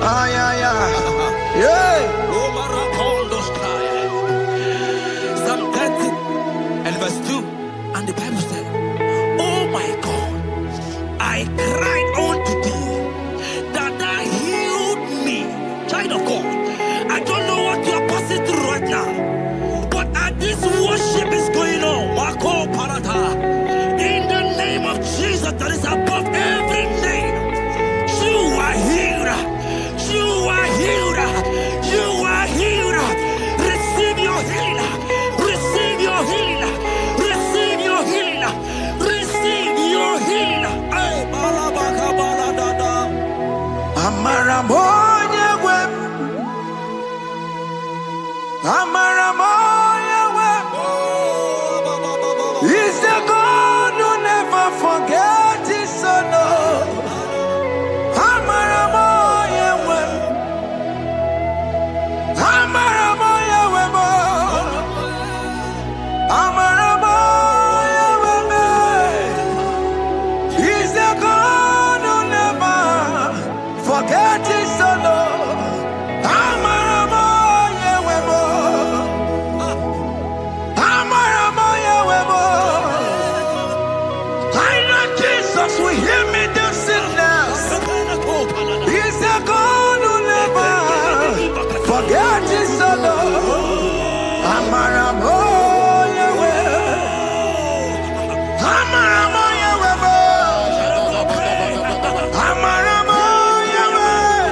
Ah, yeah, yeah. Yeah. Psalm 30 and verse 2. And the Bible said, oh my God, I cried unto thee that thou healed me. Child of God, I don't know what you are passing through right now, but as this worship is going on, Marco Parata, in the name of Jesus that is above every name, you are healed. You are healed. You are healed. Receive your healing. Receive your healing. Receive your healing. Receive your healing. Hey, balabaka baladada. Amaramoya wem. Amaramoya wem. He's the God who never forgets his son. Amaramoya wem. Amaramoya wem. Amaramoya wem. He's the God who never forgets his son. Amaramoya wem. Amaramoya wem. I know Jesus will hear me the sickness. He's the God who never forgets his son. Amaramoya wem. Amaramoya wem. Amaramoya wem.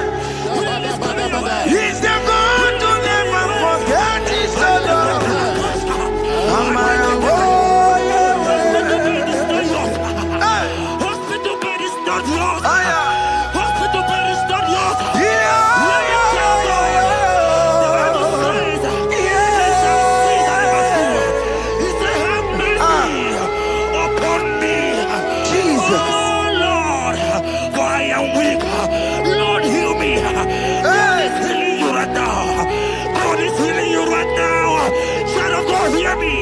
He's the God who never forgets his son. Amaramoya wem. Hey. Hospital bed is not yours. Ah, yeah. Hospital bed is not yours. Yeah, Let me tell you, the Bible says, he shall see thy mercy. He said, have mercy upon me. Jesus. Oh Lord, for I am weak. Lord, heal me. God is healing you right now. God is healing you right now. Child of God, hear me.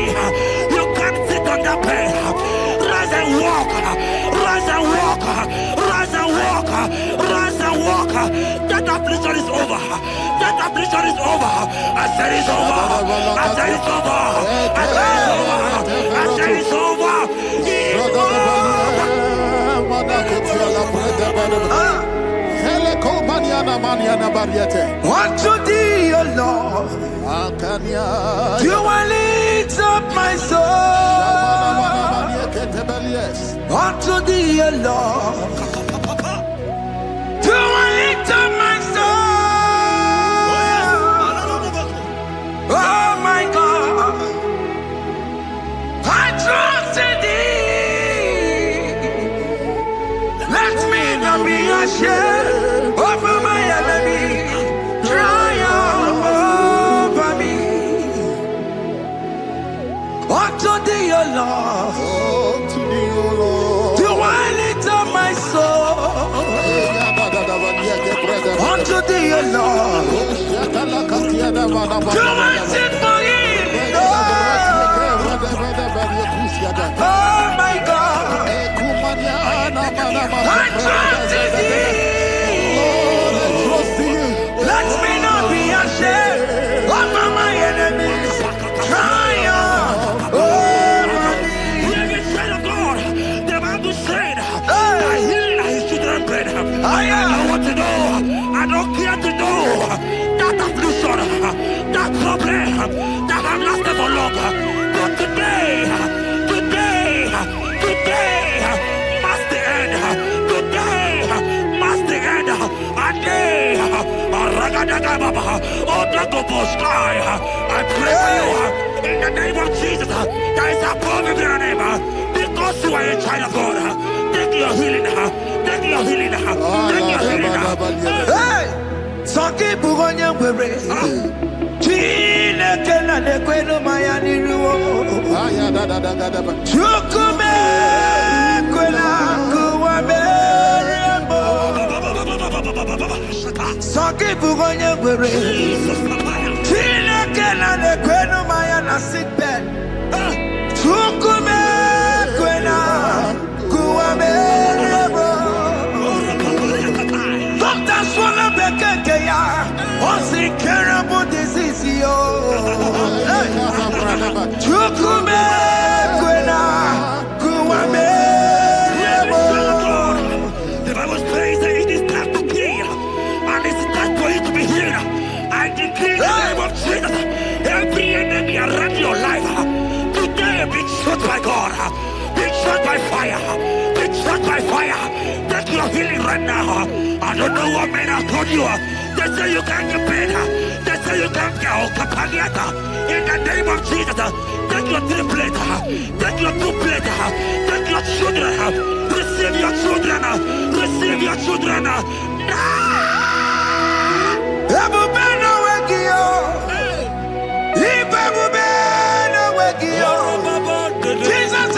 You can't sit on that bed. Rise and walk. Rise and walk. Rise and walk. Rise and walk. That affliction is over. That affliction is over. I said it's over. I said it's over. I said it's over. I said it's over. It's Unto thee, O Lord, do I lift up my soul. Unto thee, O Lord, do I lift up my soul. Oh my God, I trust in thee. Let me not be ashamed over my enemy. Triumph over me. Unto thee, O Lord, do I lift up my soul. Unto thee, O Lord, do I sing for him. Oh my God, I trust in thee. Let me not be ashamed over my enemies. Triumph over me. Hear me, child of God. The Bible said, I heal his children bread. I don't want to know. I don't care to know that affliction, that problem that have lasted for long. But today must the end. Today must the end. A day, I pray for you in the name of Jesus. That is above every name. Because you are a child of God. Take your healing. Take your healing. Take your healing. Hey, Sanki Bugonya Were. Chile Kena de Queno Mayani Ruo. Chukume Quena Kuame. Sanki Bugonya Were. Chile Kena de Queno Mayana sick bed. Chukume Quena Kuame. fire. Be struck by fire. Take your healing right now. I don't know what men have told you. They say you can't get better. They say you can't get Kapaliata. In the name of Jesus, take your triplet. Take your two-plate. Take your children. Receive your children. Receive your children. Now. Jesus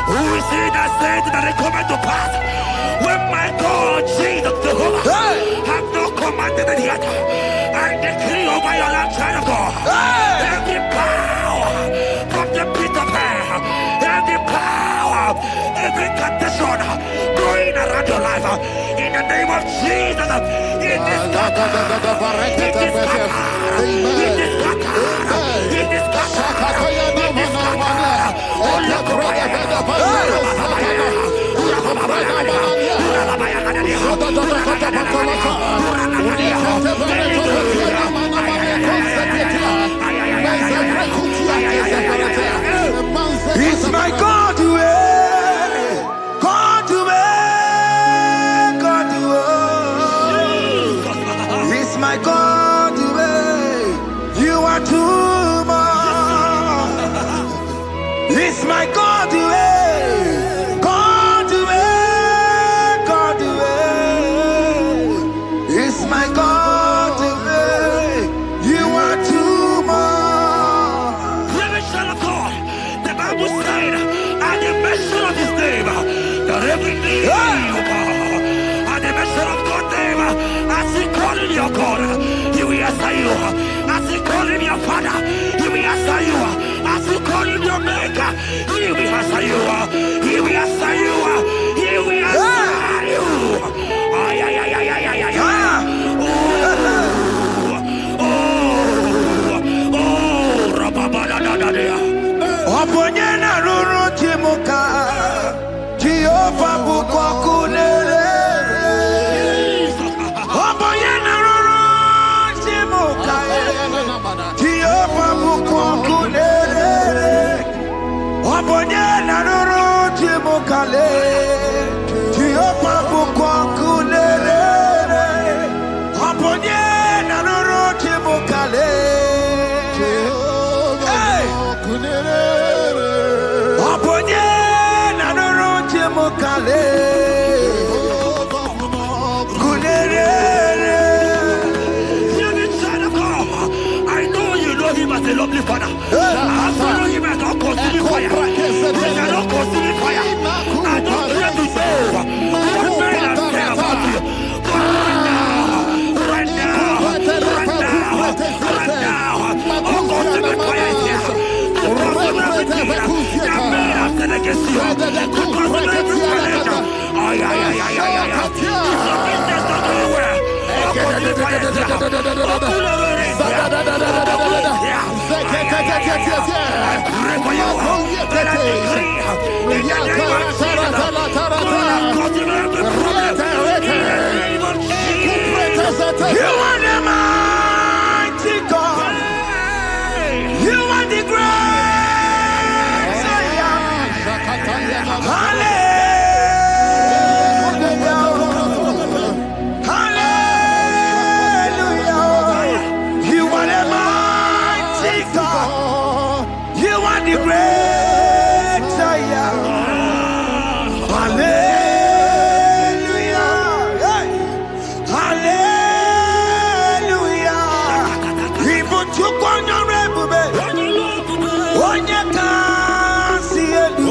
who is he that said that it cometh to pass when my God Jesus Jehovah have not commanded it yet? I decree over your life, child of God, every power from the pit of hell, every power, every condition going around your life, in the name of Jesus, it is scattered, it is scattered, it is scattered, it is scattered, it is scattered. It's my God to God to God to it's my God to you are too much. It's my God to God to God to it's my God to you are too much. The Bible said, at the mention of his name, that every knee will bow. At the mention of God's name, as he called him your God, he will answer you. As he called him your Father, he will answer you. As he called him your Maker, he will answer you. He will answer you. He will answer you. Ay, ay, ay, ay, ay, ay, ay. Oponyena ruru timuka Jehova bukwa kulele Oponyena ruru timuka Jehova bukwa kulele Oponyena ruru timuka le days. in the name of Jesus, God continue every problem. In the name of Jesus. You are the mighty God. You are the great I am. Hallelujah. Hallelujah. You are the mighty God. You are the great I am. Hallelujah. Hey. Hallelujah. Even to honorable, onye ka si elu.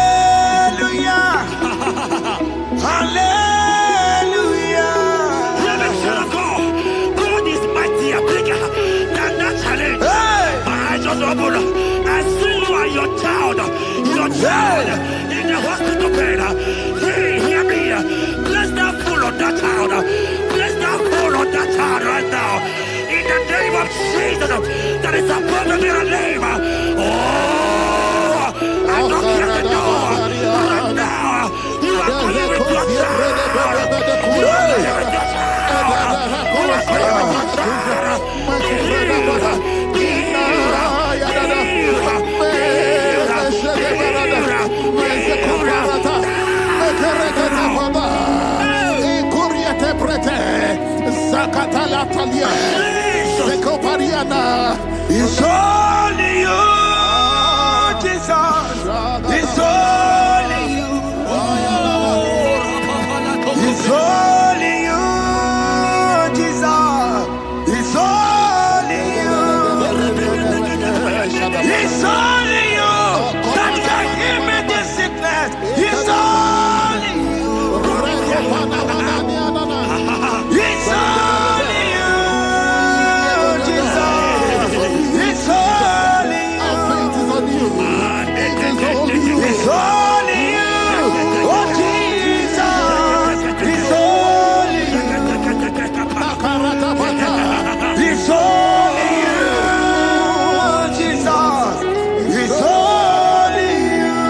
Hallelujah. Hallelujah. God is mighty and bigger than that challenge. Hey. My eyes just open. I see you and your child in the hospital bed. Hear me. Bless that fool on that child. Bless that fool on that child right now. In the name of Jesus, that is above every name. Oh, I don't hear the door right now. You are going with your child. You are going with your child. You are going with your child. It's only you, Jesus. It's only you. It's only you, Jesus. It's only you. It's only you that can heal me this sickness. It's only you. It's only you, Jesus. It's only you. It's only you. Oh, Jesus. It's only you. It's only you, Jesus. It's only you.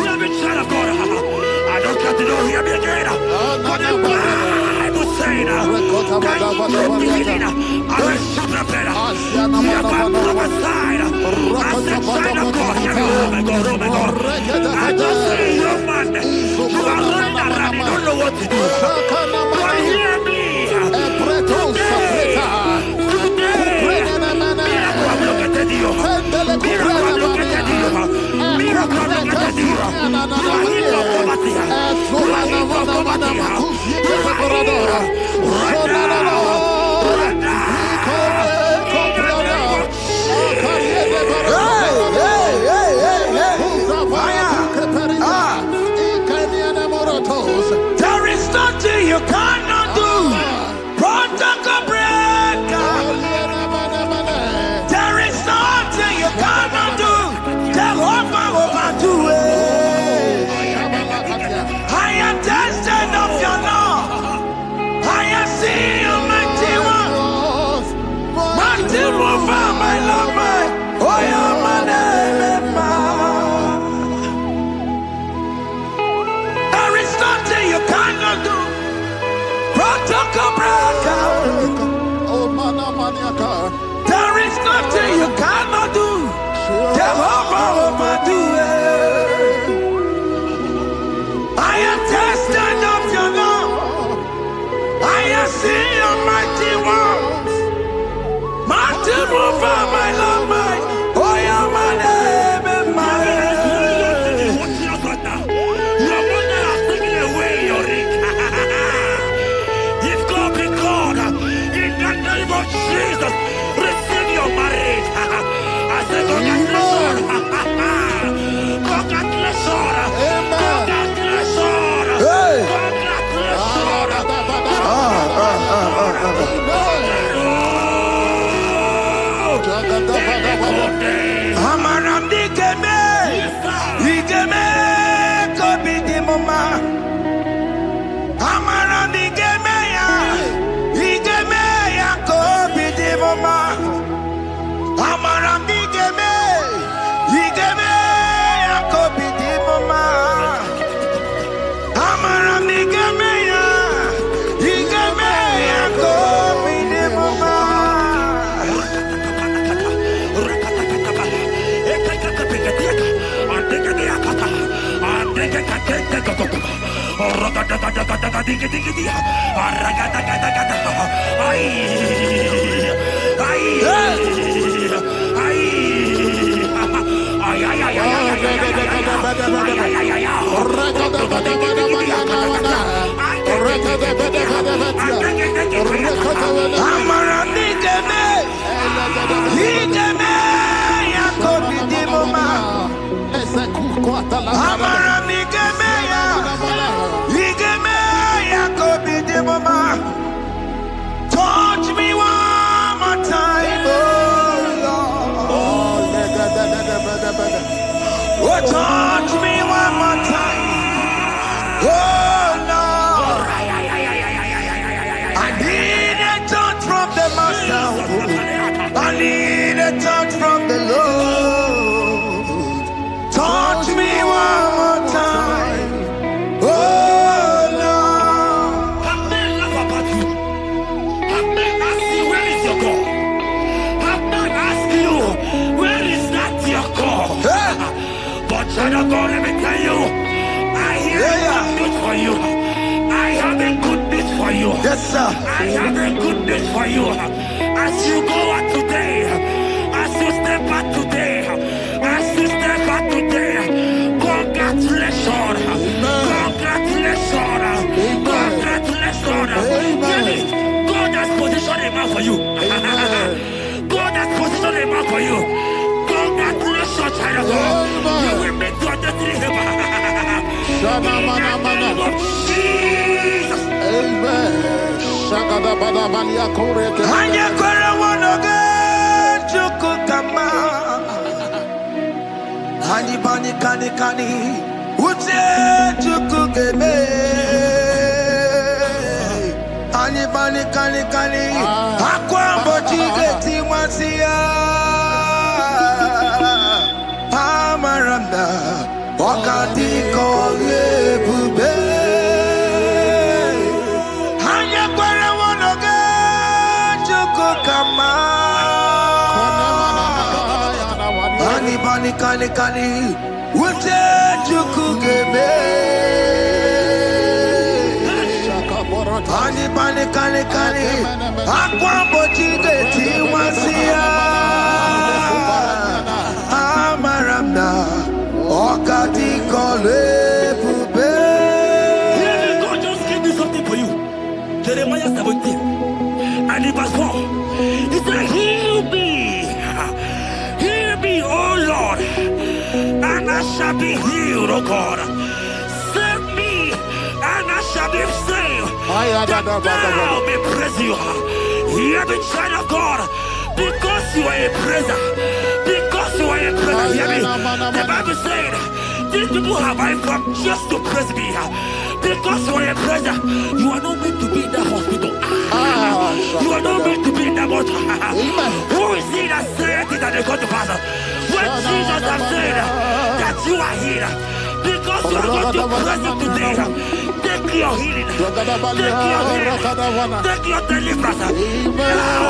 Let me try to go. I don't got to know hear me again. But the Bible saying, I will shoot the better. You have my prophesied. I said, child of God, hear me. Oh my God, oh my God. I just say, young man, you are running around, you don't know what to do. But hear me. There is nothing you cannot do. Protocol breaker. There is nothing you cannot do. Jehovah overdo it. I am tested of your law. I am seeing you, mighty one. Mighty mover, my love, my. Oh, yeah, my name, there is nothing you cannot do. Protocol breaker. There is nothing you cannot do. Jehovah overdo it. I am tested of your love. I am seeing your mighty ones. Mighty mover, my love, my. Oh, yeah, my name and my. Jesus, receive your marriage. I say, congratulations. Congratulations. Congratulations. Hey. Congratulations. Amaram dikeme, dikeme, kobi di mama. Amaram dikeme ya, dikeme ya, kobi di mama. Amaram dikeme. Touch me one more time, oh Lord. Oh, touch me one more time, oh Lord. I need a touch from the Master. I need a touch from the Lord. Touch me one more time, oh Lord. Have men laugh about you. Have men ask you, where is your God? Have men ask you, where is that your God? But child of God, let me tell you, I hear a good news for you. I have a good news for you. Yes, sir. I have a good news for you. As you go out today, as you step out today, as you step out today, congratulations. Congratulations. Congratulations. Really, God has positioned a man for you. God has positioned a man for you. Congratulations, child of God. You will meet your destiny helper. In the name of Jesus. Amen. Hanya kwara wanoge chukukama. Hani bani kani kani uche chukugeme. Hani bani kani kani akwa mbochige timwasia. Amaranda wakati kole bube. Hanya kwara wanoge chukukama. Hani bani kani kani uche chukugeme. Hani bani kani kani akwa mbochige timwasia. Amaranda wakati kole bube. God just gave me something for you. Jeremiah 17 and in verse 4. He said, heal me, O Lord, and I shall be healed, O God. Save me, and I shall be saved, that thou may praise you. Hear me, child of God, because you are a praiser. Because you are a praiser, hear me. The Bible said, these people have I come just to praise me. Because you are a praiser, you are not meant to be in that hospital. You are not meant to be in that motor. Who is he that said it and they got to pass? When Jesus has said that you are healed, because you are going to praise him today, take your healing, take your deliverance. Now,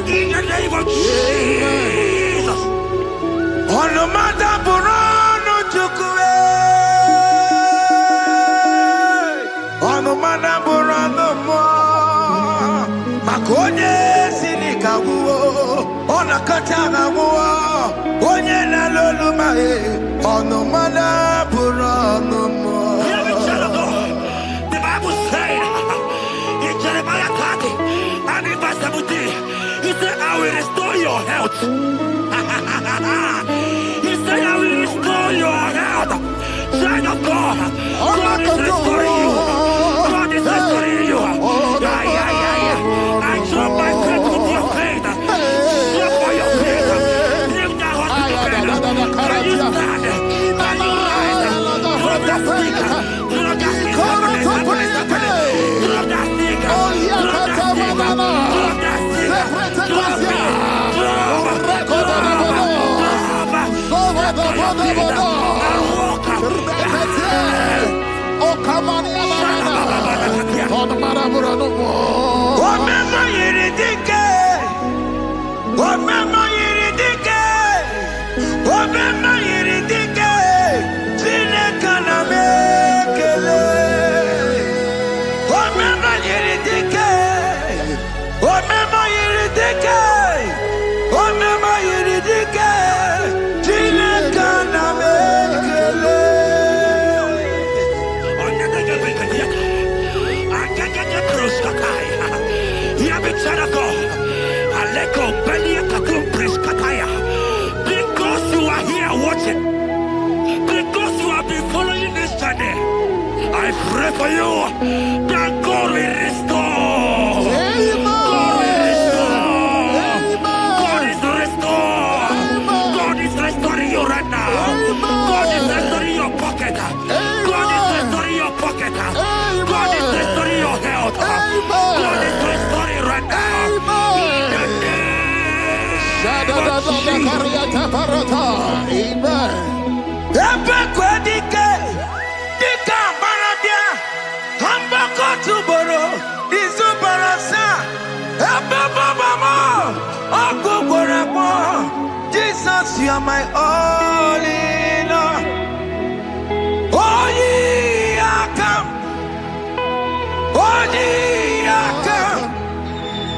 in the name of Jesus. Onomada burano chukwe. Onomada burano mo. Makonye sinika wuo. Onakatana wuo. Onye na lolu mae. Onomada burano mo. Hear me, child of God. The Bible said in Jeremiah 30 and in verse 17, he said, I will restore your health. He said, I will restore your health. Child of God, God is restoring you. God is restoring you. I drop my faith with your faith. Drop for your faith. Leave that hospital bed. Can you stand? Can you rise? Drop that stick. Drop that stick. Drop that stick. Drop that stick. Drop it. Omema yiridike, Chineke na me. Because you are here watching, because you have been following this journey, I pray for you that God will restore. God will restore. God is restoring. God is restoring you right now. God is restoring your pocket. God is restoring your pocket. God is restoring your health. God is restoring right now. Jesus, you are my all in all. Oh, yeah, come. Oh, yeah, come.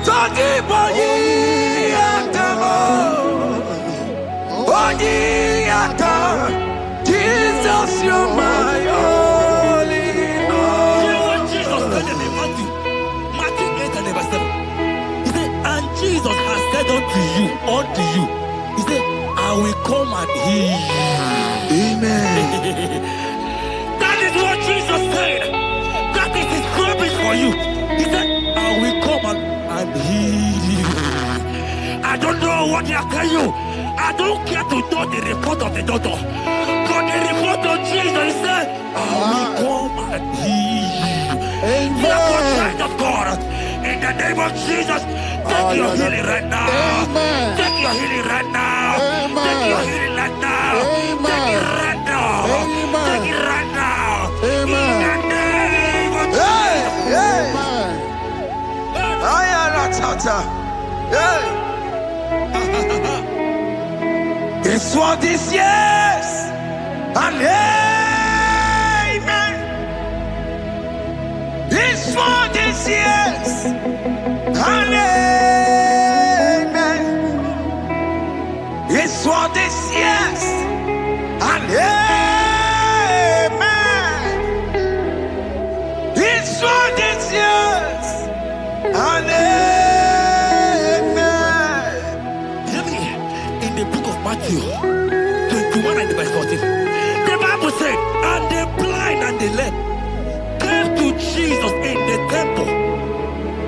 So deep, oh, yeah, come. Oh, yeah, come. Jesus, you are my all in all. You know what Jesus said in Matthew 8 and verse 7? He said, and Jesus has said unto you, he said, I will come and heal you. Amen. That is what Jesus said. That is his promise for you. He said, I will come and heal you. I don't know what they are telling you. I don't care to know the report of the doctor. But the report of Jesus, he said, I will come and heal you. Therefore, child of God, in the name of Jesus, take your healing right now. Amen. Take your healing right now. Amen. Take your healing right now. Amen. Take it right now. Amen. Take it right now. Amen. In the name of Hey, hey. Amen. I am a tata. Hey. This what is yes. And amen. This what is yes. And amen. This what is yes. And amen. This what is yes. And amen. Hear me. In the book of Matthew 21 and verse 14, the Bible said, and the blind and the lame came to Jesus in the temple,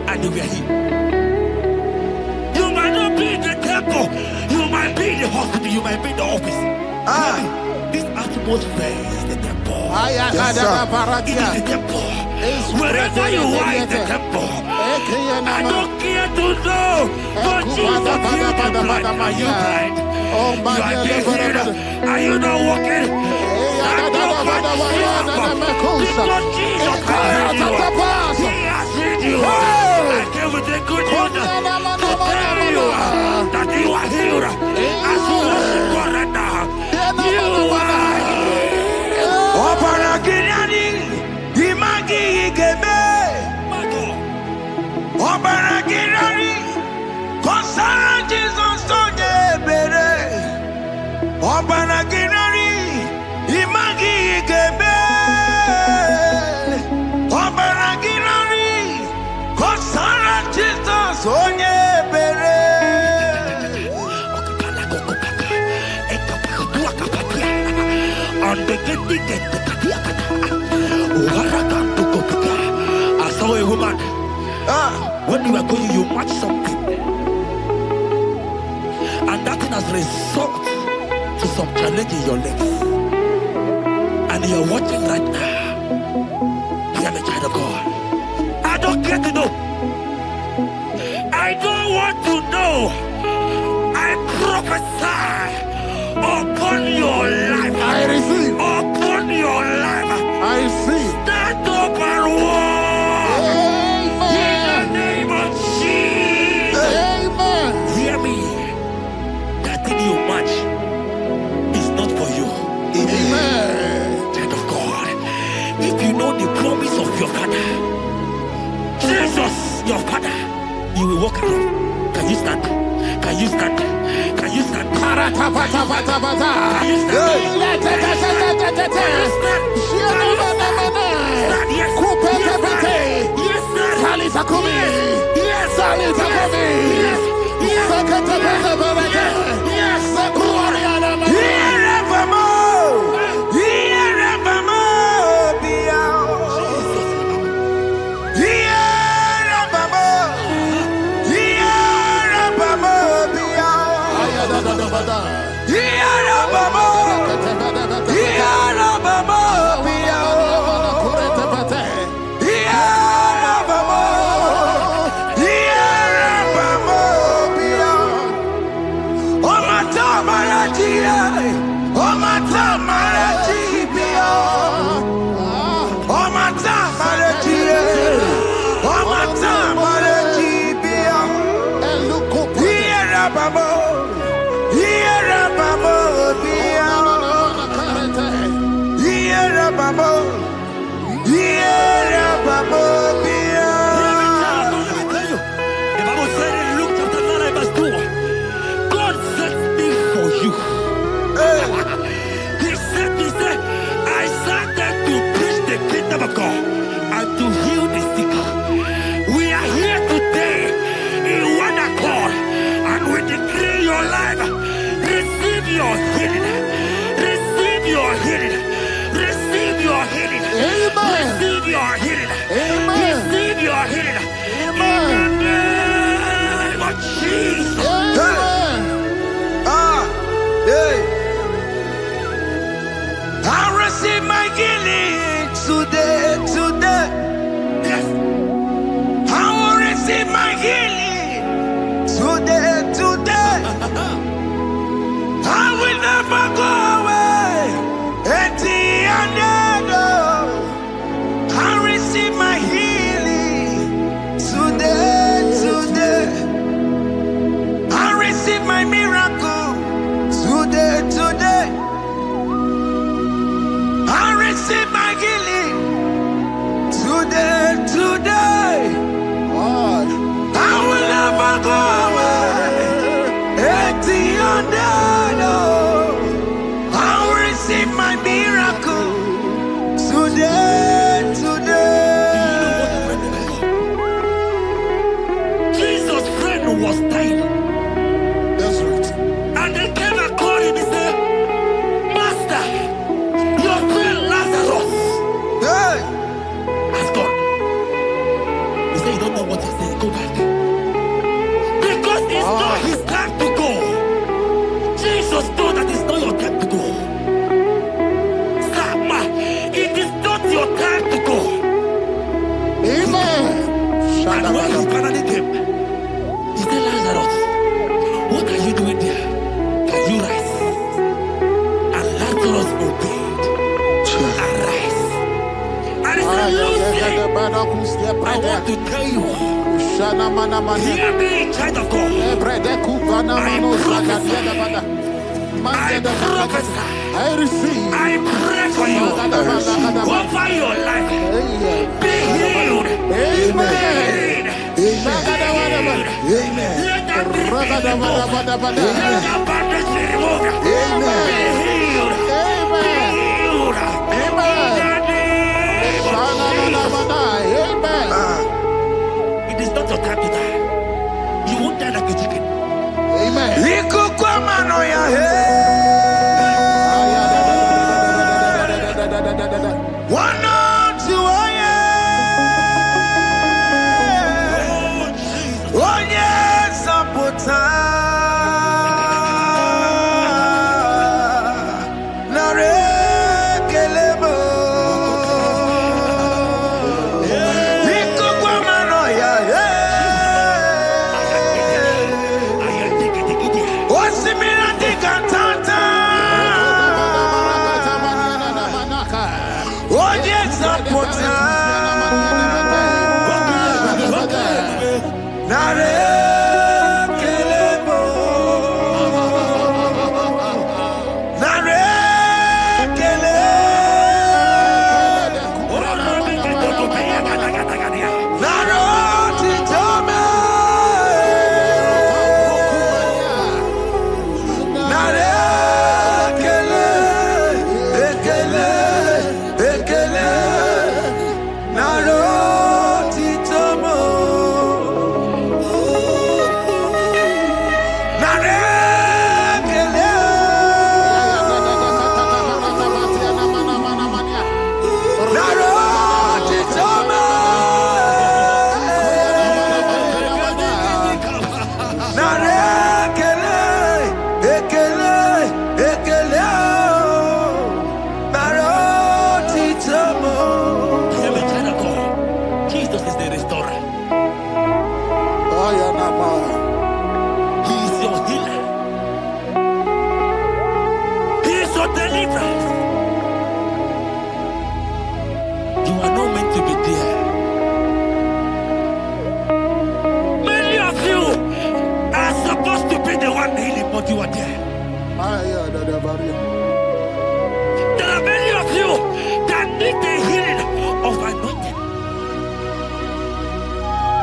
and they were healed. You might not be in the temple, you might be in the hospital, you might be in the office. Ah. This atmosphere is the temple. Yes, sir. It is the temple. Wherever you are in the temple, I don't care to know, but Jesus healed the blind. Are you blind? You are being healed. Are you not walking? Stand up and stand up. Because Jesus has healed you. He has healed you. I came with the good news to tell you that you are healed. As you worship God right now, you are healed. Opara Gideoni, Imagi Igebe. My God. Opara Gideoni, Kosara Jesus Onyebere. Opara Gideoni, Imagi Igebe. Opara Gideoni, Kosara Jesus Onyebere. I saw a woman. Ah, When you are going, you match something, and that thing has result to some challenge in your legs, and you are watching right now. You are the child of God. I don't care to know. I don't want to know. I prophesy upon your life. I receive. Upon your life. I see. Stand up and walk. In the Amen. name of Jesus. Amen. Hear me. That thing you match is not for you. Amen. Child of God. If you know the promise of your father, Jesus, your father, you will walk around. Can you stand? Can you stand? Can you stand? Can you stand? Yes, sir. Yes, sir. Yes, sir. And when he finally came, he said, Lazarus, what are you doing there? Can you rise? And Lazarus obeyed. Arise. And he said, Lucy, I want to tell you, hear me, child of God. I prophesy. I receive. I pray for you. Over your life. Be healed. Amen. Amen. Let that be removed. Let that bandage be removed. Amen. Be healed. Be healed. Amen. In the name of Jesus. It is not your time to die. You won't die like a chicken. Amen.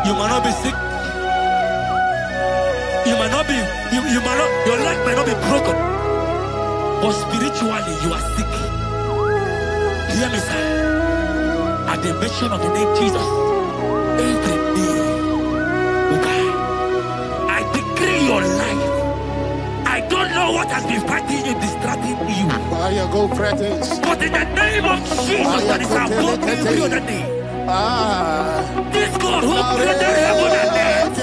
You might not be sick. You might not be, your leg might not be broken. But spiritually, you are sick. Hear me, sir. At the mention of the name Jesus, every day will die. I decree your life. I don't know what has been fighting you, distracting you. But in the name of Jesus, that is above every other name. This God who created heaven and earth,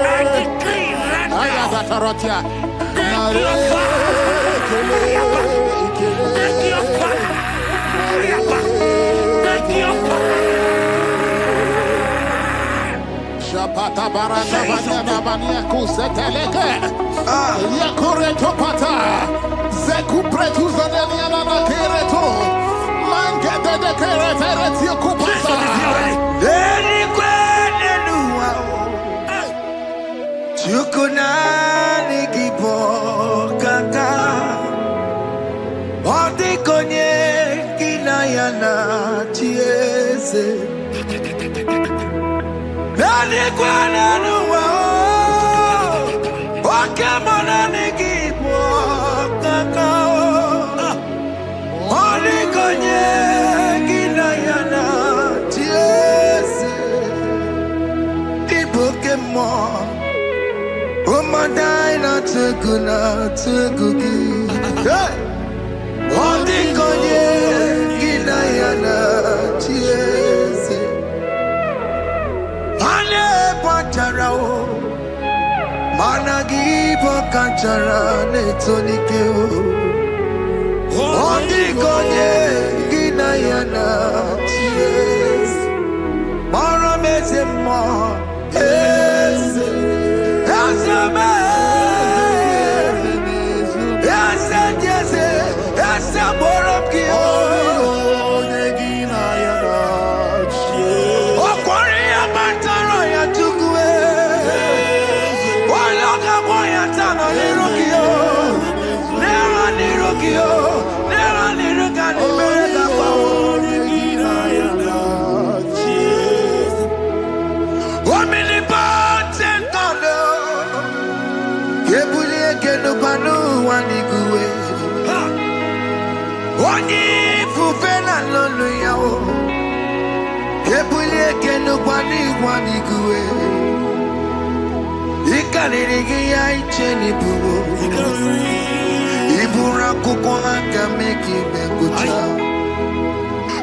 I decree right now, take your fire, take your fire, take your fire. Shapata baranda banya banya kuseteleke. Yakure topata. Zeku pretu zanenia na kereto. Mangete de kerete kupata. Deni kwene nuwa. Chukunani kipo kaka. Odi konye kinayana chiese. Deni kwene nuwa. Wakemona nikipo kaka. Odi konye kinayana chiese. Pokemon, oh my dina tegugi. Hey, oh the konye kinayana chiese. Ane patarao, managi pokachara netonikeo. Oh the konye kinayana chiese.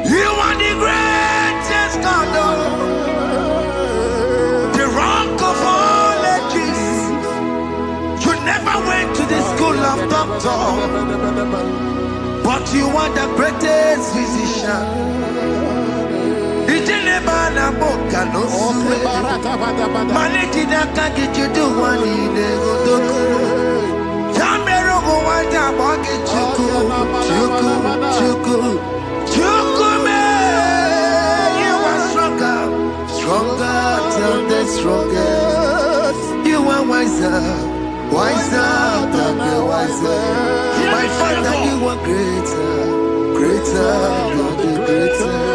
You are the greatest God, the rock of all ages. You never went to the school of doctor, but you are the greatest physician. You are stronger than the strongest. You are wiser than the wiser. My Father, you are greater than the greatest.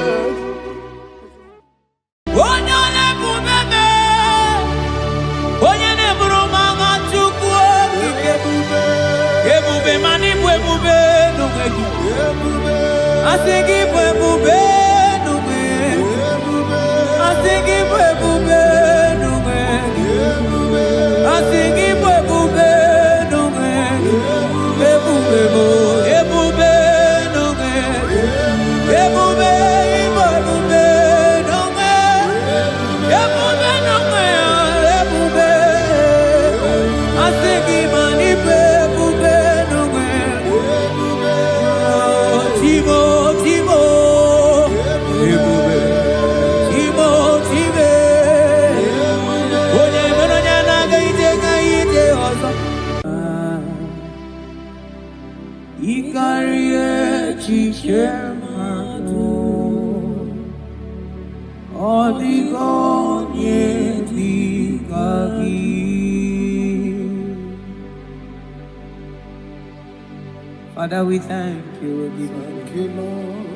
Father, we thank you. We thank you, Lord.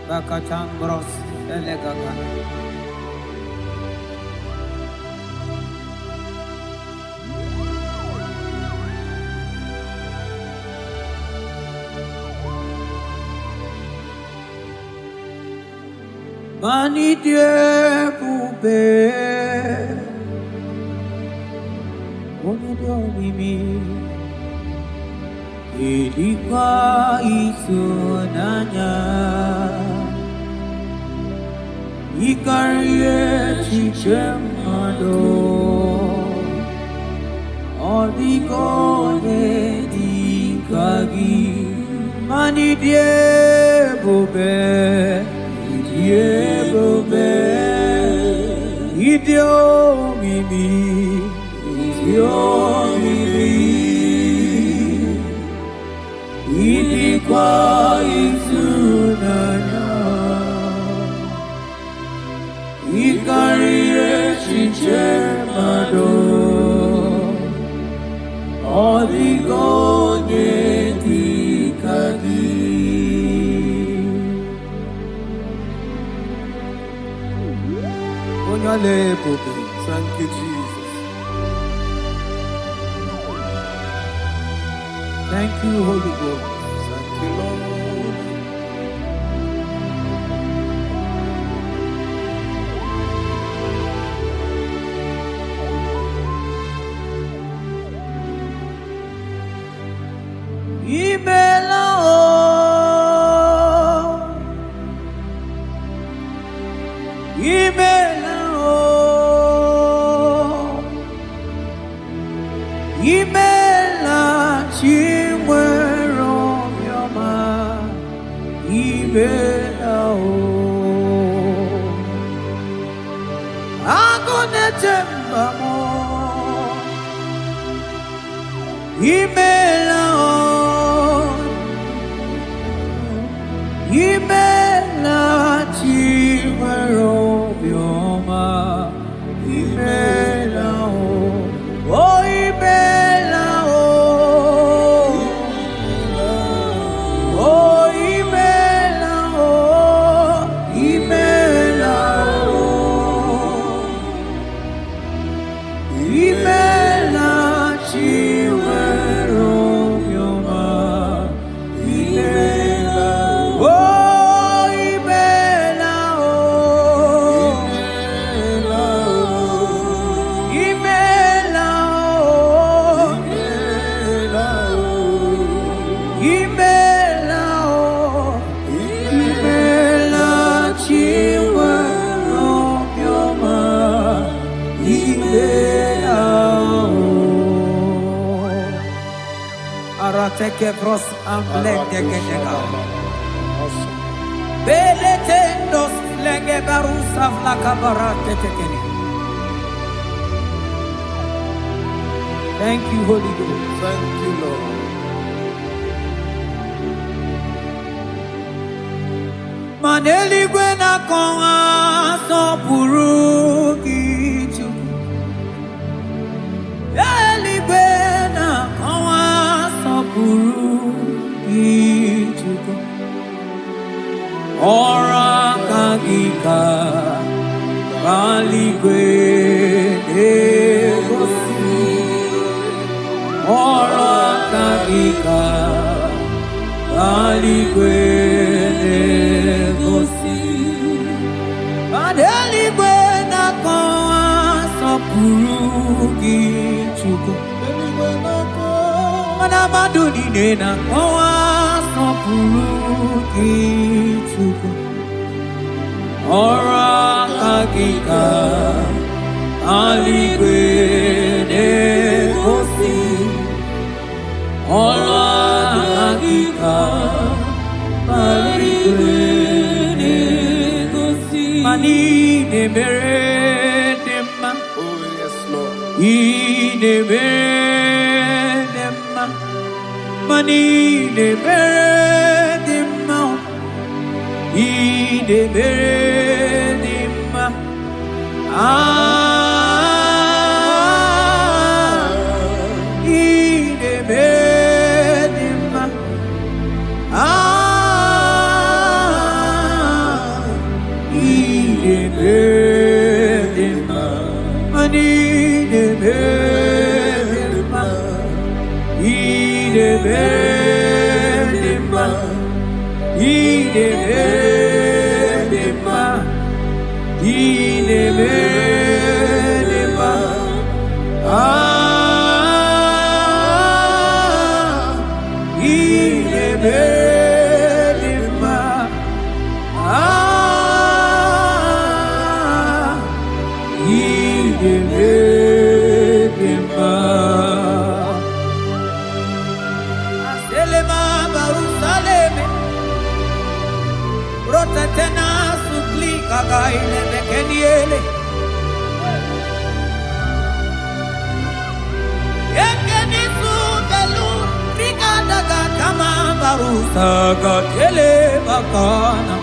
Bakachambros elegagana. Mani Dieu poube, Mimi, ilikuwa isunanya, ikarie chichemado, odigone dikagi, mani diebobe, idio mimi. Ilikuwa isunanya, ikarie chichemado, oligonye dikagi. Onyale pope, thank you, Jesus. Thank you, Holy Ghost. Thank you, Lord. Oh, kevros amblende genega. Beletendos lenge barusa vlakabarate tekeni. Thank you, Holy Ghost. Thank you, Lord. Maneli gwena konga sopuru kichu. Eli gwena konga sopuru kichu. Ora kagika baligwe degosi. Ora kagika baligwe degosi. Adeligwe na konwa sopuru kichuko. Mana maduni na konwa sopuru kichuko. Ora kagika aligwe degosi. Ora kagika aligwe degosi. Mani ne meredema. Oh, yes, Lord. Ne meredema. Mani ne meredema. Ne meredema. Saga tele bakana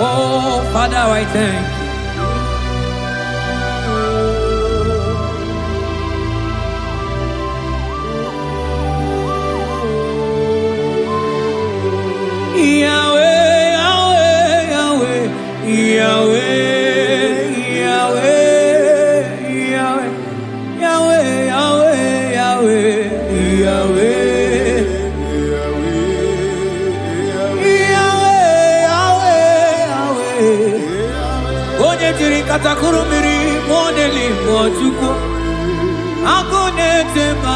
Oh, Father, I thank you. Yahweh, Yahweh, Yahweh, Yahweh, Yahweh, Yahweh, Yahweh. Katakuru miri moneli mojuko akone tema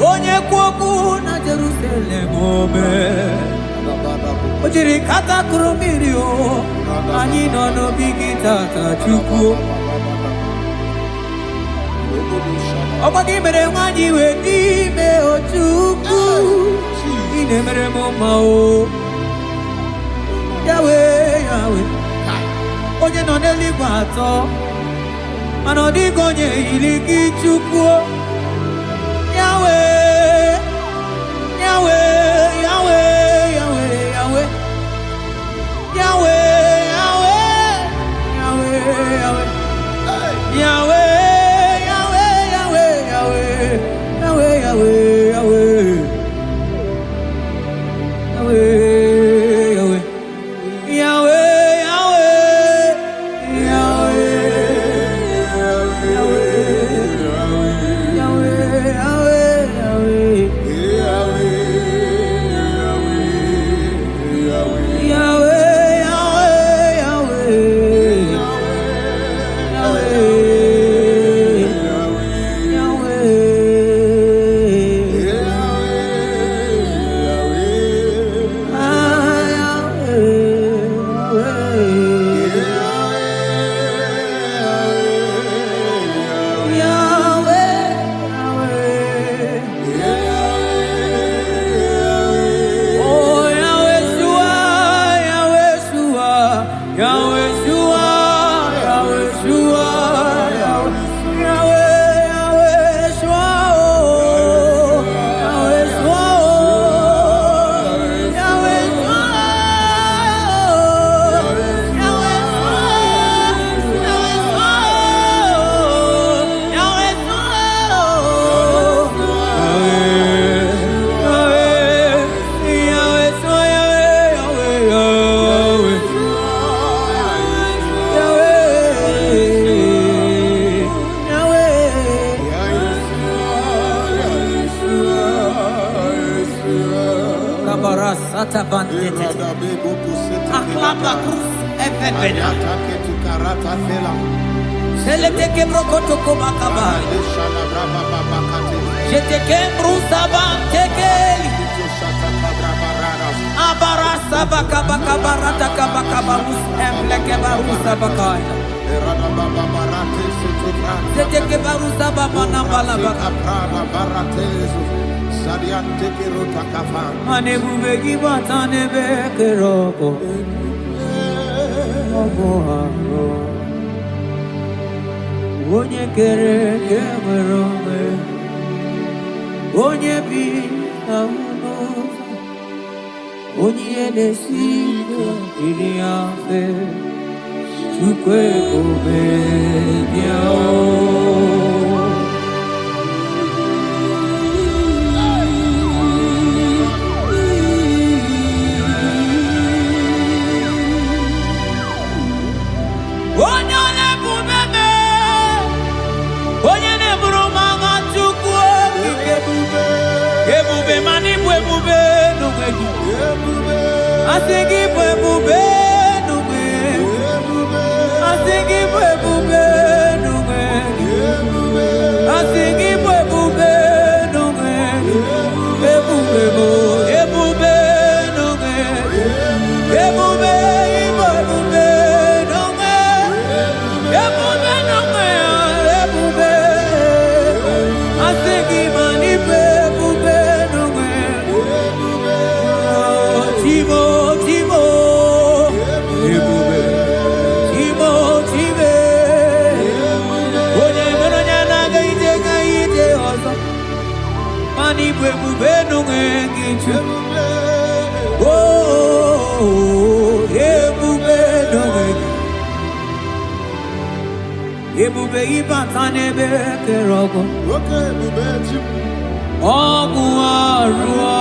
Onye kwoku na Jerusalem ome Ojiri kata kurumiri o Anyị nọ n'obi gị tata Chukwu Ọkwa gị mere nwanyị wee n'ime o Chukwu Ị na-emere m mma o Yahweh, Yahweh Onye nọ n'eluigwe atọ Mana ọ dịghị onye yiri gị Chukwu Yahweh, Yahweh, Yahweh, Yahweh, Yahweh, Yahweh, Yahweh, Yahweh, Yahweh, Yahweh, Yahweh, Yahweh, Yahweh, Yahweh, Yahweh. Onye kere ke nwere onwe Onye bi na ụlọ Onye na-esi iri afe Chukwu ebube bịa Ebube ibata n'ebe kere ọgụ ọgụ arụọ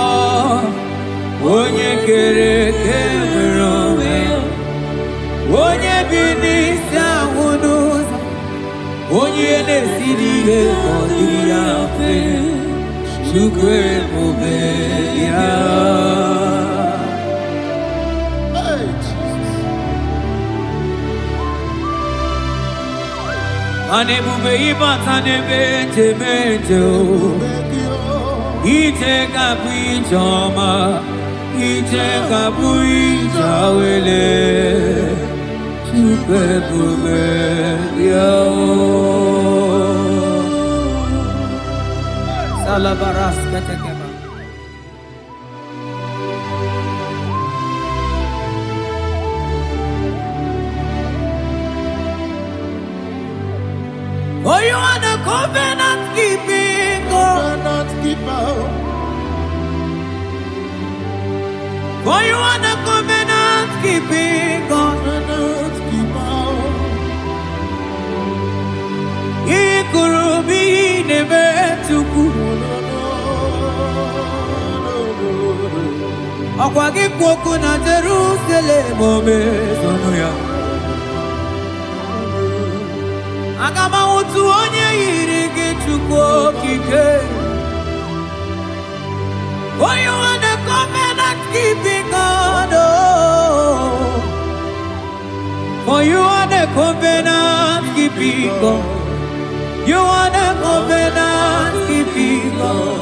onye kere eke nwere onwe onye bi n'isi ahụ n'ụzọ onye na-esiri ihe ka ọ dịrị ya mfe Chukwu ebube ya Anebube ibatanebe temejo. Ite kapu ijoma. Ite kapu ijawele. Chukebube yao. Salabaras katekeba. For you are the covenant keeping God. For you are the covenant keeping God. Ikurubi nebetuku. Akwagi kwoku na Jerusalem omezonuya. Agama utu onye yiri gị Chukwu okike. For you are the covenant keeping God. For you are the covenant keeping God. You are the covenant keeping God.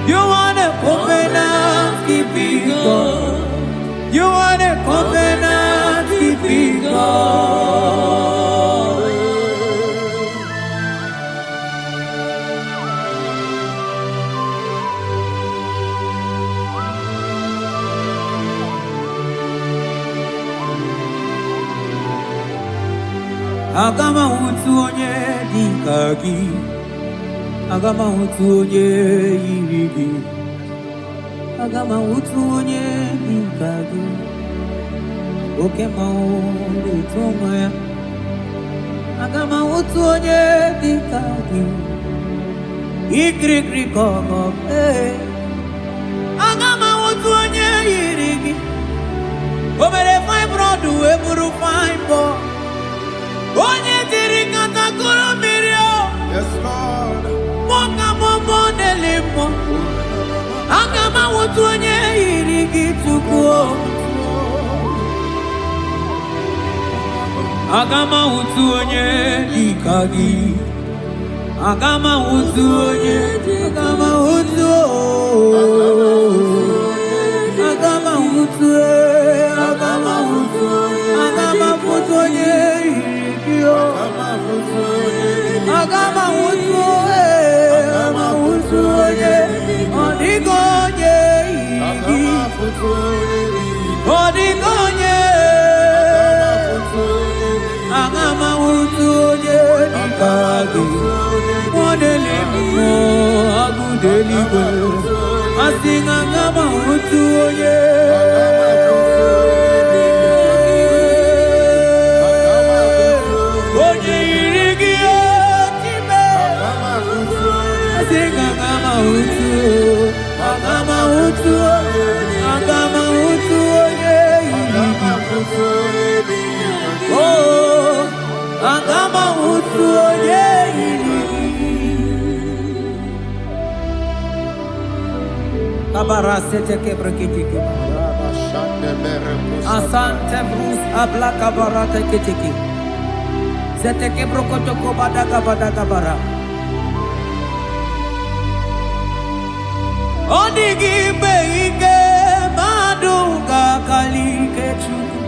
You are the covenant keeping God. You are the covenant keeping God. Agama utu onye dịka gị. Agama utu onye yiri gị. Agama utu onye dịka gị. Oke mmanwụ na-eto nwa ya. Agama utu onye dịka gị. Ikirikiri kọkọ. Agama utu onye yiri gị. O mere fibroid wee bụrụ fibroid. Onye diri katakuru mmiri o. Yes, Lord. Moka momo delimo. Agama utu onye yiri gị Chukwu. Agama utu onye dịka gị. Agama utu onye. Agama utu. Agama utu. Agama utu. Agama utu onye. Agama utu onye odigo onye igi odigo onye agama utu onye dịka gị modeli mmụọ agụdeligwe asị agama utu onye Agama utu onye yiri. Oh, agama utu onye yiri. Kabara sete kebreketike. Asante brus abla kabara teketike. Sete kebrokotoko badaka bara. Odigi beige maduga kalike Chukwu.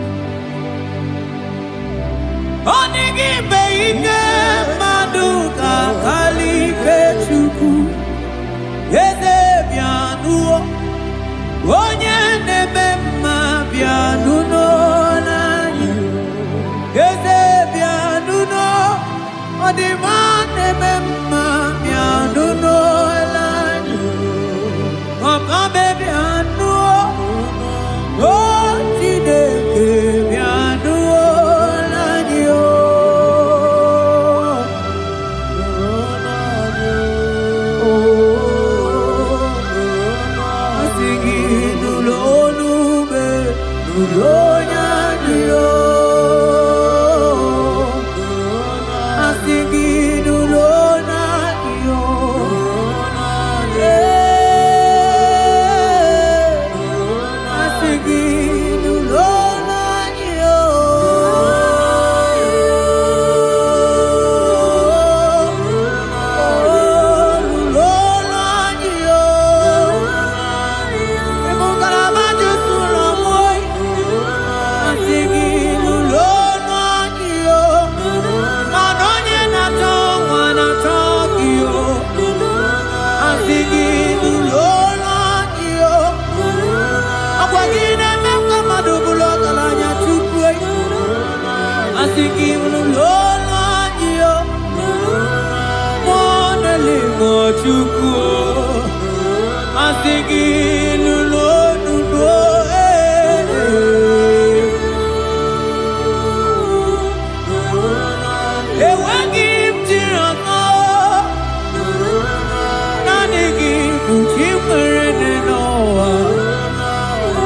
Odigi beige maduga kalike Chukwu. Eze bianuo onye neme mma bianuno n'anyị. Eze bianuno ọdịma neme mma bianuno n'anyị. Papa baby anuo, oh Chineke bianuo lanyo. Asingi nulonube, nulonyanyo. Asingi nulonanyo. Asiki lolo yo, mona limo chuku. Asiki lolo nudo ewagim tirano, nanigi uchimere noa,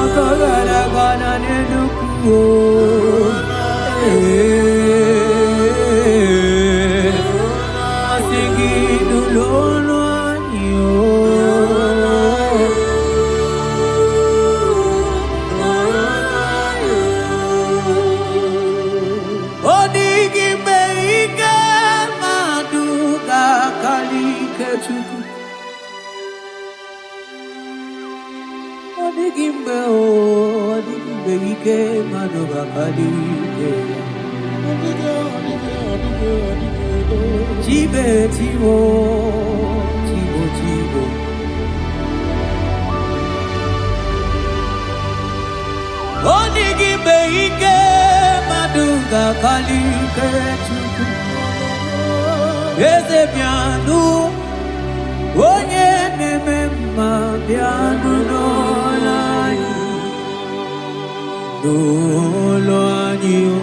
akagara gana nenuku. Chibe chibo, chibo chibo. Onigi beike maduga kalike chuku. Eze piano, onye nemema piano no anio.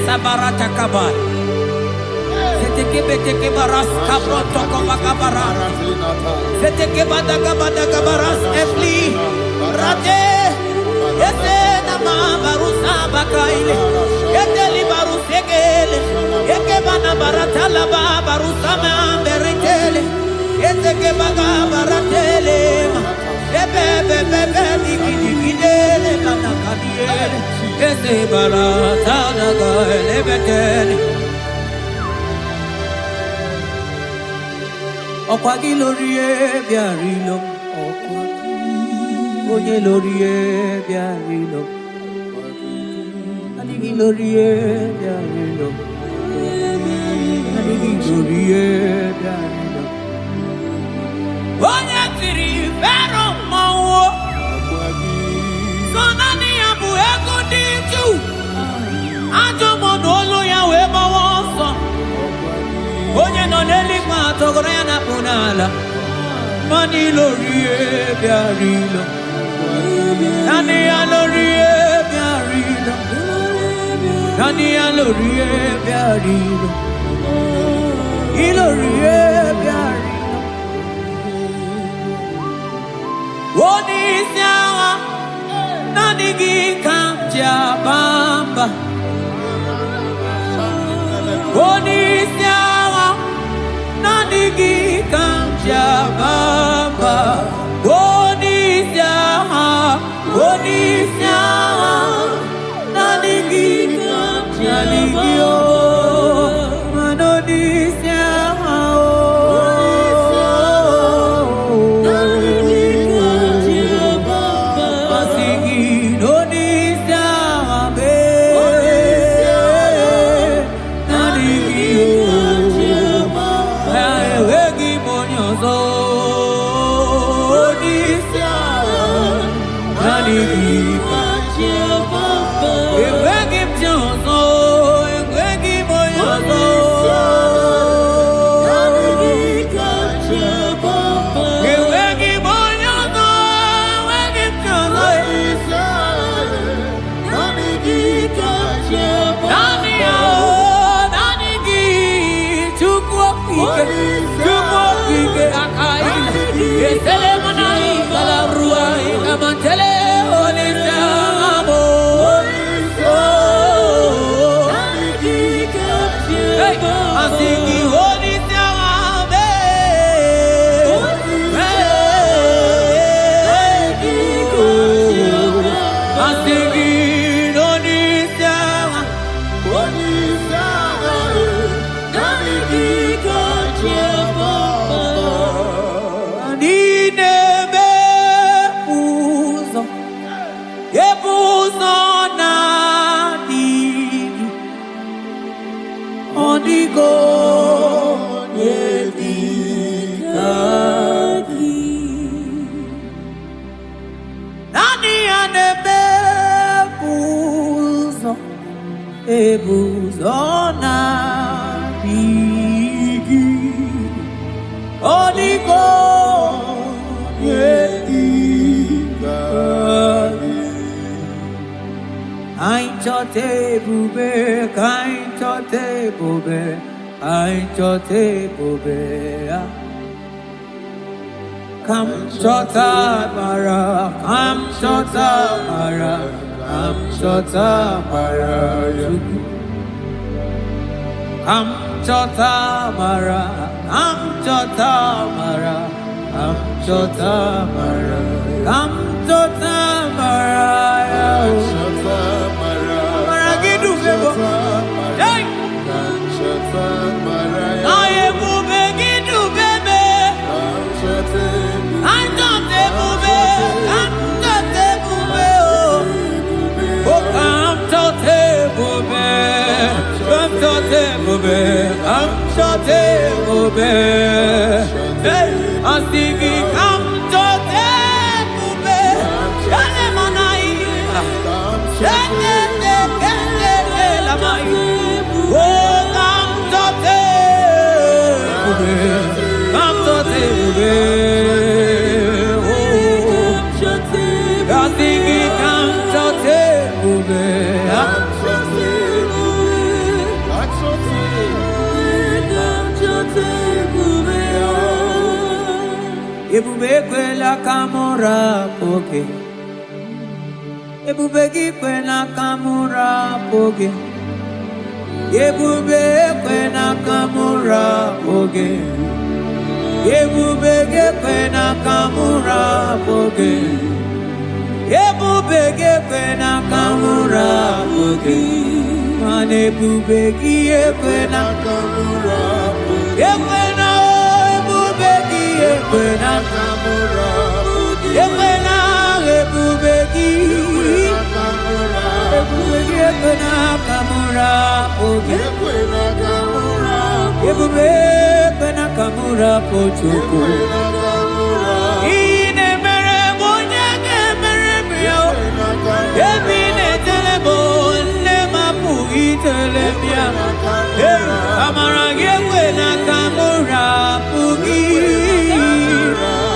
Sabarata kabal. Seteke beteke baras kabroto kabakabara. Seteke badaga badaga baras efli. Rate. Yese nama barusa bakaile. Yeteli barusegele. Yeke bana baratala barusa memberetele. Yeteke baga baratele. Bebe bebe digidele bana kabiele. Ese barata naga elebeteni. Okwagi lori biarilo. Oye lori biarilo. Adigi lori biarilo. Adigi lori biarilo. Oye tiri vero mawo. Sonani abu ego diju. Ajo monolo ya weba wonso. Onye no neli kwa togoro ya na punala. Mani lori biarilo. Nani ya lori biarilo. Nani ya lori biarilo. Ilori biarilo. Oni siawa. Nanigi kamja bamba. Onisiawa. Nanigi kamja bamba. Onisiawa. Nanigi kamja ligio. Manonisiawa. If I give you so, if I give you so. singing Onisiaga, Onisiaga, Nani Kacheba, Ninebe Puzo, Yepuzo Nadi, Onigo Yedikadi, Nani Anebe Puzo, Yepuzo Nadi, Onigo Yedikadi. Ainchote bube, ainchote bube, ainchote bube. Kam chota mara, kam chota mara, kam chota mara. Kam chota mara, kam chota mara, kam chota mara, kam chota mara. I'm singing, come to the bube, shale manai, shale la mai, oh come to the bube, come to the bube, oh, I'm singing, come to the bube, Ebube kwela kamura poke, ebube kwela kamura poke, ebube kwela kamura poke, ebube kwela kamura poke, ebube kwela kamura poke, mane ebube kwela kamura poke. Ekwena kamura, ekwena ebubeki, ebubeki ekwena kamura, ekwena kamura, ebube ekwena kamura pochoko. Ine mere bonya ke mere brio, ebine telebo ne mapugi telebia, amara ekwena kamura pugi.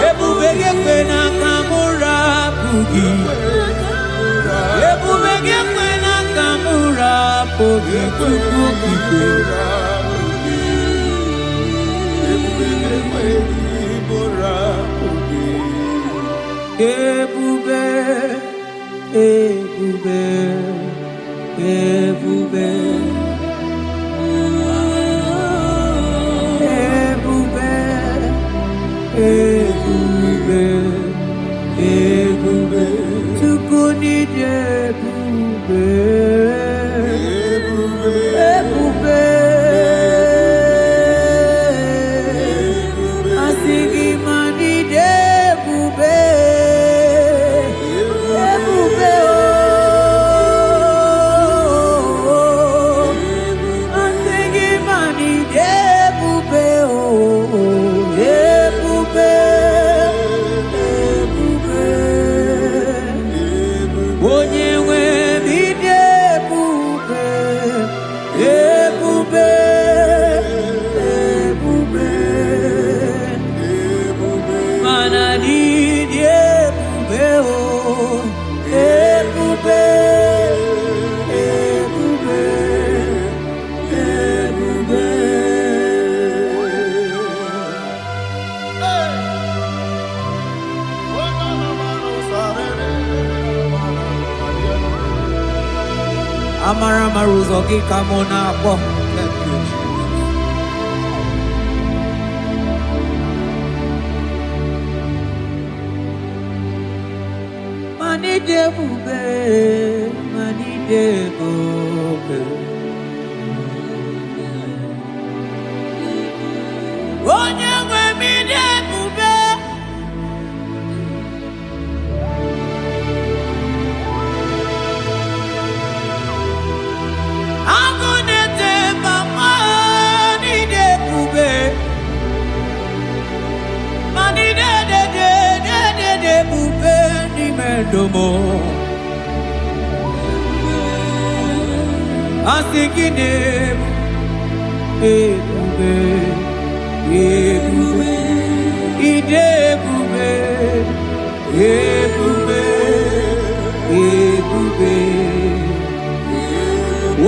Ekwena kamura pugi, ebubege kwena kamura pugi, pugi, ebube, ebube, ebube, ebube, ebube. Ebube, tukuni ebube, ebube, asigi mani ebube, ebube oh, asigi mani ebube oh, ebube. Amara maruzogi kamona po. Manidebube, manidebube. Onye nwe midebube. Agunete mama manidebube. Manidebube ni medomo. Asikine ebube, ebube, idebube, ebube, ebube.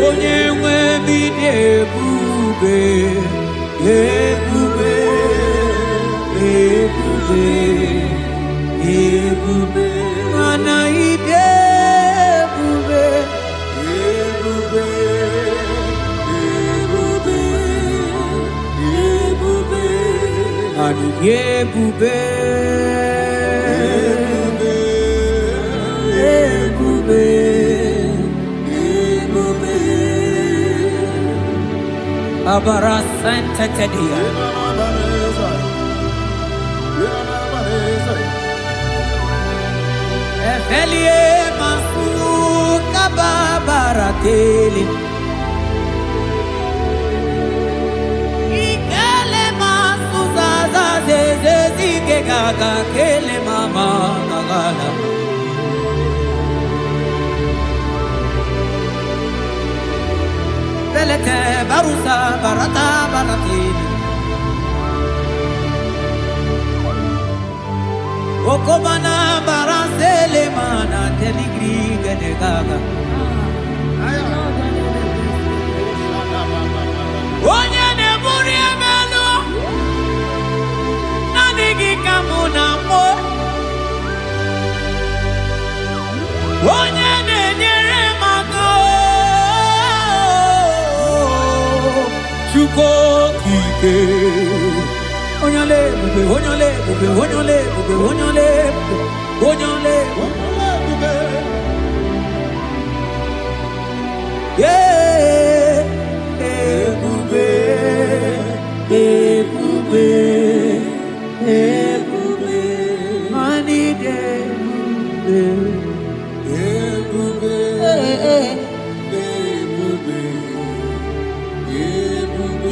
Onye nwe bidebube, ebube, ebube, ebube. Mana idebube, ebube, ebube, ebube. Mana idebube, ebube, ebube. Abara Santa Tedia. Efelie masu kababarateli. Ikele masu zaza zeze zike gaga kele mama gagala. Belete barusa barata barateli. Okobana barasele mana teligri genegaga. Onye neburi emelo nanigi kamuna mo. Onye nenyere mako chuko kike. Onyole, bube, onyole, bube, onyole, bube, onyole, bube, onyole, bube. Yeah, bube, bube, bube. Money day, bube, bube, bube.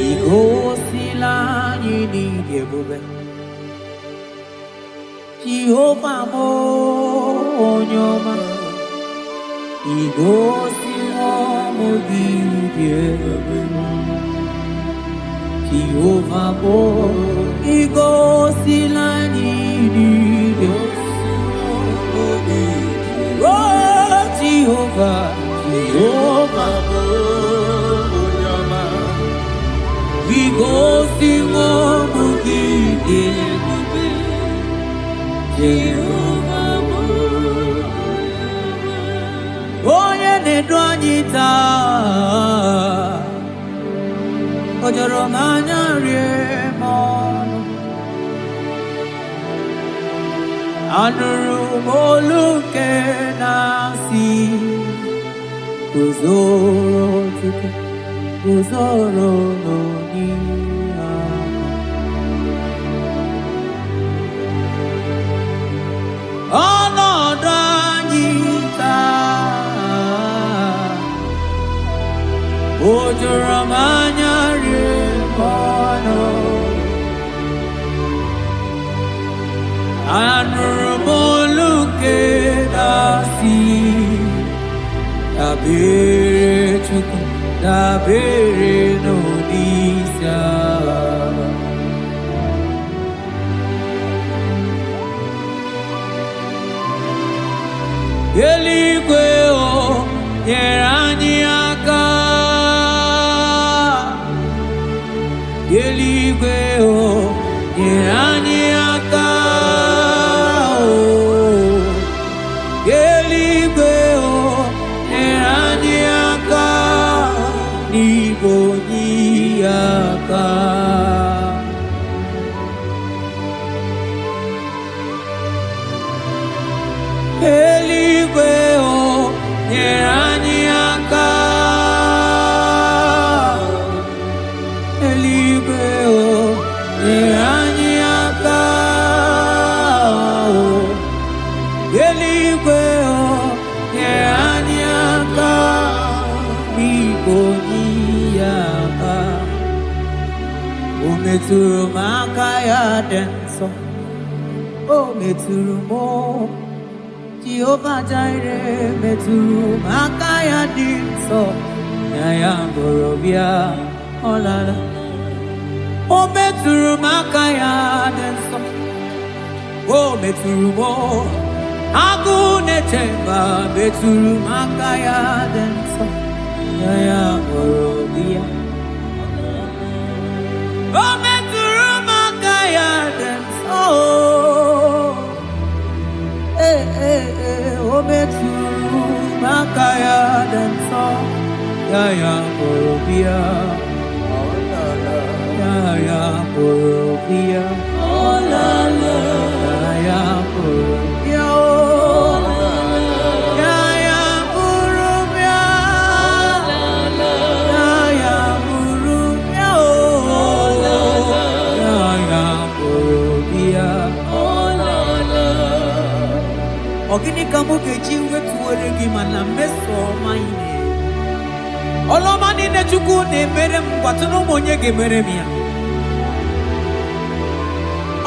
Igo sila yini bube. Jehovah mo onyoma. Igo sila mo bibye. Jehovah mo igo sila yini bube. Oh Jehovah, Jehovah mo onyoma. Igo sila mo bibye. Jehovah mo onye na-edu anyị taa. O jọrọ m anya rie m ọnụ. Anụrụ m olu nke na-asị guzoro Chukwu, guzoro n'onye ahụ. Ọnọdụ anyị taa o juru m anya rie m ọnụ. Anụrụ m olu nke na-asị dabere Chukwu, dabere n'onyeisi agha. Eluigwe o nyere anyị aka. Eluigwe o nyere anyị aka. Eluigwe o nyere anyị aka. N'igwe onye aka. Eluigwe metụrụ m aka ya dị nsọ. O metụrụ m Jehova Jireh metụrụ m aka ya dị nsọ. Ya bụrụ bịa ọ lara. O metụrụ m aka ya dị nsọ. O metụrụ m agụ na-eche mba metụrụ m aka ya dị nsọ. Ya bụrụ bịa. O metụrụ m aka ya dị nsọ. O metụrụ m aka ya dị nsọ. Ya bụrụ bịa. Ya bụrụ bịa. Ya bụrụ bịa. Ogini kamuke jiwe tuwere gimana meso maine. Oloma ni ne chuku ne mere mwatuno monye gemere miya.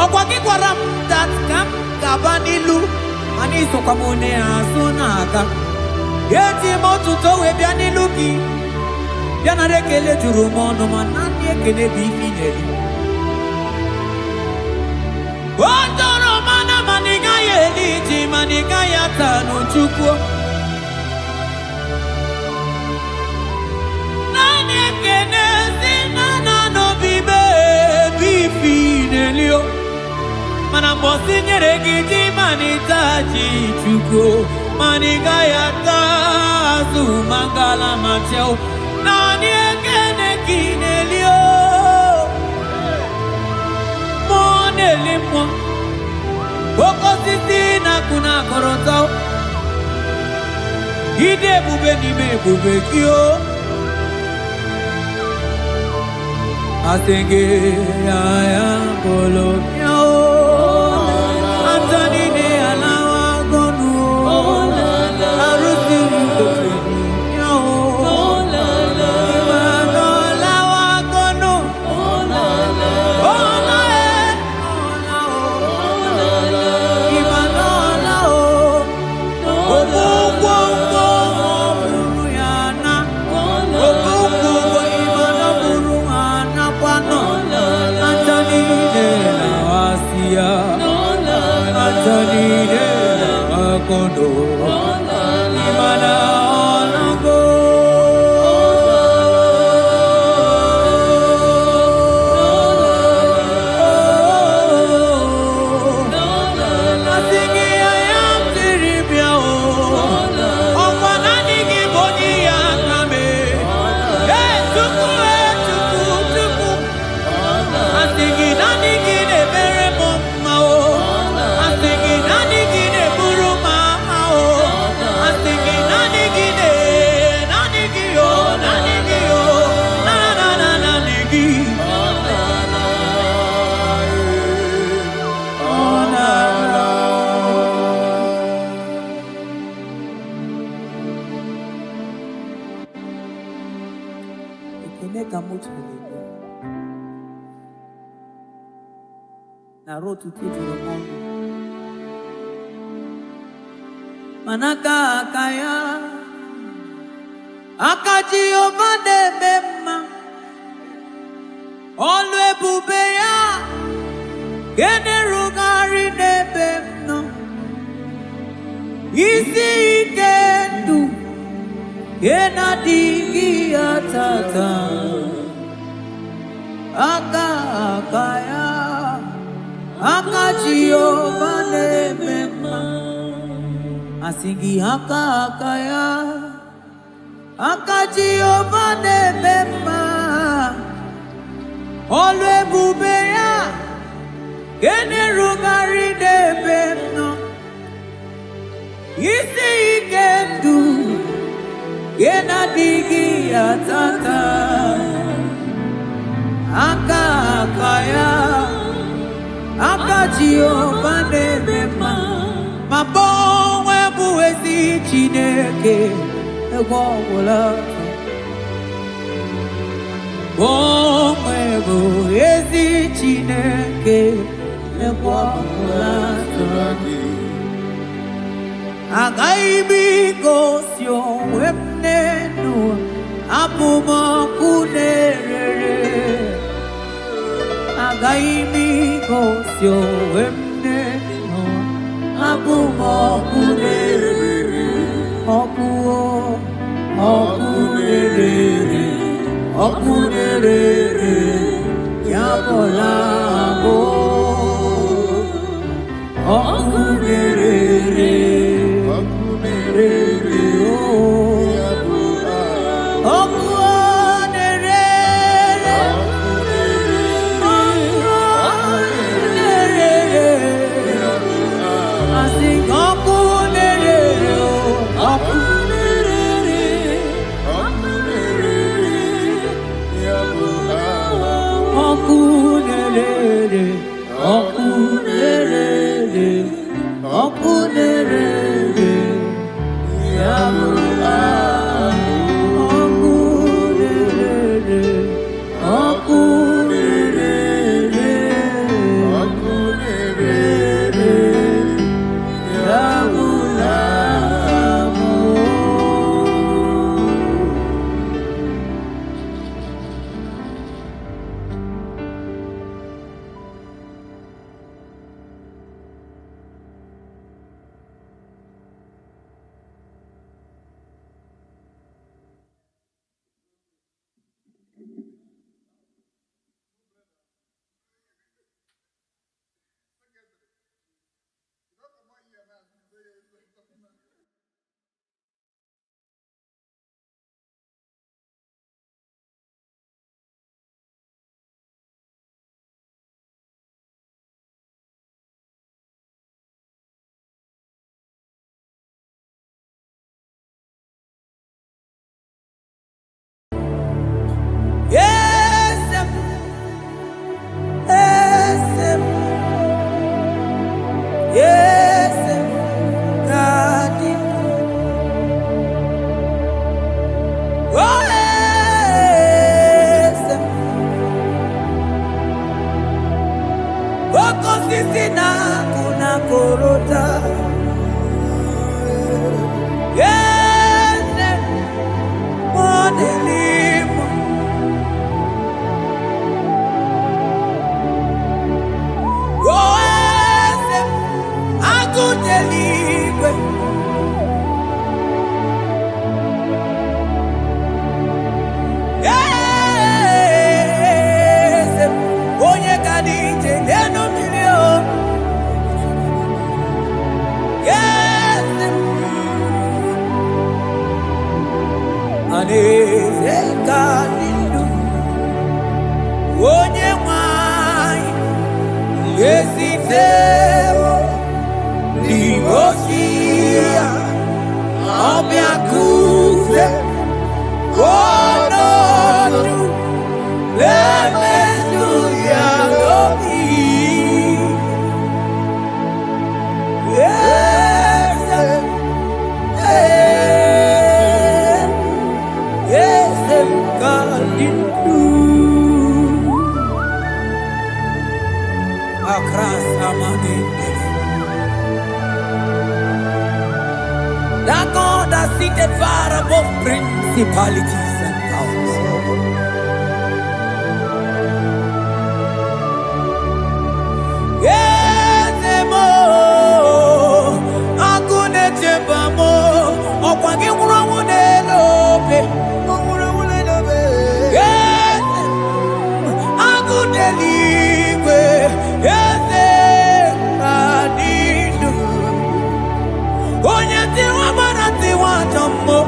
Okwaki kwaram dat kam kabanilu ani sokamone asonaga. Yeti motu towe bianilu ki. Biana rekele juru mono manani ekele bifineli. Wandoro mana maniga yeliji maniga yatanu chukwu. Nani ekene sinana no bibe bifinelio. Mana mbosi nyeregi manita chukwu. Maniga yatazu mangala macheo. Nani ekene kinelio. Monelimo. Boko sisi na kuna korotao. Ide bube ni me bube kyo. Asenge ya polo yao. Antoni ne alawa gonu. Arusi kofeni yao. Imano alawa gonu. Kondo imana onago asingi ayam tiribia o okwana nigi boni akame tuku asingi nanigi ne bere mama o asingi nanigi ne buru na rotu tujuru mungu manaka akaya akaji ovade bema olu ebube ya gene rugari nebe no isi ike ndu gena digi atata akaya akaji ovade bema asingi akaya akaji ovade bema olu ebube ya gene rugari nebe no isi ike ndu gena digi atata akaya akaji ovade bema mabonwe buwezi chineke egwogwola Onwego ezi Chineke ekwapụla tụrụ agaghị m igosi onwe m n'elu abụ m ọkụ na-erere agaghị m igosi onwe m n'elu abụ m ọkụ na-erere ọkụ na-erere ọkụ na-erere ya bụla abụ ọkụ na-erere That God that seated far above principalities and powers. Yes, mo, akune chebamo, okwangi urawune lobe, urawune lobe. Yes, akune ligwe, yes. Onye tiwa bara tiwa jambo.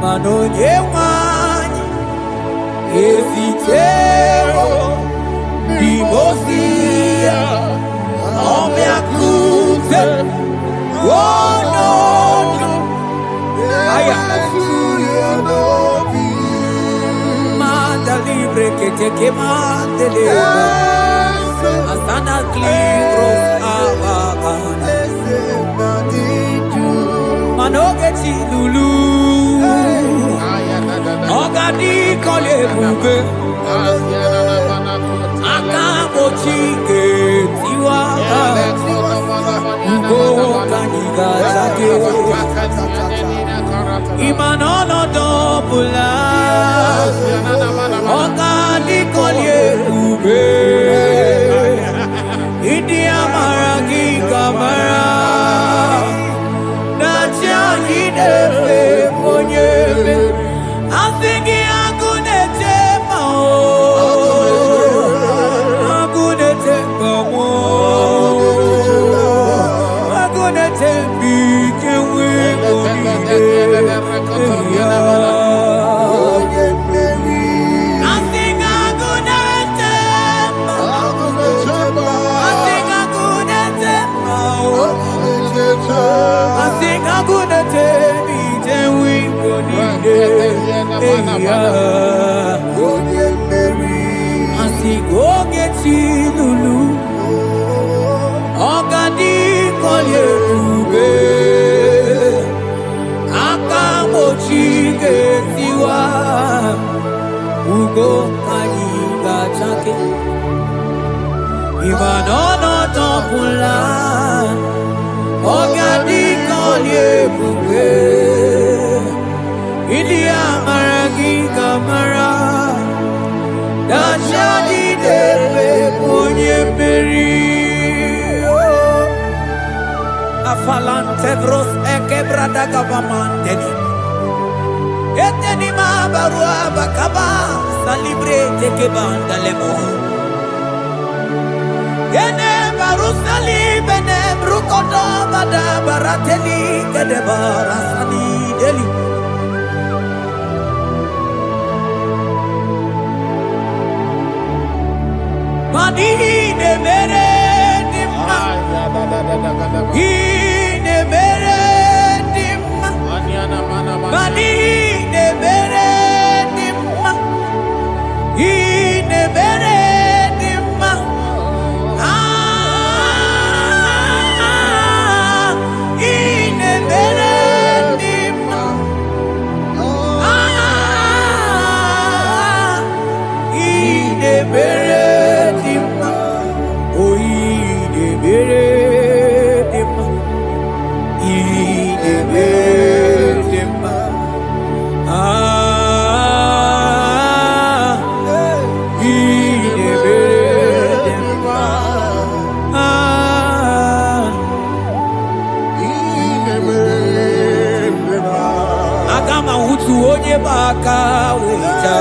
manonye wanyi ezitero bimosia omiakute wonono aya manda libre que te quemante leva asana libros abagana manogeti lulu ogadi kole bube akabochike tiwa ugo kanyiga zake imanono dobula ogadi kole bube idi amara ki kamara nacha yidefe onyebe asingi agunete mao agunete mao agunete bikewe onide ya asinga agunete mao asinga agunete mao asinga agunete bikewe onide Asigogeti lulu ogadi kolye ube akamochike tiwa ugo kanyiga chake imanono topula ogadi kolye ube Ilia maragi kamara Dashadi depe ponye peri Afalante bros ekebrada gavamanteni Eteni mabarua bakaba Salibre teke bandalemo Yene baru salibene brukodo bada barateli Kede barasani deli Ine mere dimma, ine mere dimma, ine mere dimma, ine mere dimma, ine mere dimma, ine mere. Baka wita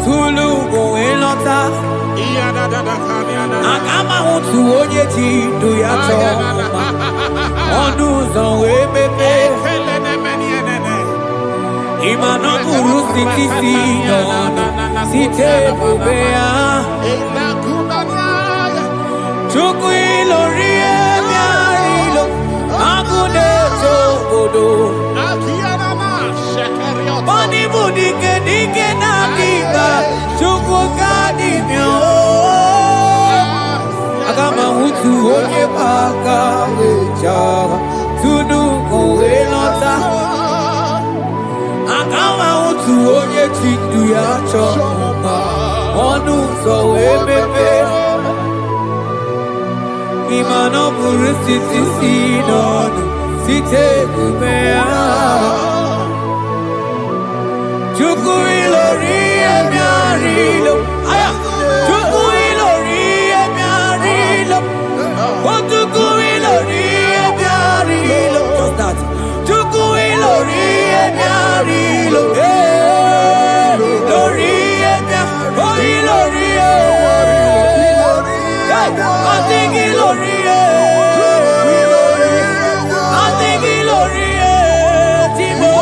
tulu go elota agama hutu onye ti do ya to onu zo we bebe imano guru sitisi no site bubea chuku ilori emiarilo agune to godo Bani budike dike na diga chuku kadi mio Agama hutu onye baka wecha Tudu kowe lota Agama hutu onye chindu ya choma Onu so ebebe Imano buru siti sinonu Site kumea Chuku ilori emiarilo Aya Chuku ilori emiarilo Chuku ilori emiarilo Just that Chuku ilori emiarilo Lori emiarilo Ilori I think ilori I think ilori Timo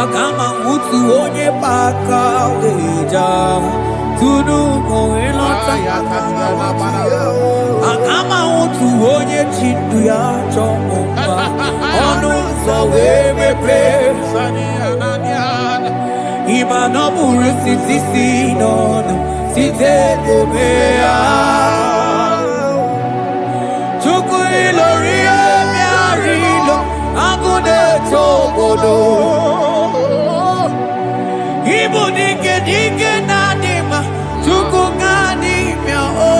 Agama utu onye paka weja tunu koelota. Agama utu onye chindu ya chomba onu so wemepe. Ima no buru sisi nono site dobea. Chuku ilori emiarilo agune tobodo. Ibu dike dike nadima chuku ganimia oh.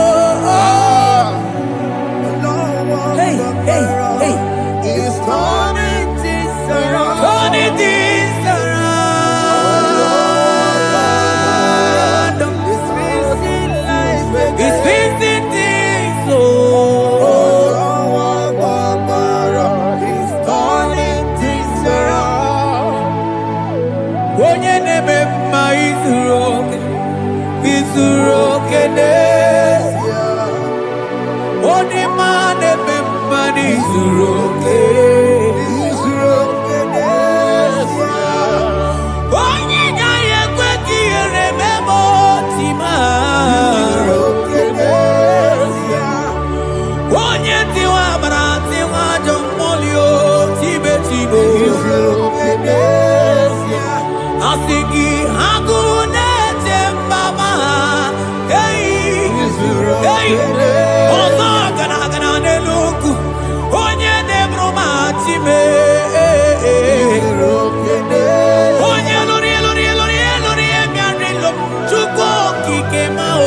Hey, hey, hey. It's turning things around. Turning things around. It's fixing things, oh. It's turning things around. Onye neme mma izuroke n'ezie. Onye ma neme mma n'izuroke. Onye gaghị ekwe ka ihere meme otu ma. Onye tiwa bara tiwa ajọ mmụọ tibe tibe. Asị gị agụ na-eche mbaba ha. Ọzọ gana n'elu ugwu. Onye na-eburu ma time. Onye lụrụ ebiarịlụ Chukwu okike ma o.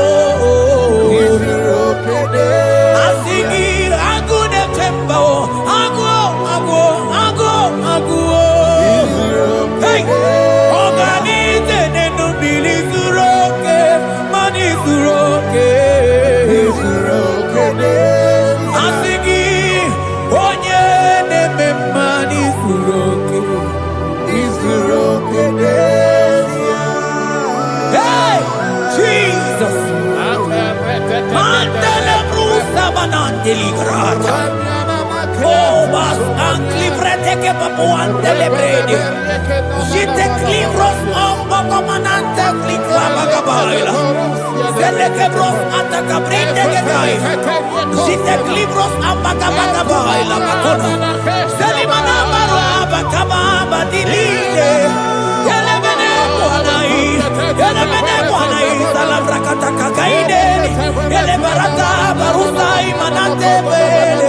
Asị gị agụ na-eche mba o. Agụ. Hey! Organize n'enu mmiri zuru oke, mmanụ zuru oke. Asị gị onye na-eme mmanụ zuru oke. Hey! Jesus! Mandele brusa banandeli grata. Oh, bas ankli brete che papuante le bredi. Jite klivros ombo comanante klikwa bagabaila. Zelle che bros ataka brinde che dai. Jite klivros ambagabagabaila bakona. Zeli manamaro abakababa dilile. Yele bene buanai salavra kataka kaideni. Yele barata barusai manante bele.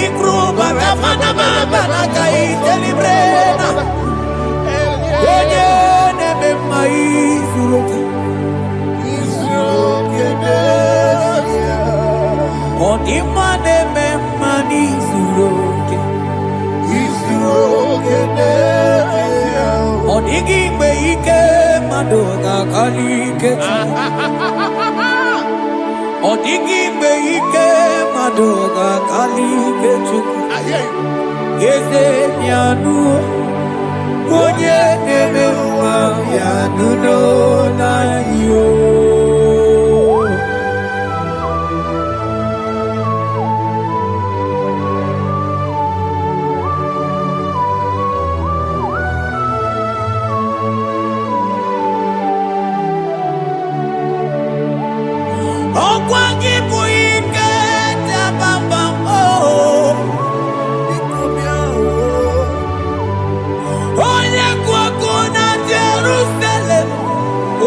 Ikruba kamana mabana kaite librena. Onye neme mma izuroke. Ọdịmma neme mma n'izuroke. Ọ dịghị mgbe ike mmadụ ga-akarị ike Chukwu. Ọ dịghị mgbe ike mmadụ ga-akarị ike Chukwu. Eze bịanụ onye na-eme mma bịanụ n'anyị o. Ọkwa gị bụ ike dabamba o. Onye kwụ ọkụ na Jerusalem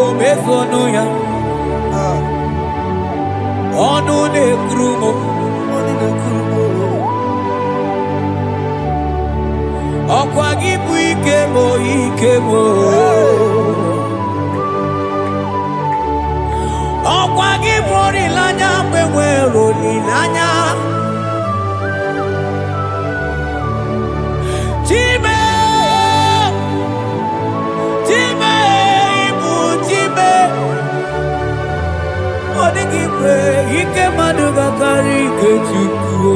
o mezonu ya. Ọnụ na-ekwuru m. Ọkwa gị bụ ike m o. Ọkwa gị bụ olileanya mgbe nwere olileanya. Chime ịbụ Chime. Ọ dịghị mgbe ike mmadụ ga-akarị ike Chukwu.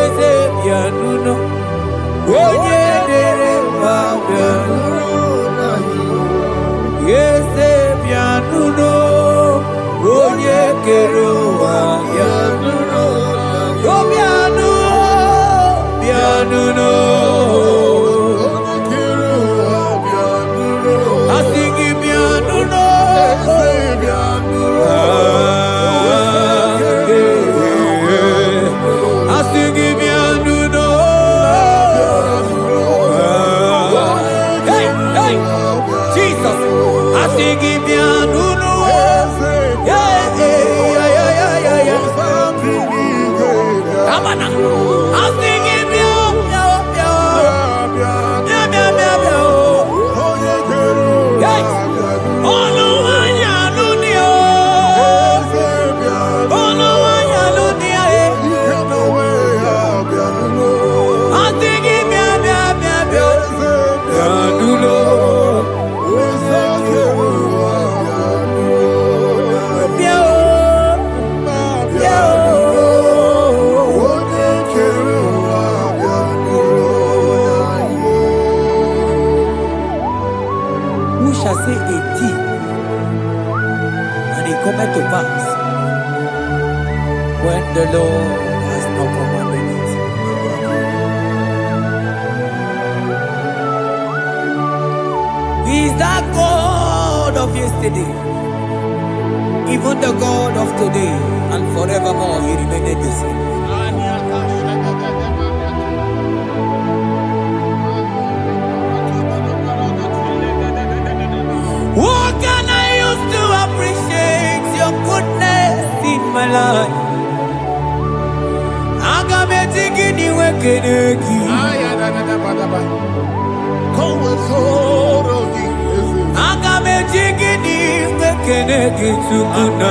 Eze bịanụ onye dere mma bịanụ. Eze bịanụ onye kere ụwa bịanụ. Bịanụ say a thing, and it cometh to pass when the Lord has not commanded it. He is that God of yesterday, even the God of today, and forevermore He remained the same. What can I use to appreciate your goodness in my life? Agametigini wekeneki. Agametigini wekeneki tukuna.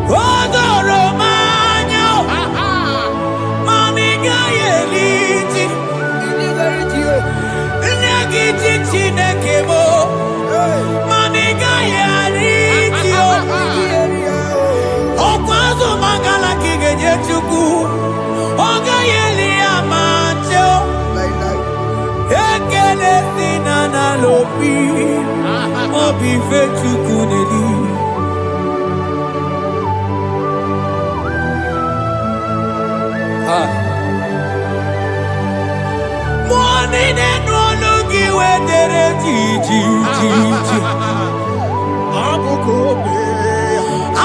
Odoro manyo. Mamiga yeliti. Nagiti chinekemo. Mamiga yeliti. Okwazo mangala kigeje chuku. Oga yeli amacho. Ekele sinana lopi. Obi fe chuku neli. Morning and ologi wedere ji.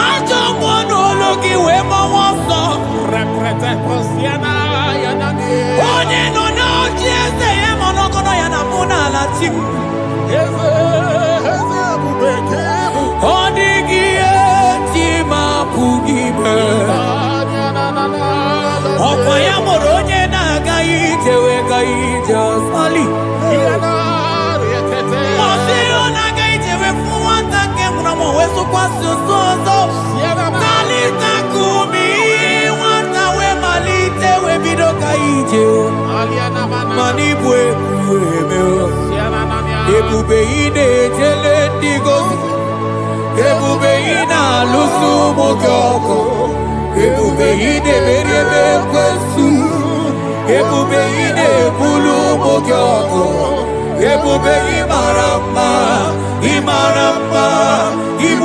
Ajo monologi we mawaso. Onye no no jese ye monogono ya namuna la chim. Odigi tima pugibe. Okwa ya moronye na gaite we gaite sali. Osiro na gaite we fuwanta ke mnamo weso kwa sozo. Kalita kumi wanta we malite we bido gaite. Manibwe kuwemeo. Ebube ine jele digozi. Ebube ina lusu mogyoko. Ebube ine merebe kwesu. Ebube ine bulu mogyoko. Ebube imarama. Ibu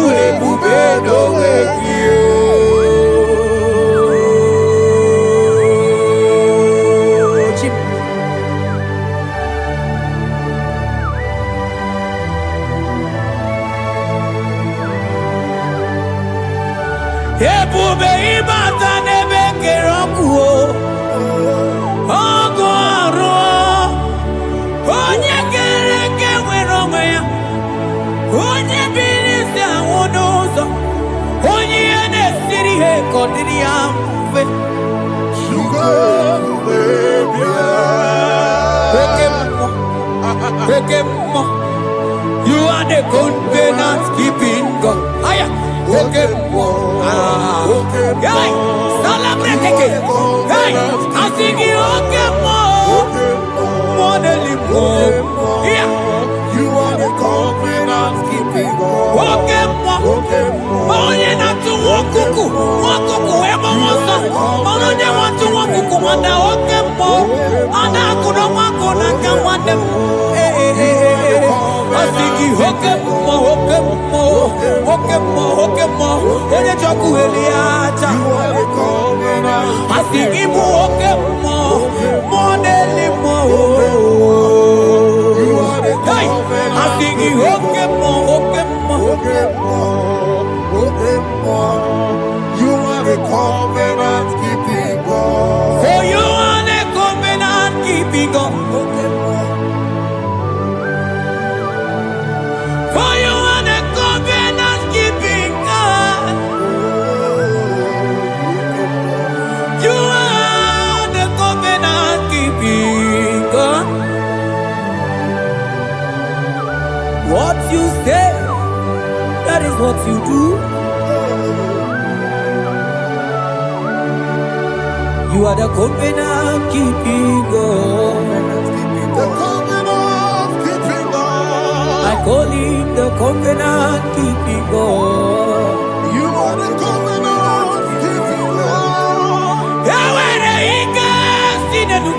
ebube dowe kiyo. Ebube ibata nebe kerokuo. Ogo aro. Onye kereke weronwe ya. Onye bilisi awonozo. Onye ene siri he kodiri ya mfe. Ekemo. You are the covenant keeping God. Aya. Ekemo. Hey, celebrate again. Hey, I sing you Okemo. Modelimo. Yeah. You are the covenant keeping God. Okemo. Onye na tu wokuku. Wokuku emo wasa. Onye wa tu wokuku wanda Okemo. Ana kuno wako na kamande. I sing you Okemo. Onye choku eliacha. I sing you Okemo. Modelimo. Hey, I sing you Okemo. You are the covenant keeping God. For you are the covenant keeping God. For you are the covenant keeping God. You are the covenant keeping God. What you say, that is what you do. You are the covenant keeping God. The covenant keeping God. I call him the covenant keeping God. You are the covenant keeping God. Yahweh, he can see the new.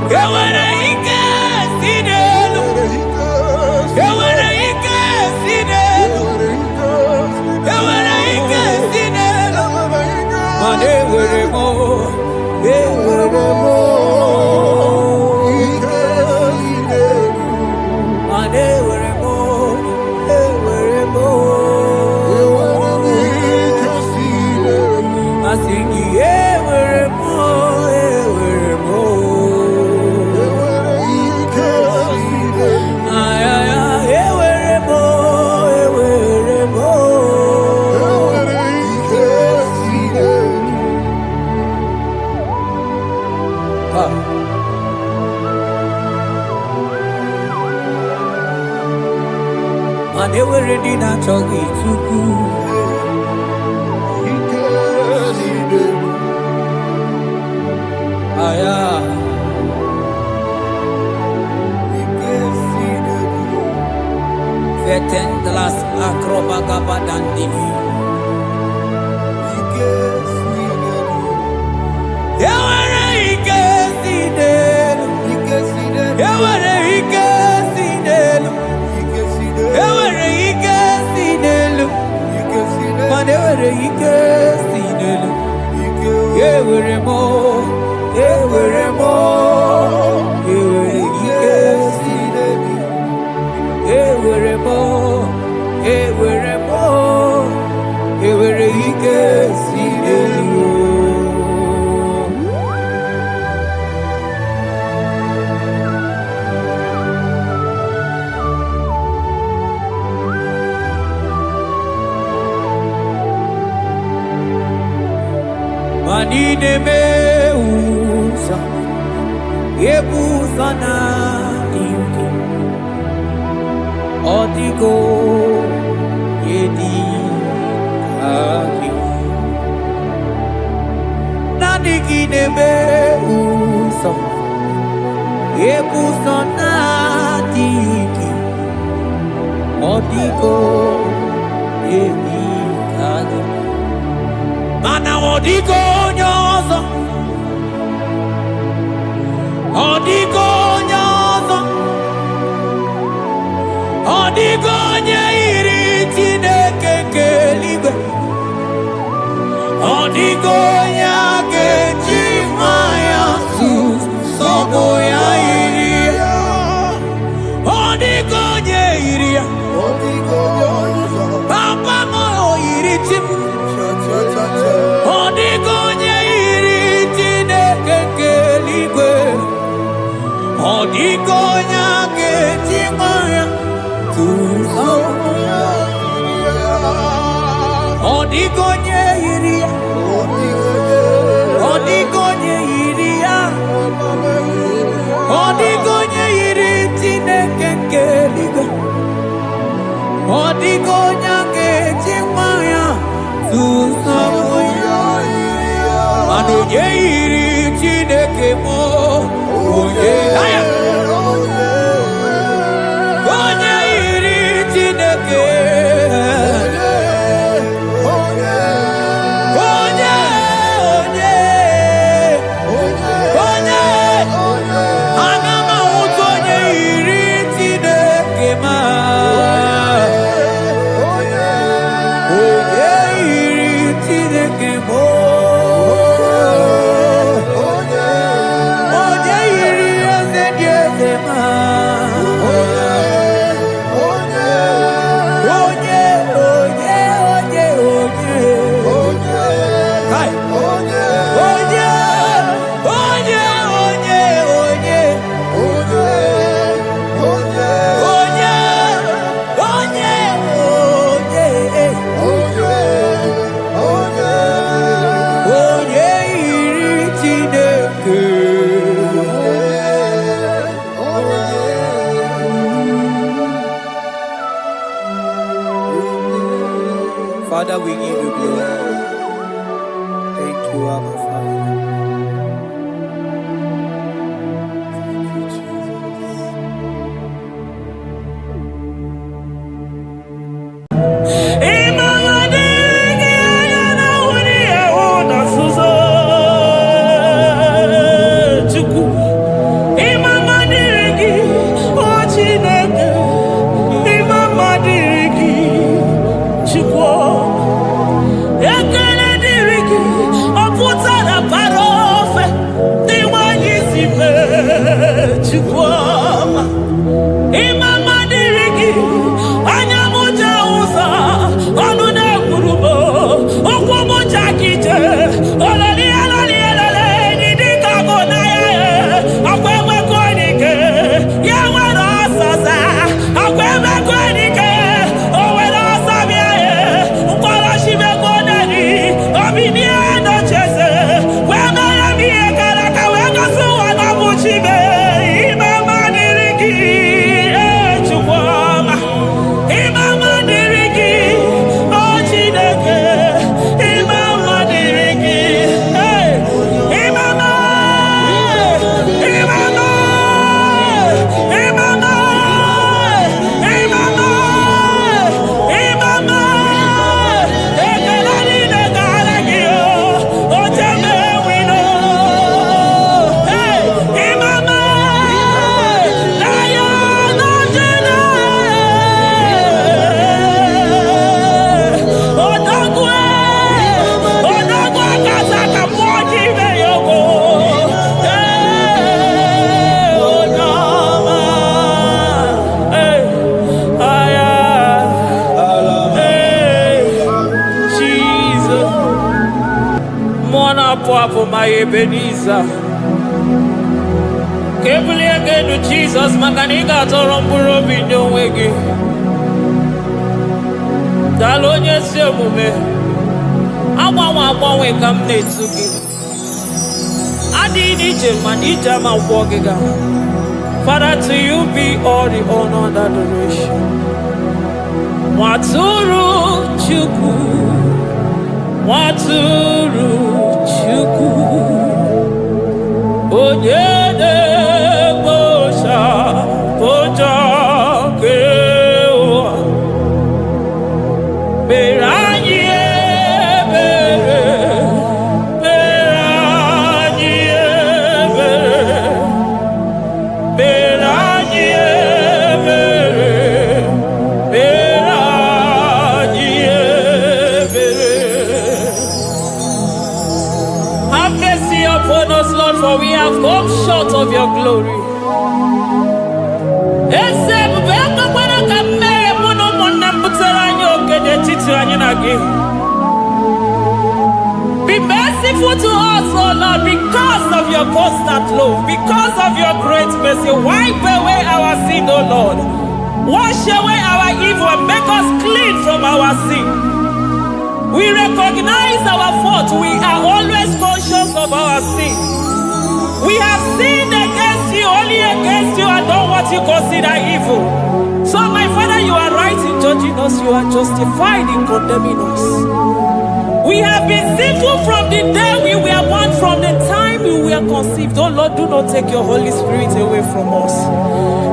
Yahweh, he And they were ready to talk it to Vetendlas acrobaga dandivi. Manine meusa yebusa na ingi Odigo yedi aki Nadigine meusa yebusa na ingi Odigo yedi aki Mana odigo nyozo Odigo nyozo Odigo nyeiri Chineke keligwe Odigo nyake chimaya Sobo ya iria Odigo nyeiria Papa mo iri chimu Odigonye iri Chineke keligwe Odigonya ketimaya tuzoya Odigonye iri Odigonye iri Odigonye iri Chineke keligwe Odigonya ketimaya tuzoya Anoye iri Chineke mo Oye Onye iri Chineke Onye Anama utu onye iri Chineke ma Onye iri Chineke mo Father, we give you glory. Thank you, Abba Father. Thank you, Ebenezer. Kebulie genu Jesus maka na ị ga-atọrọ mkpụrụ obi ndị onwe gị. Daalụ onye ezi omume. Agbanwe ka m na-etu gị. Adịghị n'ije mana ije ama gwọ gị ga. Father, to you be all the honor and adoration. Nwatụrụ Chukwu, Nwatụrụ Chukwu, onye na-ekpocha ụjọ nke ụwa, mere anyị ebere, mere anyị ebere, mere anyị ebere, mere anyị ebere. Have mercy upon us, Lord, for we have come short of your glory. Be merciful to us, oh Lord, because of your constant love, because of your great mercy. Wipe away our sin, oh Lord. Wash away our evil and make us clean from our sin. We recognize our fault. We are always conscious of our sin. We have sinned against you, only against you, and done what you consider evil. So, my Father, you are right in judging us. You are justified in condemning us. We have been sinful from the day we were born, from the time we were conceived. Oh Lord, do not take your Holy Spirit away from us.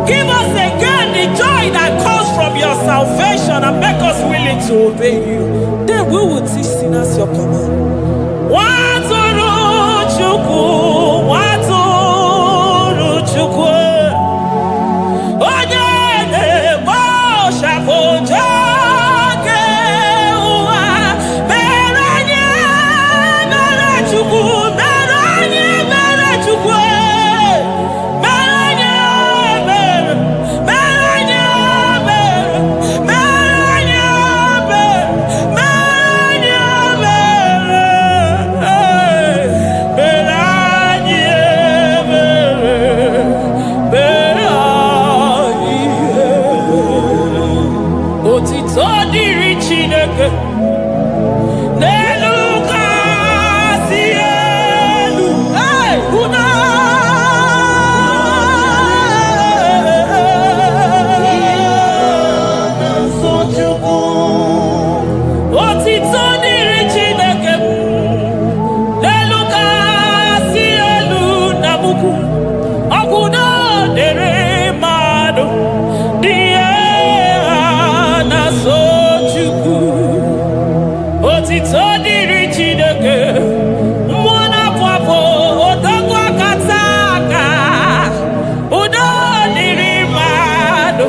Give us again the joy that comes from your salvation and make us willing to obey you. Then we will teach sinners your command. Nwatụrụ Chukwu, Nwatụrụ Chukwu, onye na-ekpocha ụjọ nke ụwa, mere anyị ebere Chukwu, mere anyị ebere Chukwu, mere anyị ebere, mere anyị ebere, mere anyị ebere, mere anyị otito dịrị Chineke n'elu kasị elu. Una otito dịrị Chineke n'elu kasị elu na mukwu ọgwụ na dịrị mmadụ dị otito dịrị Chineke, mmụọ na-apụ apụ, odogwu akata aka, udo dịrị mmadụ,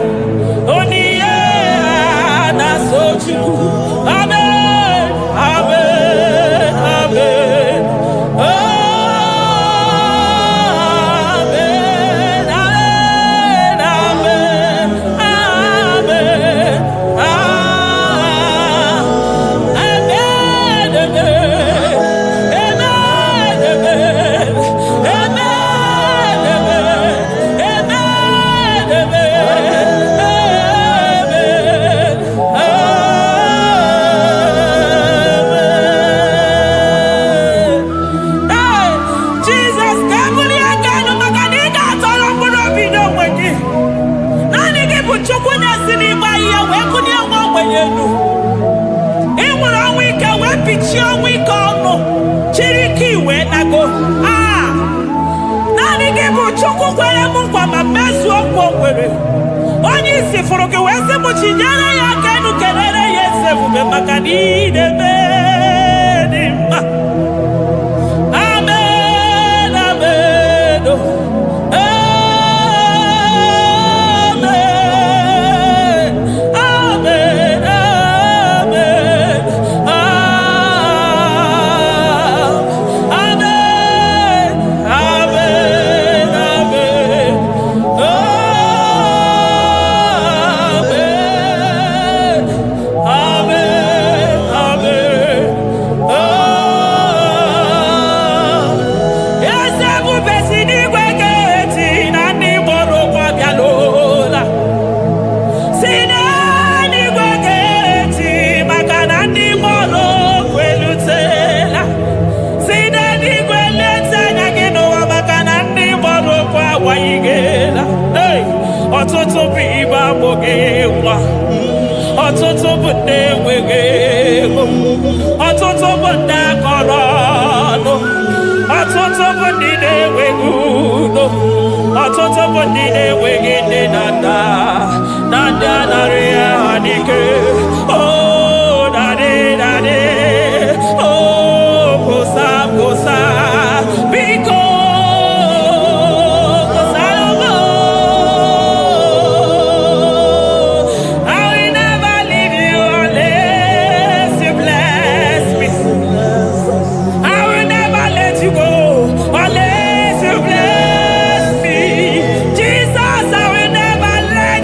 onyinye na-aso Chukwu. Amen, amen, amen. Amen, amen, amen, Chukwu kwere m nkwa ma mezuo nkwa o kwere. Onye isi fụrụ gị wee sị m chinyere ya aka enu kelere ya eze ebube maka na ị na-eme dị mma. Amen, amen, amen, amen, amen. Amen. ọtụtụ bụ ibe agbụghị nwa, ọtụtụ bụ ndị enweghị ego, ọtụtụ bụ ndị akọrọ ọnụ, ọtụtụ bụ ndị na-enweghị udo, ọtụtụ bụ ndị na-enweghị nne na nna, na ndị anaghị ha n'ike. Oh, daddy, daddy, oh, gosa, gosa, biko. Let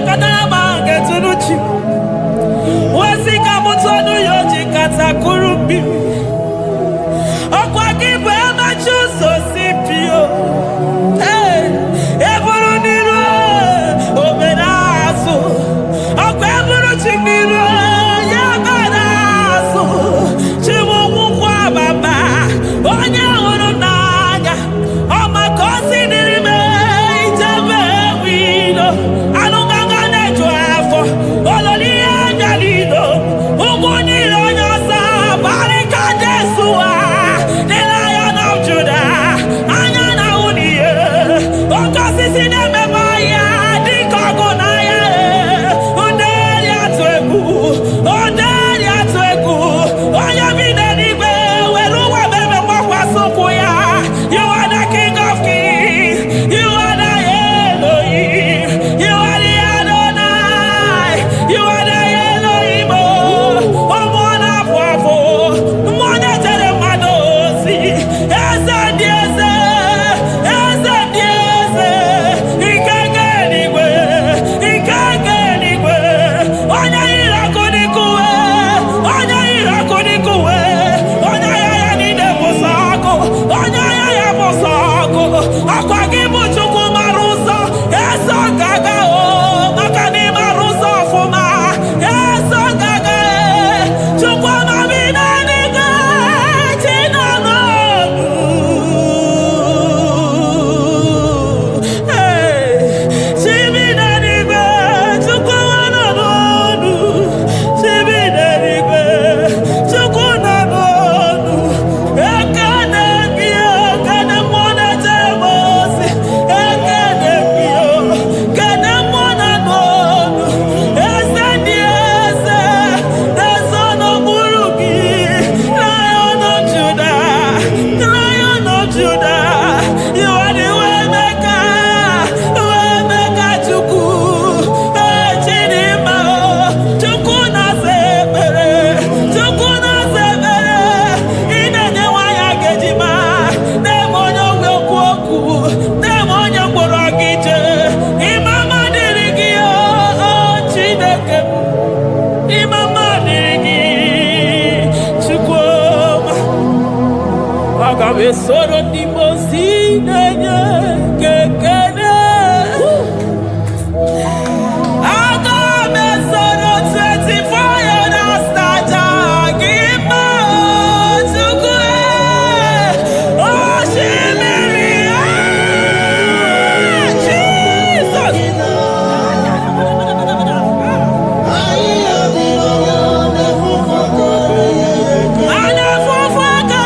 kadama getunuchi. Wasika mutonu yoji katakurubi. Okwa kipe machuso sipio. Eburu niro obenaso. Okwa eburu chimiro yabanaso. Chimu mukwa baba. Onya uru naga. Oma kosi nirime ijebe wino. Anunganga nejo afo. Ololi anjalido. Uguniro nyosa. Barika Jesua. The Lion of Judah. Anyana uniye. Okosi sineme maya. Dikogunaya. Onderi atwegu. Onderi atwegu. Oya vinenibe. Weruwa bebe mwakwa sukuya. You are the King of Kings. You are the Elohim. You are the Adonai. You are the Elohim. Omwana pwafo. Mwana tere madosi. Eze dieze. Eze dieze. Ikenge nigwe. Ikenge nigwe. Onya irakunikuwe. Onya irakunikuwe. Onya yaya nide posako. Onya yaya posako. Akwagibu chukwu maruzo. Eso gaga o. Makani maruzo fuma. Eso gaga e. Chukwu amabina nige. Chinanu. Chibina nige. Chukwu ananu. Chibina nige. Chukwu nanu. Ekene bio. Kene mwana temosi. Ekene bio. Kene mwana nonu. Ese dieze. Desono burugi. Lion of Judah. Lion of Judah. You are the way maker. Way maker Chukwu. Chidima o. Chukwu na sebere. Chukwu na sebere. Inenye wanya gejima. Nemo onye gwe okwu okwu. Nemo onye mkpụrụ ọgije. Imama dịrị gị o Chineke m. Imama dịrị gị Chukwu ọma. Aga m esoro ndị mozi na-enye kekere. Aga m esoro 24 years na-aja gị mma o Chukwu osimiri Jesus. Ana fofoka.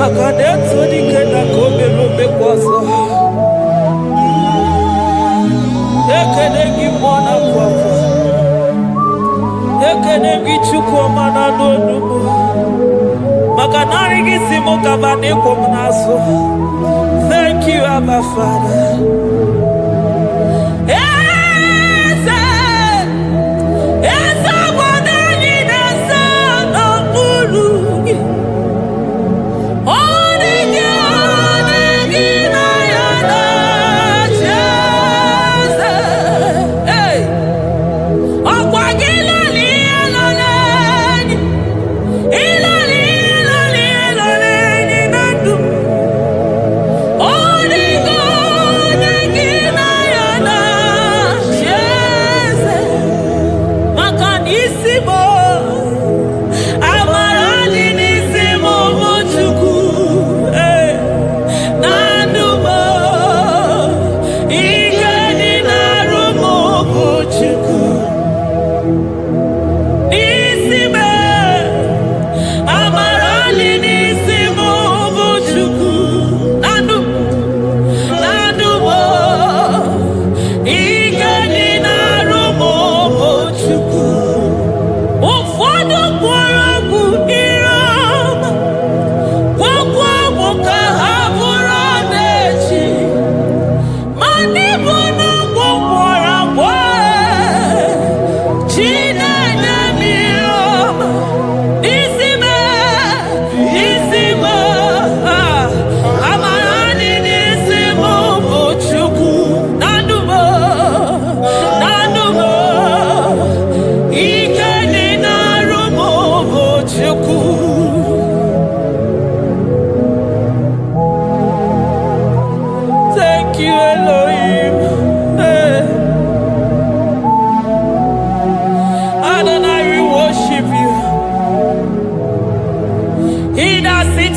Akadeto dikenda kobe robe kwaso. Ekenegi mwana kwako. Ekenegi chukwu mana n'onumu. Maka nari gisi mo kabane kwa mnaso. Thank you, Abba Father.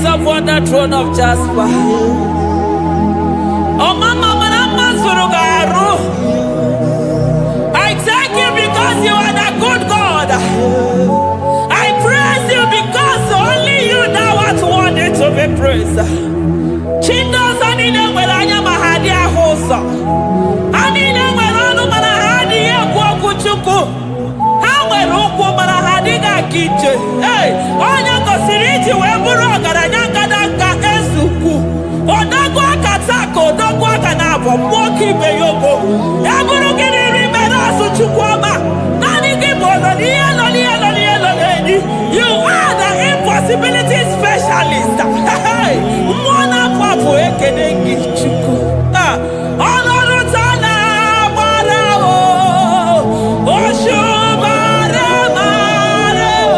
Upon the throne of Jasper. Oh, Mama, I thank you because you are the good God. I praise you because only you know what wanted to be praised. Chindos anine welanya mahadi ahosa. Anine welanu manahadi ya kwa kuchuku. Hawe ruku manahadi ga kiche. Hey, onya kosiriji weburu agaranya. Odagwa katako, odagwa kanabo, moki beyoko. Yaburu gini rimena su chukwama. Nani gibono, lielo. You are the impossibility specialist. Mwana papu ekenengi chukwu. Honoru tana marao. Oshubare marao.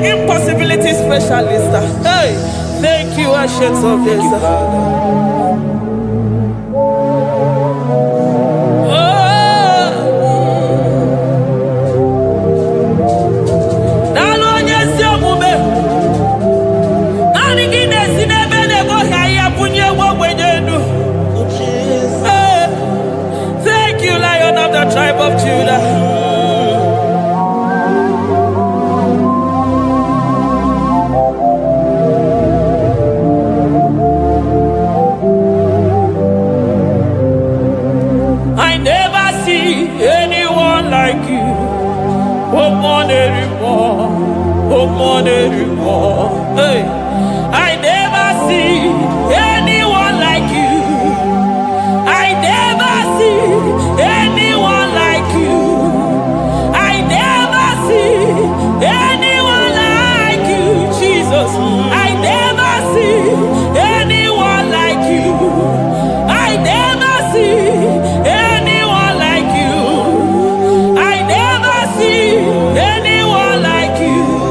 Impossibility specialist. Hey, thank you, Ancients of this. Thank you, Lion of the tribe of Judah. Oh, more anymore. Oh, more anymore. Hey, I never see anyone like you. I never see anyone like you. I never see anyone like you, Jesus. I never see anyone like you. I never see anyone like you. I never see anyone like you.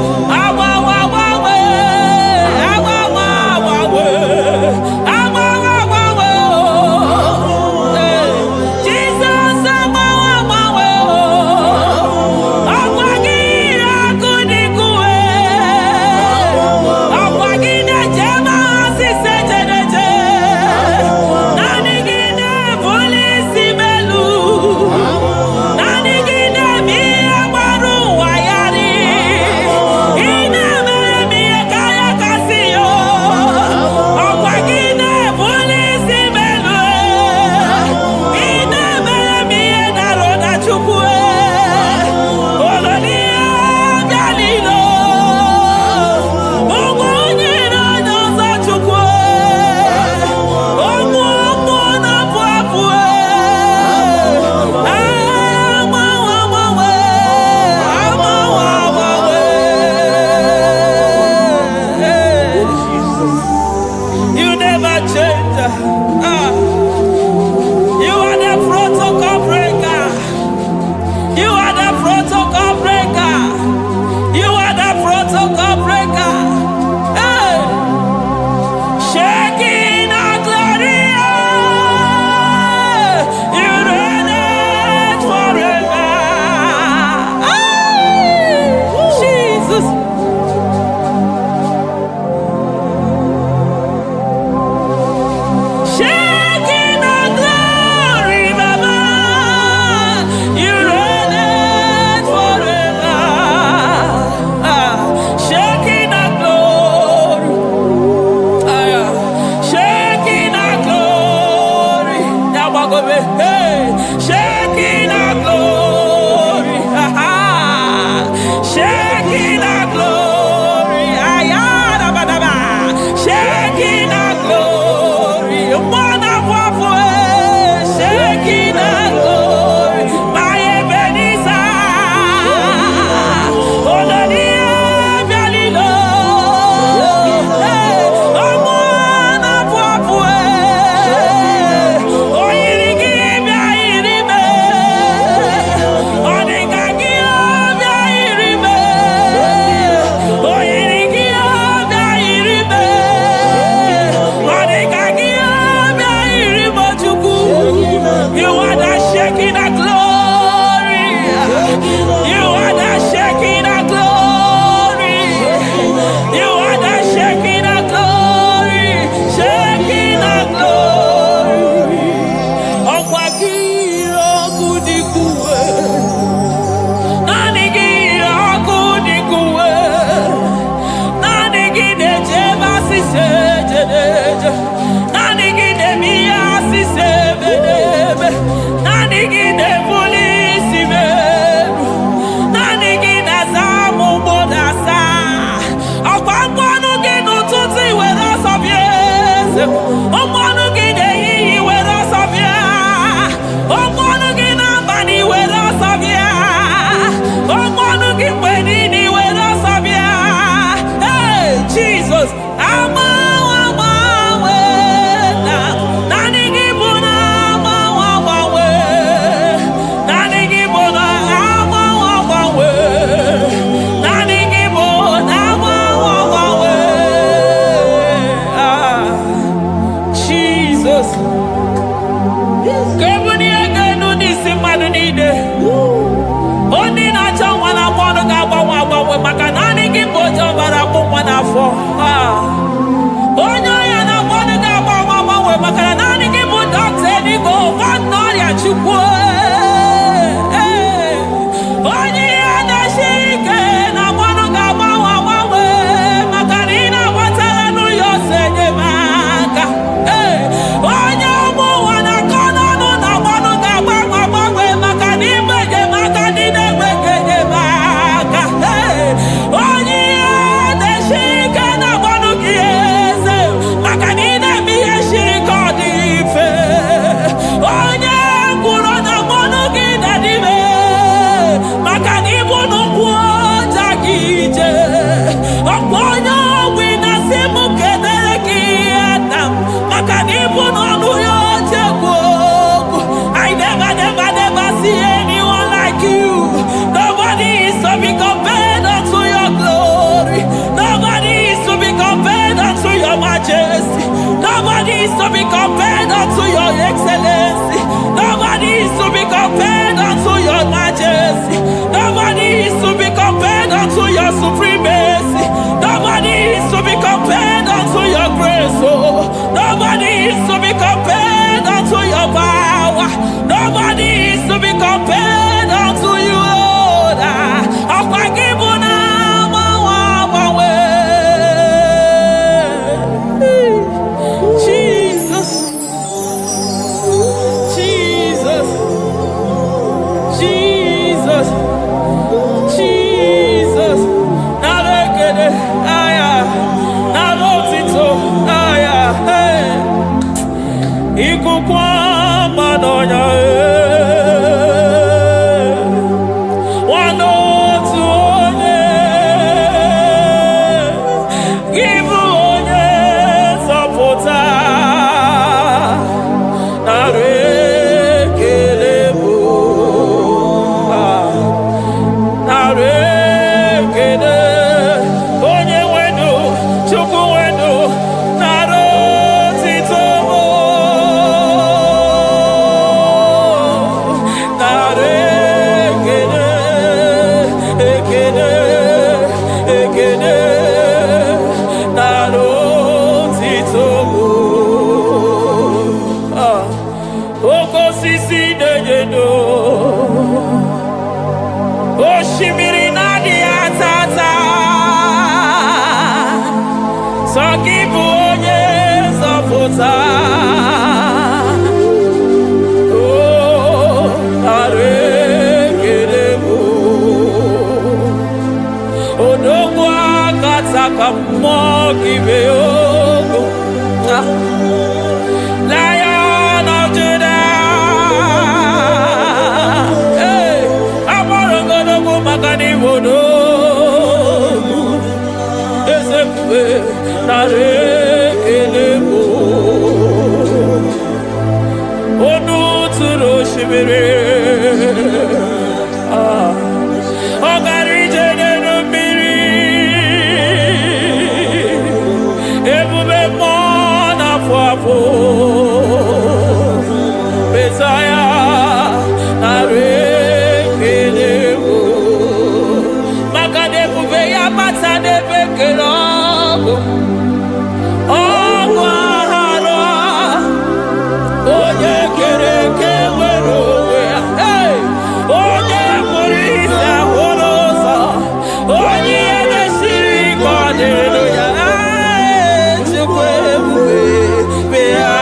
supremacy. Nobody is to be compared unto your grace. Oh, nobody is to be compared unto your power. Nobody is to be compared unto you, Lord. Jesus, Jesus, Jesus, Jesus. Narekede, aya, narotito, aya, hey. Ikukwa madonya, Lion of Judah, hey, Amorogodogo Magani Wodo, Ezekiel, Narekelebo, Onu Turo Shimere, Ogari Jene Miri, Ebube Mona Fafo, Messiah, Narekelebo, Makade Buveya Matade Bekelabo, Ogwahara, Oye Kereke Werowe, hey, Oye Morisa Horosa, Oye Neshiri Kwadeloya, Chukwe Buve, Bea.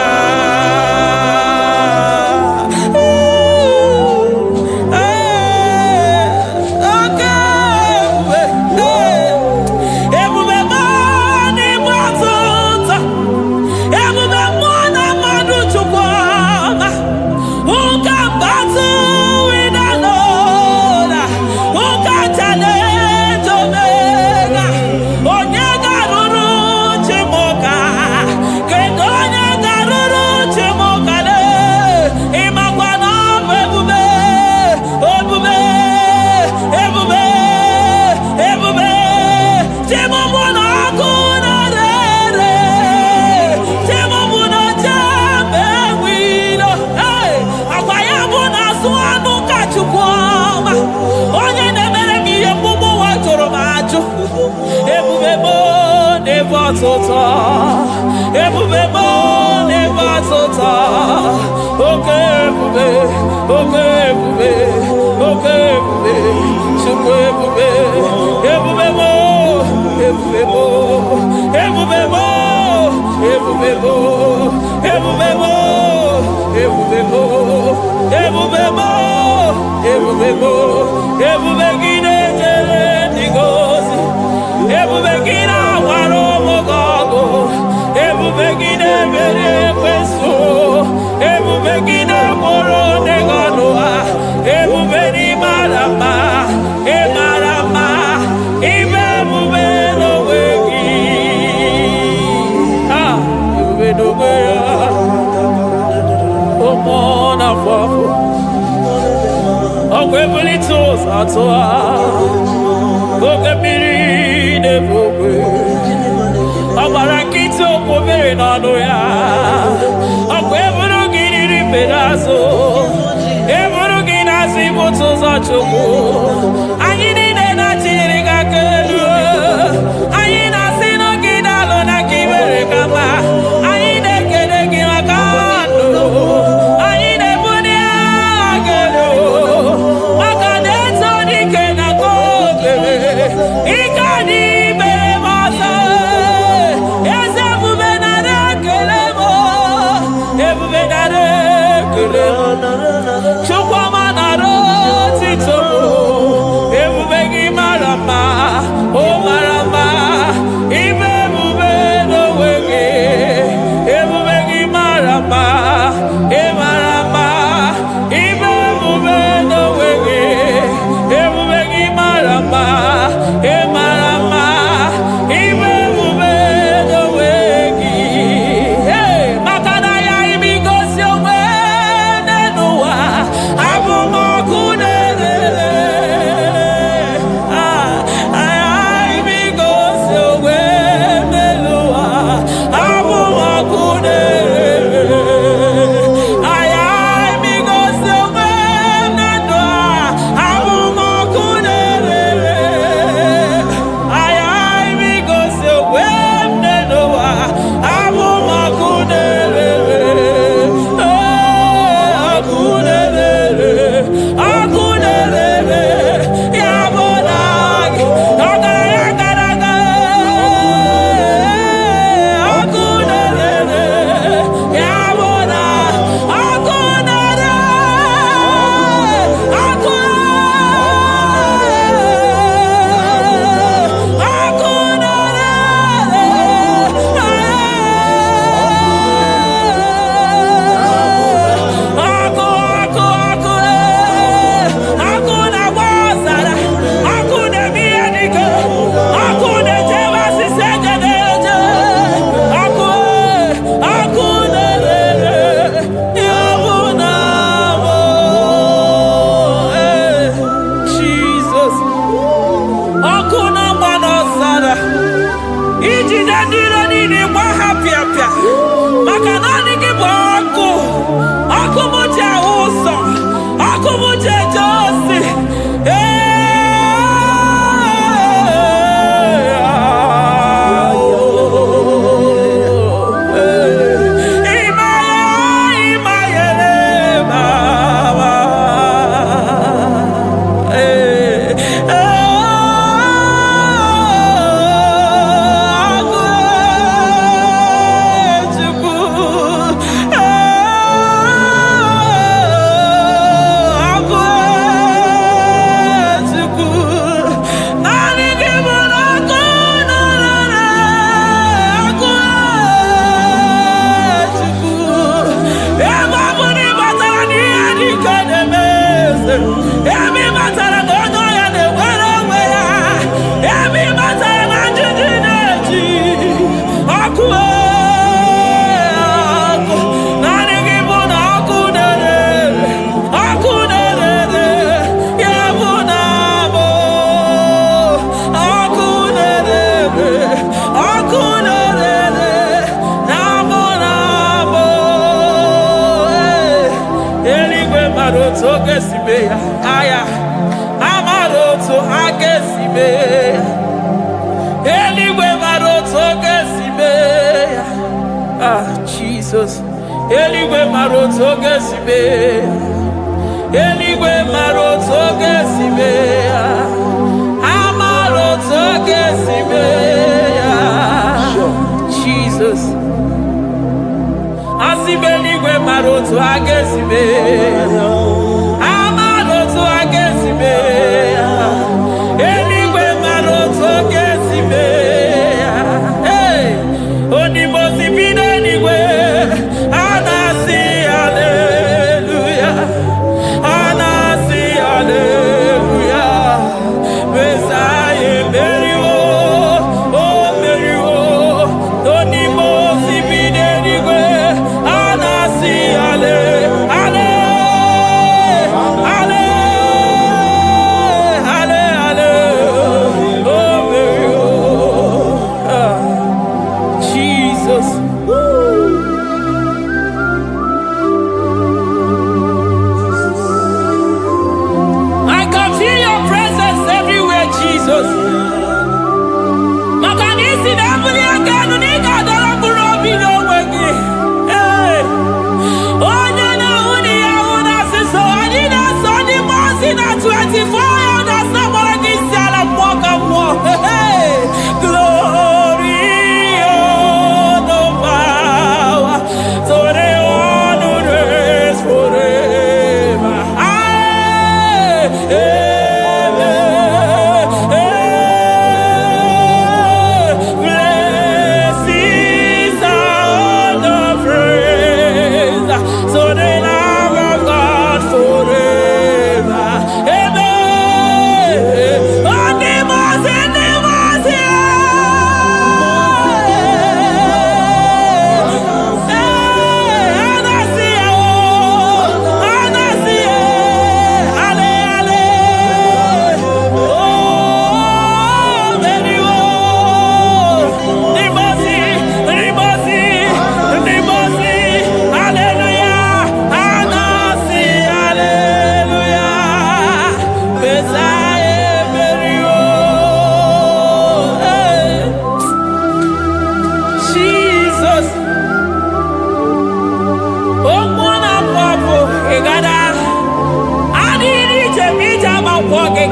Ebubebo never tota. Okay, ebube, okay, ebube, okay, ebube, chukwu ebube, ebubebo, ebubebo, ebubebo, ebubebo, ebubebo, ebubebo, ebubebo, ebubebo, ebubegide jere ndigozi, ebubegide waro mogogo. Ebubegide mere kweso, ebubegide moro neganoa, ebubeni marama, emarama, ibebube no wegi. Ah, ebube no wegi. Omona fafo, okwebuli tos atoa, okebiri nebogwe. Abarakito kobere nano ya, akweburu giri pedazo, eburu gina si boto za choko, anyi ni na chiri kakelu. Jesus, Eligwe maroto gesibe, Eligwe maroto gesibe, Amaroto gesibe, Jesus, Asibe Eligwe maroto agesibe, Amaroto agesibe, Eligwe maroto gesibe, hey, Onimosi bide Eligwe.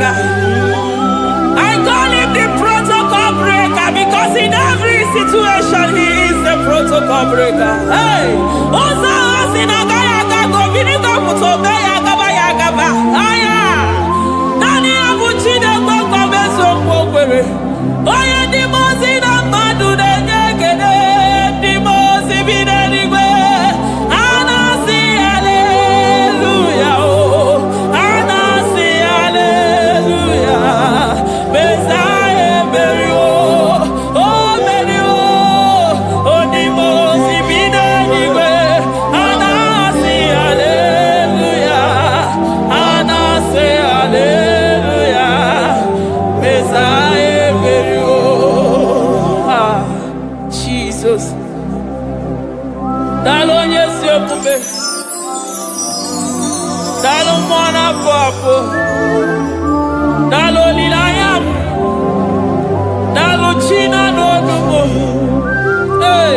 I call him the protocol breaker because in every situation he is the protocol breaker. Hey, Osa Osinaga Yagago Viniga Mutobe Yagaba Yagaba. Aya, Nani Abuchida Boko Beso Pogwere. Oya Dimosi na Madu de Nyegede, Dimosi Bidenigwe. Anasi Hallelujah. na-apụ apụ. Daalụ olileanya m. Daalụ chi na n'ọdụ m. Hey.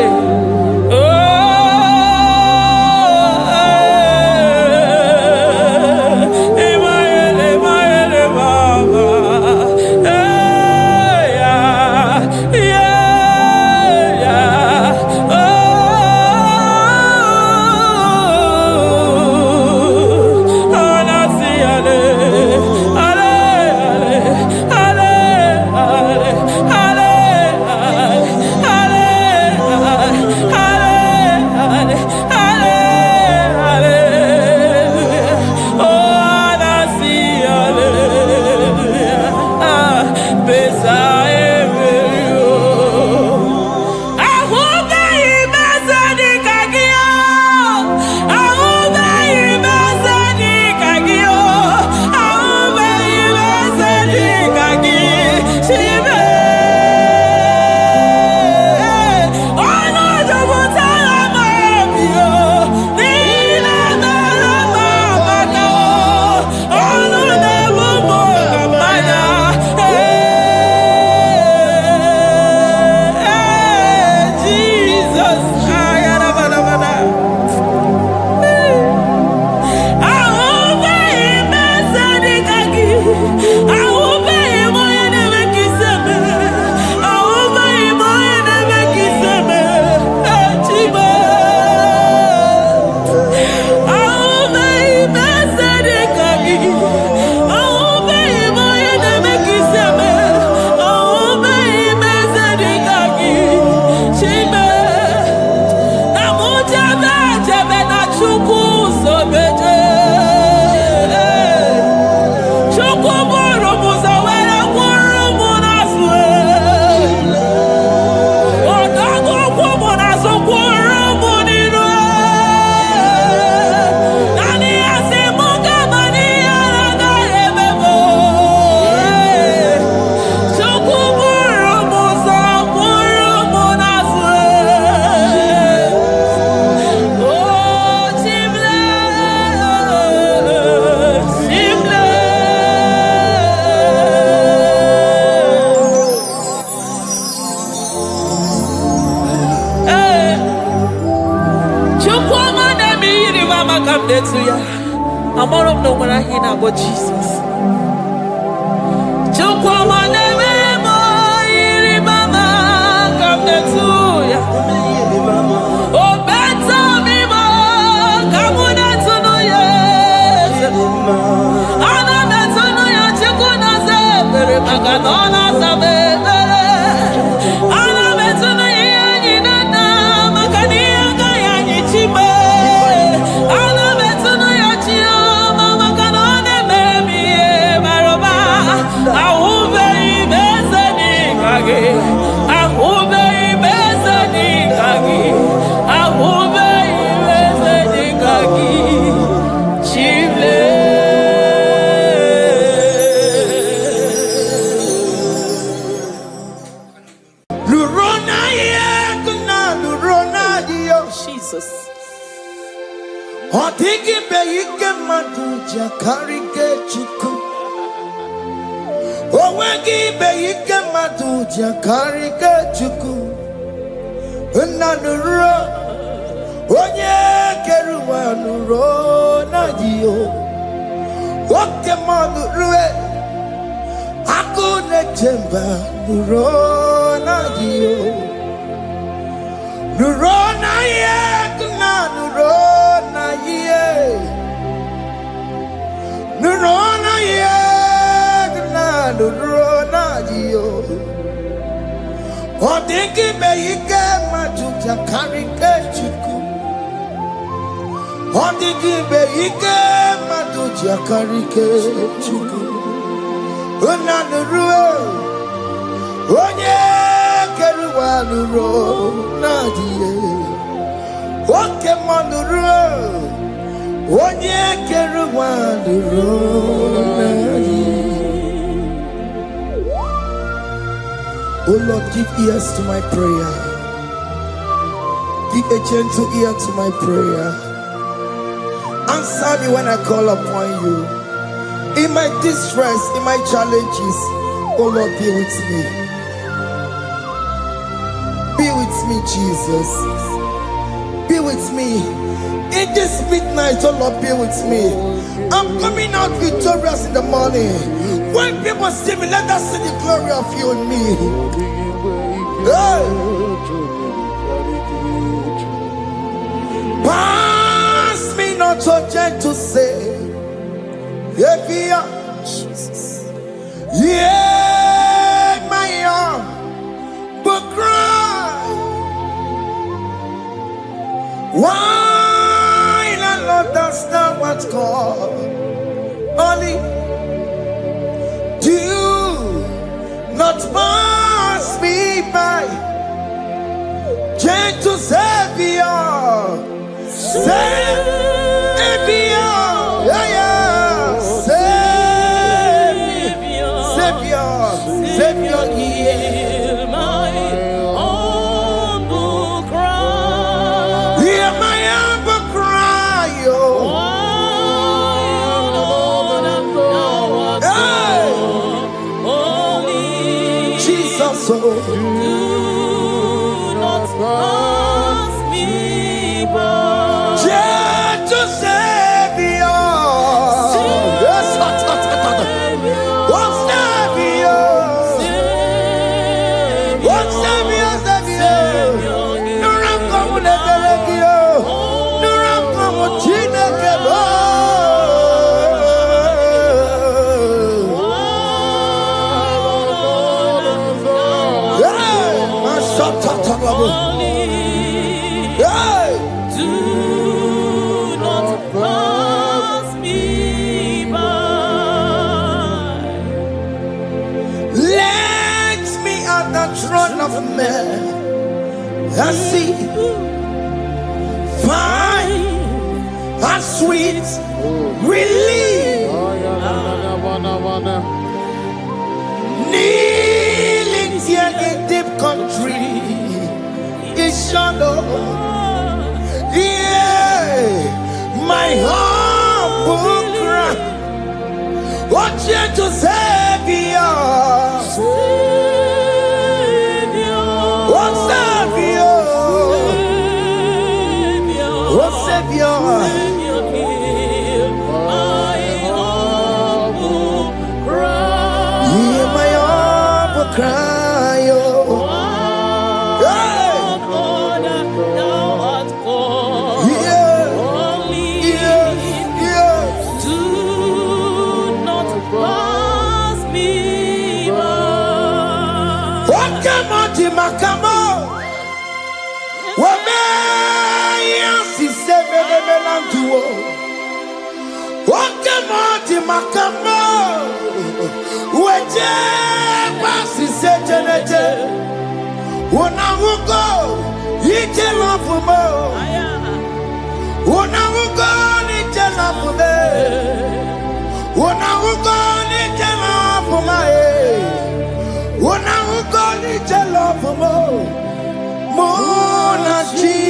Among them, no one I hear about Jesus. Jesus. Nurona ye, nurona ye, nurona ye, nurona ye. O dingi be ike majuja karike chuku. O dingi be ike majuja karike chuku. Una nurue, onye keruwa nurona ye. Oke manuro, onye keruwa nurona ye. Oh Lord, give ears to my prayer. Give a gentle ear to my prayer. Answer me when I call upon you. In my distress, in my challenges, oh Lord, be with me. Be with me, Jesus. Be with me. In this midnight, oh Lord, be with me. I'm coming out victorious in the morning. When people see me, let us see the glory of you in me. Hey. Pass me not so gentle, say. Jesus. Yeah, my arm, but cry. Why not understand what's called? Only do not pass me by. Gentle Savior, Savior, yeah, yeah. Savior, hear my humble cry. Hear my humble cry, oh. Hey. Jesus, oh. Do not pass me by. Gentle Savior. Do not pass me by. Let me at the throne of men and see, find a sweet relief. Kneeling here in deep country is shadow. Yeah, my humble cry. Watch you to Savior. Oh Savior. Oh Savior. Hear my humble cry. Oh. Makamo, wame yansi semene melanduo. Wakamo makamo, weje basi sejeneje. Unahugo ije lafumo, unahugo ije lafume, unahugo ije lafume. Unahugo ije lafumo, monaji.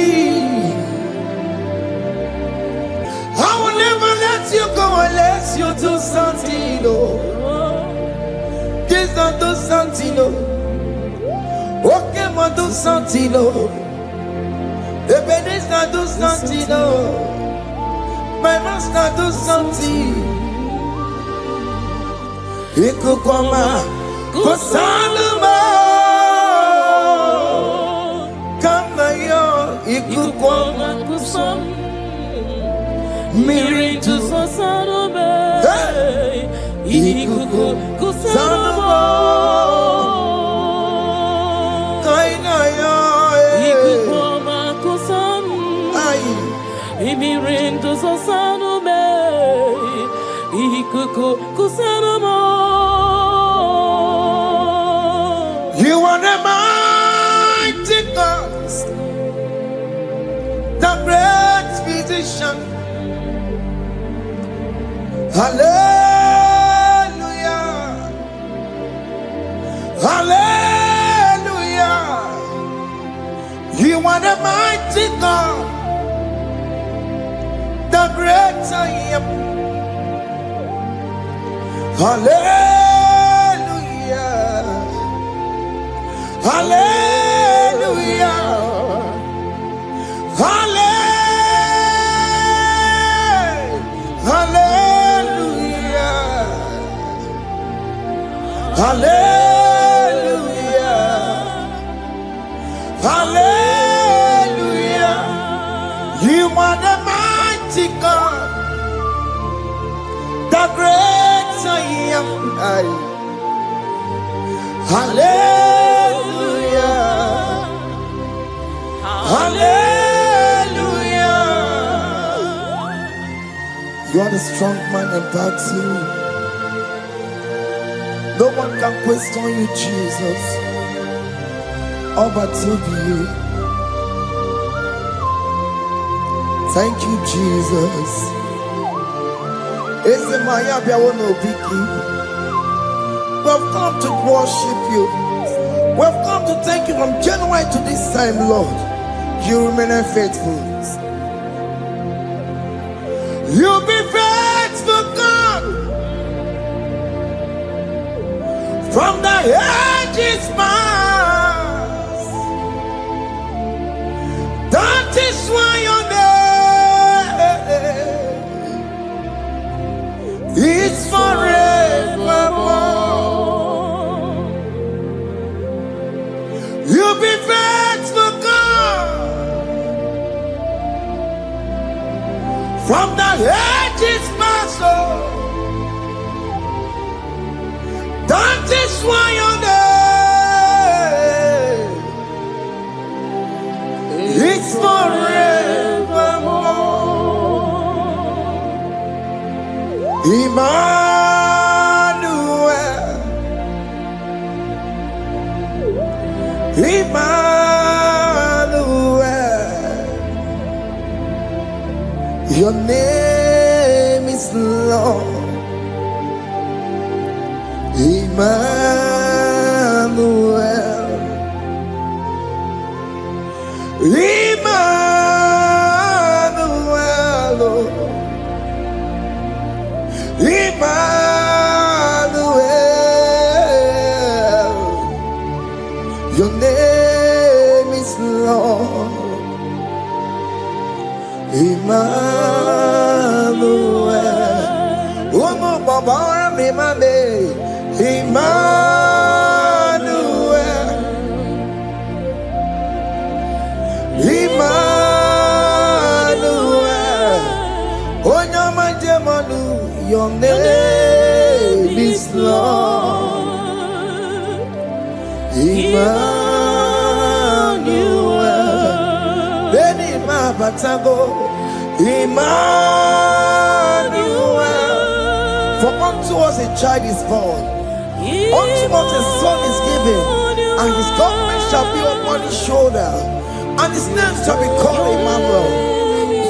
I will never let you go unless you do something, oh. This not do something, oh. Okay, mo do something, oh. Baby, this not do something, oh. My master do something. He could come out. Kusanuma, kama yo ikukoma kusam, miri tu sasanuma, ikuku kusanuma, kaina yo ikukoma kusam, miri tu sasanuma, ikuku kusanuma. You are the mighty God, the great physician. Hallelujah, hallelujah. You are the mighty God, the great I am. Hallelujah. Hallelujah. Hallelujah. Hallelujah. Hallelujah. You are the mighty God, the great I am. Hallelujah. Hallelujah. You are the strong man in battle. No one can question you, Jesus. All but to you. Thank you, Jesus. We've come to worship you. We've come to thank you from January to this time, Lord. You remain faithful. You be faithful, God. From the ages past. That is why your name is forevermore. You be faithful, God. From the ages past, that is why your name is forevermore. Emmanuel, Emmanuel, your name is Lord. Emmanuel, Emmanuel, Emmanuel, your name is Lord. Emmanuel, oh no, Baba, Emmanuel, Emmanuel, oh no, my Jemanu, your name is Lord. Emmanuel, Beni Mabatago, Emmanuel, for unto us a child is born, unto us a son is given, and his government shall be upon his shoulder, and his name shall be called Emmanuel,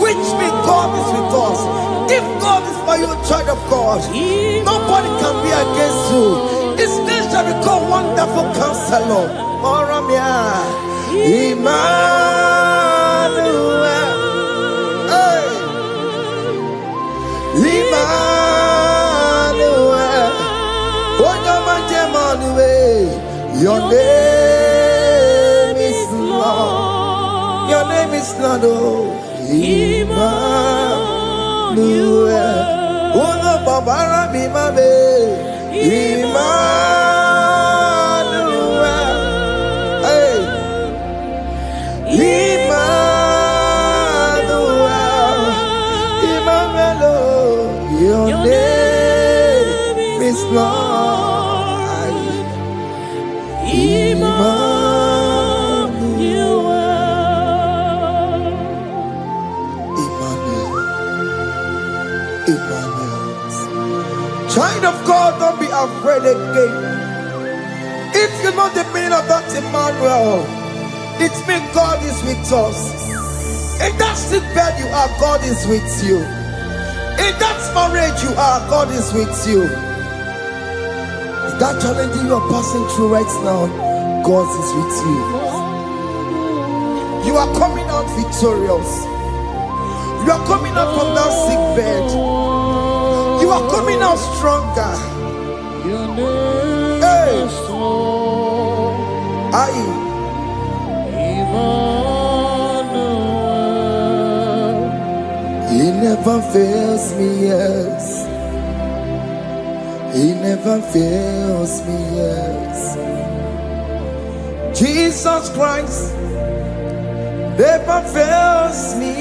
which means God is with us. If God is for you, child of God, nobody can be against you. His name shall be called Wonderful Counselor. Emmanuel, hey. Emmanuel, your name is Lord. Your name is Lord. Emmanuel, oh no, Baba, Emmanuel, hey, Emmanuel, Emmanuel, your name is Lord. Emmanuel, Emmanuel. Child of God, don't be afraid again. If you know the meaning of that Emmanuel, it means God is with us. In that sick bed you are, God is with you. In that marriage you are, God is with you. In that challenge you are passing through right now, God is with you. You are coming out victorious. You are coming out from that sick bed. You are coming out stronger. Hey. Aye. He never fails me, yes. He never fails me, yes. Jesus Christ never fails me,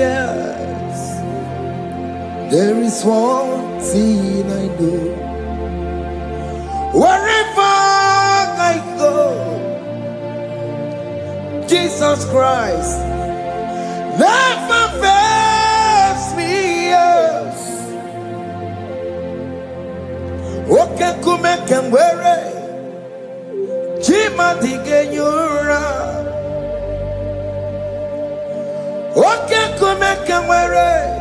yes. There is one thing I know. Wherever I go, Jesus Christ never fails me, yes. Okay, come and wear it. Jima digenyura. Okay, come and wear it.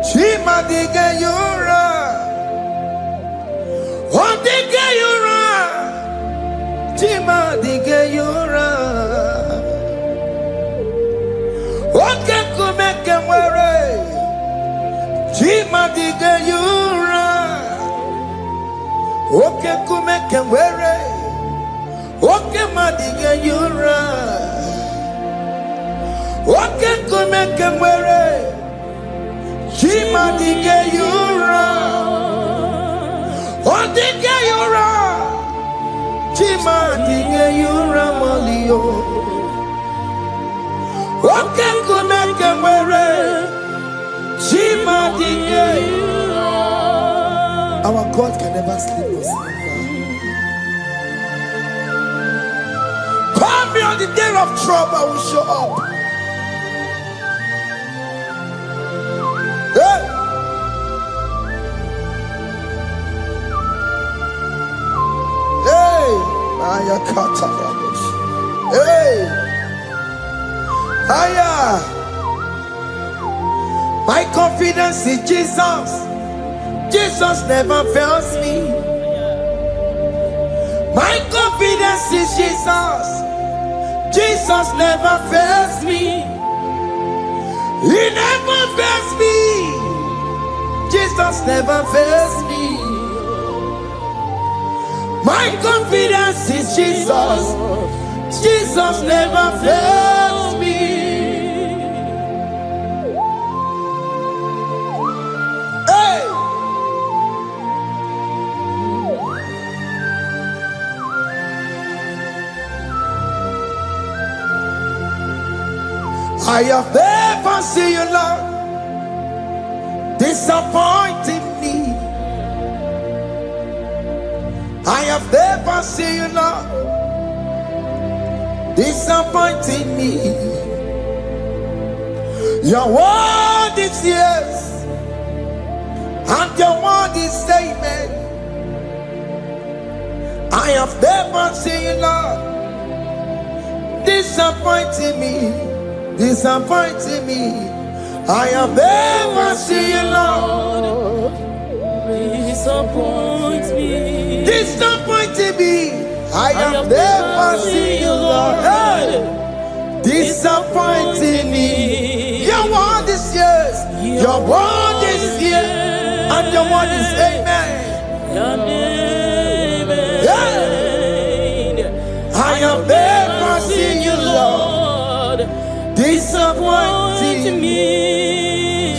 Jima digenyura. Oh, digenyura. Jima digenyura. Okay, come and wear it. Jima digenyura. Okay, come and wear it. Okay, madiga yura. Okay, come and wear it. She madiga yura. Oh, diga yura. She madiga yura malio. Okay, come and wear it. She madiga yura. Our God can never sleep or slumber. Call me on the day of trouble, I will show up. Hey! Hey! Aya kata rabosh. Hey! Aya! My confidence in Jesus. Jesus never fails me. My confidence is Jesus. Jesus never fails me. He never fails me. Jesus never fails me. My confidence is Jesus. Jesus never fails me. Hey! I have never seen you, Lord, disappointing me. I have never seen you, Lord, disappointing me. Your word is yes, and your word is amen. I have never seen you, Lord, disappointing me. Disappointing me. I have never seen you, Lord. Disappoint me. Disappointing me. I have never seen you, Lord. Hey. Disappointing me. Your word is yes. Your word is yes. And your word is amen. Yeah. I have never seen you, Lord. Disappointing me.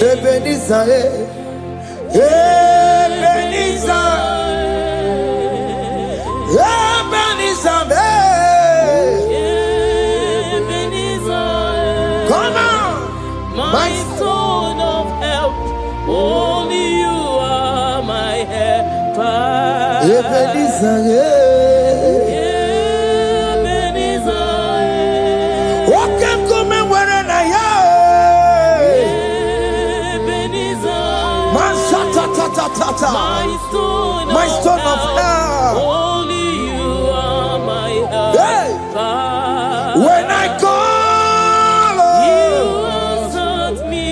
Ebenezer, Ebenezer, Ebenezer, Ebenezer. come on, My stone of help. Only you are my helper. Ebenezer, my stone of help. Only you are my help. Hey. When I call, you answered me.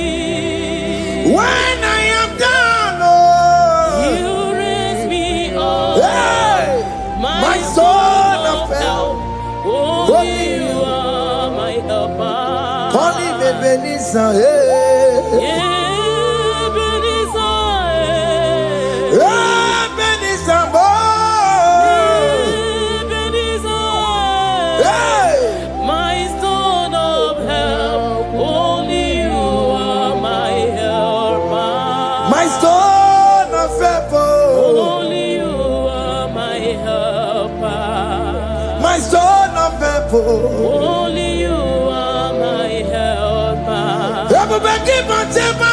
When I am down, you raise me up. Hey. My stone of help. Only you are my helper. Call him Ebenezer, hey. Ebenezer, Only you are my helper. Everybody keep on telling my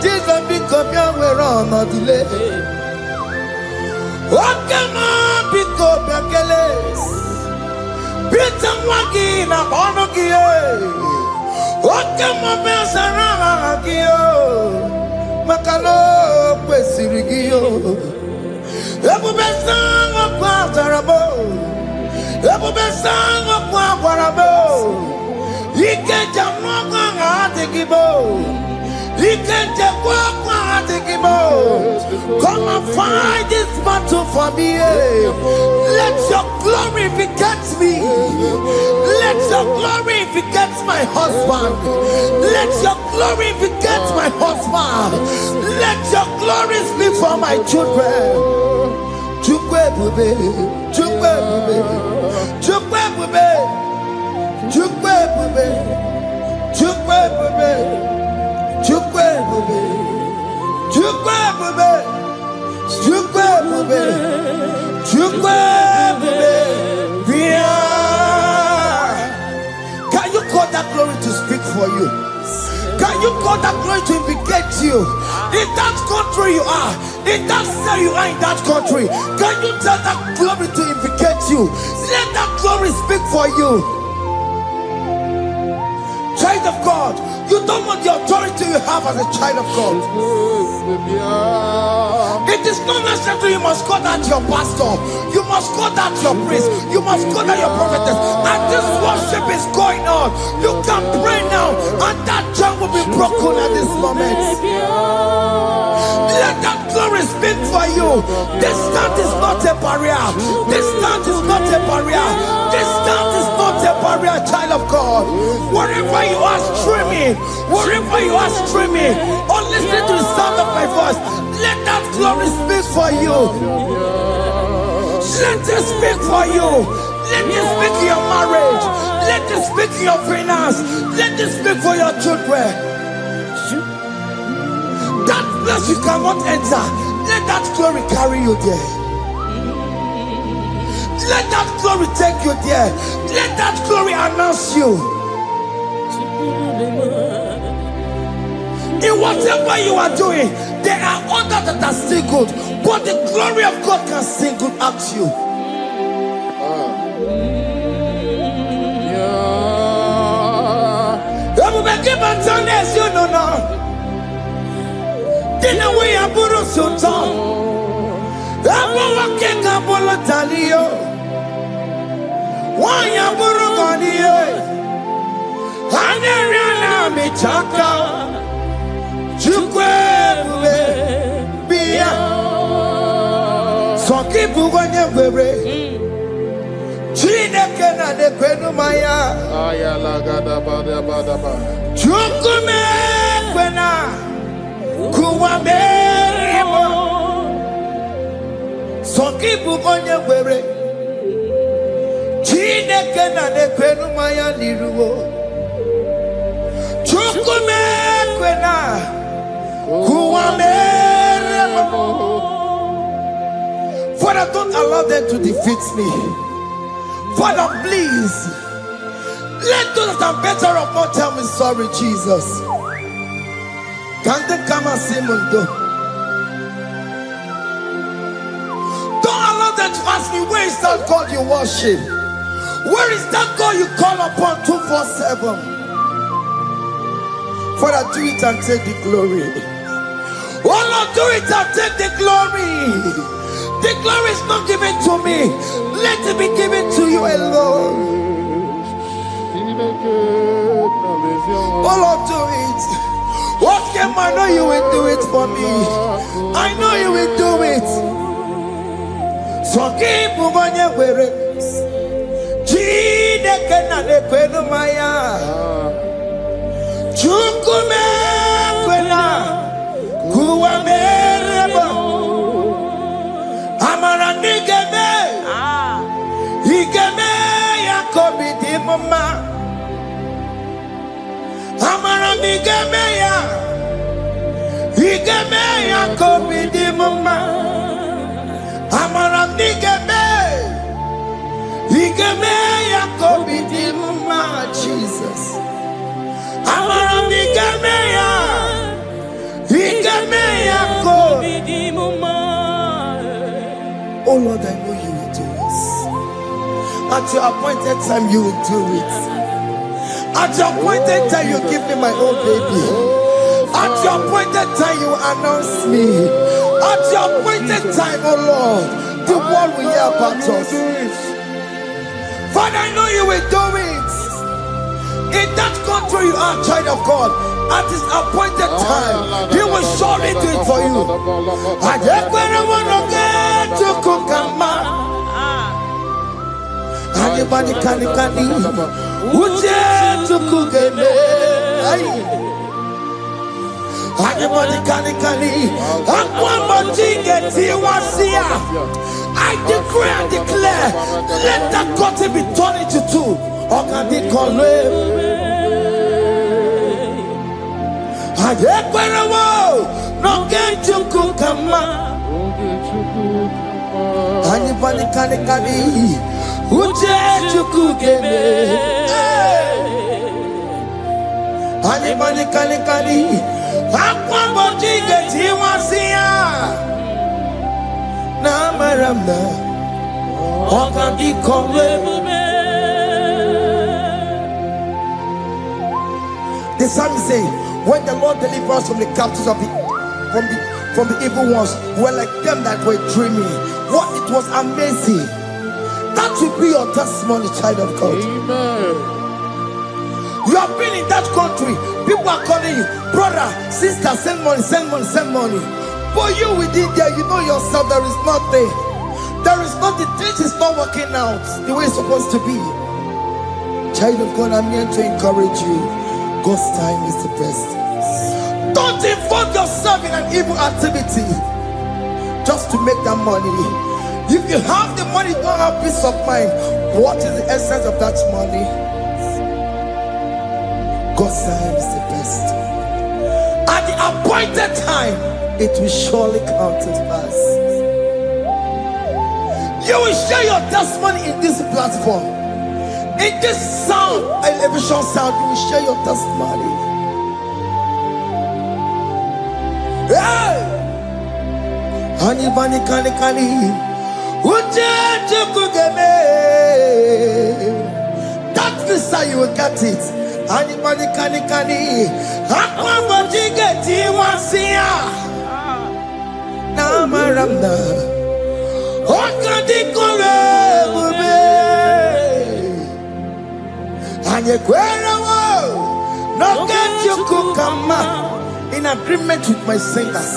Jesus become your way on no delay. What can I pick up your keles? Peter Wagi na Bonogie. What can my best around Gio? Macalo, Pesirigio. Ebu Besang of Quatarabo. Ebu Besang of Quatarabo. He can't jump on the Gibo. He can take walk on the Gibo. Come and fight this battle for me. Let your glory beget me. Let your glory beget my husband. Let your glory beget my husband. Let your glory speak for my children. Chukwe bube, chukwe bube, chukwe bube, chukwe bube, chukwe bube. Chukwe bube, chukwe bube, chukwe bube, chukwe bube. Can you call that glory to speak for you? Can you call that glory to indicate you? In that country you are, in that city you are in that country. Can you tell that glory to indicate you? Let that glory speak for you. Child of God, you don't want the authority you have as a child of God. It is not necessary you must call that your pastor. You must call that your priest. You must call that your prophetess. And this worship is going on. You can pray now, and that chain will be broken at this moment. Let that glory speak for you. Distance is not a barrier. Distance is not a barrier. Distance is not a barrier, child of God. Wherever you are streaming, wherever you are streaming, or listening to the sound of my voice, let that glory speak for you. Let it speak for you. Let it speak in your marriage. Let it speak in your finance. Let it speak for your children. That place you cannot enter, let that glory carry you there. Let that glory take you there. Let that glory announce you. In whatever you are doing, there are others that are still good, but the glory of God can single out you. You know now. Dina we aburo sultan. Abo wake kabolo talio. Why aburo ganiye? Haneriana mi chaka. Chukwe bube biya. Soki buganye bebe. Chineke na de kwenu maya. Ayala gada bada bada ba. Chukume kwena. Kuwa merimo. Soki bugonye were. Chineke na de kwenu maya niruwo. Chukume kwena. Kuwa merimo. Father, don't allow them to defeat me. Father, please. Let those that are better off not tell me sorry, Jesus. Can't they come and see Mundo? Don't allow them to ask me, where is that God you worship? Where is that God you call upon 247? Father, do it and take the glory. Oh Lord, do it and take the glory. The glory is not given to me. Let it be given to you alone. Oh Lord, do it. What can I know you will do it for me? I know you will do it. So keep moving where Chineke na de kwenu maya. Igemeya kobidi mama. Amaram nigeme. Igemeya kobidi mama. Jesus. Amaram nigemeya. Igemeya kobidi mama. Oh Lord, I know you will do this. At your appointed time, you will do it. At your appointed time, you give me my own baby. At your appointed time, you announce me. At your appointed time, oh Lord, the world will hear about us. Father, I know you will do it. In that country, you are a child of God. At his appointed time, he will surely do it for you. I just want to get to Kukama. Anybody can Uje to Kugeme. Anybody can I decree and declare, let that curtain be torn into two. Or can they call him? No get to Kukama. Anybody can Uje to Kugeme. Anybody can the psalmist say, when the Lord delivers us from the captives of from the evil ones, were like them that were dreaming. What it was amazing. That will be your testimony, child of God. Amen. You have been in that country. People are calling you, brother, sister, send money, send money, send money. But you within there, you know yourself, there is nothing. There is nothing. This is not working out the way it's supposed to be. Child of God, I'm here to encourage you. God's time is the best. Don't involve yourself in an evil activity just to make that money. If you have the money, don't have peace of mind. What is the essence of that money? God's time is the best. At the appointed time, it will surely come to pass. You will share your testimony in this platform. In this sound, elevation sound, you will share your testimony. Hey! Anybody can that visa, you will get it. Anybody can get it once here. Now, Maramda, what can they call it? And you no get you cook in agreement with my singers.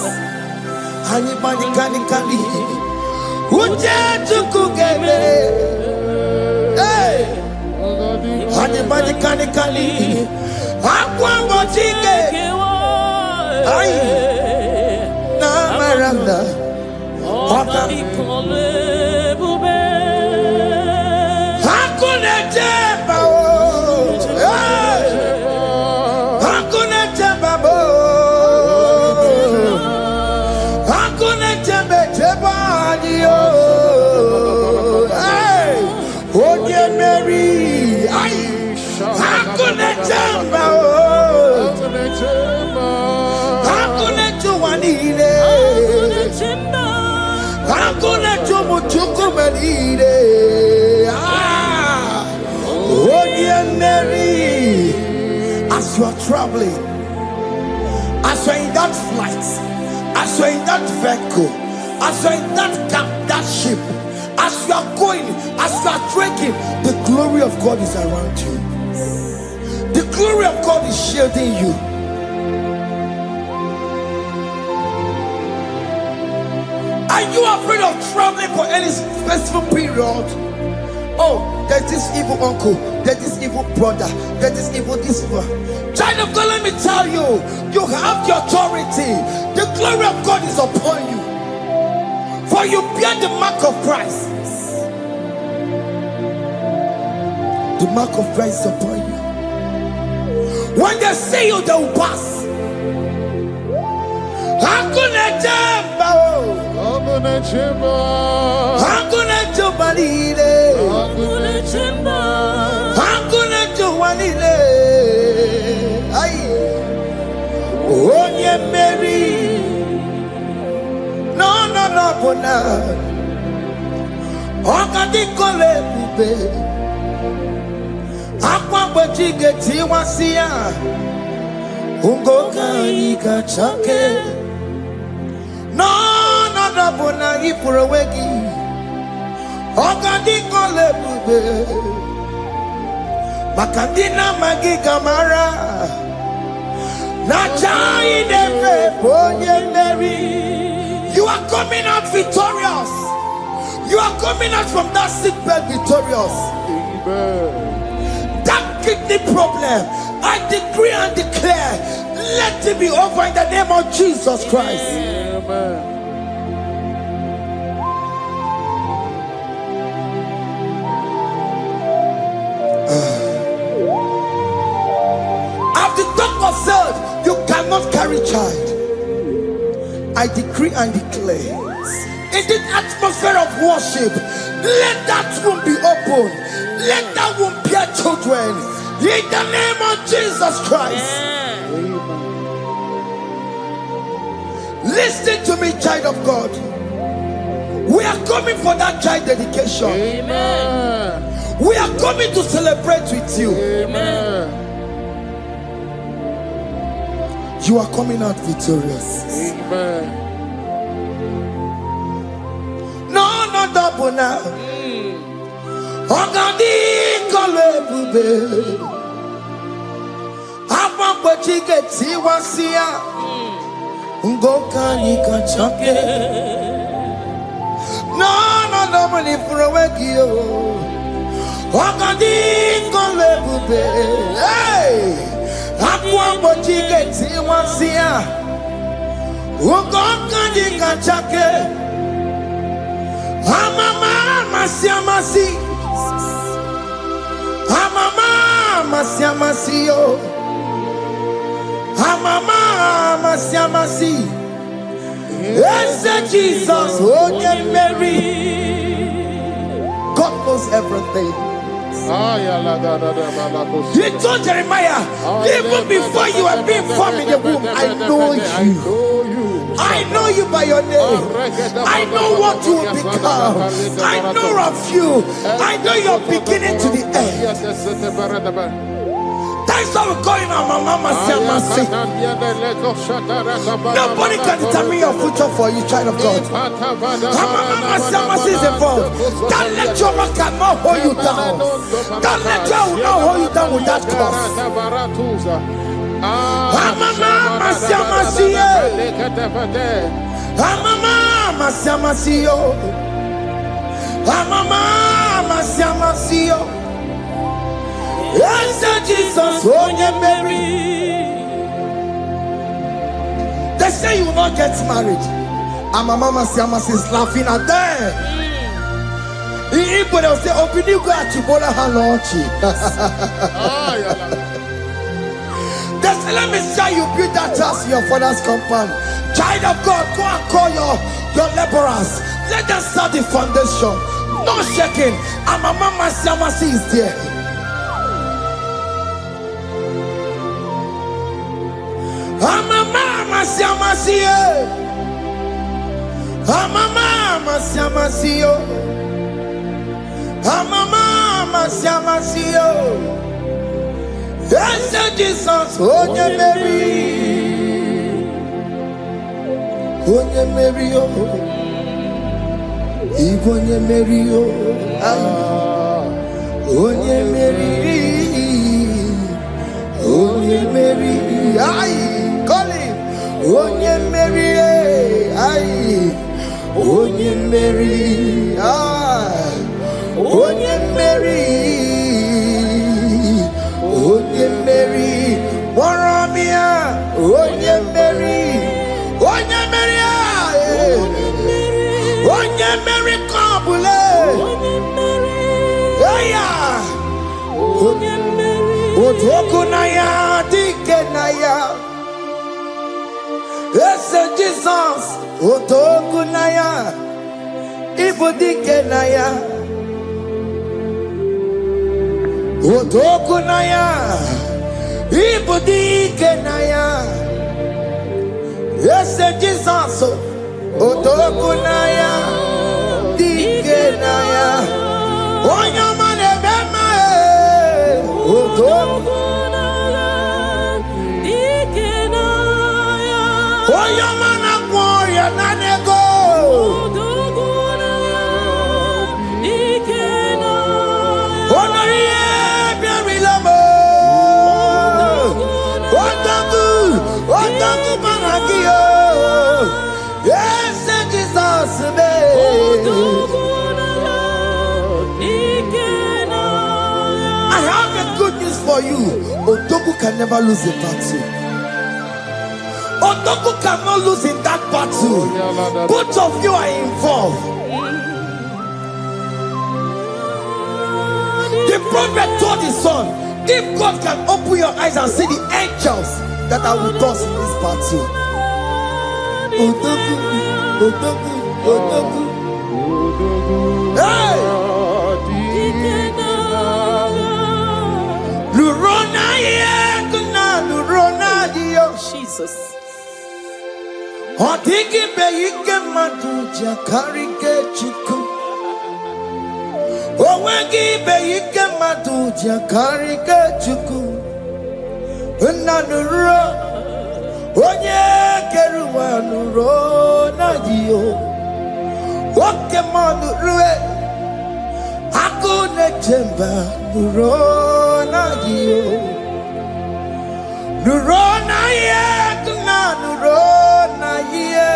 Anybody can Uje tukugeme, hey. Anybody can Aqua mochige, ay. Na maranda, waka. Hakuna jeba, hakuna jeba bo, hakuna jeba. Hey, oh dear Mary, how could I jump out? How could I do one eat? How could I do what you could eat? Oh dear Mary, as you are traveling, as you are in that flight, as you are in that vehicle, as you are in that camp, that ship, as you are going, as you are trekking, the glory of God is around you. The glory of God is shielding you. Are you afraid of traveling for any specific period? Oh, there's this evil uncle, there's this evil brother, there's this evil this one. Child of God, let me tell you, you have the authority. The glory of God is upon you. For you bear the mark of Christ. The mark of Christ is upon you. When they see you, they will pass. Hakuna jambo. Hakuna jambo. Hakuna jobalile. Hakuna jambo. Hakuna jobalile. Ay. Onye Mary. No, bona. Okadi kole bube. Akwa bojige tiwasia. Ungoka ika chake. No, bona ipurowegi. Okadi kole bube. Makandina magi kamara. Na chai neve bonye Mary. You are coming out victorious. You are coming out from that sick bed victorious. Amen. That kidney problem, I decree and declare, let it be over in the name of Jesus Christ. Amen. As the doctor said, you cannot carry child. I decree and declare, in the atmosphere of worship, let that womb be open. Let that womb bear children. In the name of Jesus Christ. Listen to me, child of God. We are coming for that child dedication. Amen. We are coming to celebrate with you. Amen. You are coming out victorious. Amen. No, double now. Ogadi kole bube. Apa bojige tiwasia. Ungoka nika chake. No, double ni furawegi yo. Ogadi kole bube. Hey, apa bojige tiwasia. Ungoka nika chake. Amama masiamasi. Amama masiamasi yo. Amama masiamasi. Yes, Jesus, onye Mary. God knows everything. He told Jeremiah, even before you were being formed in the womb, I know you. I know you by your name. I know what you will become. I know of you. I know your beginning to the end. That's how we call him our Mama Siamasi. Nobody can determine your future for you, child of God. Mama Siamasi is involved. Don't let your man cannot hold you down. Don't let your will not hold you down with that cause. Mama Siamasi. Mama Siamasi. Mama Siamasi. Yes, Jesus, onye Mary. They say you will not get married. And my Mama Siamasi is laughing at them. People will say, open you go at Chibola Halochi. They say, let me say you build that house in your father's compound. Child of God, go and call your laborers. Let them start the foundation. No shaking. And my Mama Siamasi is there. Mama Siamasi. Mama Siamasi. Mama Siamasi. Yes, Jesus, onye Mary. Onye Mary, onye Mary, onye Mary, onye Mary, aye, call him, onye Mary, aye, onye Mary, aye, onye Mary, onye Mary, Warramia, onye Mary, onye Mary, aye, onye Mary, Kabule, onye Mary, Otokunayati. Jesus, Otokunaya, Ibodikenaya, Otokunaya, Ibodikenaya. Yes, Jesus, Otokunaya, Dikenaya, Oyamane Bema, Otokunaya, Dikenaya, Oyamana Warrior Nanego. Yes, Jesus, I have a good news for you. Odogu can never lose a battle. Odogu cannot lose in that battle. Both of you are involved. The prophet told his son, if God can open your eyes and see the angels that are with us in this battle. Odogu, Odogu, Odogu. Hey! Lurona yekuna, Lurona dio. Jesus. Otiki beyike madu jakarike chiku. Owegi beyike madu jakarike chiku. Unanuro. Onye keruwa nuro na dio. Oke manu rue. Akune chemba nuro na dio. Nuro na ye tuna nuro na ye.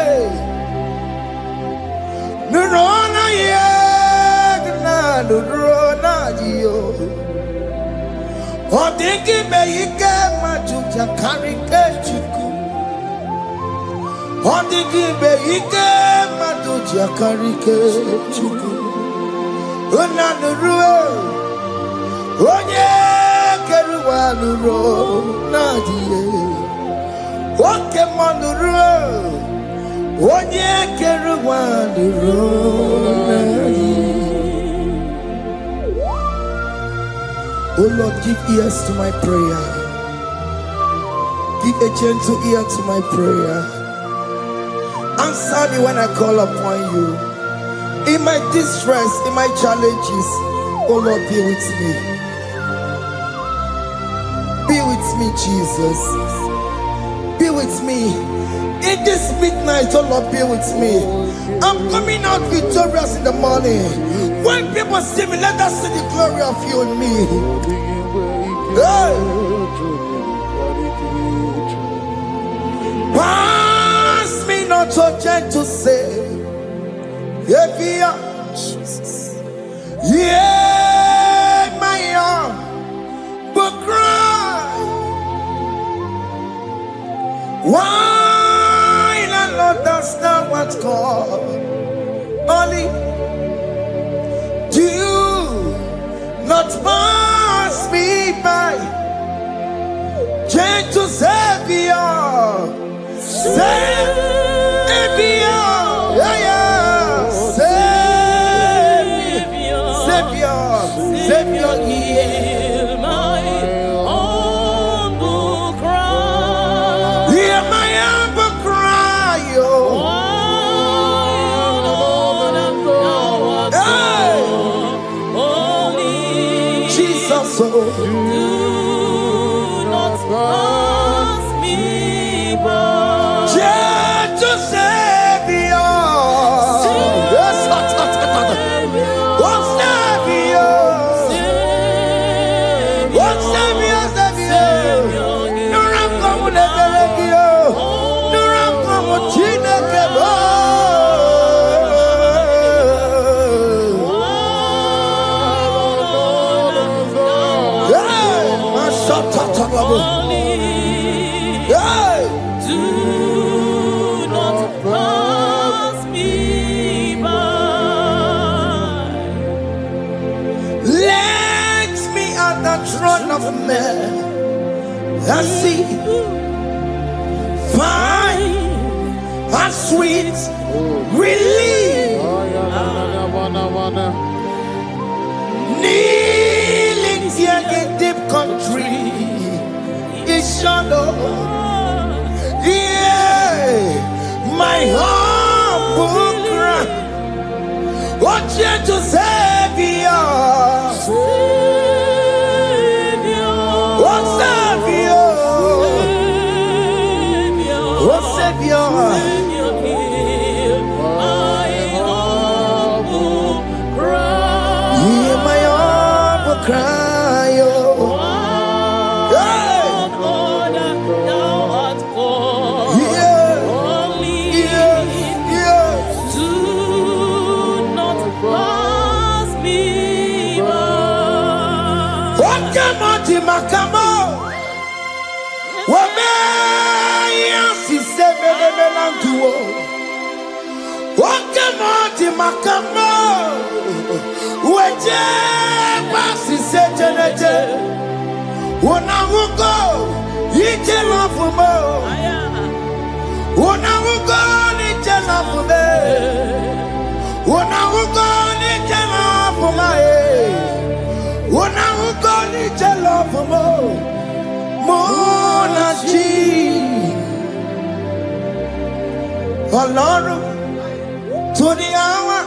Nuro na ye tuna nuro na dio. Odingi beyike majuja karike chiku. Odingi beyike majuja karike chiku. Unanurue onye keruwa nuro nadie. Oke manurue onye keruwa nuro nadie. Oh Lord, give ears to my prayer. Give a gentle ear to my prayer. Answer me when I call upon you. In my distress, in my challenges, oh Lord, be with me. Be with me, Jesus. Be with me. In this midnight, oh Lord, be with me. I'm coming out victorious in the morning. When people see me, let us see the glory of you in me. Hey. Pass me not so gentle, say. Jesus. Yeah, my arm, but cry. Why not understand what's called? Only do you not pass me by? Gentle Savior, Savior, yeah, yeah. Savior, hear my humble cry. Hear my humble cry, oh. Hey. Jesus, oh. Do not pass me by. Gentle Savior. Yes, do not pass me by. Let me at the throne of man. I see, find and sweet relief. Kneeling here in deep country is shadow. Yeah, my humble cry. What you to Savior? What Savior? What Savior? Hear my humble cry. Makamo, Wamea, si sevenelantuo. Wakamati Makamo, Weje, Basi Sejenete, Wanamugo, Yitelafumo, Wanamugo, Yitelafume, Wanamugo, Yitelafume. Una ugoni jelo mo na ji Ọlọ́run tó ní àwa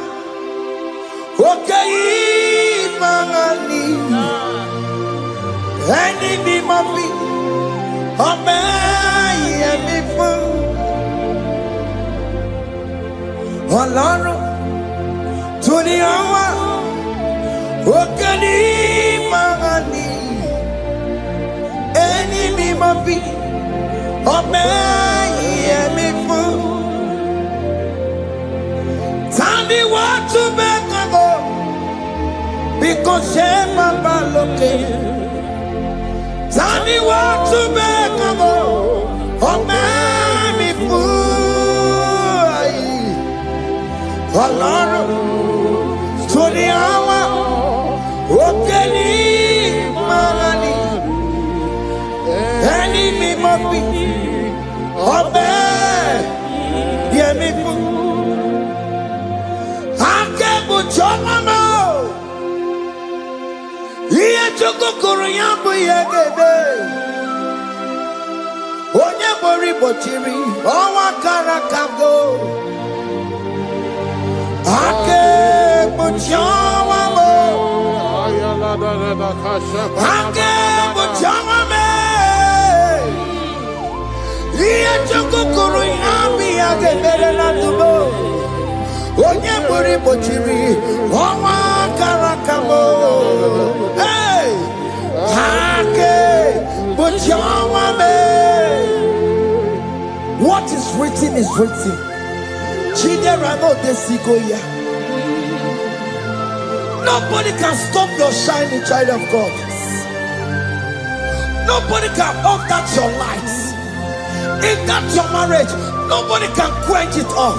òkè yìí máa ní ẹni bí mo fi ọmọ ẹ̀yẹ mi fún Ọlọ́run tó ní àwa òkè yìí. Enemy must be a man, me fool. Sandy want to make a go because Shema looking. Sandy want to make a go, a man, me fool. Alone to the hour, okay. Enemy must be obey. Hear me, I can't put your mama. Here to go Korean, Onye bori bochiri, Owa Karakago. I can't put your mama. I can't put your mama. Chukukuru yami agebere na tubo. Onye buri bochiri, Owa Karakamo. Hey, Hake bochawa me. What is written is written. Chidera no desigoya. Nobody can stop your shining, child of God. Nobody can off that your lights. If that's your marriage, nobody can quench it off.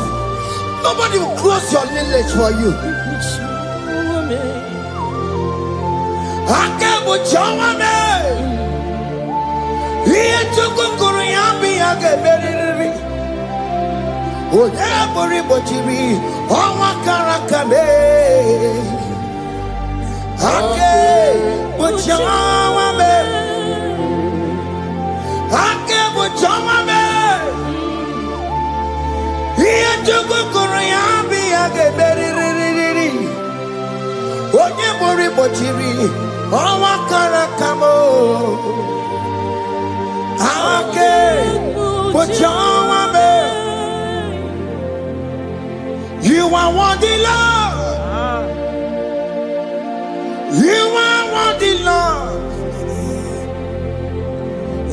Nobody will close your lineage for you. You are worthy, Lord. You are worthy, Lord.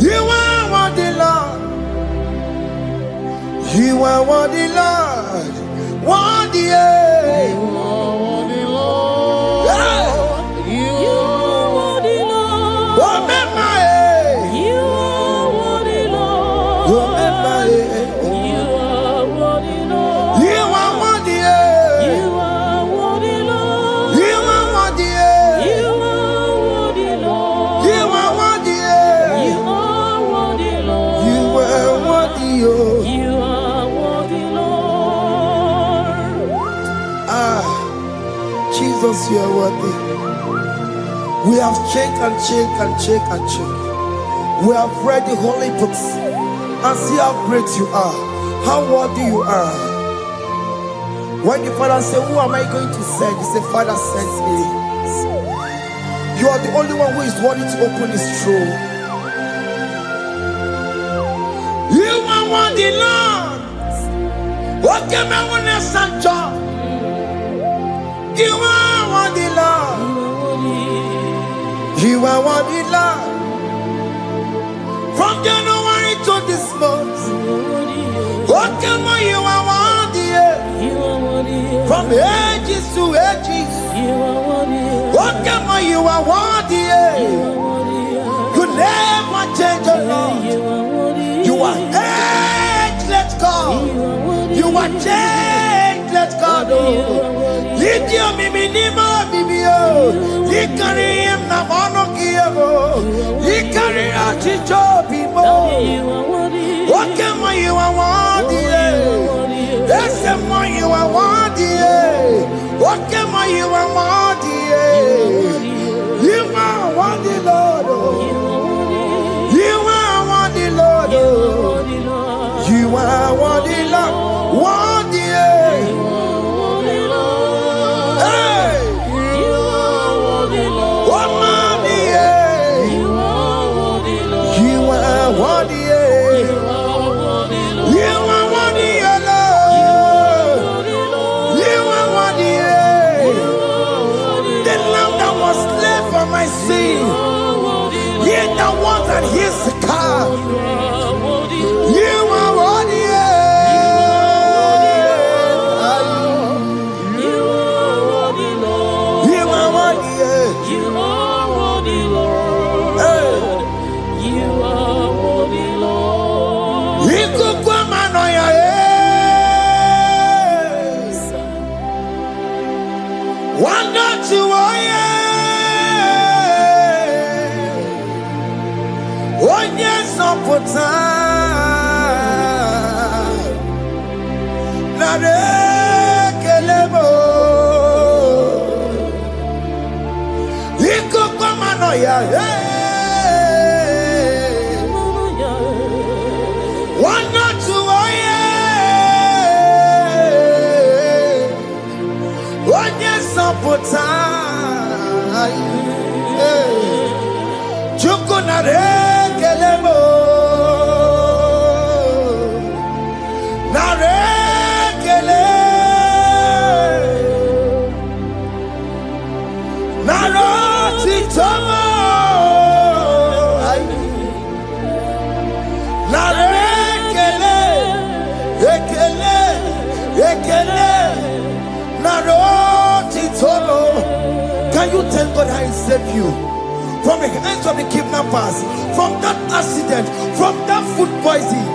You are worthy, Lord. You are worthy, Lord. Worthy, You are worthy, Lord. You are worthy, Lord. Remember, You are worthy, Lord. remember, You are worthy, Lord. you are worthy, You are worthy, Lord. you are worthy, You are worthy, Lord. you are worthy, You are worthy, Lord. you are worthy, You are worthy, Jesus, you are worthy. We have checked and checked and checked and checked. We have read the holy books and see how great you are, how worthy you are. When the Father said, who am I going to send? He said, Father, send me. You are the only one who is worthy to open his throne. You are worthy, Lord. What can I want to send you? You are worthy, Lord. You are worthy, Lord. From January to this month, what can you are worthy? From ages to ages, what can you are worthy? You never change, the Lord. You are ageless God. You are changeless God. You carry him na monokio. You carry a chicho people. What can you are worthy? That's the more you are worthy. What can you are worthy? You are worthy, Lord. You are worthy, Lord. You are worthy, Lord. Worthy. And here's the car. You are worthy. You are worthy, Lord. You are worthy. You are worthy, Lord. You are worthy, Lord. You could come on your head. One not to pota na rekelebo iko kwa mano ya wana tuoye onye sopota chuku na rekelebo Can you thank God how he saved you from the hands of the kidnappers, from that accident, from that food poisoning?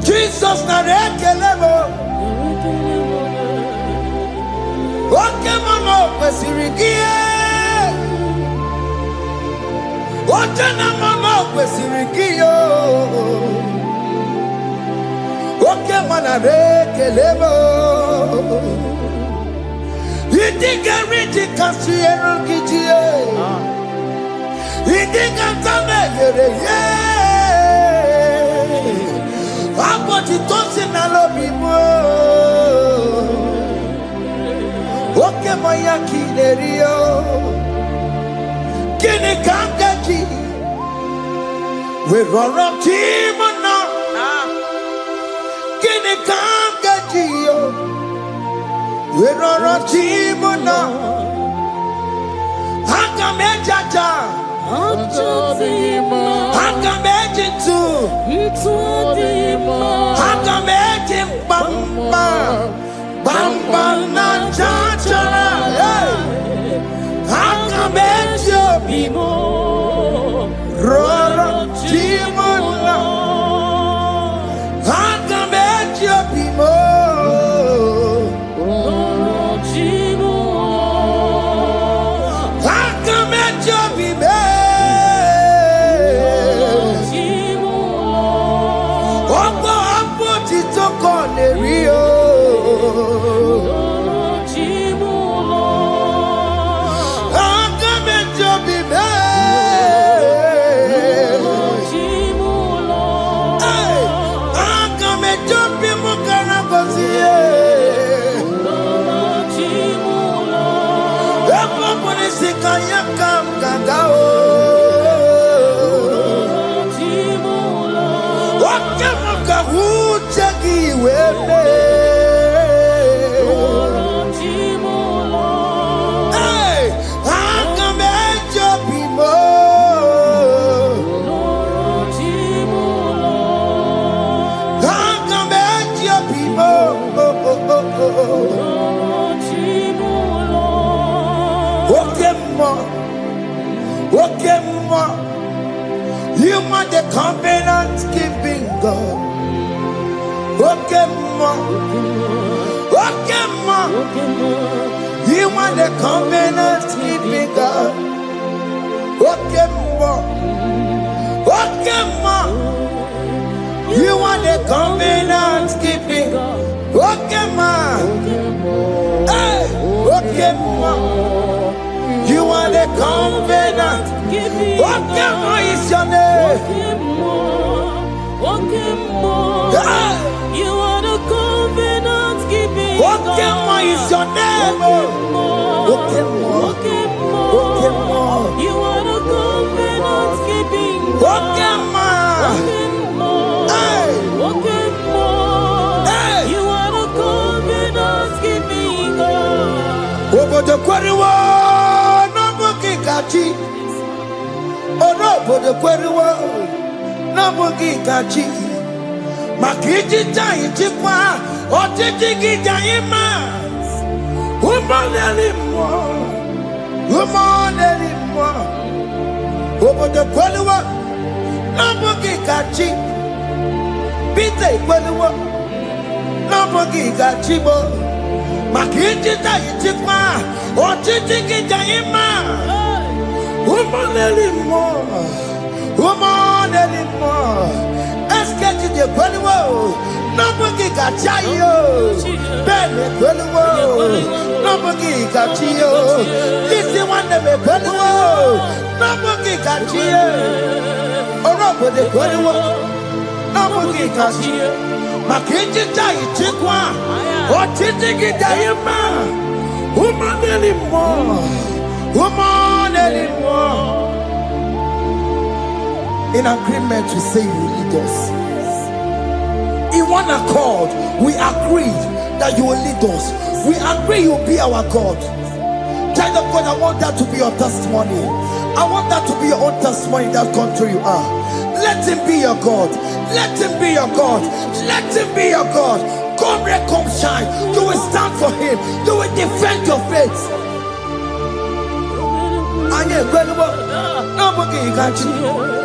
Jesus narekelebo. Oke mano kwesirigie. Oche na mano kwesirigio. Oke manarekelebo. Idiga riti kasiyero kijie. Idiga tame yere ye. Aboti tosi na lobi mo. Oke moya kinerio. Kini kangaji. We roro timona. Kini kangaji yo. We roro timona. Hanga mejaja. Hanga mejitu. Hanga mejim bamba. Bamba na chachara. Hanga mejo bimo. Roro timona. Hanga mejo bimo. are the covenant keeping God. Okay, ma. Okay, ma. You are the covenant keeping God. Okay, ma. Okay, ma. You are the covenant keeping God. Okay, ma. Hey, okay, ma. You are the covenant. Okay, ma is your name. Hey. You are the covenant keeping God. Okay, ma is your name. Okay, ma. Okay, ma. You are the covenant keeping God. Okay, ma. Hey. Hey. You are the covenant keeping God. Over the quarry, no booking kachi. Oh no, over the quarry, no booking kachi. Makiji jai chikwa, o tiki jai ma. Woman anymore, woman anymore. Over the quarry, no booking kachi. Pite quarry, no booking kachi bo. Makiji jai chikwa, o tiki jai ma. Woman anymore, woman anymore. Escape the Queliwo, nobody got Chayo, Ben Queliwo, nobody got Chio. This is one of the Queliwo, nobody got Chio. Or nobody Queliwo, nobody got Chio. Makinji Jai Chikwa, or Titiki Diama, woman anymore, woman anymore. In agreement, we say you lead us. In one accord, we agreed that you will lead us. We agree you will be our God. Child of God, I want that to be your testimony. I want that to be your own testimony in that country you are. Let him be your God. Let him be your God. Let him be your God. Come rain, come shine. You will stand for him. You will defend your faith. And you're incredible. Nobody can you.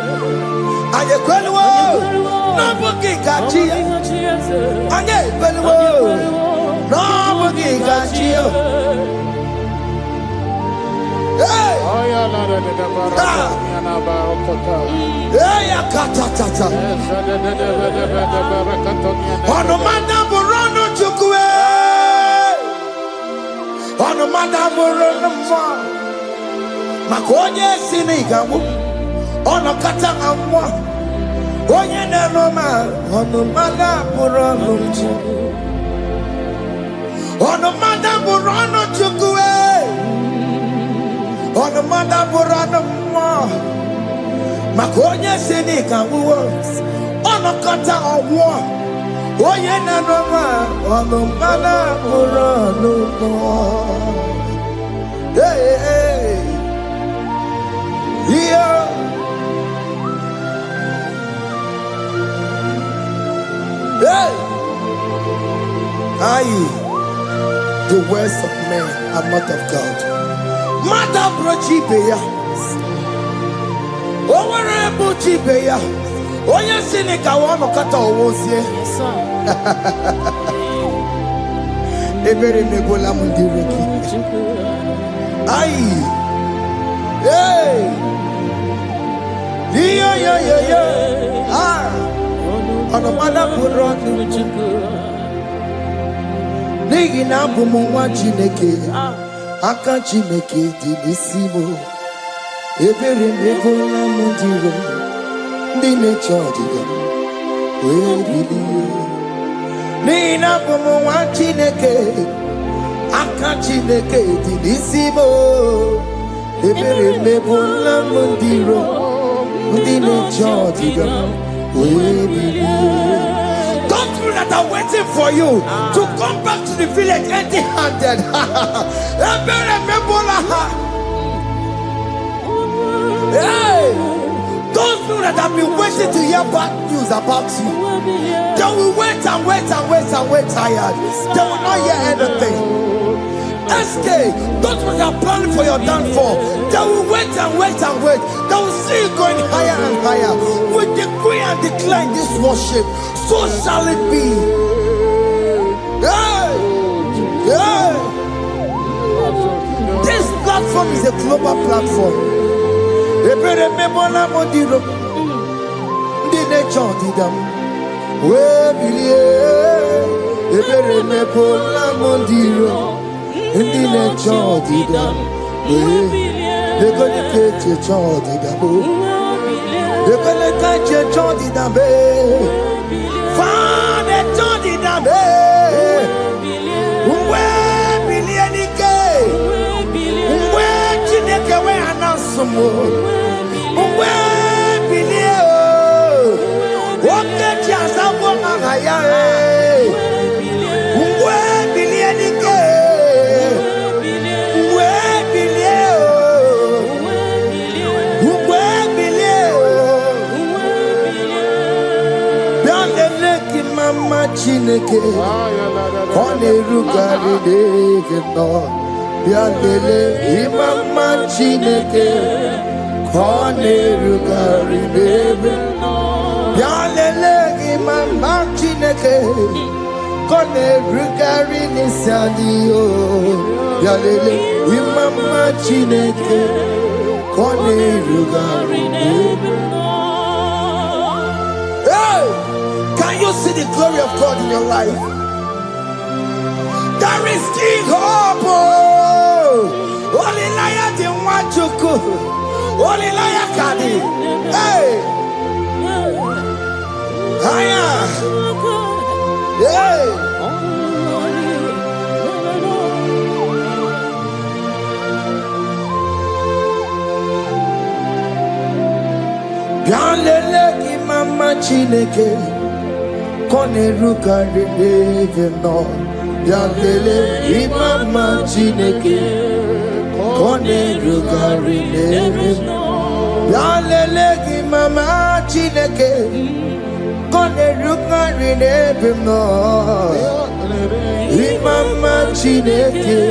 Aye kweliwo, nobody got you. Aye kweliwo, nobody got you. Hey, hey, akatata. Ono madam burono chukwe, ono madam burono ma. Makonye sinigamu. Ono kata amwa onye na Roma ono mada burono ono mada burono chukwe ono mada burono mo makonye sinika wo ono kata amwa onye na Roma ono mada burono mo. Hey hey yeah. Hey! Aye, the words of men are not of God. Mother brochibeya. Owerebo chibeya. Oya sinika wano kata owosie. Ebere mebola mundireki. Aye. Hey! Yeah. Ah! Ono mada burono nigi na bumu wa Chineke aka Chineke di nisimo ebere mebola mundiro ndi neche odiga we bilie nigi na bumu wa Chineke aka Chineke di nisimo ebere mebola mundiro ndi neche odiga. Those people that are waiting for you to come back to the village empty-handed. Hey, those people that have been waiting to hear bad news about you, they will wait and wait tired. They will not hear anything. SK, those people that are planning for your downfall, they will wait and wait. They will see you going higher and higher. in this worship, so shall it be. This platform is a global platform. Ebere mebola modiro, ndi nature didam. We bilie, ebere mebola modiro, ndi nature didam. We gonna get your child didam. We gonna get your child didam. Father child didam. We bilie nike. We chineke we anasumo. We bilie. Oke chiasa wonga gaya. We bilie nike. We bilie. We bilie. Bialele ki mama chineke. Kone rugari deke no. Bialele ki mama chineke. Kone rugari deke no. Bialele ki mama chineke. Kone rugari nisadio. Bialele ki mama chineke. Kone rugari deke no. Hey! Can you see the glory of God in your life? There is King Hope. Only liar the one to go. Only liar can. Hey! Higher! Hey! Bialele ki mama chineke. Kone rugari deke no. Bialele ki mama chineke. Kone rugari deke no. Bialele ki mama chineke. Kone rugari deke no. Ki mama chineke.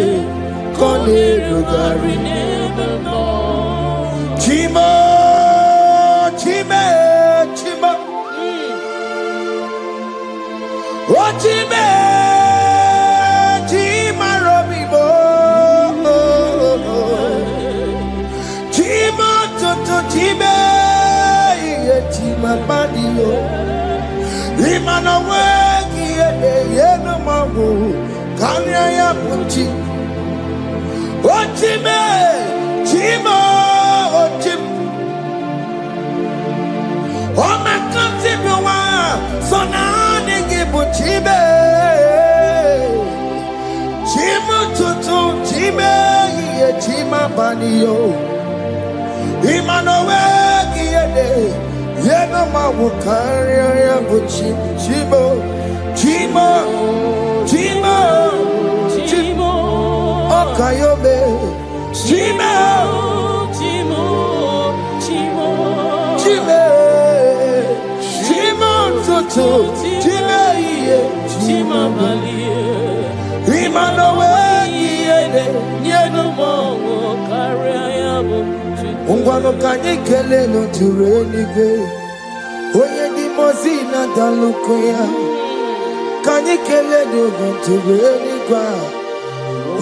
Kone rugari deke no. Chimo, chime, chimo. Oh, chime, chima robibo. Chimo, toto, chime, chima badio. Imano wegi yeno mawu, kanya ya punchi. Oh, chime, chimo, oh, chim. Oh, my country, so now they give you chibe. Chima tutu, chibe, ye chima banio. Imano wegi yeno mawu kanya ya punchi. Chimo, chimo, chimo, chimo. Okayobe, chimo, chimo, chimo, chimo. Chime iye, chima balie. Imano wegi yede, nyeno mongo kare ayabu. Ungwano kanye kele no turenige. Oye di mozina dalukoya. Kanye kele no turenigwa.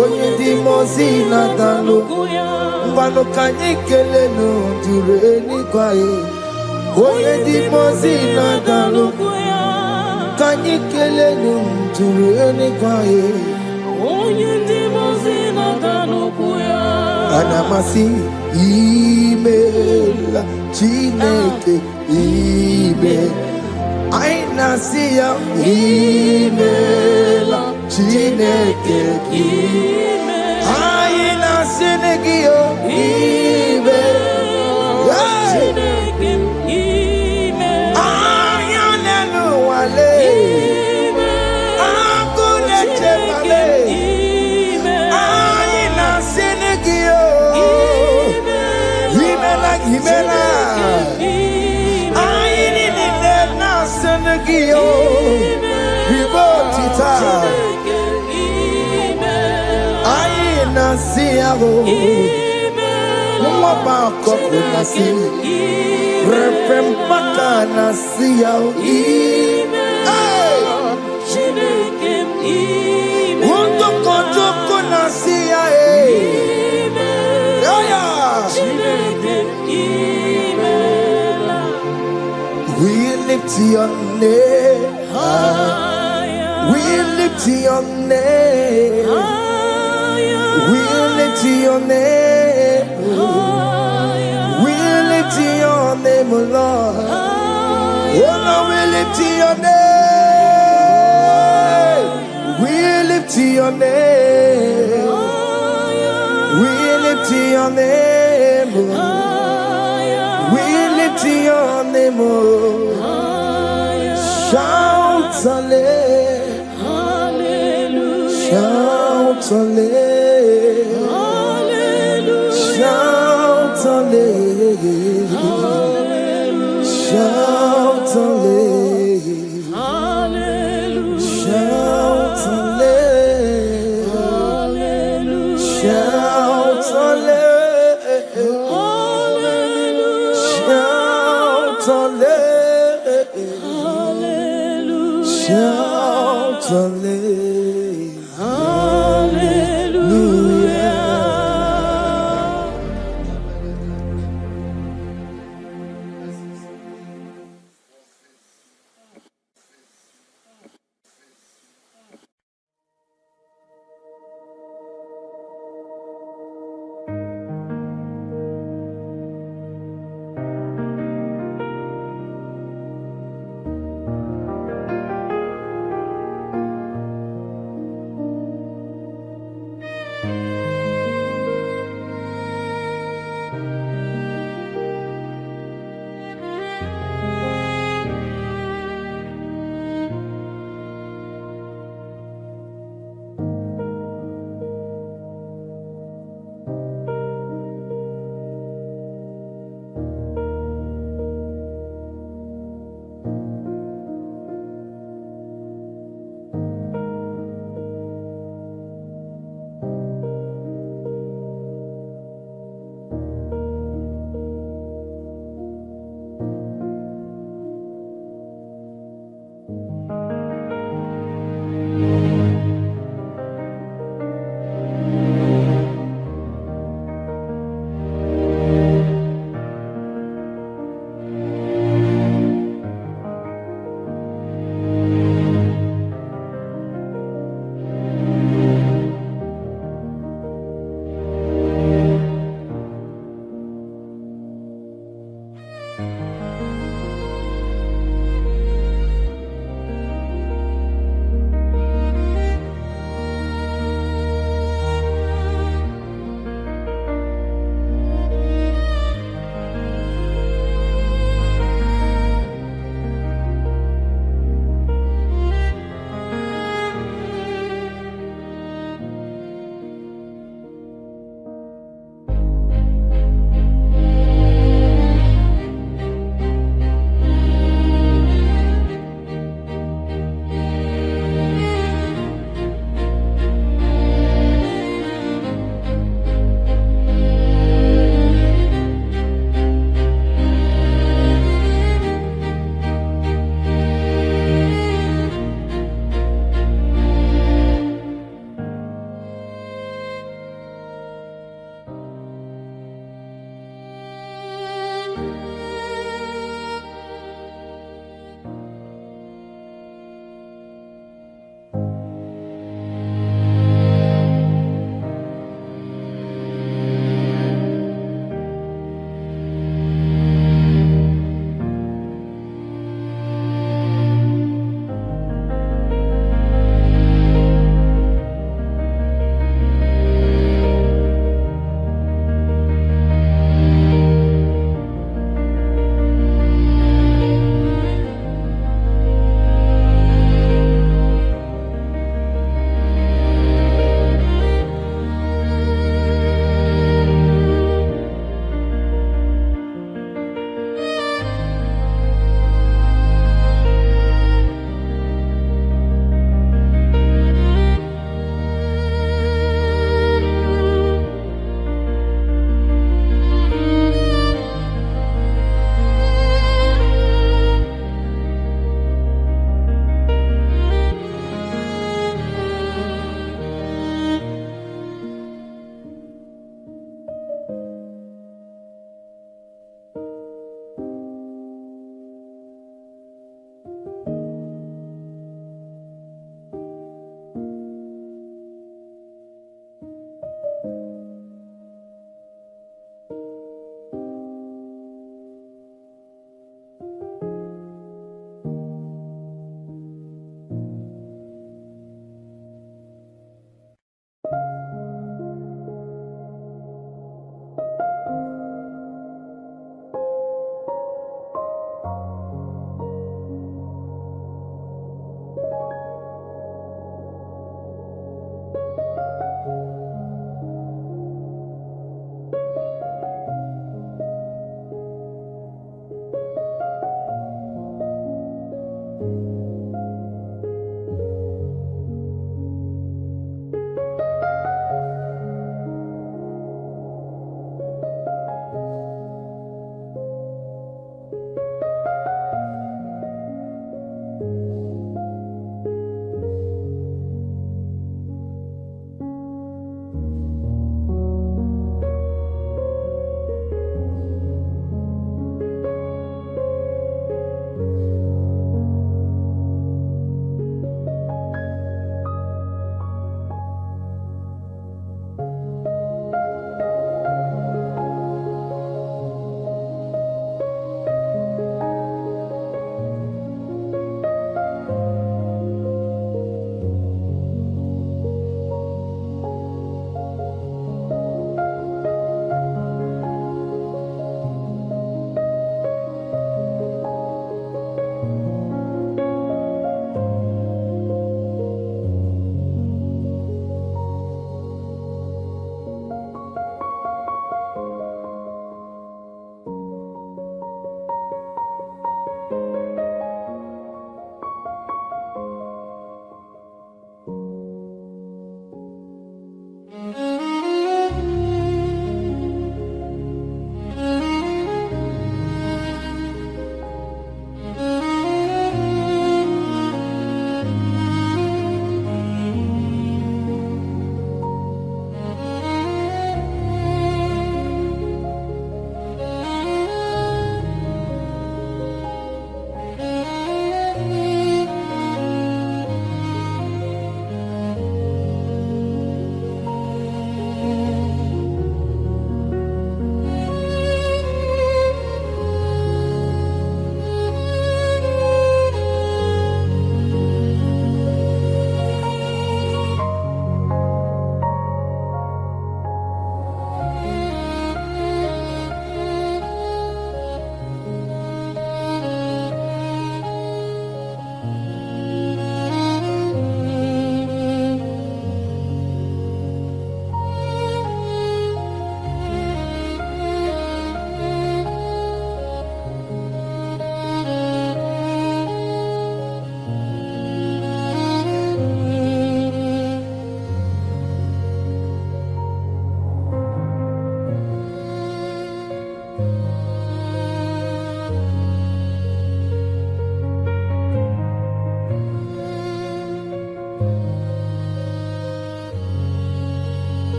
Oye di mozina dalukoya. Ungwano kanye kele no turenigwa. Oye di mozina dalukoya. Kanye kele no turenigwa. Oye di mozina dalukoya. Anamasi email chineke email. Aina siya email chineke email. Aina sinegio email chineke email. Ayana no wale akule chemale. Aina sinegio Himela, Aini na senegio, Ribotita, Aina siago, Waba koko nasi. Repempaka nasi yao. Hey! Wondoko toko nasi ya. We lift your name. We lift your name. We lift your name. We lift your name, oh Lord. Oh Lord, we lift your name. We lift your name. We lift your name. We lift your name. Shout hallelujah. Shout hallelujah. Shout hallelujah. Shout hallelujah. Shout hallelujah. Shout hallelujah. Shout hallelujah. Shout hallelujah.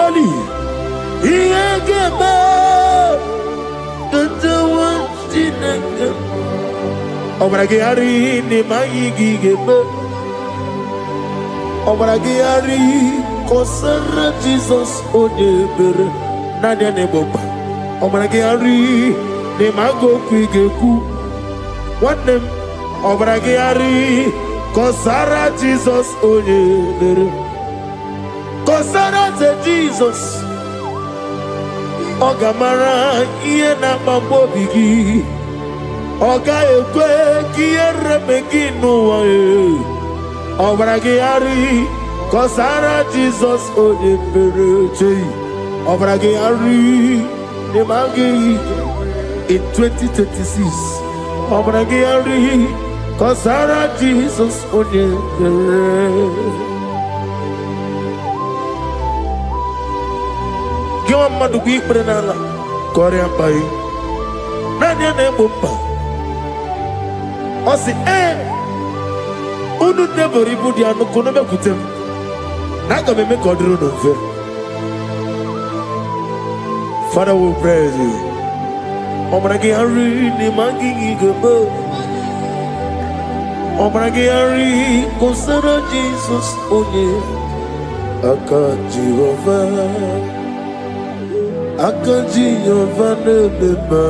Surely, he gave the one Obragari ni maigi gebe. Obragari kosara Jesus odebere nadia neboba. Obragari ni mago kwigeku. Wanem Obragari kosara Jesus odebere. Kosara te Jesus. Ogamara iye na mambo bigi. Oga ekwe kiere meginu wae. Obragari kosara Jesus odebere. Obragari ne magi in 2026. Obragari kosara Jesus odebere. Giwa madu gwi prenala Korea pai Nanya ne bumpa Osi Unu never ibu di anu kono me kutem Naga me me kodru no fe Father we praise you Obragi hari ni mangi gebe Obragi hari kosara Jesus onye Aka Jehovah Akaji yovane beba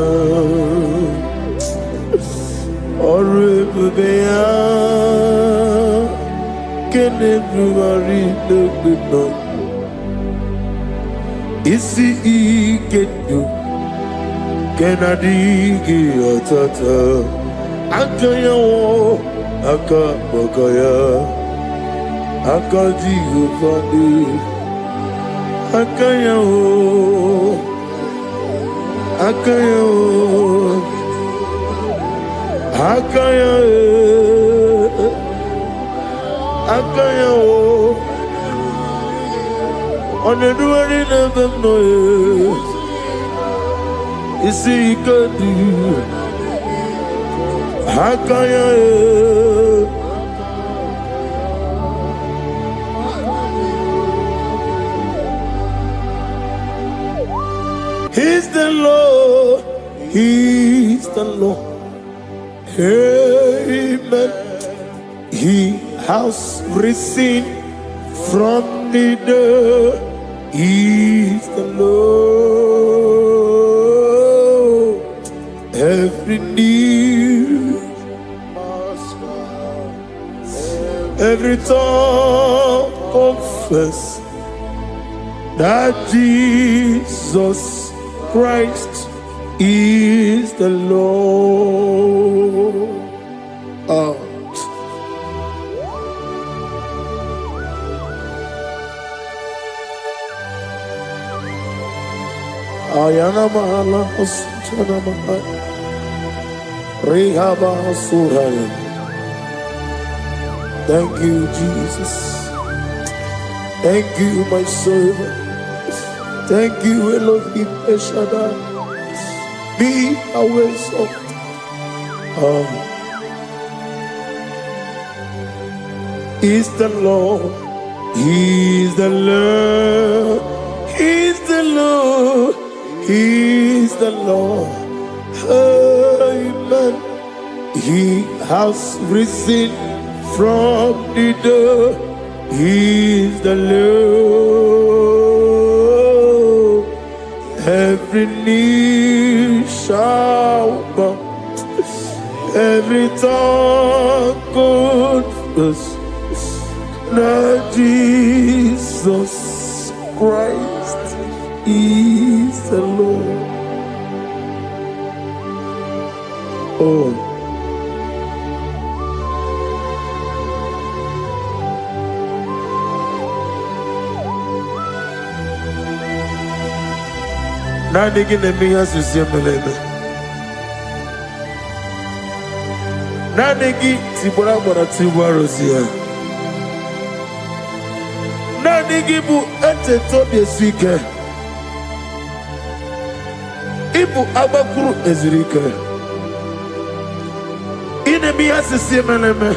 Ore bebea Kene bruari nebeba Isi ikenu Kenadigi atata Akaya wo Akabakaya Akaji yovane Akaya wo Akaya wo Akaya Akaya wo Oneduari nebem noye Isi ikadu Akaya He's the Lord, He's the Lord. Amen. He has risen from the dead. He's the Lord. Every knee, every tongue confess that Jesus Christ is the Lord. Ayana mahala osana mahal Rehaba suraya. Thank you, Jesus. Thank you, my servant. Thank you, Elohim Eshadai. Be our salt. Is the Lord. He's the Lord. He's the Lord. He's the Lord. Amen. He has risen from the dead. He's the Lord. Every knee shall bow, every tongue confess that Jesus Christ is the Lord. Oh. Nanigi nemiya susiyemeleme. Nanigi tibora bora tibora rosia. Nanigi bu ete tobi esike. Ibu abakuru ezirike. Inemiya susiyemeleme.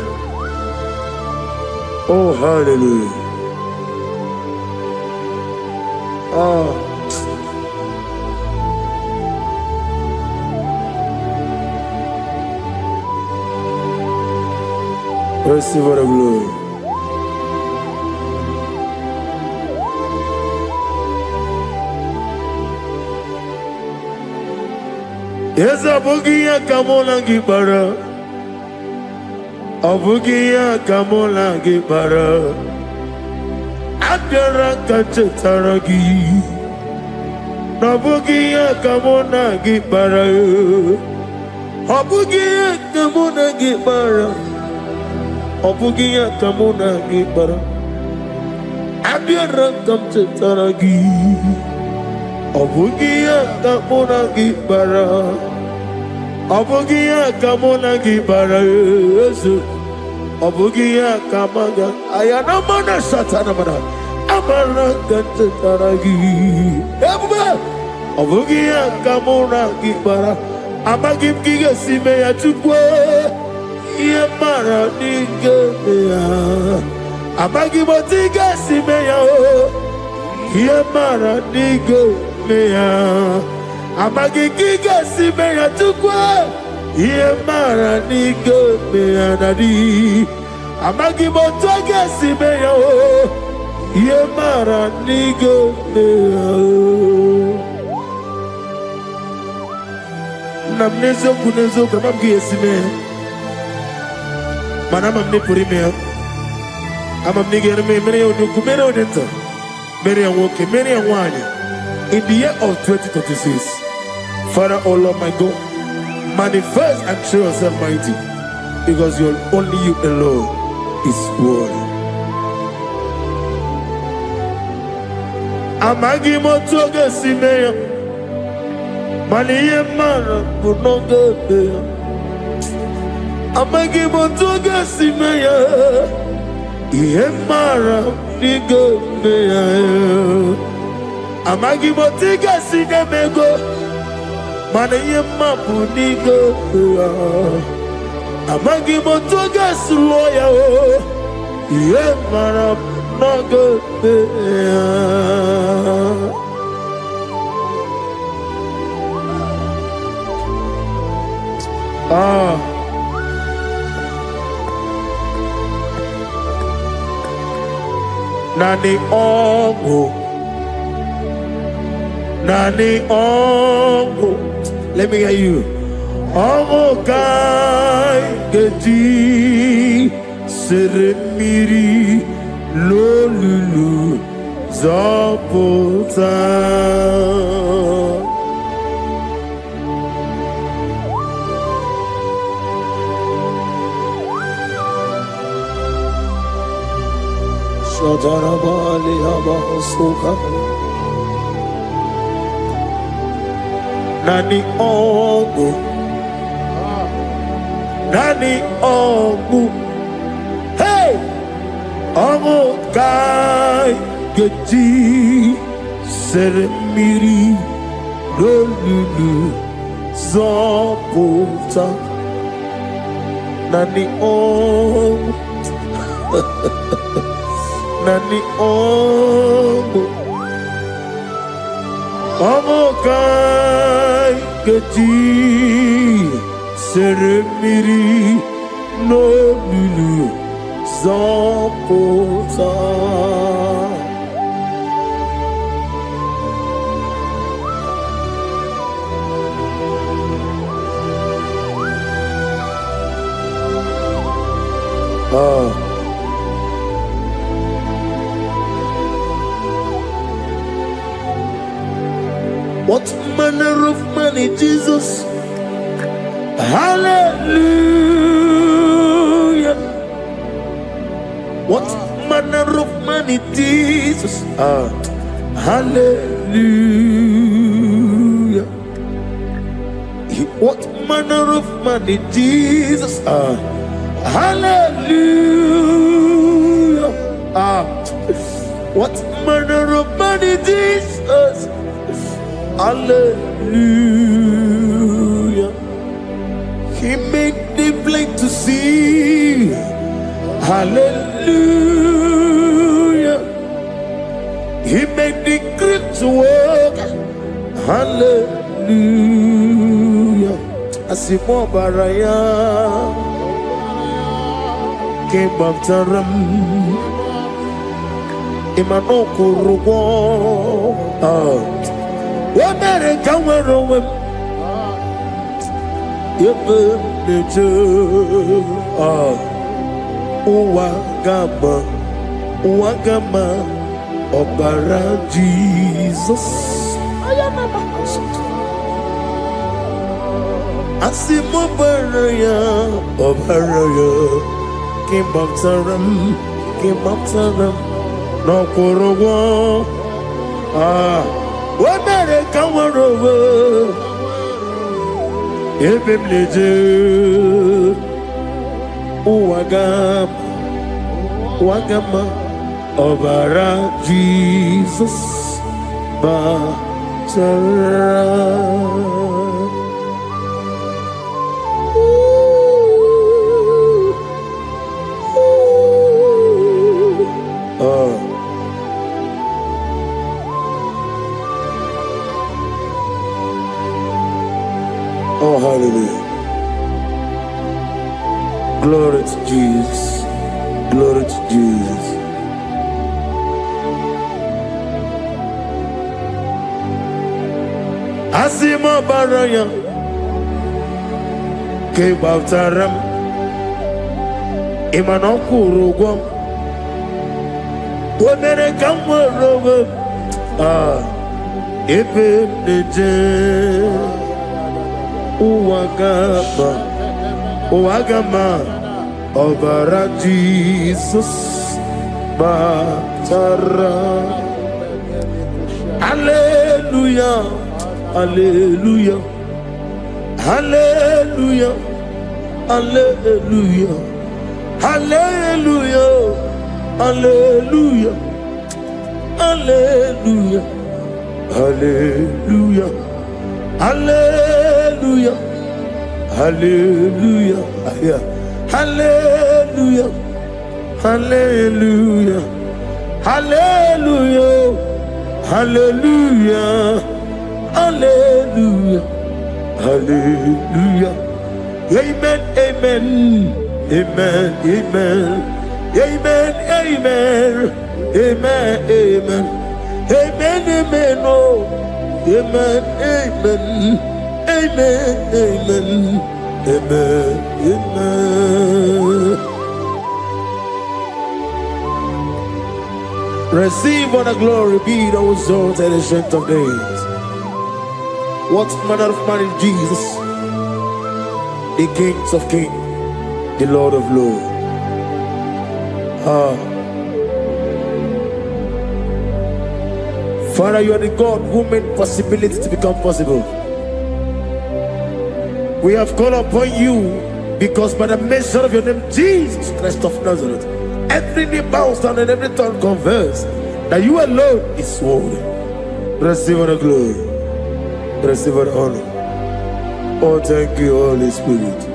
Oh, hallelujah. Receive the glory. Yes, Abugia Kamola Gibara. Abugia Kamola Gibara. Adara Kachetaragi. Abugia Kamona Gibara. Abugia Kamona Gibara. Abugia Kamona Gibara. Adara Kachetaragi. Abugia Kamona Gibara. Abugia Kamona Gibara. Abugia Kamaga. Ayana Mana Satana Mana. Amara Kataragi. Abugia Kamona Gibara. Amagim Giga Simeya Tukwe. Yamara Nigeria. Amagimotiga Simeya. Yamara Nigeria. Amagigiga Simeya Tukwe. Yamara Nigeria Nadi. Amagimotoga Simeya. Yamara Nigeria. Namnezo kunezo kamamgi Simeya. Manama Nipurime. Amamnigger Mary Nukumero Denta. Mary and Woke, Mary and Wani. In the year of 2026, Father, oh Lord my God, manifest and show yourself mighty, because only you alone is worthy. Amagi motoga simeya, maniye mara kunoga beya. Amagi motoga simeya, iye mara niga beya. Amagi motiga sinemego, maniye mapu niga beya. Amagi motoga suloya, iye mara noga beya. Nani ongo, Nani ongo. Let me hear you. Ongo kai geti seremiri lolulu zapota. Shadarabali Abasuka Nani Ogu Nani Ogu. Hey! Ogu Kai Geti Seremiri Lolulu Zapota Nani Ogu. Nani ongo, ongo kai geti seremiri no lulu zapota. What manner of money, Jesus? Hallelujah. What manner of money, Jesus? Hallelujah. What manner of money, Jesus? Hallelujah. What manner of money, Jesus? Hallelujah. He made the blind to see. Hallelujah. He made the crippled to hallelujah. Asimo baraya King of Taram Imano Kurugo Wamere Kamero Yebe Neje Uwagama Obara Jesus Asimo baraya Obaraya King of Taram No Kurugo Wamere Kamero Yebe Neje Uwagama Obara Jesus Batara. Oh, hallelujah. Glory to Jesus. Glory to Jesus. Asimo baraya Ke Bavtaram Imano Kurugo Wamere Kamwaro Ebe Neje Uwagama Obara Jesus Batara. Hallelujah, hallelujah, hallelujah, hallelujah, hallelujah, hallelujah, hallelujah, hallelujah, hallelujah, hallelujah, hallelujah, hallelujah, hallelujah, hallelujah, hallelujah, hallelujah. Amen, amen, amen, amen, amen, amen, amen, amen, amen, amen, oh, amen, amen, amen, amen, amen, amen. Receive all the glory, be thou exalted in the strength of days. What manner of man is Jesus? The King of kings, the Lord of lords. Father, you are the God who made possibility to become possible. We have called upon you because by the mention of your name, Jesus Christ of Nazareth, every knee bows down and every tongue confess that you alone is worthy. Receive all the glory. Receive all the honor. Oh, thank you, Holy Spirit.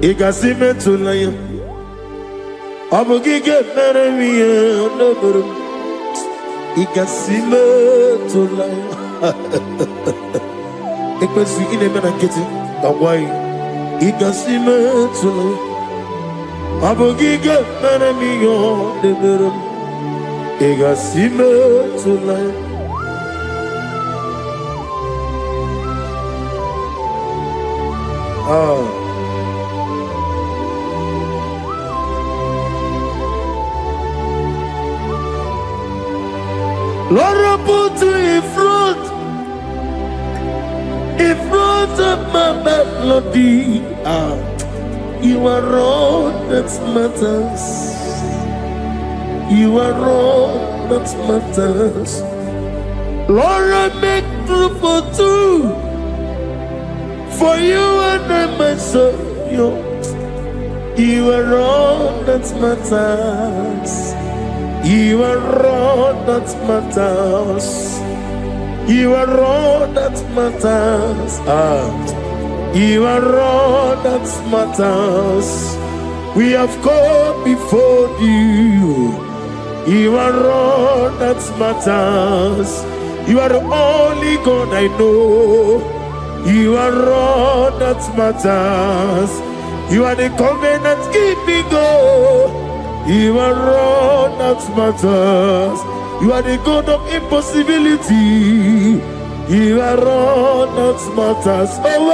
Ikasime tulaya Abugige meremiye onoburu Ikasime tulaya Ikpesu ineme na kiti Kawai Ikasime tulaya Abugige meremiye onoburu Ikasime tulaya Lord, I put you in front of my melody. You are all that matters. You are all that matters. Lord, I make room for two, for you and I myself. You are all that matters. You are all that matters. You are all that matters. You are all that matters. We have come before you You are all that matters. You are the only God I know. You are all that matters. You are the covenant keeping God. You are all that matters. You are the God of impossibility. You are all that matters. Oh,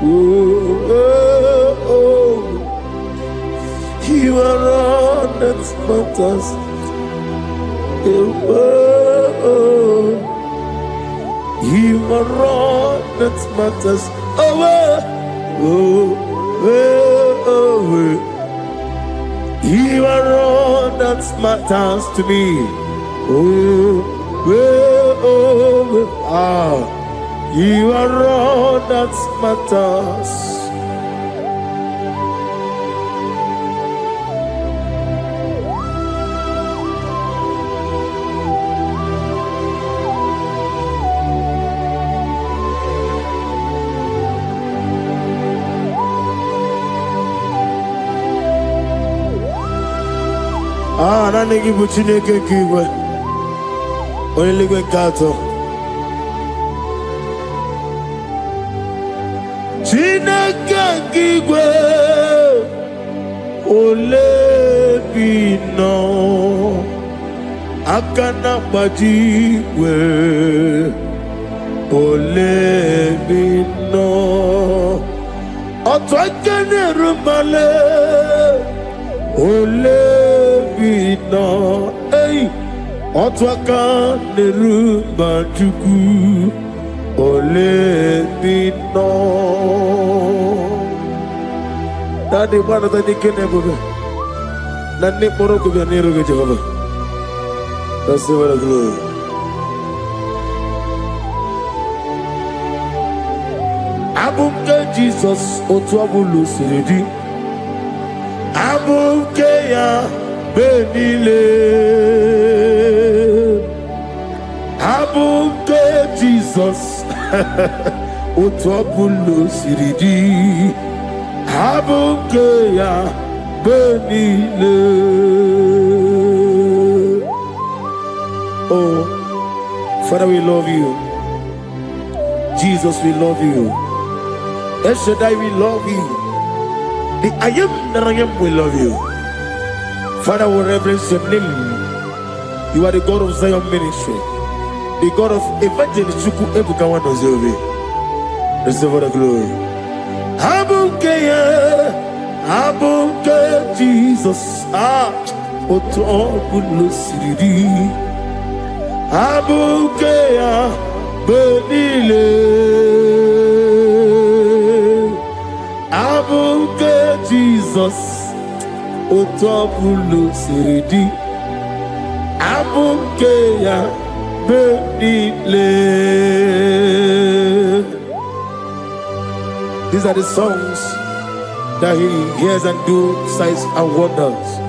oh, oh, oh. You are all that matters. Oh, oh. You are all that matters. Oh, oh, oh, oh. You are all that matters to me. Oh, oh, oh, ah. You are all that matters. Ah, na nigi buchine ke kiwe. Oyeligwe kato. Chineke kiwe. Olebino. Akana bajiwe. Olebino. Otwakene rumale. Olebino, hey, Otwaka nerumba juku. Olebino. Daddy, what are the Kenebube? Nani Moroko Nero Jehovah. That's the word of glory. Abumke Jesus, Otwabulu Siridi. Abukeya benile, abuke Jesus, utwabulu siridi, abukeya benile. Oh, Father, we love you. Jesus, we love you. El Shaddai, we love you. The I am that I am will love you. Father, we reverence your name. You are the God of Zion ministry. The God of Evangelist Chuku Ebukawan Ozobe. Receive all the glory. Abuke Jesus. Ah, Oto Bulu Siridi. Abuke ya Benile. Abuke Jesus, Otobulu Siridi, Abuke ya Benile. These are the songs that he hears and do signs and wonders.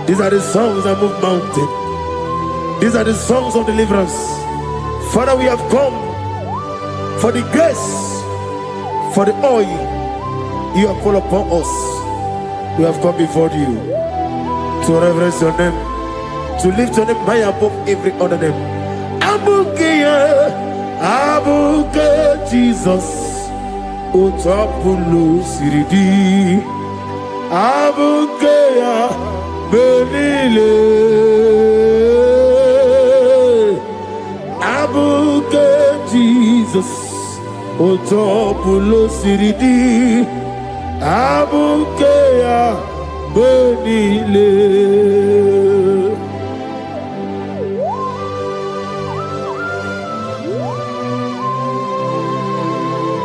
These are the songs that move mountains. These are the songs of deliverance. Father, we have come for the grace, for the oil you have poured upon us. We have come before you to reverence your name, to lift your name high above every other name. Abuke Jesus, Otapulu Siridi, Abuke Benile, Abuke Jesus, Otapulu Siridi. Abukeya Benile.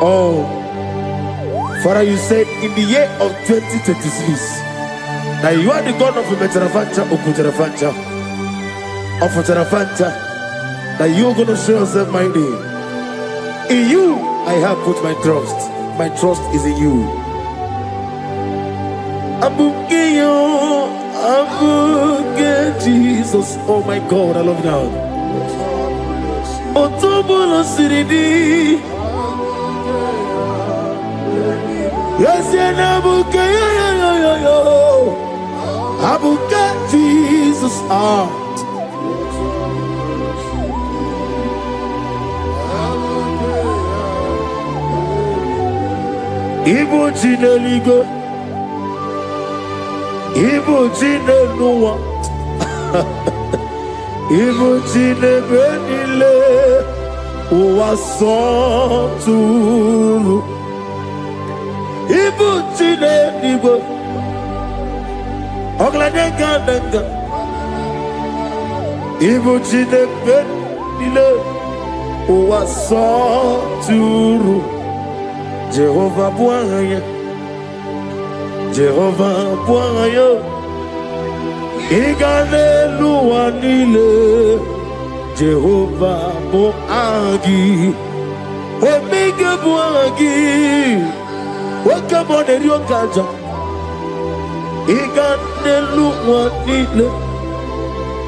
Oh, Father, you said in the year of 2026 that you are the God of Metarafancha, Okutarafancha, of Tarafancha, that you are going to show yourself mighty. In you, I have put my trust. My trust is in you. Abukeyo, Abuke Jesus. Oh my God, I love you now. Otobolo Siridi. Yes, Abuke, Abuke Jesus. Jesus. Ibu Jineligo, Ibu Jineluwa, Ibu Jinebenile, Uwasanturu, Ibu Jineligo, Ogladenga, Ibu Jinebenile, Uwasanturu. Jehovah Bwanya, Jehovah Bwanya, Iganelua nile, Jehovah Bwagi, Omega Bwagi, Wakamone Ryokaja, Iganelua nile,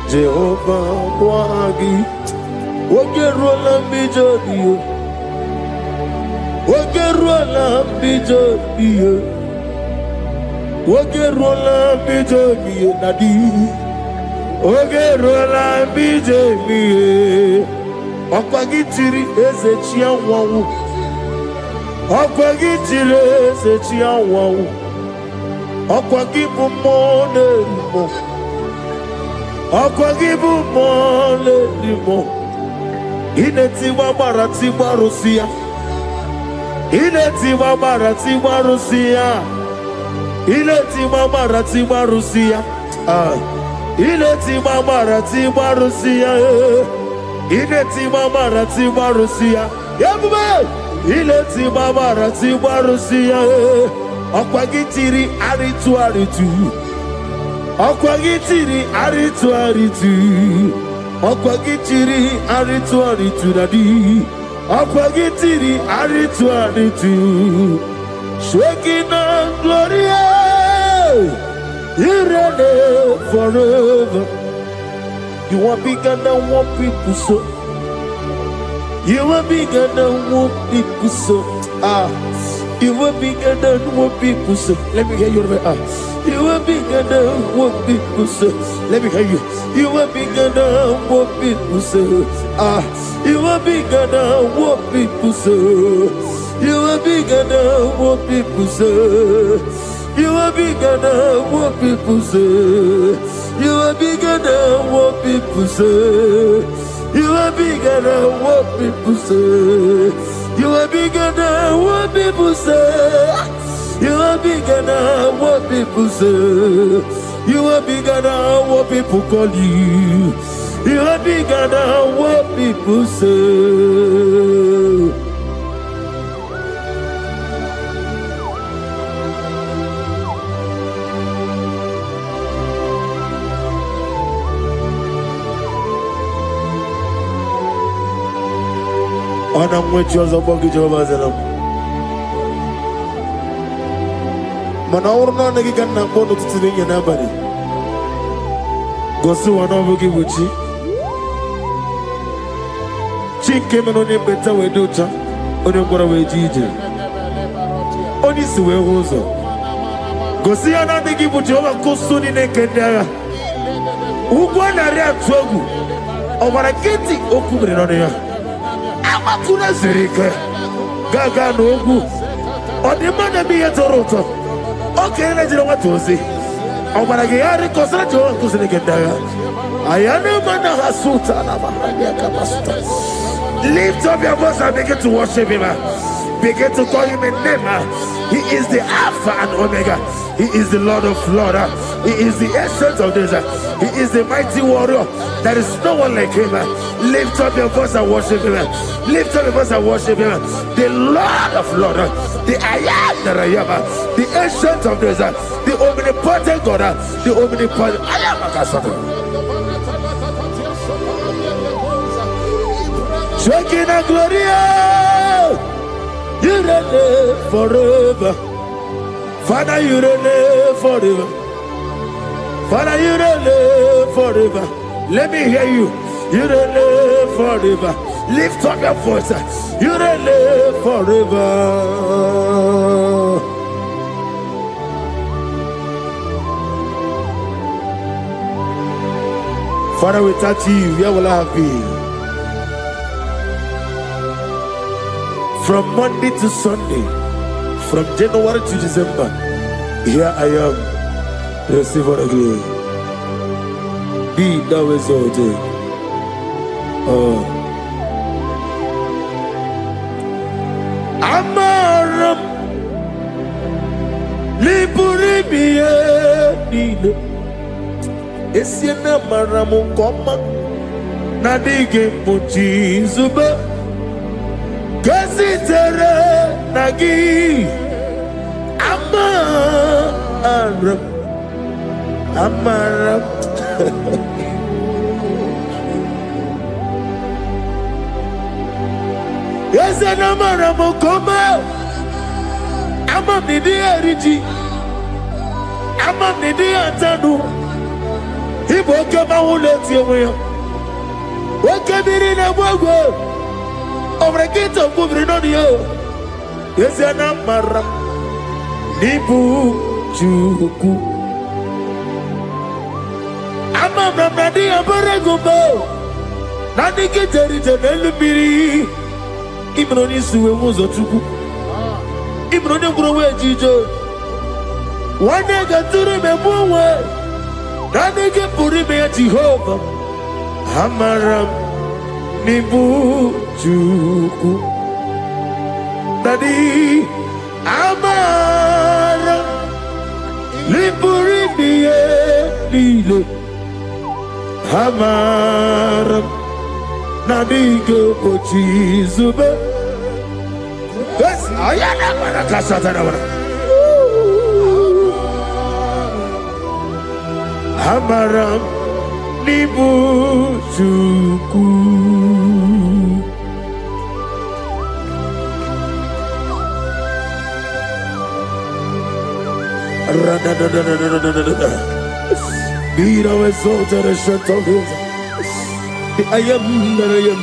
Jehovah Bwagi, Wakerola Mijodio. Wagerola bijobiye, Wagerola bijobiye nadi, Wagerola bijobiye. Okwagitiri ezechia wawu, Okwagitiri ezechia wawu, Okwagibu mone limo, Okwagibu mone limo. Inetiwa baratiwa Rusia. Iletiwa baratiwa Rusia, Iletiwa baratiwa Rusia, Iletiwa baratiwa Rusia, Iletiwa baratiwa Rusia, Yabube, Iletiwa baratiwa Rusia, Okwagitiri aritu, Okwagitiri aritu dadi. Akwagitiri aritu, Shekinah Gloria, you reign forever. You are bigger than what people so. You are bigger than what people so. You are bigger than what people say. Let me hear you. You are bigger than what people say. Let me hear you. You are bigger than what people say. You are bigger than what people say. You are bigger than what people say. You are bigger than what people say. You are bigger than what people say. You are bigger than what people say. You are bigger than what people say. You are bigger than what people say. You are bigger than what people call you. You are bigger than what people say. I'm with you as a bucket of Azalam. Manaurna Nagikan Bono to the nobody. Go to one over Gibuchi. Chink came on him better with Ducha. On your Goraway Gigi. On his way also. Go see another Gibuchi over Kosuni Nekendara. Ugwana Ria Togu. Over a Kitty Okubri on here. Amakuna Zerike. Gaga Nogu. On the man be a Toronto. Okay, let's know what to see. Over a Gary Cosra Jones in Nekendara. I am a man of Hasuta. Lift up your voice and begin to worship him. Begin to call him a name. He is the Alpha and Omega. He is the Lord of Lords. He is the essence of this. He is the mighty warrior. There is no one like him. Lift up your voice and worship him. Lift up your voice and worship him. The Lord of Lords. The I am that I am. The essence of this. The omnipotent God. The omnipotent. I am a Kasata. Shekinah Gloria, you reign forever. Father, you reign forever. Father, you reign forever. Let me hear you. You reign forever. Lift up your voice. You reign forever. Father, without you, where will I have been? From Monday to Sunday, from January to December, here I am. Receive all the glory. Be thou exalted. Amaram Liburibie Nino Esiena Maramu Koma Nadige Muchi Zuba Gazitere Nagi Amaram Yes, and Amaramu Koma Amam Nidi Eriji Amam Nidi Antanu He woke up and let you away. Woke up in a wago over a gate of moving on you. Yes, and Amaram Nibu Juku Amam Nadi Abaragubo Nadi Kitari Janelli. Ibroni suwe muzo tuku. Ibroni kurowe jijo. Wane gaturi me muwe. Nani ke puri me Jehovah. Amaram nibu juku. Nadi amaram liburi miye lile. Amaram Nadige Pochi Zube. Yes, I am Amaram Nibu Juku. Be thou exalted and shut of his. I am that I am,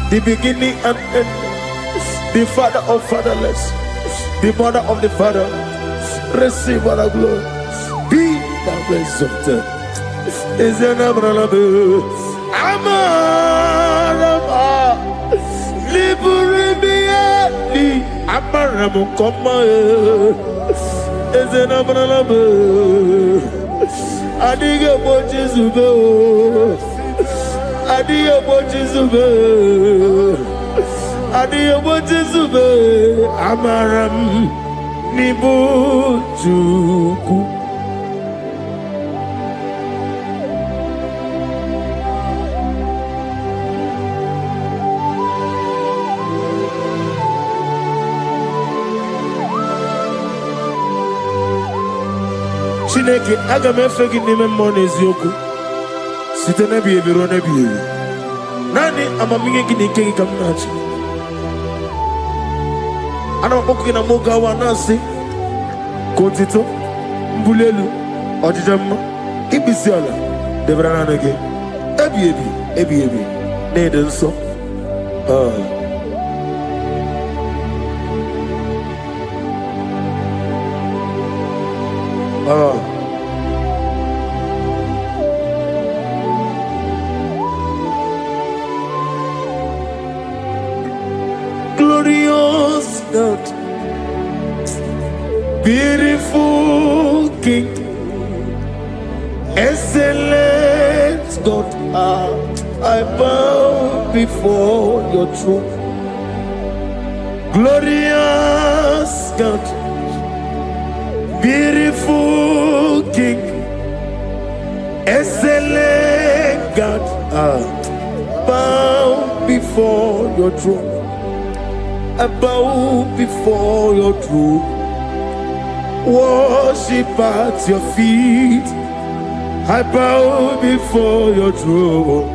the beginning and end, the father of fatherless, the mother of the father. Receive all the glory. Be thou exalted. Is an Abraham, Amarama, Liburibiati, Amaramu Koma, is an Abraham, Adiga Bojizubo. Adiyo Bojizube, Adiyo Bojizube, Amaram Nibu Juku. Chineke agame fegi nime mone zioku. Sitene biye birone biye. Nani amaminge gini kegi kamnachi. Ana mapoku na moga wanasi. Kotito mbulelu ojijamma ibisiala debrana nage. Ebi nedenso. Glorious God, beautiful King, excellent God, I bow before your throne. Glorious God, beautiful King, excellent God, bow before your throne. I bow before your throne, worship at your feet. I bow before your throne.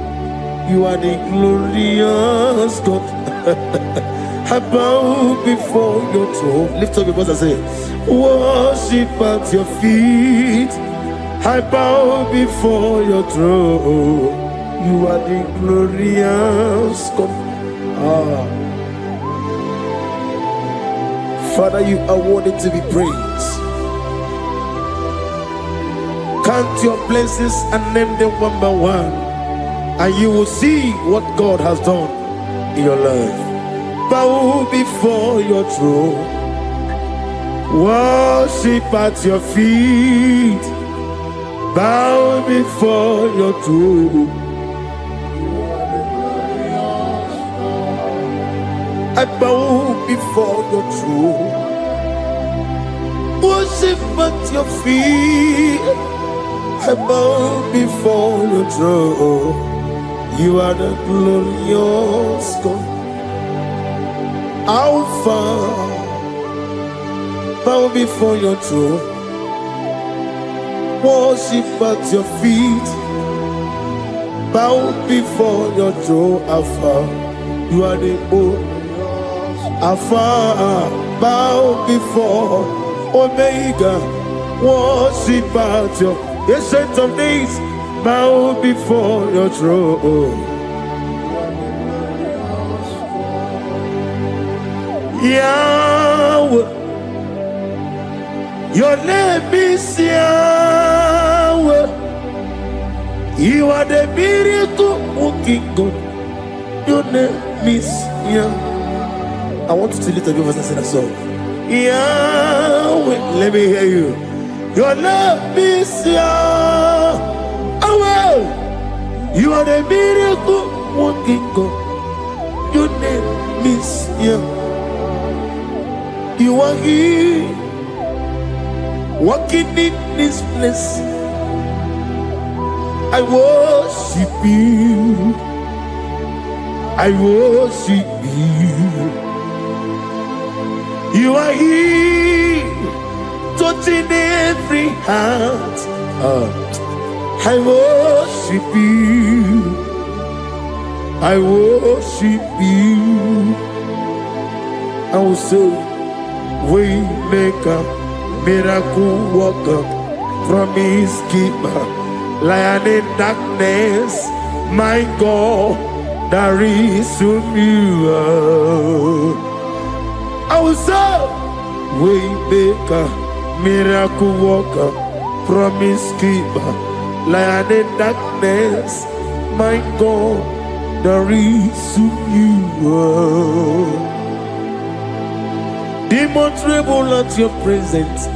You are the glorious God. I bow before your throne. Lift up your voice and say, worship at your feet. I bow before your throne. You are the glorious God. Father, you are worthy to be praised. Count your blessings and name them one by one, and you will see what God has done in your life. Bow before your throne, worship at your feet. Bow before your throne. I bow before your throne, worship at your feet. I bow before your throne. You are the glorious God, Alpha. Bow before your throne, worship at your feet. Bow before your throne, Alpha. You are the old Alpha. Bow before Omega, worship at your Ancient of Days. Bow before your throne. Yahweh, your name is Yahweh. You are the miracle working God. Your name is Yahweh. I want you to lift up your voice and sing a song. Yahweh, let me hear you. Your name is Yahweh. You are the miracle working God. Your name is Yahweh. You are here, walking in this place. I worship you. I worship you. You are here, touching every heart. I worship you. I worship you. I will say, Waymaker, miracle worker, promise keeper, lion in darkness, my God, there is you. I will say, Waymaker, miracle worker, promise keeper, lion in darkness, my God, there is you. Demons tremble at your presence.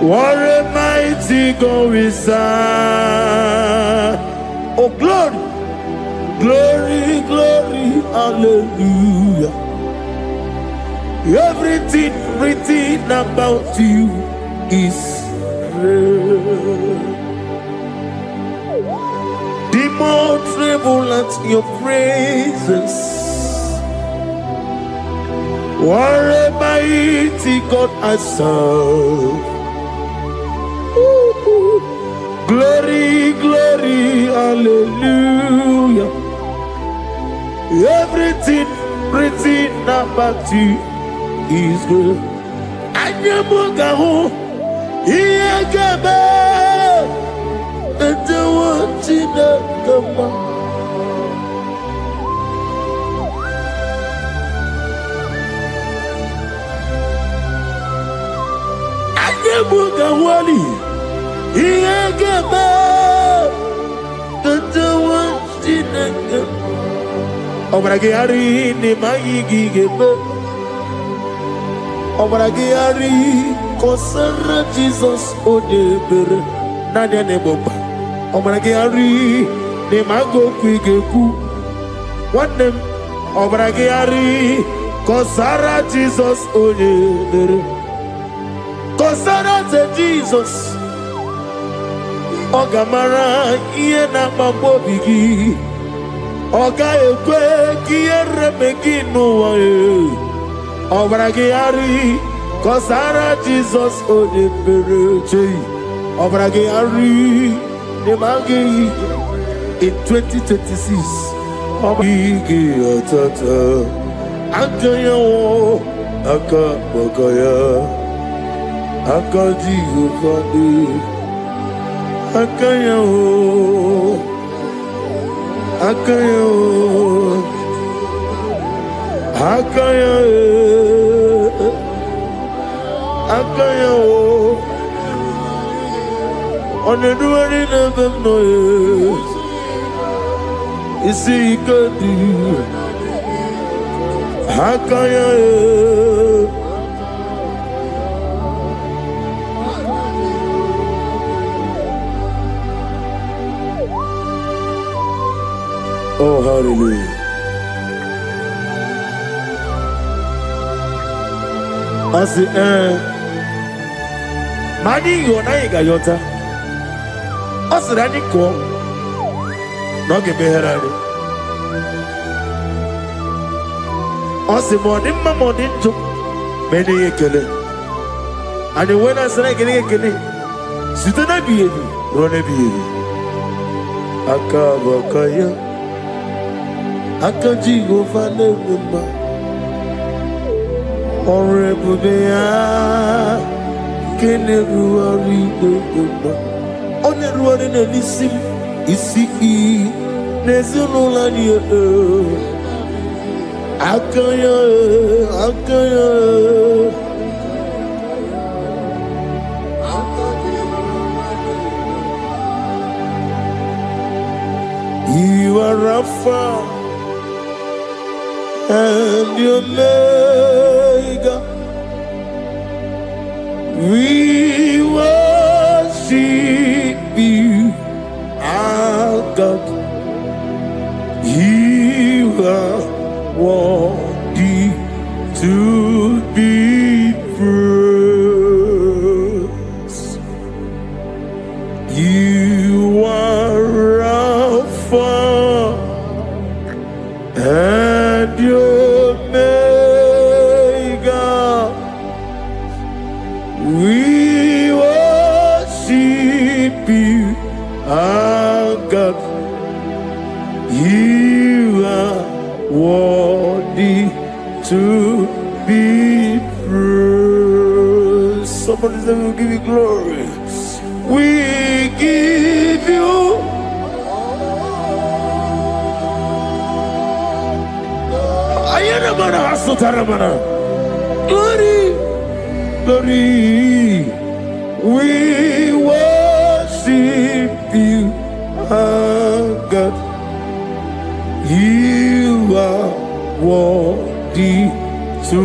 What a mighty God we serve. Oh, glory, glory, glory, hallelujah. Everything written about you is real. Demons tremble at your presence. What a mighty God I serve. Glory, glory, hallelujah. Everything written about you is good. Anyamugaho, Iyagaba, and the watching of the man. Mugawali, Iyagaba, Tatawansinaga, Obragiari, Nimayigigebe, Obragiari, Kosara Jesus, Odebere, Nadia Neboba, Obragiari, Nimago Quigeku, one name, Obragiari, Kosara Jesus, Odebere. Kosara Jesus, Ogamara, Iena Mambobigi, Oga Ekwe, Kiere Megino, Obragiari, Kosara Jesus, Odebere, Obragiari, Nemagi, in 2026, Obigi, Tata, Antonio, Akabokaya. Akaji Ufadi Akayo Akayo Akayo Akayo On the doing never know you see good Hakaya Oh hallelujah I say Mani yona yota Asrani ko no ge beherare Ose modin ma modin to meni yekele ani wena sra gele yekele sitana biyebi rone biyebi akabakaya akaji go fale mba ore bubea kene ruari go Only one in the sim is see Nezunula Akaya You are Rapha and your Omega. We worship you, our God. You are worthy to be praised. You are Alpha and Omega. We worship you, our God. You are worthy to be praised. Somebody say we'll give you glory. We give you glory, glory. We worship you, our God. You are worthy to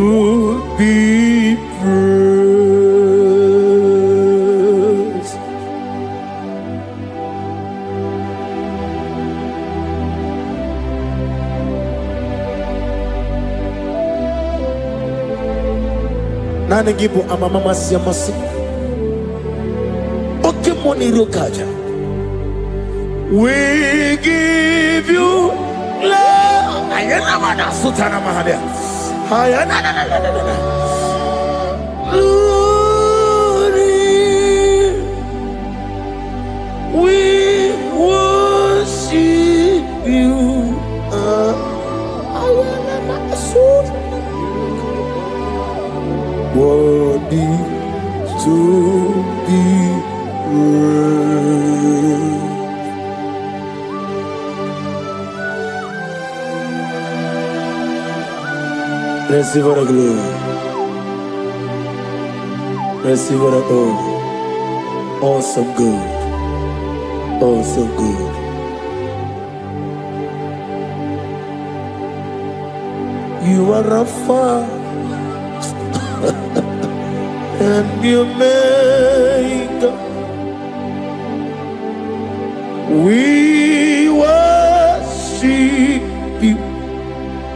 be praised. Nani gibu amamama siyamasi Oke moni rokaja We give you love Ayana mana sutana mahalia Ayana Glory We worship you Ayana mana sutana Worthy to be praised. Receive the glory. Receive the honor. Awesome God. Awesome God. You are Rapha and you make we worship you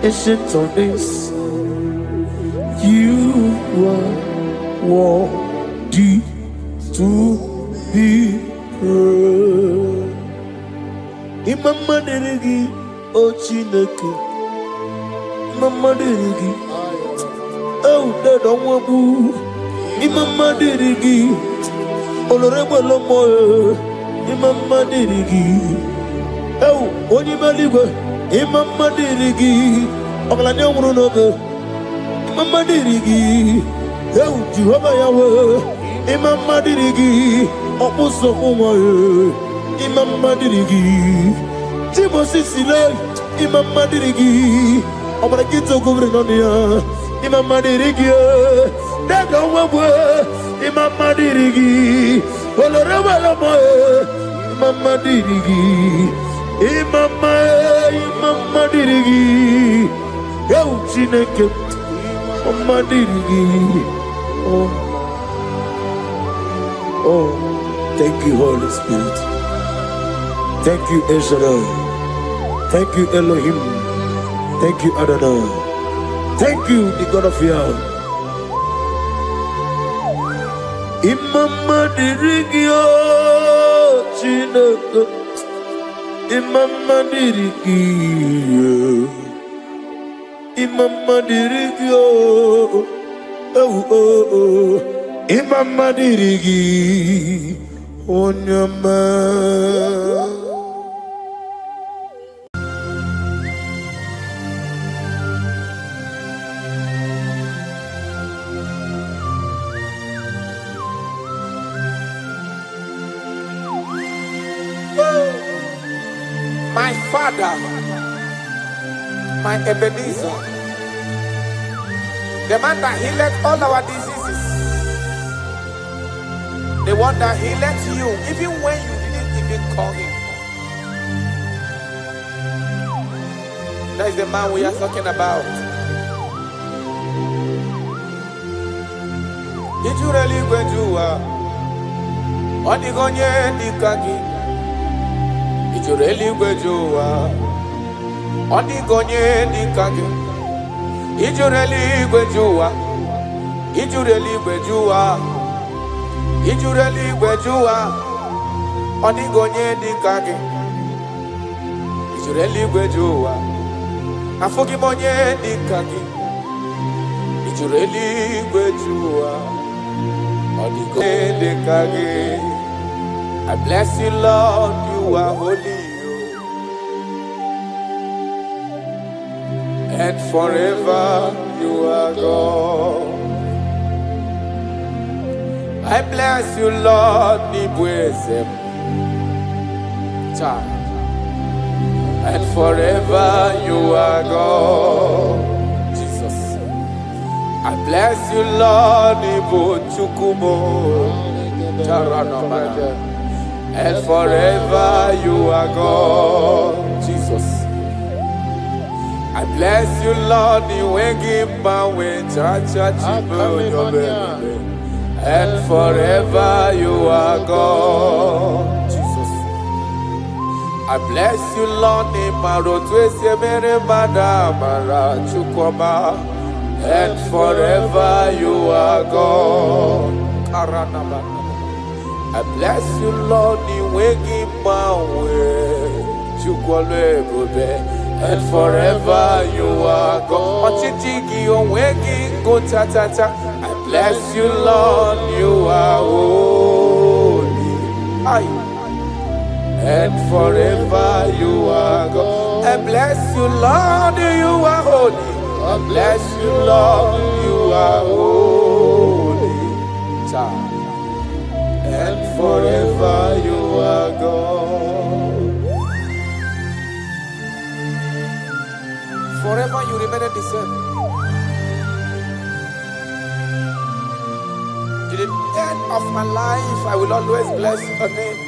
ancient of days you are worthy to be praised Imama deregi o Chineke Imama deregi oh dedo nwabu Imama deregi olorebo lomo Imama deregi oh onye maligwe Imama deregi oglanye nwuru n'oge Imama deregi oh Jehova Yahweh Imama deregi okuso nwa Imama deregi Timosi sile Imama deregi obara kito govre nonia Imama deregi Dedo nwabu Imama deregi Olorama, Mama Dirigi, Mama Dirigi, Yauchineke, Mama Dirigi. Oh, thank you, Holy Spirit. Thank you, El Shaddai. Thank you, Elohim. Thank you, Adonai. Thank you, the God of Yahweh. Imama dirigio chineke, Imama dirigio, Imama dirigio, oh, Imama dirigi, onyama. My Father, my Ebenezer, the man that healed all our diseases, the one that healed you even when you didn't even call him. That is the man we are talking about. Did you really go to Onigonye Nikagi? Ijureli gwejuwa, Onigonye Nikagi. Ijureli gwejuwa, Ijureli gwejuwa, Ijureli gwejuwa, Onigonye Nikagi. Ijureli gwejuwa, Afogimonye Nikagi. Ijureli gwejuwa, Onigonye Nikagi. I bless you, Lord, you are holy, and forever you are God. I bless you, Lord, and forever you are God. Jesus. I bless you, Lord, and forever you are God, Jesus. I bless you, Lord, and forever you are God, Jesus. I bless you, Lord, and forever you are God. I bless you, Lord, and forever you are God. I bless you, Lord, you are holy, and forever you are God. I bless you, Lord, you are holy. I bless you, Lord, you are holy, and forever you are God. Forever you remain the same. To the end of my life, I will always bless your name.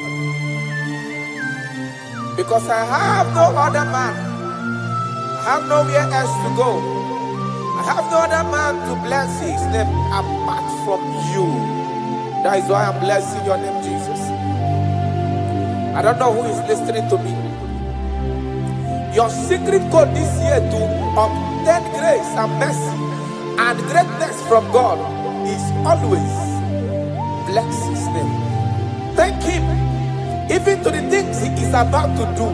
Because I have no other man. I have nowhere else to go. I have no other man to bless his name apart from you. That is why I'm blessing your name, Jesus. I don't know who is listening to me. Your secret code this year to obtain grace and mercy and greatness from God is always bless his name. Thank him even to the things he is about to do.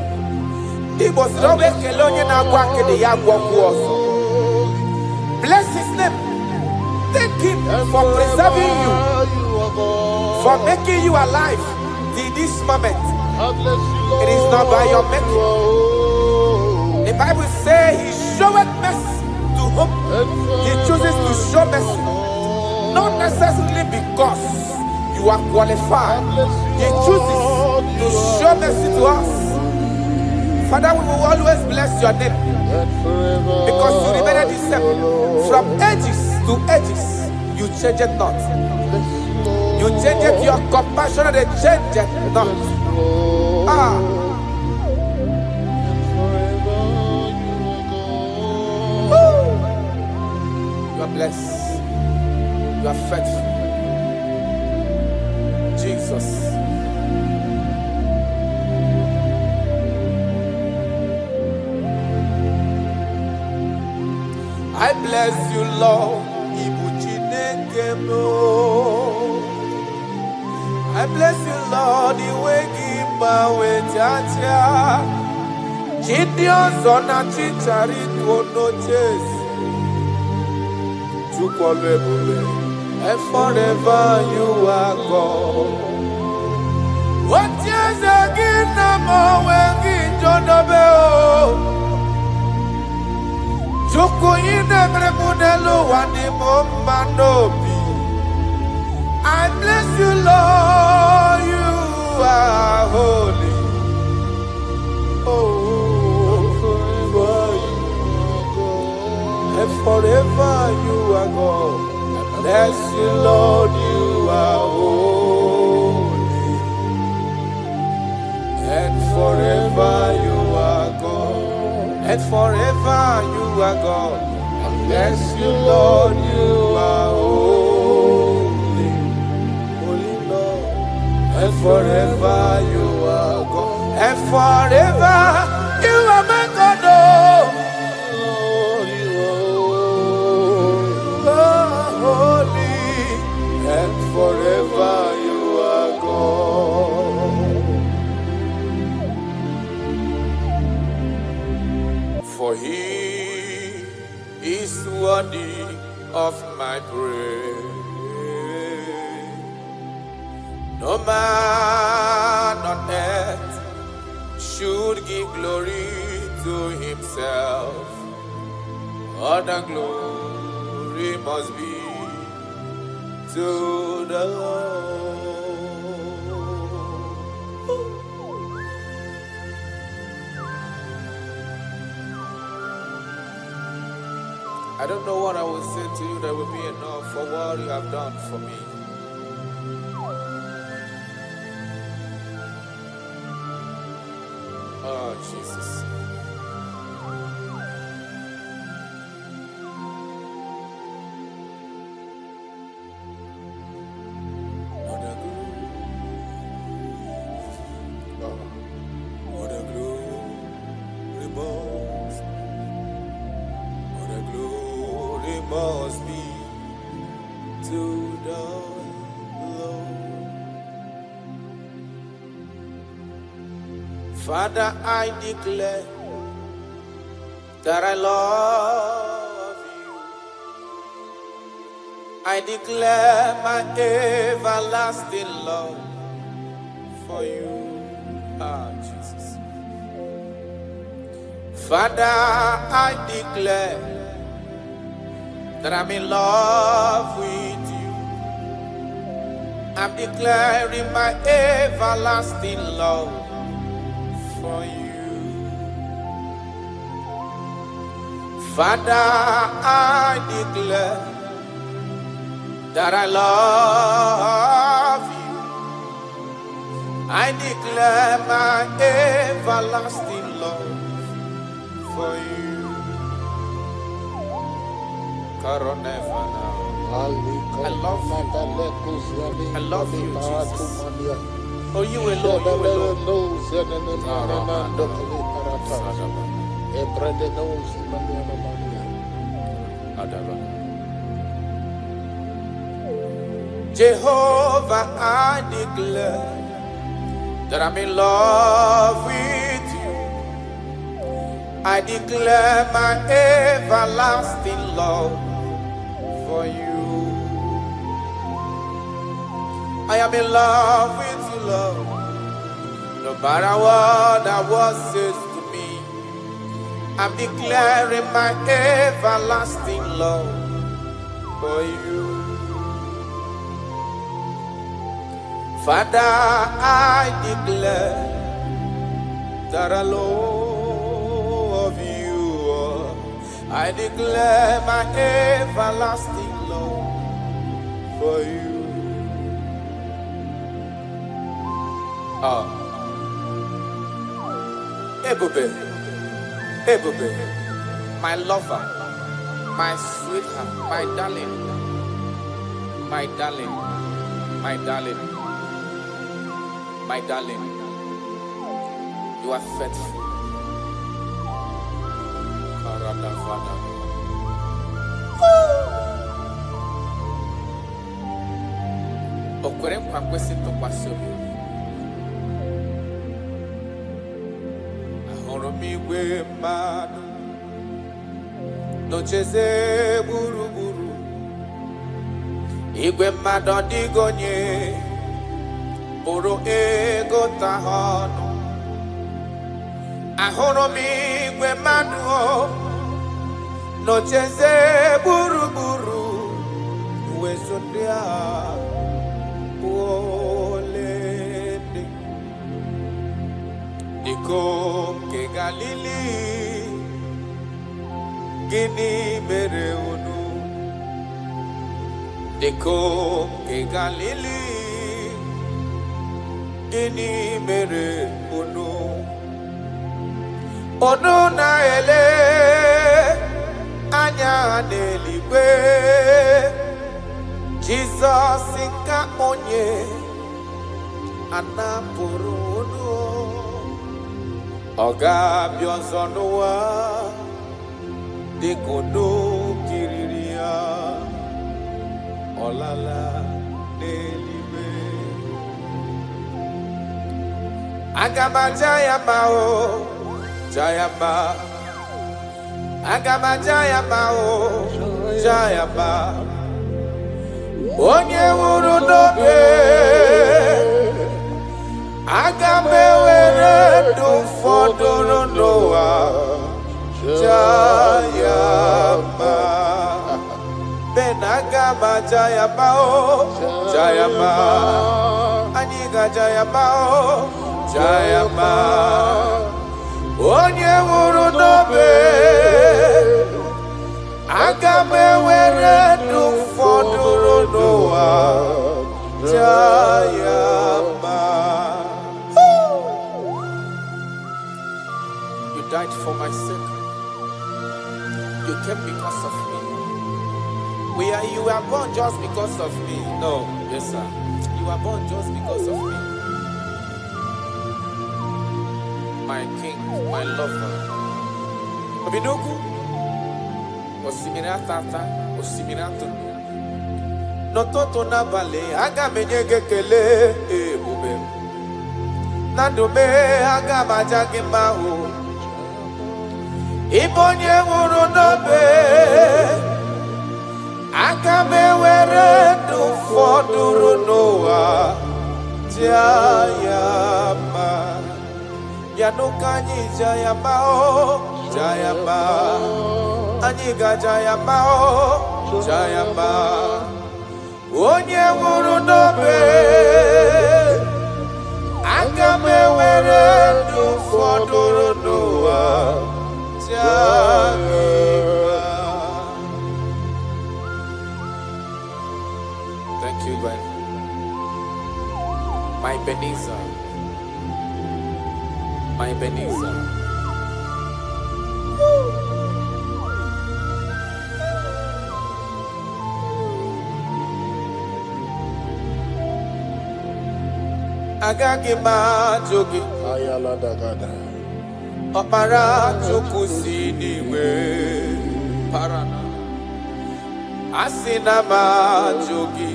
Bless his name. Thank him for preserving you, for making you alive till this moment. It is not by your making. The Bible says he showeth mercy to whom he chooses to show mercy. Not necessarily because you are qualified. He chooses to show mercy to us. Father, we will always bless your name because you remain the same. From ages to ages, you change it not. You You change it, your compassion, they change it not. Ah. Woo. You are blessed. You are faithful. Jesus. I bless you, Lord. I bless you, Lord. The way give my way, Jaja. Gideon zona chichari no chase. And forever you are God. What years again, I'm always John Obeo. Joko inebre munelo wani momanobi. I bless you, Lord, you are holy. Oh, forever you are God. I bless you, Lord, you are holy. And forever you are God. And forever you are God. I bless you, Lord, you are holy. Holy Lord. And forever you are God. And forever you are my God. Oh, you are holy. And forever you are God. For he is worthy of my praise. No man on earth should give glory to himself. All the glory must be to the Lord. I don't know what I will say to you that will be enough for what you have done for me. Oh, Jesus. What a glory must be to the Lord. Father, I declare that I love you. I declare my everlasting love for you. Ah, Jesus. Father, I declare that I'm in love with you. I'm declaring my everlasting love for you. Father, I declare that I love you. I declare my everlasting love for you. I love you. I love you, Jesus. Oh, you alone, you alone. Jehovah, I declare that I'm in love with you. I declare my everlasting love for you. I am in love with you, Lord. No matter what the world says to me, I'm declaring my everlasting love for you. Father, I declare that I love you. I declare my everlasting love for you. Oh, Ebube, Ebube, my lover, my sweetheart, my darling, my darling, my darling, my darling. You are faithful. Karadavada. Okwere nkwa kwesị ntụkwasị obi. Ahụrụ m igwe mmadụ n'ocheze gburugburu. Igwe mmadụ ọ dịghị onye pụrụ ịgụta ha ọnụ. Ahụrụ m igwe mmadụ n'ocheze gburugburu. Uwezo ndị a olede dịka nke Galili. Gịnị mere unu? Dịka nke Galili. Gịnị mere unu? Unu na-ele anya n'eluigwe. Jizọs nke onye anapụrụ unu. Ọ ga-abịa ọzọ n'ụwa dịka unu kiriri ya. Ọ lala n'eluigwe. Aga m aja ya mma o, ja ya mma. Aga m aja ya mma o, ja ya mma. Onye nwụrụ n'obe, aga m ewere ndụ fọdụrụ n'ụwa, jaa ya mma. Ben aga m aja ya mma o, jaa ya mma. Anyị ga-aja ya mma o, jaa ya mma. Onye nwụrụ n'obe, aga m ewere ndụ fọdụrụ n'ụwa, jaa ya mma. You died for my sake. You came because of me. You were born just because of me. No, yes sir. You were born just because of me. My king, my lover. Obidogu. Osimiri atata, osimiri atunu. N'ụtụtụ n'abalị, aga m enye gị ekele ebube. Na ndụ m, aga m aja gị mma o. Ịbụ onye nwụrụ n'obe, aga m ewere ndụ fọdụrụ n'ụwa, jaa ya mma. Bịanụ ka anyị jaa ya mma o, jaa ya mma. Anyị ga-aja ya mma o, jaa ya mma. Onye nwụrụ n'obe, aga m ewere ndụ fọdụrụ n'ụwa, jaa gị mma. Thank you, God. My Ebenezer, my Ebenezer. Agaghị m ajụ gị, ọkpara Chukwu si n'igwe parana. Asị na m ajụ gị,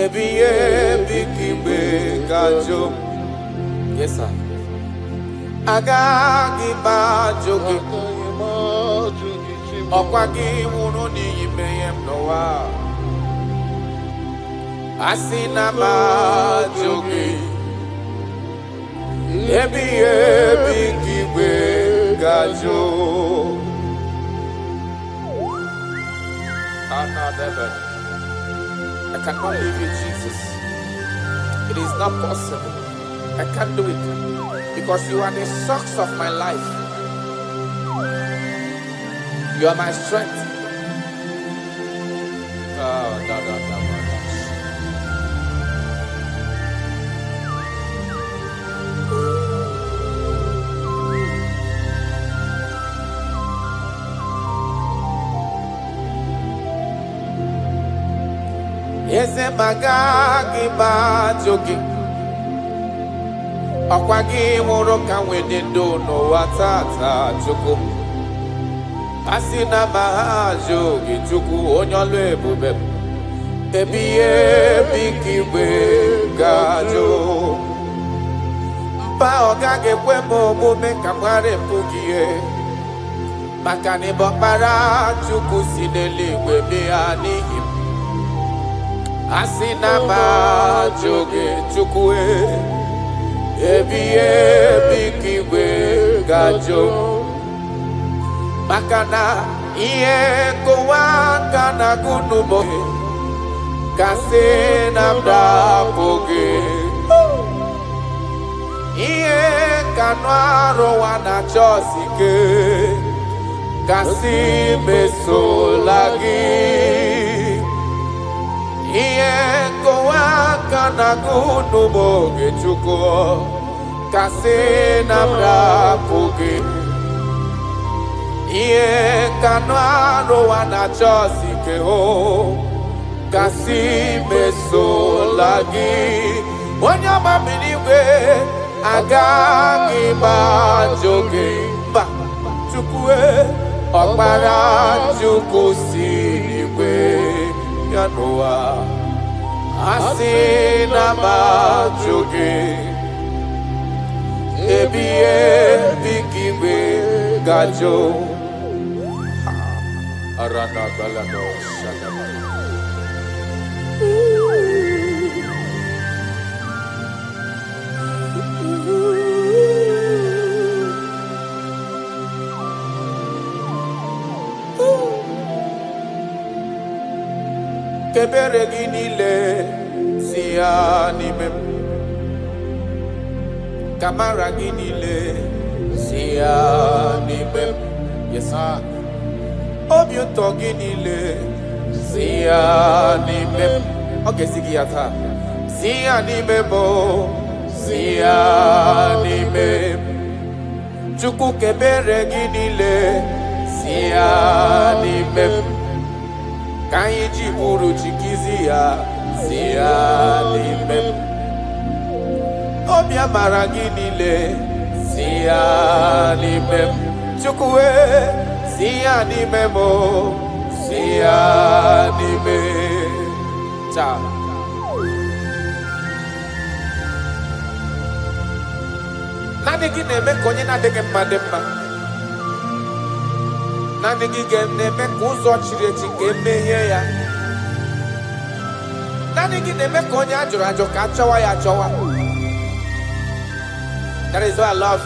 ebighị ebi ka igbe ga-ajụ m. Yes sir. Agaghị m ajụ gị, ọkwa gị nwụrụ n'ihi mmehie m n'ụwa. Asị na m ajụ gị, ebighị ebi ka igwe ga-ajụ. I cannot leave you, Jesus. It is not possible. I can't do it because you are the source of my life. You are my strength. Ese magagi bajogi Okwagi moroka wedendo no watata chuku Asina mahajogi chuku onyolo ebube Ebiye bikiwe gajo Mpa ogage kwemo mume kamware mpugie Makani bokbara chuku sineliwe mianihim Asina majogi chukue Ebiye bikiwe gajo Makana iye kowanga na gunumo Kase namda poge Iye kanwaro wana chosike Kasi mesolagi Iye kowanga na gunumo gechuko Kase namda poge Iye kanwaro wana chosike ho Kasi mesolagi Wanyama miniwe Agagi bajoge Ba chukwe Okpara chuku siniwe Yanoa Asina bajoge Ebiye bikiwe gajo Arana balado shagaba Kebere ginile siya nimem Kamara ginile siya nimem Yes sir Obiuto ginile siya nimem Okay sigiyata siya nimemo siya nimem Chuku kebere ginile siya nimem Kanyi jiburu chikizia siya nimem Obia maraginile siya nimem Chukwe siya nimemo siya nimem Cha Nani gineme konye nadege mademma Nani gineme kuzo chireti kemeye ya Nani gineme konye ajo kachawa ya chawa That is why I love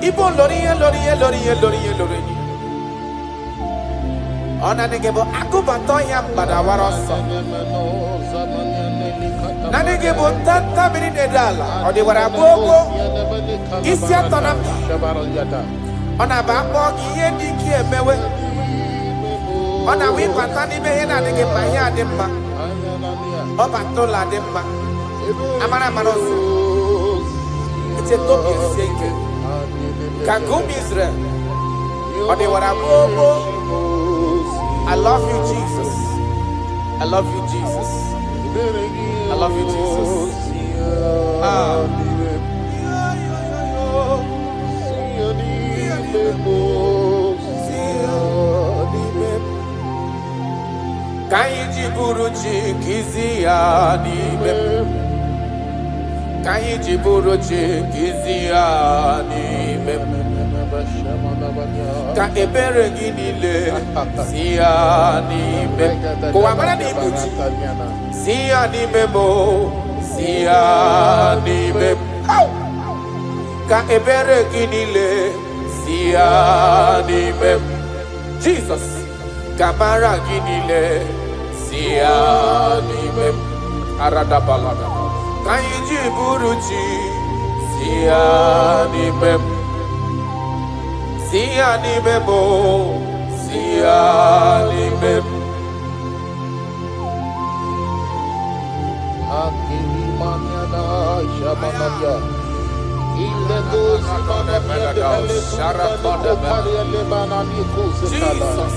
you Ibo loriye Ona negebo akubato ya mbadawaroso Nanegebo tanta minidala Odi warabogo Isi atona Ona bambo giye diki emewe Ona wipata ni mehena negeba ya demma Oba tola demma Amara marosu It's a topi seke Kagum Israel Odi warabogo I love you, Jesus. I love you, Jesus. I love you, Jesus. Kaiji buruchi kizia nibe. Kaiji buruchi kizia nibe. Ka ebere ginile siya nibe Kwa mana nibuchi siya nibe mo siya nibe Ka ebere ginile siya nibe Jesus Kamara ginile siya nibe Arada balada Kaiji buruchi siya nibe Siya ni memo, siya ni memo. Akili manyana shamanaya. Ile gozi manaya de Jesus.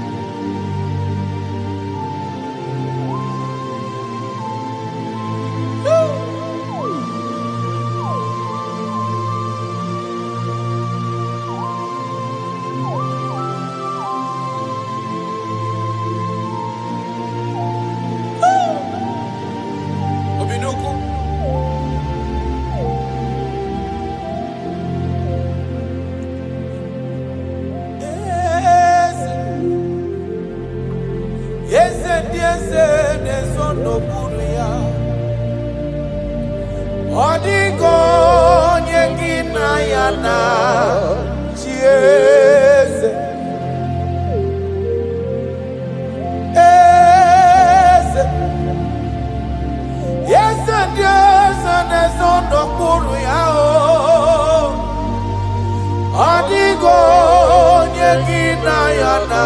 na chieze eze eze ndị eze na-eze n'okpuru ya ọ dịghị onye gị na ya na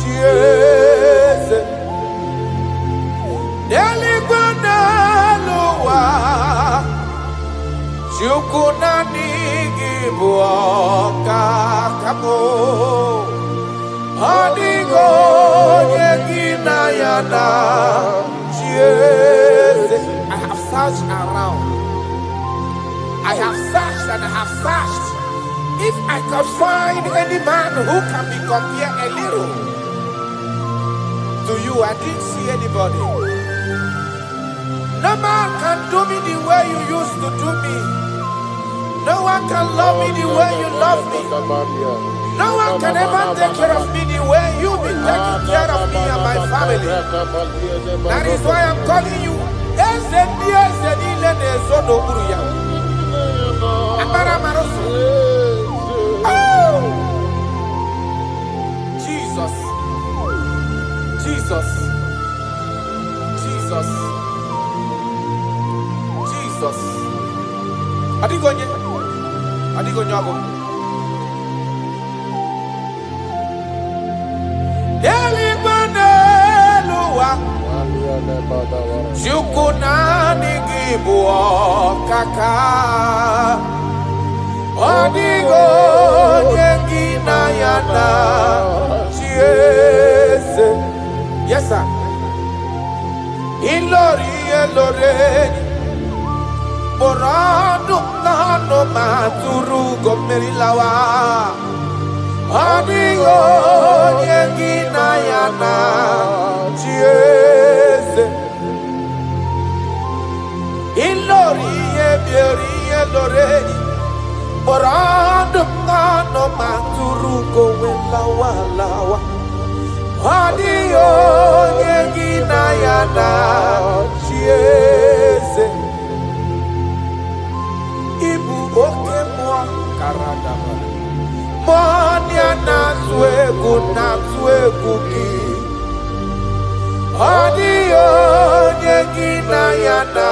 chieze n'eluigwe n'elu ụwa Chukwu naanị gị bụ ọkaka m ọ dịghị onye gị na ya na chieze. I have searched around. I have searched and I have searched. If I could find any man who can be compared a little to you, I didn't see anybody. No man can do me the way you used to do me. No one can love me the way you love me. No one can ever take care of me the way you've been taking care of me and my family. That is why I'm calling you. Jesus. Jesus. Jesus. Jesus. Adigonye. Adigonye abo. Chukwu naanị gị bụ ọkaka ọ dịghị onye gị na ya na chieze. Yes sir. Ilori elore kpọrọ ọdụm n'ọnụ ma tụrụ ugo mmeri lawa ọ dịghị onye gị na ya na chieze. Ilori ebiori eloreni Orando mano maturu go lawa lawa Adio yegina yana chieze Ibu oke mwa karada Monia na tuegu ki Adio yegina yana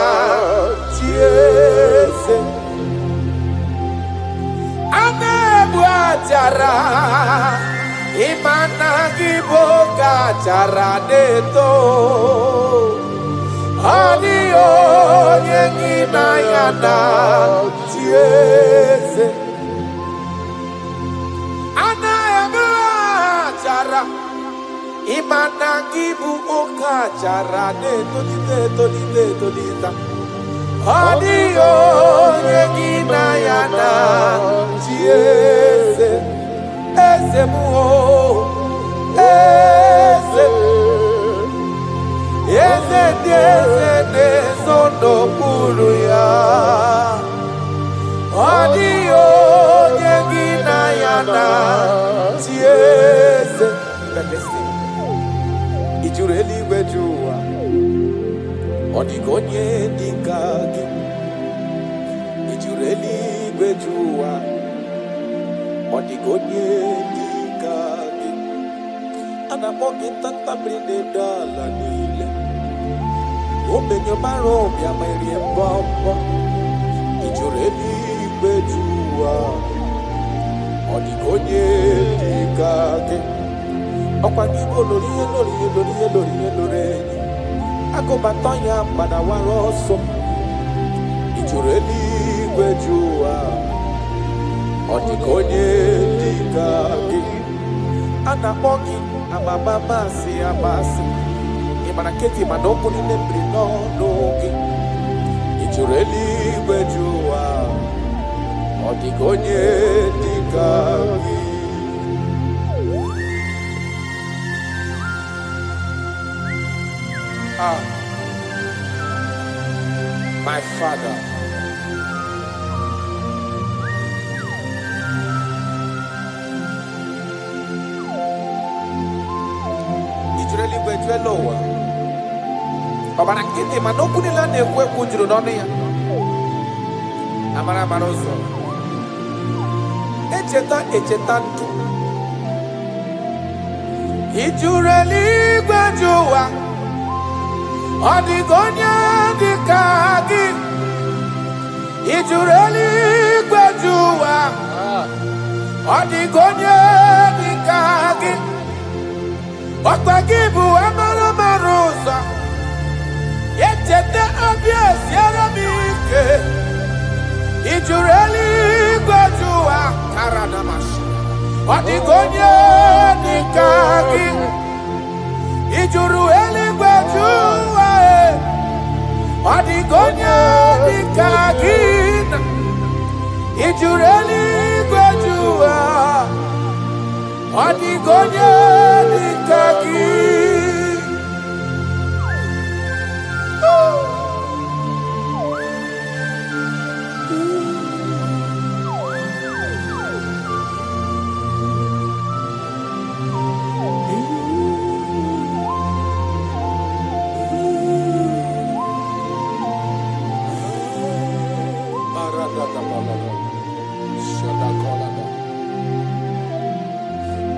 chieze Anebu ajara Imana giboga jara neto Adio yegina yana chieze Anebu ajara Imana giboga jara neto Lita Adio yegina yana chieze Eze muo Eze nezondo puru ya Adio yegina yana chieze. Ijureli wejua Odigonye dikagi Ijureli wejua Odigonye dikagi Anamogi tanta brinde dala nile Omenyo marobi amairi mbombo Ijureli wejua Odigonye dikagi Okwagibo loriye Akobatonya manawaroso Ijureli wejua Odigonye dikagi Anamogi amamamasi amasi Imanaketi manoko ninembre nogi Ijureli wejua Odigonye dikagi. My Father, Ijureli wejuelowa Obana kiti manokuni la nekwe kunjuru noni ya Amara maroso echeta ndụ. Ị jụrụ eluigwe jụ ụwa, ọ dịghị onye dị ka gị. Ị jụrụ eluigwe jụ ụwa, ọ dịghị onye dị ka gị. Ọkpa gị bụ amara mara ụzọ, echeta obi esiere m ike. Ị jụrụ eluigwe jụ ụwa, karadamashi, ọ dịghị onye dị ka gị. Ị jụrụ eluigwe jụ ụwa, ọ dịghị onye dị ka gị. Ị jụrụ eluigwe jụ ụwa, ọ dịghị onye dị ka gị.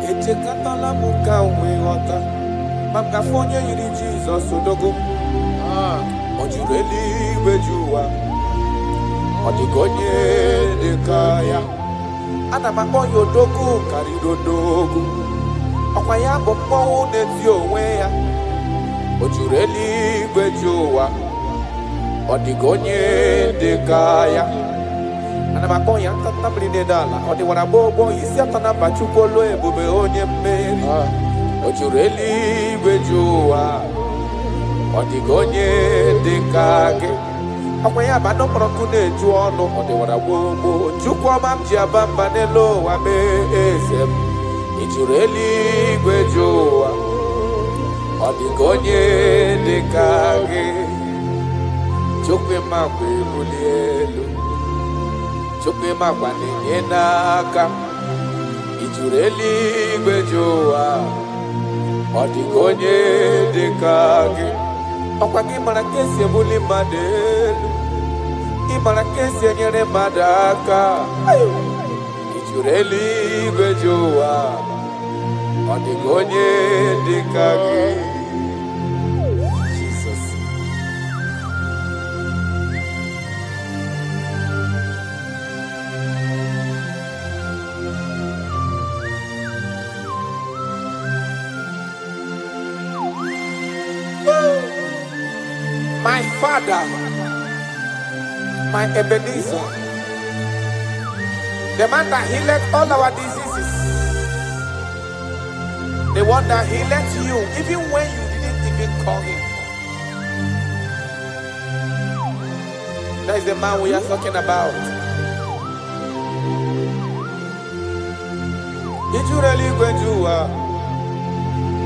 Echekatala m ka nwee ghọta maka afọ onye yiri Jizọs odogo. Ọ jụrụ eluigwe jụ ụwa, ọ dịghị onye dị ka ya. Ana m akpọ ya odogo karịrị odogo, ọkwa ya bụ mmọnwụ na-eti onwe ya. Ọ jụrụ eluigwe jụ ụwa, ọ dịghị onye dị ka ya. Ana m akpọ ya ntanta mmiri na-ede ala, ọ dịwara gbogbo isi atọ na mba Chukwu olu ebube onye mmeri. Ọ jụrụ eluigwe jụ ụwa, ọ dịghị onye dị ka gị. Ọkwa ya bụ anụ mkpọrọ nkụ na-eju ọnụ, ọ dịwara gbogbo Chukwu ọma m ji aba mba n'elu ụwa mee eze m. Ị jụrụ eluigwe jụ ụwa, ọ dịghị onye dị ka gị. Chukwu makwa ebuli elu, Chukwu makwa na-enye n'aka. Ị jụrụ eluigwe jụ ụwa, ọ dịghị onye dị ka gị. Ọkwa gị mara ka esi ebuli mmadụ elu, ị mara ka esi enyere mmadụ aka. Ị jụrụ eluigwe jụ ụwa, ọ dịghị onye dị ka gị. Jesus. My Father, my Ebenezer, the man that healed all our diseases, the one that healed you even when you didn't even call him. That is the man we are talking about. Did you really go to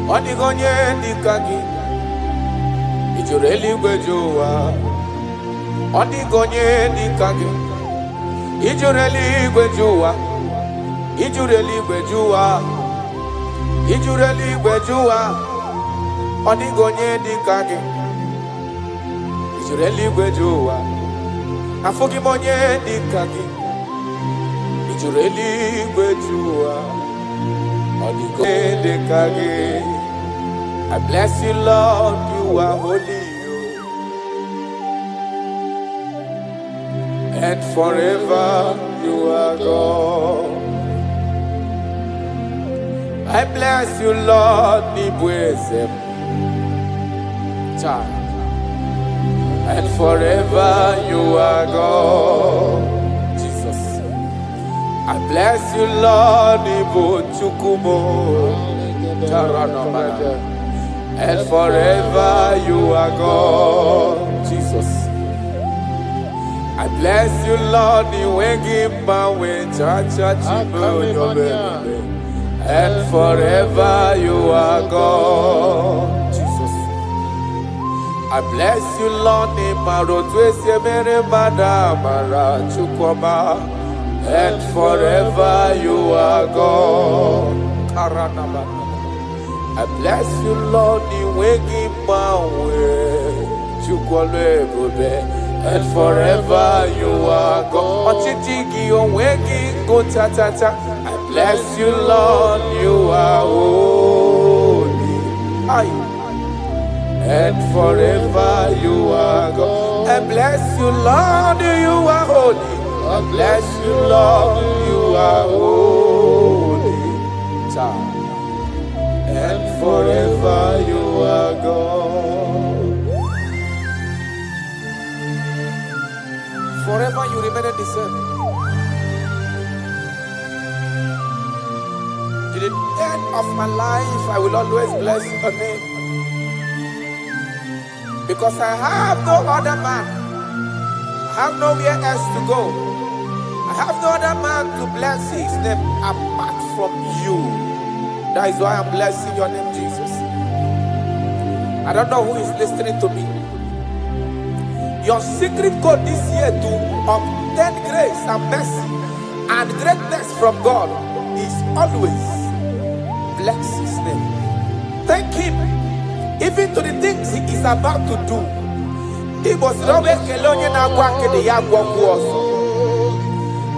what the gonye dikagi? Did you really go to what the gonye dikagi? Did you really go to did you really go to did you really go to what the gonye dikagi? Did you really go to afogi monye dikagi? Did you really go to I bless you, Lord, you are holy, and forever you are God. I bless you, Lord, and forever you are God. Jesus. I bless you, Lord, and forever you are God. Jesus. I bless you, Lord, and forever you are God. Jesus. I bless you, Lord, and forever you are God. I bless you, Lord, and forever you are God. bless you, Lord, you are holy. Aye. And forever you are God. I bless you, Lord, you are holy. I bless you, Lord, you are holy. Child. And forever you are God. Forever you remain the same. To the end of my life, I will always bless your name. Because I have no other man. I have nowhere else to go. I have no other man to bless his name apart from you. That is why I'm blessing your name, Jesus. I don't know who is listening to me. Your secret code this year to obtain grace and mercy and greatness from God is always bless his name. Thank him. Even to the things he is about to do. He was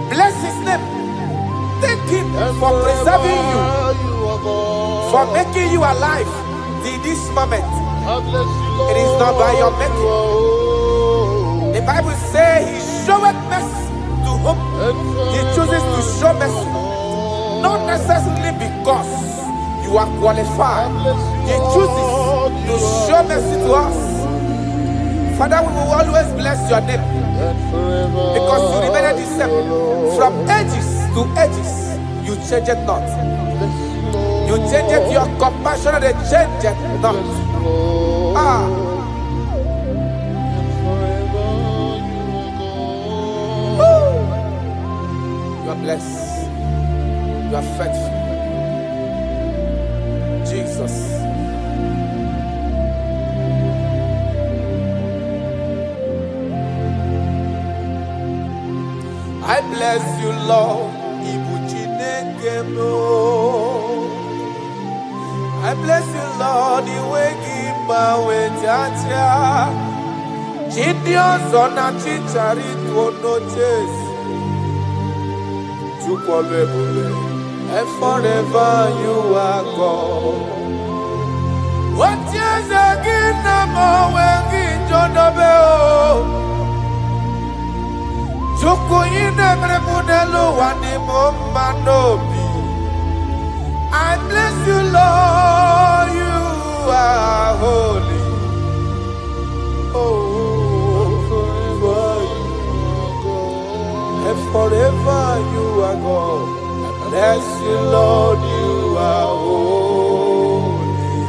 bless his name. Thank him for preserving you, for making you alive till this moment. It is not by your making. The Bible says he showeth mercy to whom he chooses to show mercy. Not necessarily because you are qualified. He chooses to show mercy to us. Father, we will always bless your name because you remain the same. From ages to ages, you change it not. You change it, your compassion, and change it not. You are blessed. You are faithful. Jesus. I bless you, Lord. I bless you, Lord. You wake my way, Jaja. Gideon's on a chichari to notice. And forever you are God. What is again? I'm always John Abel. Joko inebre munelo wanimo manobi. I bless you, Lord, you are holy. Oh, forever you are God. And forever you are God. I bless you, Lord, you are holy.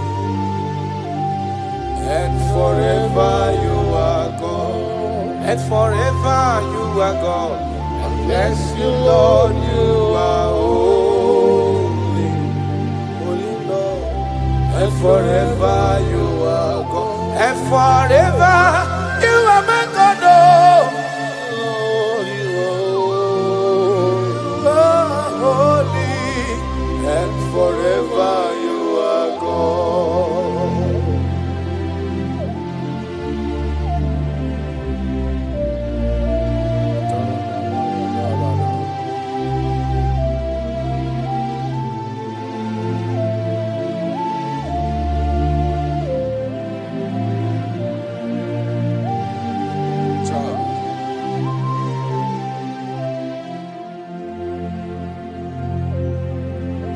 And forever you are God. And forever you are God. I bless you, Lord, you are holy. Holy Lord. And forever you are God. And forever you are my God. Oh, you are holy. And forever you are God.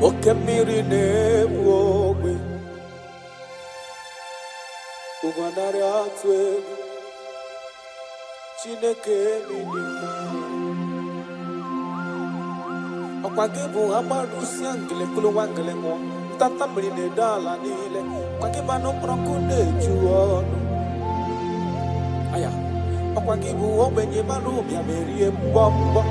Okemiri nebuogwe Uganare atwe Chineke minima Okwagebu amaru siangele kulu wangele mo Tata mrine dala nile Kwageba no prokune juono Aya Okwagebu obenye maru ya merie mbombo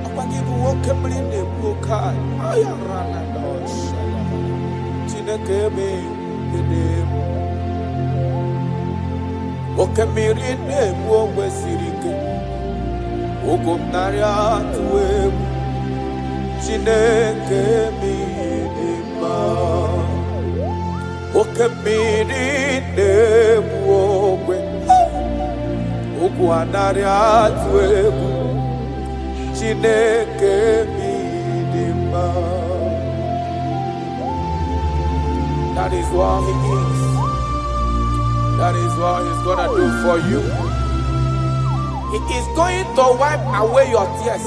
Okwagebu okemrine bukai Aya rana dosha Chineke minima Okemiri nebu ogwe sirike Ugumnari atuwebu Chineke minima Okemiri nebu ogwe Ugwanari atuwebu Chineke minima That is what He is. That is what He's gonna do for you. He is going to wipe away your tears.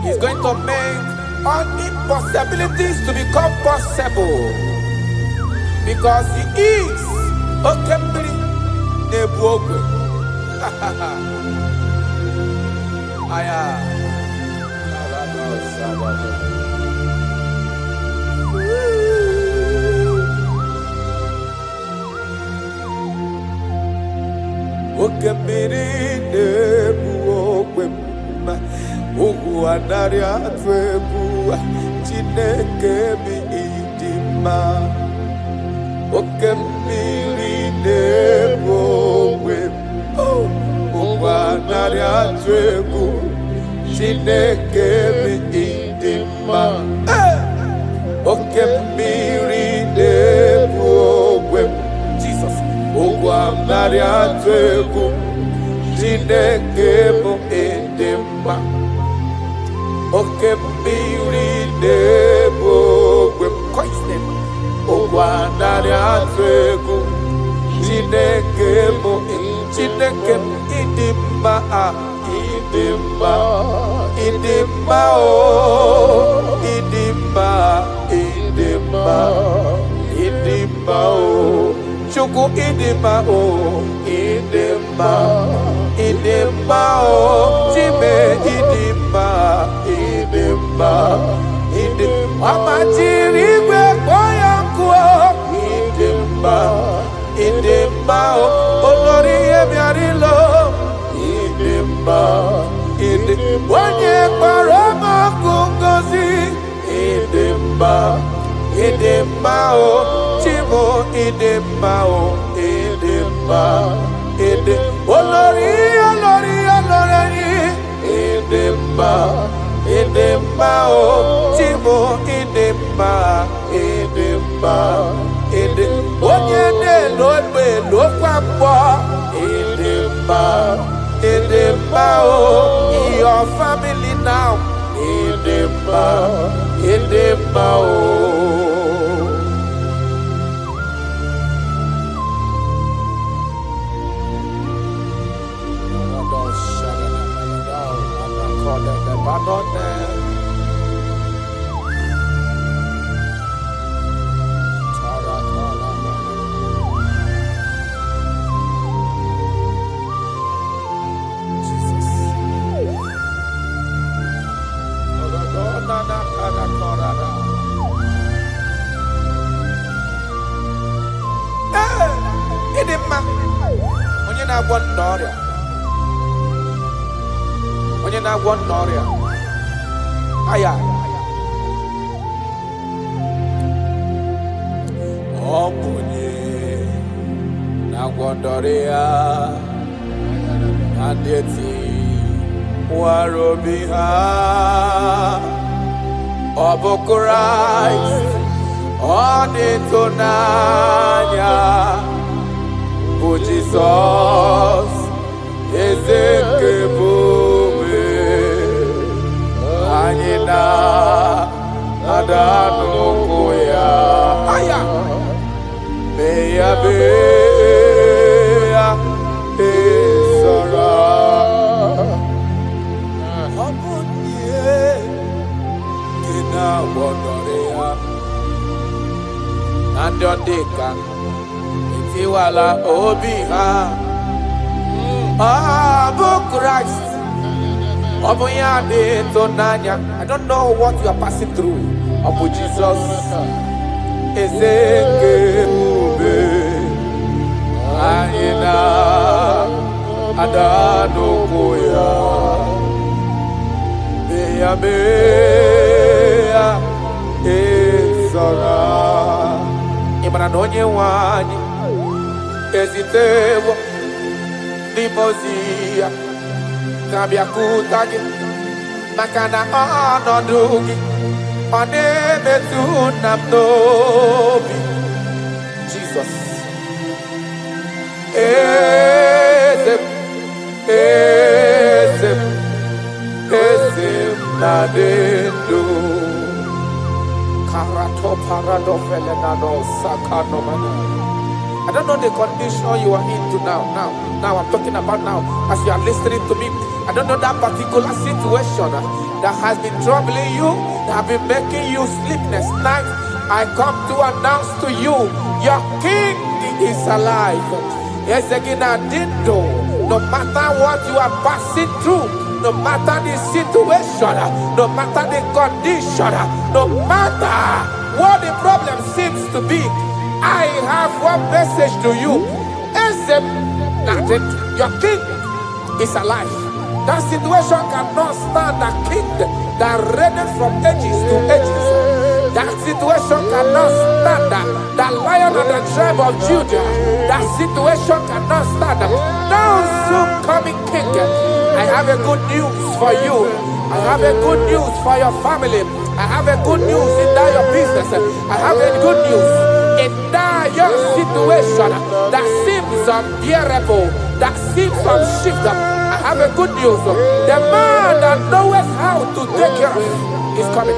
He's going to make all impossibilities to become possible. Because He is Okembiri Nebuogwe. Aya. Okembiri Nebuogwe. Ogu anari atwebu Chineke bi idima. Okembiri Nebuogwe. Ogu anari atwebu Chineke bi idima. Okembiri Nebuogwe. Jesus. Ogu anari atwebu Chineke bi idima. Okembiri Nebuogwe. Koisnem. Ogwanari atwegu. Chineke mo Chineke idima idima idima o idima idima idima o Chuku idima o idima idima o Chime idima idima idima Amachirigwe koyankuo idima idima o Olori ebiarilo idima idima Onye kparama kungozi idima idima o Chimo idima o idima idima Olori idima idima o Chimo idima idima idima Onye ne-elo egbe lokwa mkpọ idima idima o your family now idima idima o Idima onye na-agwọ n'ọrịa onye na-agwọ n'ọrịa aya ọ bụ onye na-agwọ n'ọrịa ndị eti nwara obi ha ọ bụ Kraịst ọ dị ịtụnanya bụ Jizọs eze nke ebube anyị na-ada n'ụkwụ ya mee ya ịzọrọ ọ bụ ihe dị na-agwọdọrọ ya na ndị ọ dị ka etiwala obi ha ọ bụ Kraịst ọ bụ ya dị ịtụnanya. I don't know what you are passing through. Ọ bụ Jizọs eze nke ebube anyị na-ada n'ụkwụ ya mee ya ịzọrọ. Ị mara na onye nwe anyị ezitewo n'ime ozi ya ka bịakwute gị maka na ọnọdụ gị ọ na-emetụ na m n'obi. Jizọs eze m eze m eze m na-adị ndụ I don't know the condition you are into now. Now I'm talking about now. As you are listening to me, I don't know that particular situation that has been troubling you, that have been making you sleepless night. I come to announce to you, your King is alive. Yes, again, I didn't know. No matter what you are passing through, no matter the situation, no matter the condition, no matter what the problem seems to be, I have one message to you. Your King is alive. That situation cannot stand the King that reigned from ages to ages. That situation cannot stand the Lion of the tribe of Judah. That situation cannot stand now soon coming King. I have a good news for you. I have a good news for your family. I have a good news in that your business. I have a good news in that your situation that seems unbearable, that seems unshiftable. I have a good news. The man that knows how to take care of is coming.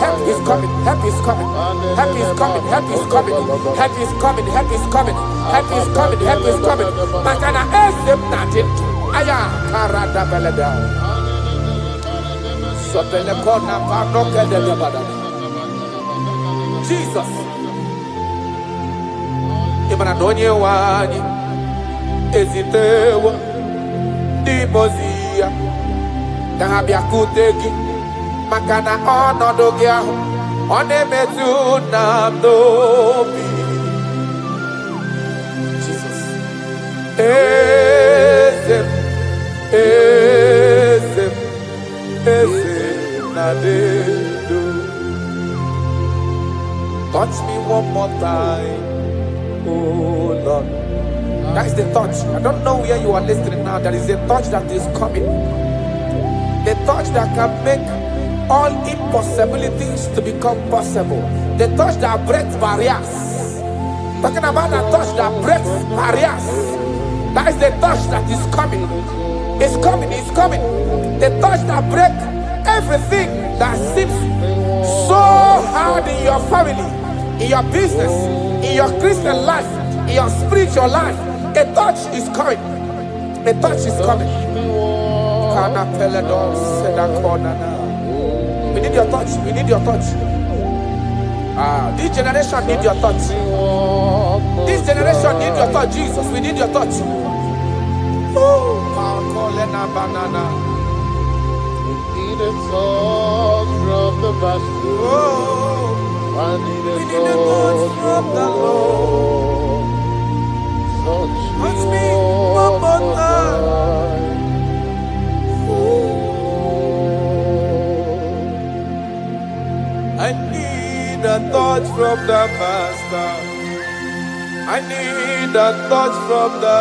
Help is coming. Help is coming. Help is coming. Help is coming. Help is coming. Help is coming. Help is coming. Help is coming. Makana esem natin. Aya karada beleda. Sotele kona panoke de debada. Jesus. Imana donye wani ezitewa di mozia. Dahabia kutegi. Makana ọnọdụ gị ahụ ọ na-emetụ na n'obi. Jesus. Eze m, eze m, eze na dedo. Touch me one more time, oh Lord. That is the touch. I don't know where you are listening now. There is a touch that is coming. The touch that can make all impossibilities to become possible. The touch that breaks barriers. Talking about the touch that breaks barriers. That is the touch that is coming. It's coming, it's coming. The touch that breaks everything that seems so hard in your family, in your business, in your Christian life, in your spiritual life. A touch is coming. A touch is coming. We need your touch. We need your touch. This generation need your touch. This generation need your touch, Jesus. We need your touch. Banana. We need a touch from the Master. I need a touch from the Lord. Touch me one more time. I need a touch from the Master. I need a touch from the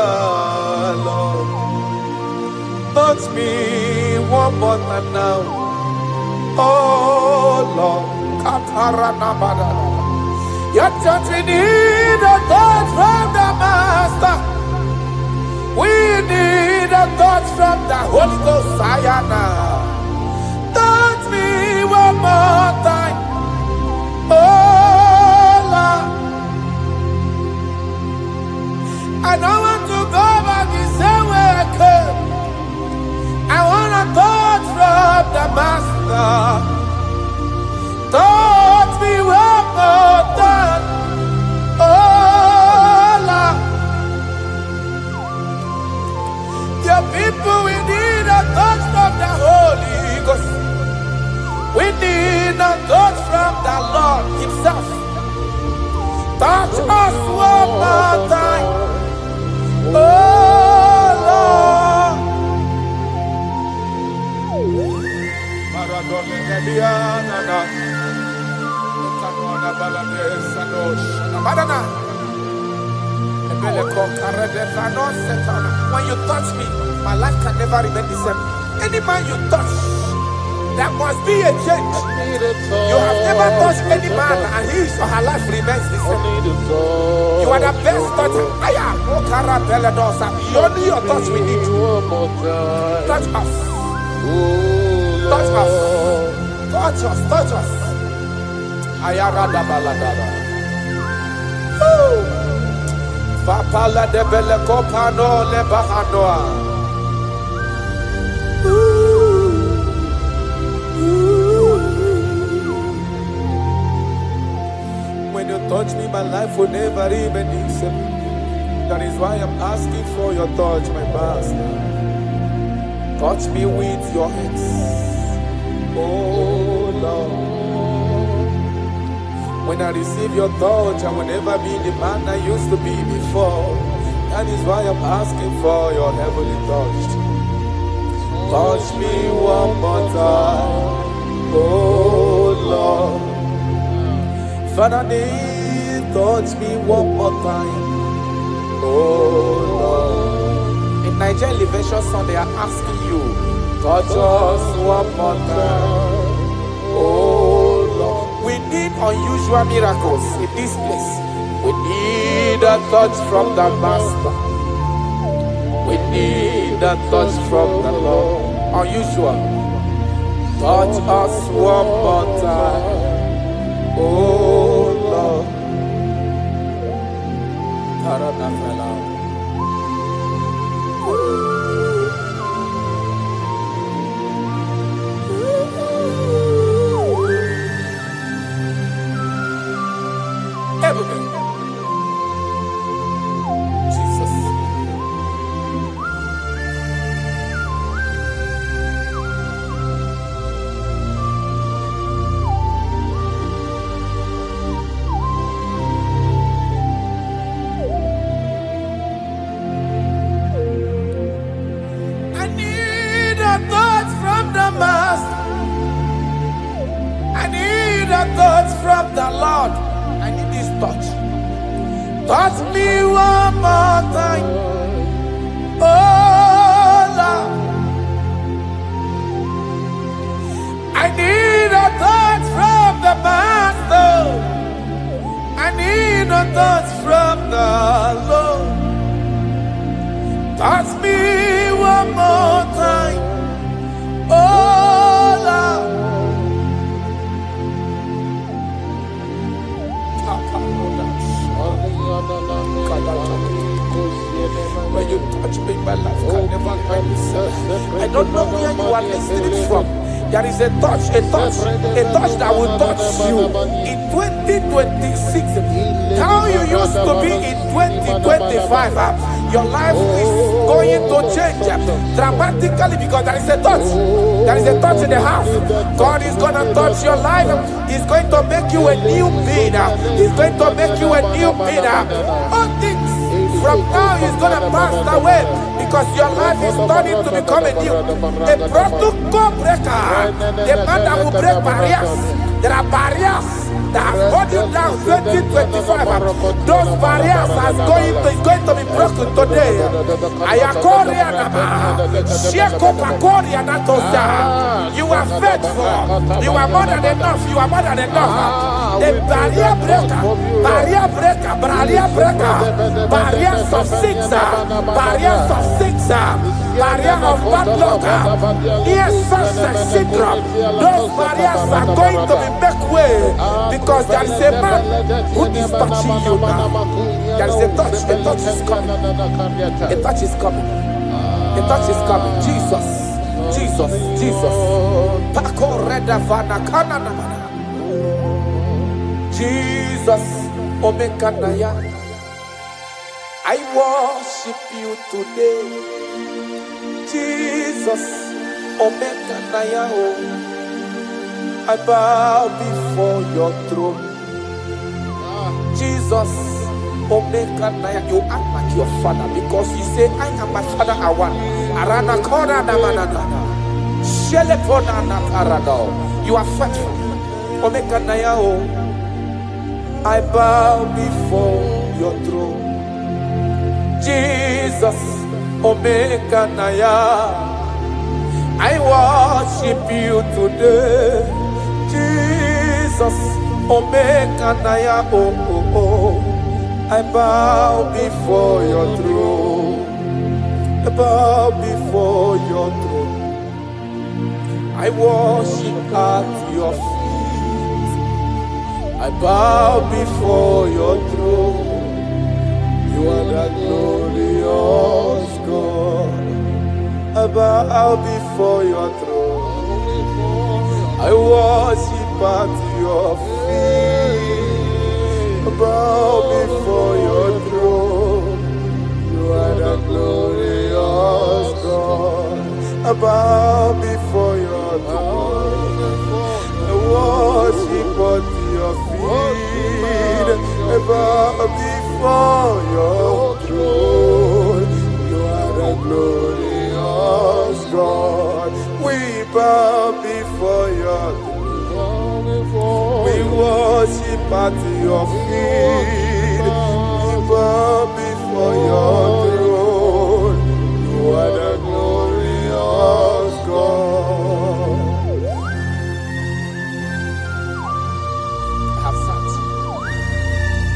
Lord. Touch me one more time now. Oh Lord. Your church, we need a touch from the Master. We need a touch from the Holy Ghost. Sayana. Touch me one more time. Oh Lord, I don't want to go back the same way I came. I want to touch from the Master. Touch me one more time. Oh Lord, your people, we need a touch from the Holy Ghost. We need a touch from the Lord Himself. Touch us one more time. Oh Lord. When you touch me, my life can never remain the same. Any man you touch, there must be a change. You have never touched any man and his or her life remains the same. You are the best toucher. Only your touch we need. Touch us. Touch us. Touch us. Touch us. Ayarada baladara. Papala de bele kopano le bahanoa. When you touch me, my life will never even be the same. That is why I'm asking for your touch, my master. Touch me with your hands, oh Lord. When I receive your touch, I will never be the man I used to be before. That is why I'm asking for your heavenly touch. Touch me one more time, oh Lord. Father, touch me one more time, oh Lord. In Nigerian Elevation song, they are asking you, touch us one more time, oh Lord. We need unusual miracles in this place. We need a touch from the Master. We need a touch from the Lord. Unusual. Touch us one more time, oh Lord. Jesus. I need a touch from the Master. I need a touch from the Lord. I need this touch. Touch me one more time, oh Lord. I need a touch from the Master. I need a touch from the Lord. Touch me one more time, oh Lord. When you touch me, my life can never find itself. I don't know where you are listening from. There is a touch that will touch you in 2026. How you used to be in 2025, your life is going to change dramatically because there is a touch. There is a touch in the house. God is going to touch your life. He's going to make you a new being. He's going to make you a new being. All things from now is going to pass away because your life is turning to become a new. A protocol breaker. The man that will break barriers. There are barriers that have held you down 2025. Those barriers are going to be broken today. Ayakoria nama, Shekopakoria natosa. You are faithful. You are more than enough. You are more than enough. The barrier breaker, barrier breaker, barrier breaker, barriers of six, barriers of six, barrier of bad luck, near success syndrome. Those barriers are going to be make way because there is a man who is touching you now. There is a touch is coming. A touch is coming. A touch is coming. Jesus. Pako reda vana kana namana. Jesus, Omekanaya, I worship you today. Jesus, Omekanaya, I bow before your throne. Jesus, Omekanaya, you act like your father because you say, I am my father, I want. Arana kora na manana. Shelepona na parado. You are faithful. Omekanaya, I bow before your throne. Jesus, Omekanaya, I worship you today. Jesus, Omekanaya, I bow before your throne. I bow before your throne. I worship at your feet. I bow before your throne. You are the glorious God. I bow before your throne. I worship at your feet. I bow before your throne. You are the glorious God. I bow before your throne. I worship at your feet. I bow before your throne. You are the glorious God. We bow before your throne. We worship at your feet. We bow before your throne. You are the glorious God. I have sat.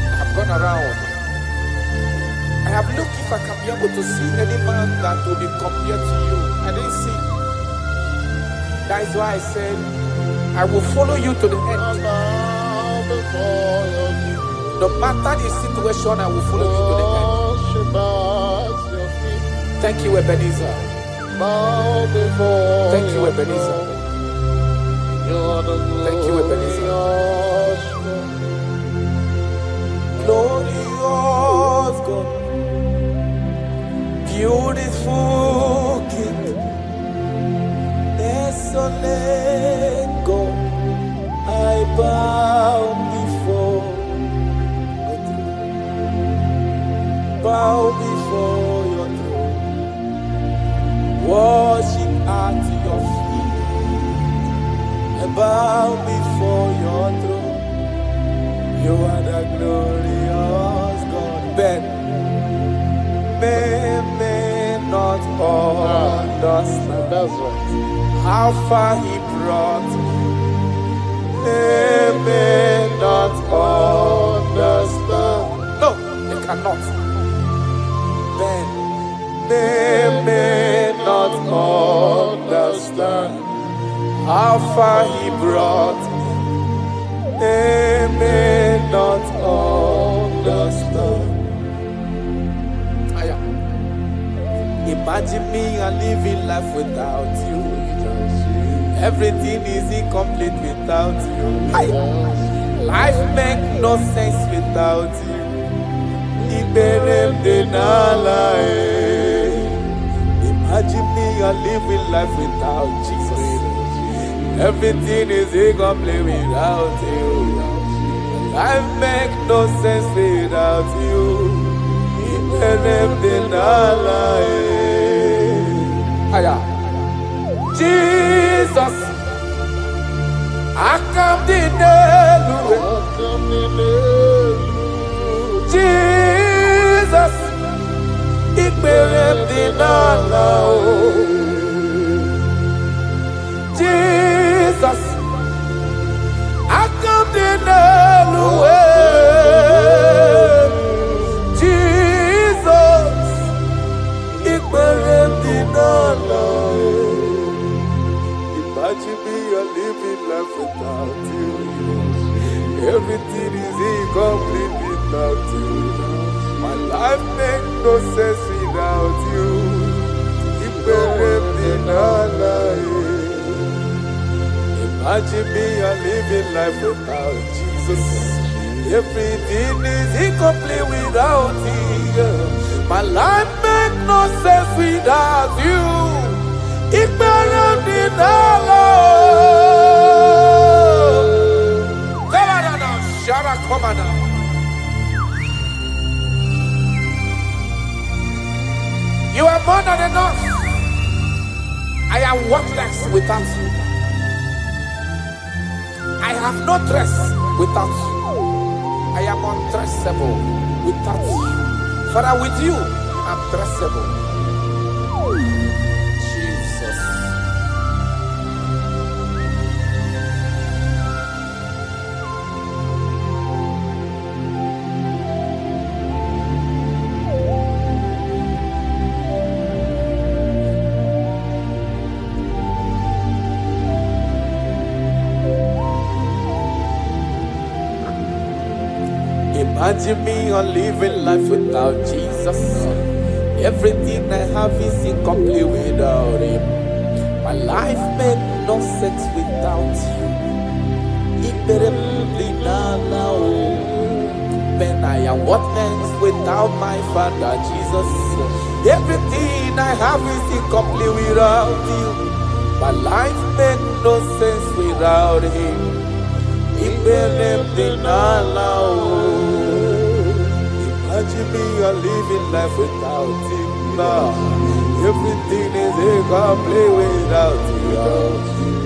I have gone around. I have looked if I can be able to see any man that will be compared to you. I didn't see. That is why I said, I will follow you to the end. No matter the situation, I will follow you to the end. Thank you, Ebenezer. Thank you, Ebenezer. Thank you, Ebenezer. Glorious God, beautiful King, desolate God, I bow before your throne. Bow before your throne. Worship at your feet. I bow before your throne. You are the glorious God. Ben, may not understand. That's right. How far he brought me. They may not understand. No, they cannot. Then they may not understand how far he brought me. They may not understand. Imagine me and living life without you. Everything is incomplete without you. Life makes no sense without you. Imagine me and living life without Jesus. Everything is incomplete without you. Life makes no sense without you. Jesus, I come in Jesus, it Jesus, I come in Imagine me a living life without you. Everything is incomplete without you. My life makes no sense without you. Imagine me a living life without Jesus. Everything is incomplete without you. My life makes no sense without you. You are more than enough. I am worthless without you. I have no dress without you. I am undressable without you. Father, with you, I'm dressable. Jesus. Imagine me on living life without Jesus. Everything I have is incomplete without Him. My life makes no sense without you. When I am worthless without my Father Jesus. Everything I have is incomplete without you. My life makes no sense without Him. Imagine me a living life without Him now. Everything is incomplete without you.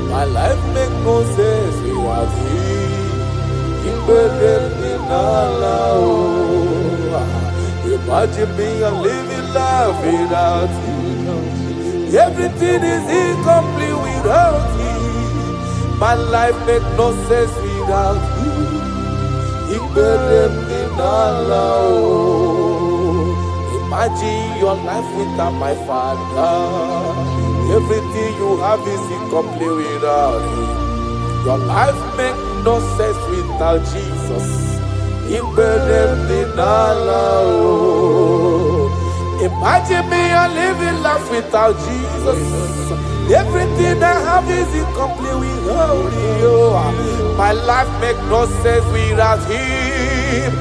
My life makes no sense without Him. Imagine me a living life without you. Everything is incomplete without you. My life makes no sense without you. Imagine your life without my Father. Everything you have is incomplete without Him. Your life makes no sense without Jesus. Imagine me a living life without Jesus. Everything I have is incomplete without you. My life makes no sense without Him.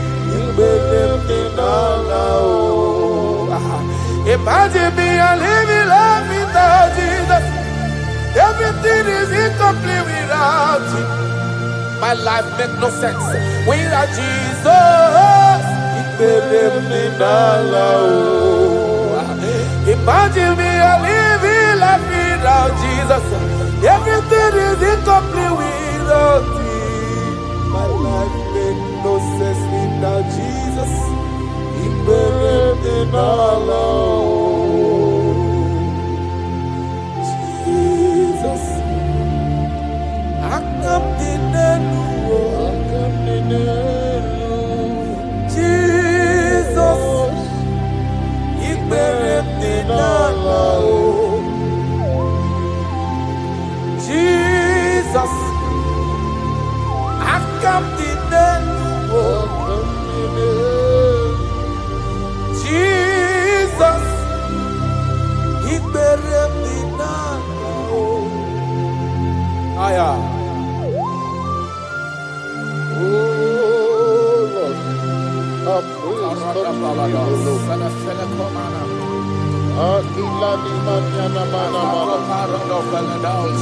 Imagine me a living life without Jesus. Everything is incomplete without Him. My life makes no sense without Jesus. Imagine me a living life without Jesus. Everything is incomplete without Him. My life makes no sense without Jesus. Jesus, I come to Jesus, Jesus, I come to Jesus, Aya.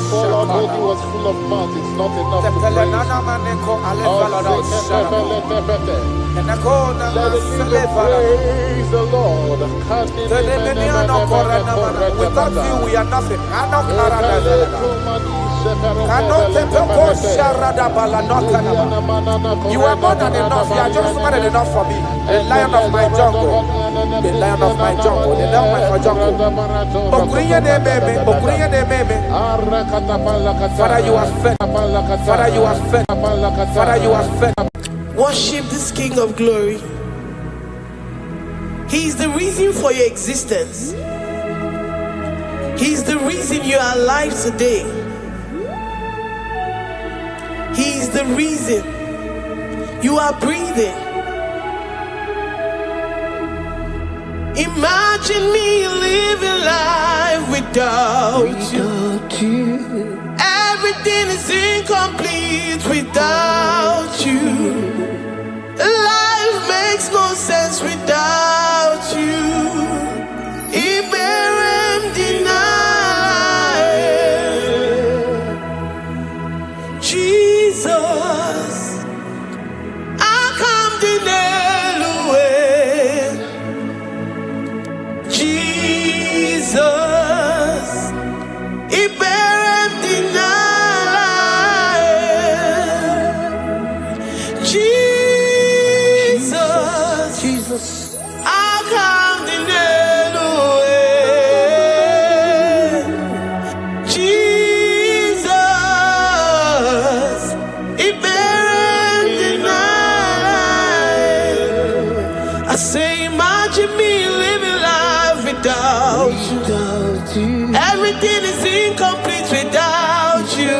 For although He was full of mouth, it's not enough to praise. Let the praise the Lord. Without you, we are nothing. You are more than enough. You are just more than enough for me. The lion of my jungle. The lion of my jungle. The lion of my jungle. Father, you are fed. Father, you are fed. Father, you are fed. Worship this King of Glory. He is the reason for your existence. He is the reason you are alive today. He is the reason you are breathing. Imagine me living life without you. Everything is incomplete without you. Life makes no sense without you. Iberem deny. Jesus, I come deny. Jesus, Iberem deny. Jesus, I come deny. Jesus, Iberem deny. I say, imagine me living life without you. Everything is incomplete without you.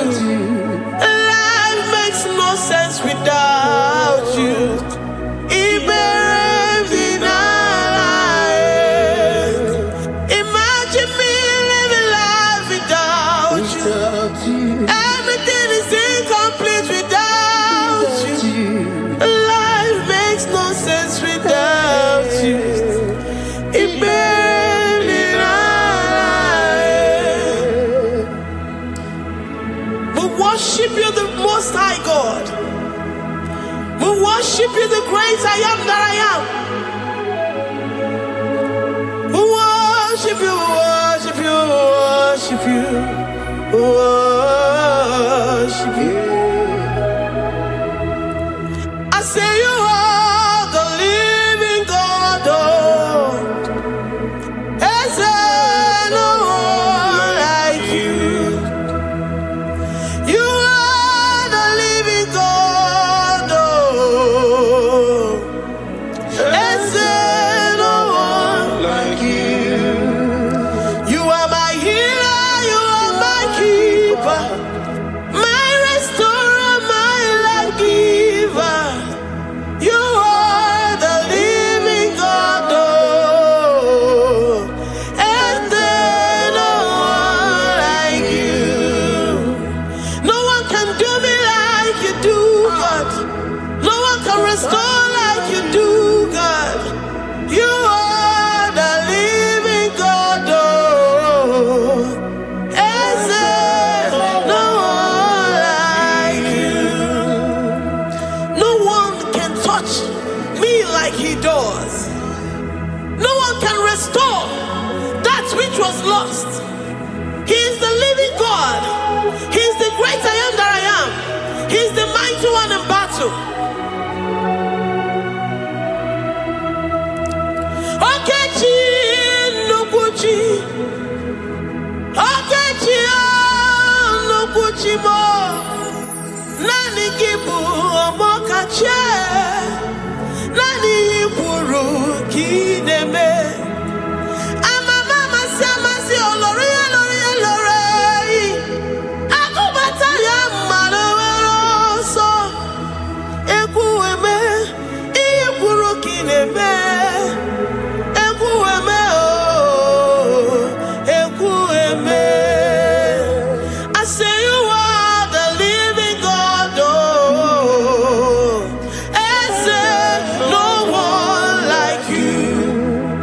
Life makes no sense without you. Most High God. We worship you, the great I am that I am. We worship you, worship you, worship you, worship you. I say you are the living God. Oh, is there no one like you? You are the living God. Oh, is there no one like you? You are my healer, you are my keeper, my restorer, my life giver. You are the living God. Oh, and there no one like you. No one can do me like you do, God. No one can restore like you do, God. You are the living God. Oh, and there no one like you. No one can touch me like he does. No one can restore that which was lost. He is the living God. He is the great I am that I am. He is the mighty one in battle. Okechi Nukuchi. Okechi Nukuchi mo. Nani gibu omokache. Nani iburu kineme. Amama masi olori olori olori. Akubata ya malowero so. Ekueme iburu kineme. Ekueme oh. Ekueme. I say you are the living God. Oh, and say no one like you.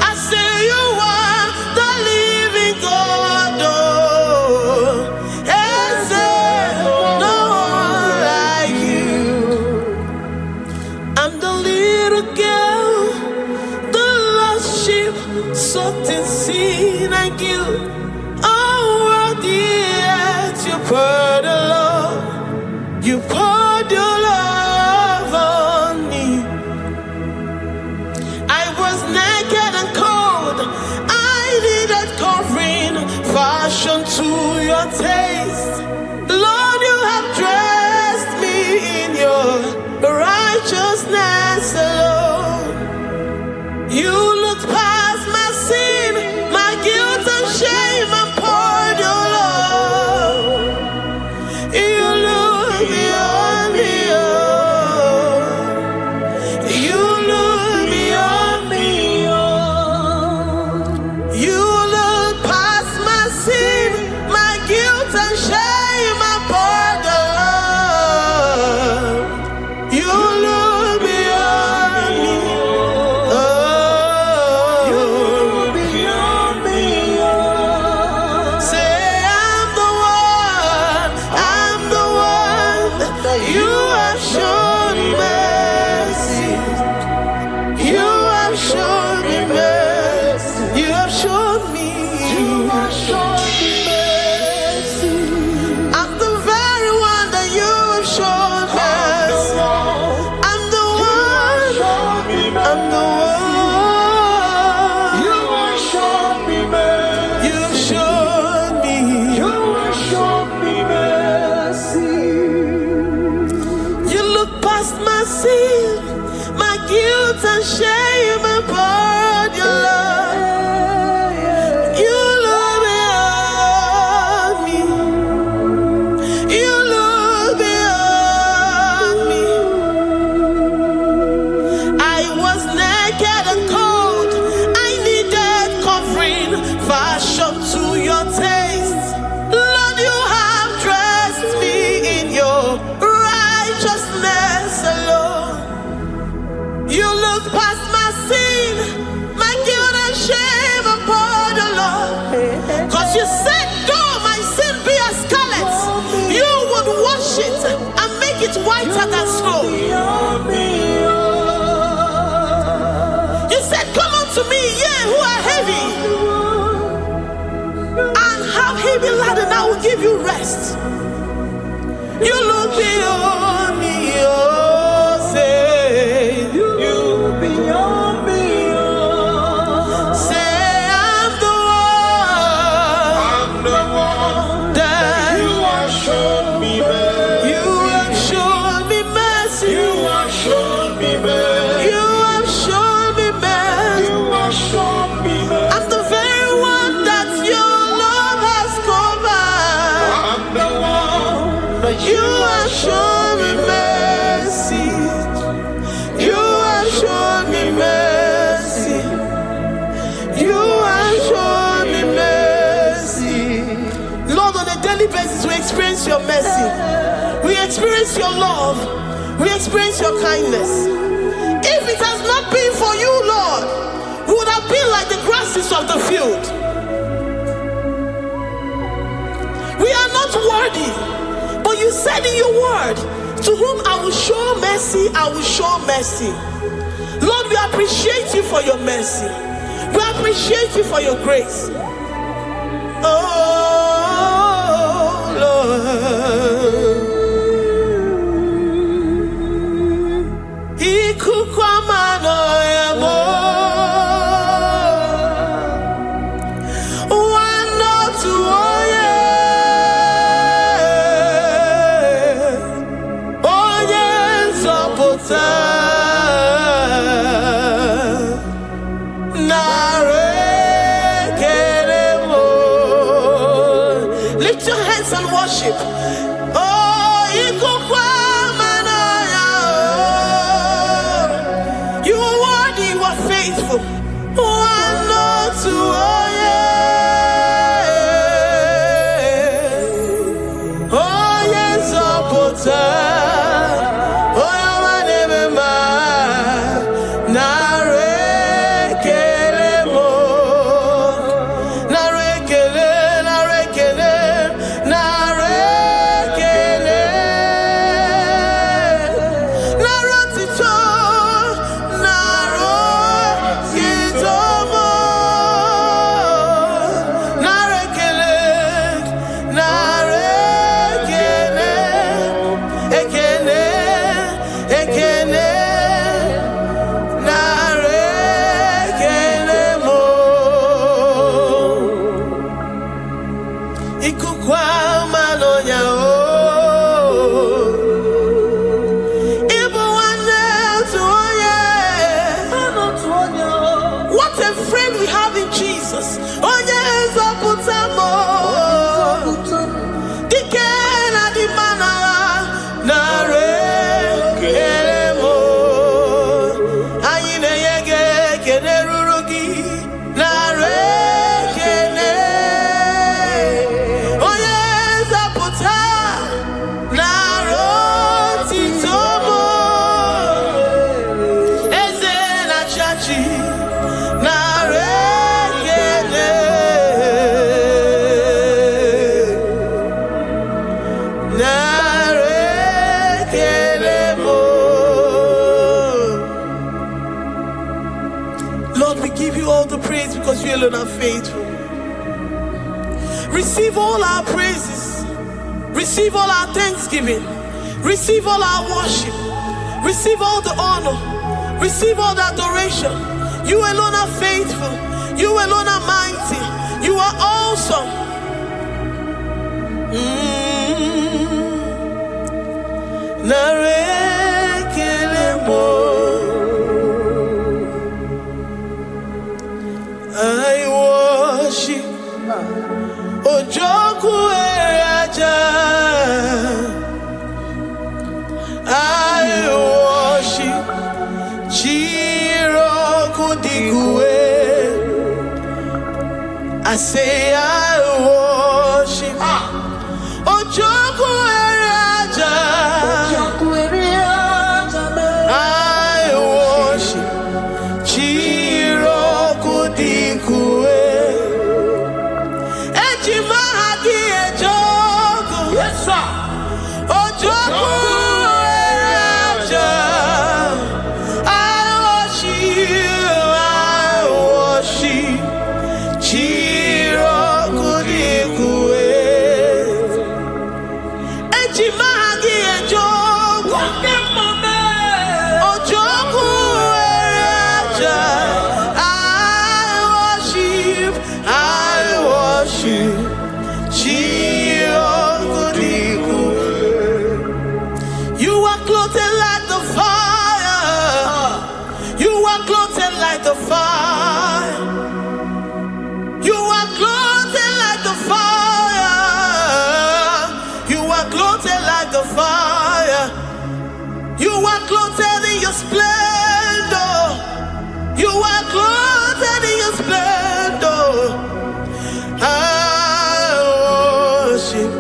I say you are the living God. Oh, and say no one like you. I'm the little girl, the lost sheep, soaked in sin and guilt. Oh, worthy yet you poured your love. You poured your love on me. I was naked and cold. I needed covering, fashioned to your taste. Lord, you have dressed me in your righteousness alone. You looked past my sin, my guilt and shame, and poured your love. You look beyond me, oh. You look beyond me, oh. You look past my sin, my guilt and shame, and poured your love. You look beyond me, oh. You look beyond me, oh. Say I'm the one, I'm the one. You have shown mercy. You have shown me mercy. You have shown me. You have shown me mercy. I'm the very one that you have shown mercy. I'm the one. I'm the one. You have shown me mercy. You have shown me. You have shown me mercy. You look past my sin, my guilt and shame, and poured your love. You look beyond me. You look beyond me. I was naked and cold. I needed covering, fashioned to your taste. Lord, you have dressed me in your righteousness alone. You look past my sin, my guilt and shame, and poured your love. 'Cause you said, though my sin be as scarlet, you would wash it and make You look beyond me, oh, say you beyond me, oh. Say I'm the one that You have shown me mercy. you have shown me mercy. You have shown me mercy. You have shown me mercy. You have shown me mercy. I'm the very one that your love has covered. I'm the one that You have shown me mercy. You have shown me mercy. You have shown me mercy. Lord, on a daily basis, we experience your mercy. We experience your love. We experience your kindness. If it has not been for you, Lord, we would have been like the grasses of the field. We are not worthy, but you said in your word, to whom I will show mercy, I will show mercy. Lord, we appreciate you for your mercy. We appreciate you for your grace. Oh, Lord. Ikukwamano yamo. Wanotu oye. Oye nzọpụta. Narekelemo. Lift your hands and worship. Oh, ikukwamano yamo. You are worthy, you are faithful. One not to oh yes, oh my name narekelemo, narekele, narekele, narekele, narotito, narotitomo, narekele, narekele, ekele, ekele, narekelemo. Ikukwamanonya, oh. Ibu wane tu oye. What a friend we have in Jesus. Onye nzọpụtamo. Dike na dimana narekelemo. Anyị na-enye gị ekele ruru gị. Narekele. Onye nzọpụta narotitomo. Eze na chachi narekele. Narekelemo. Lord, we give you all the praise because you alone are faithful. Receive all our praises. Receive all our thanksgiving. Receive all our worship. Receive all the honor. Receive all the adoration. You alone are faithful. You alone are mighty. You are awesome. Narekelemo. I worship Ojoku Eraja. I worship Chiroku Digwe. I say I worship Ojoku Eraja. I worship Chiroku Digwe. Ejimahagi Ejoku. Yes, sir. Ojoku Eraja. I worship Chiroku clothed like the fire. You are clothed like the fire. You are clothed like the fire. You are clothed like the fire. You are clothed in your splendor. You are clothed in your splendor. I worship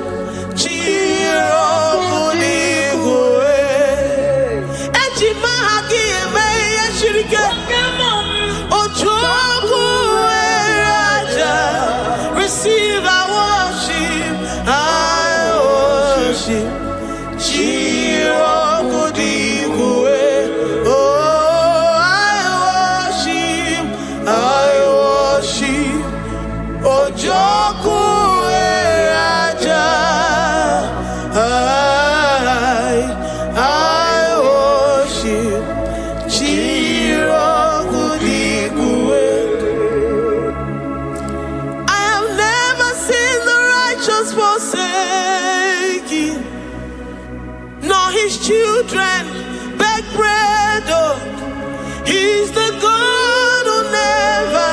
receive our worship. I worship. Oh, I worship. Ojoku Raja. I worship. Forsaken, nor his children beg bread. Oh, he's the God who never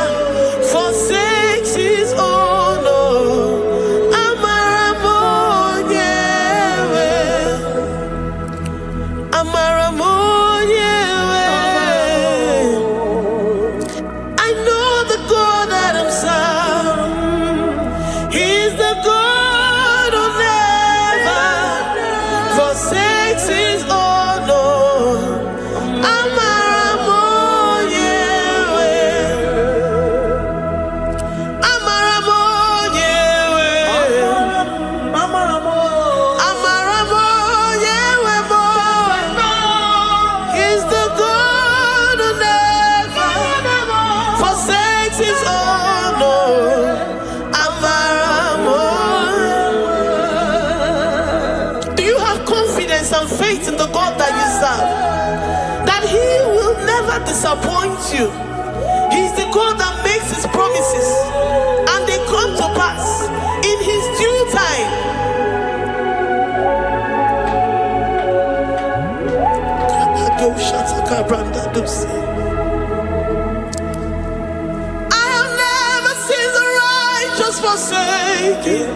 forsakes his own. Oh, Amaramonyewe. I know the God that I'm serving. He's the God his own. He's the God who never forsakes his own. Do you have confidence and faith in the God that you serve, that he will never disappoint you? He's the God that makes his promises and they come to pass in his due time. I have never seen the righteous forsaken,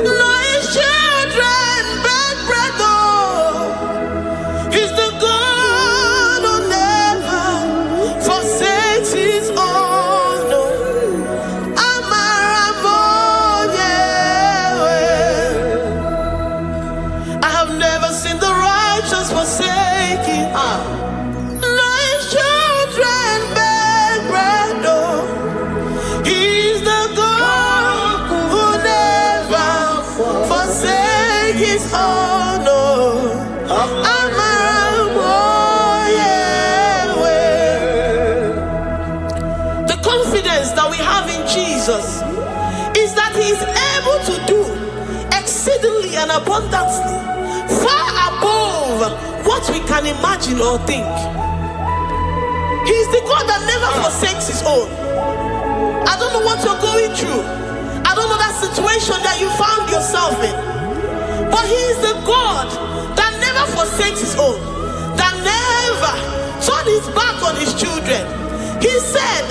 nor his children beg bread. He's the God who never forsakes his own. I have never seen the righteous forsaken, nor his children beg bread. He's the God who never forsakes his own. The confidence that we have in Jesus is that he is able to do exceedingly and abundantly, far above what we can imagine or think. He is the God that never forsakes his own. I don't know what you're going through. I don't know that situation that you found yourself in. But he is the God that never forsakes his own, that never turned his back on his children. He said,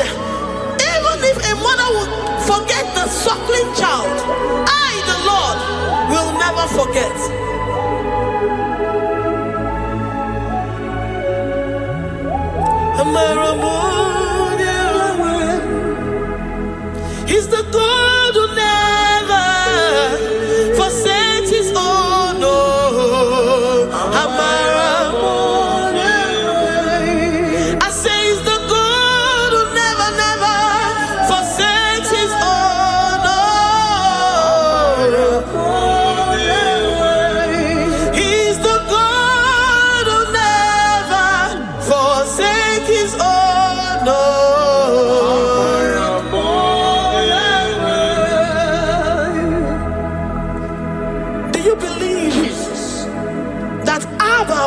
even if a mother would forget the suckling child, I, the Lord, will never forget. He's the God who never forsakes his own. I say he's the God who never, never forsakes his own. He's the God who never forsakes his own.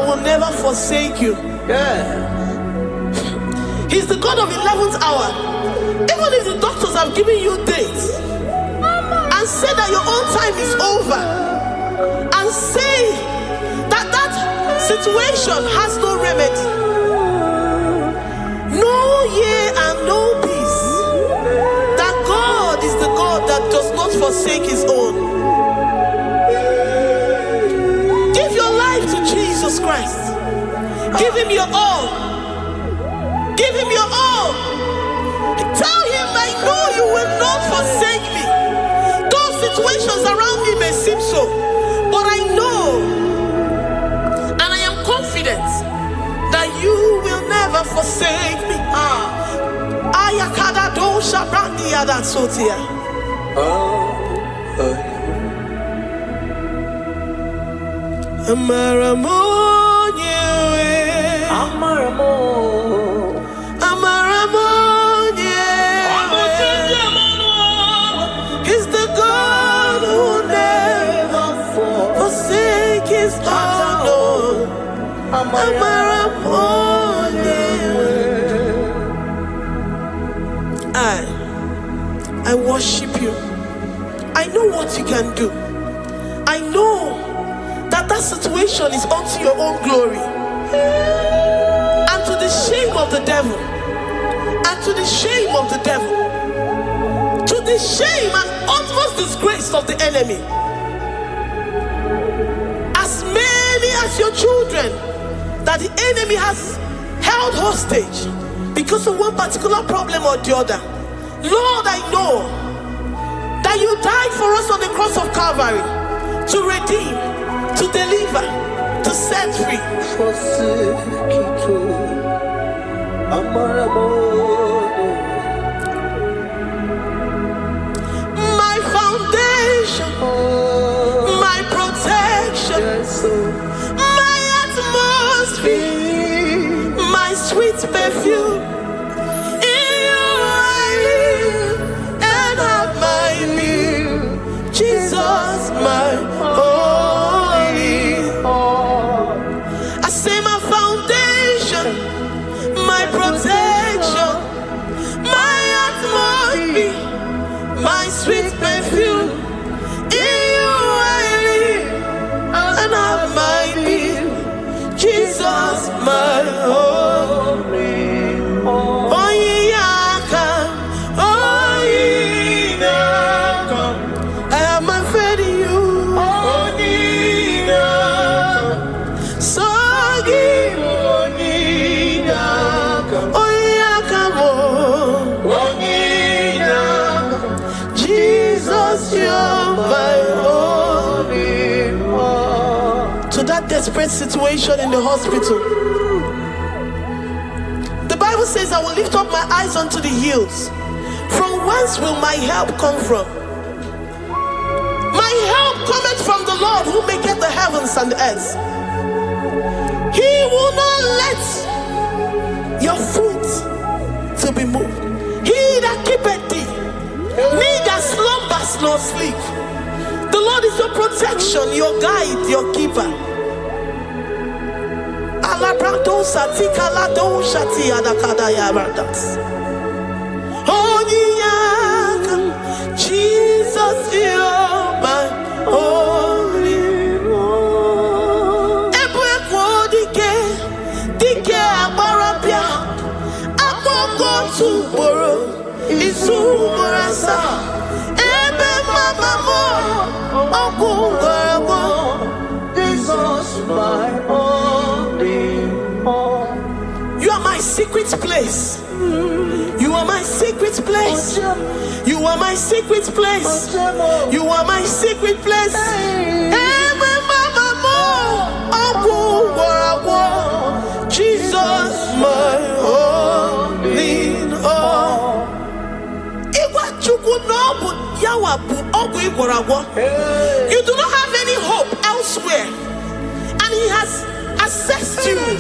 Will never forsake you. He's the God of 11th hour. Even if the doctors have given you dates and said that your own time is over, and say that situation has no remedy. Know ye and know peace, that God is the God that does not forsake his own. Give your life to Jesus Christ. Give him your all. Give him your all. Tell him, I know you will not forsake me. Those situations around me may seem so, but I know and I am confident that you will never forsake me. Ayakada dosha brandi adatsotia. Amaramonye, Amaramonye, he's the God who never forsake his own. Amaramonye. I worship you. I know what you can do. I know that situation is unto your own glory and to the shame of the devil, and to the shame of the devil, to the shame and utmost disgrace of the enemy. As many as your children that the enemy has held hostage because of one particular problem or the other, Lord, I know that you died for us on the cross of Calvary to redeem, to deliver, to set free. My foundation, my protection, my atmosphere, my sweet perfume. In you I live and have my being. Jesus, my my sweet perfume. In you I live and have my being. Jesus, my only. Oh, I have my faith in you. So give. To that desperate situation in the hospital, the Bible says, I will lift up my eyes unto the hills. From whence will my help come from? My help cometh from the Lord who maketh the heavens and the earth. He will not let your foot to be moved. He that keepeth thee neither slumbers nor sleep. The Lord is your protection, your guide, your keeper. Jesus, you're my only one. Dike abarapia, akoko tuboro, isumorasa. Ebe mama mo, okungorabo. Jesus, my only one. You are my secret place. You are my secret place. You are my secret place. You are my secret place. Ebe mama mo, okungorabo. Jesus, my only one. You do not have any hope elsewhere, and he has assessed you and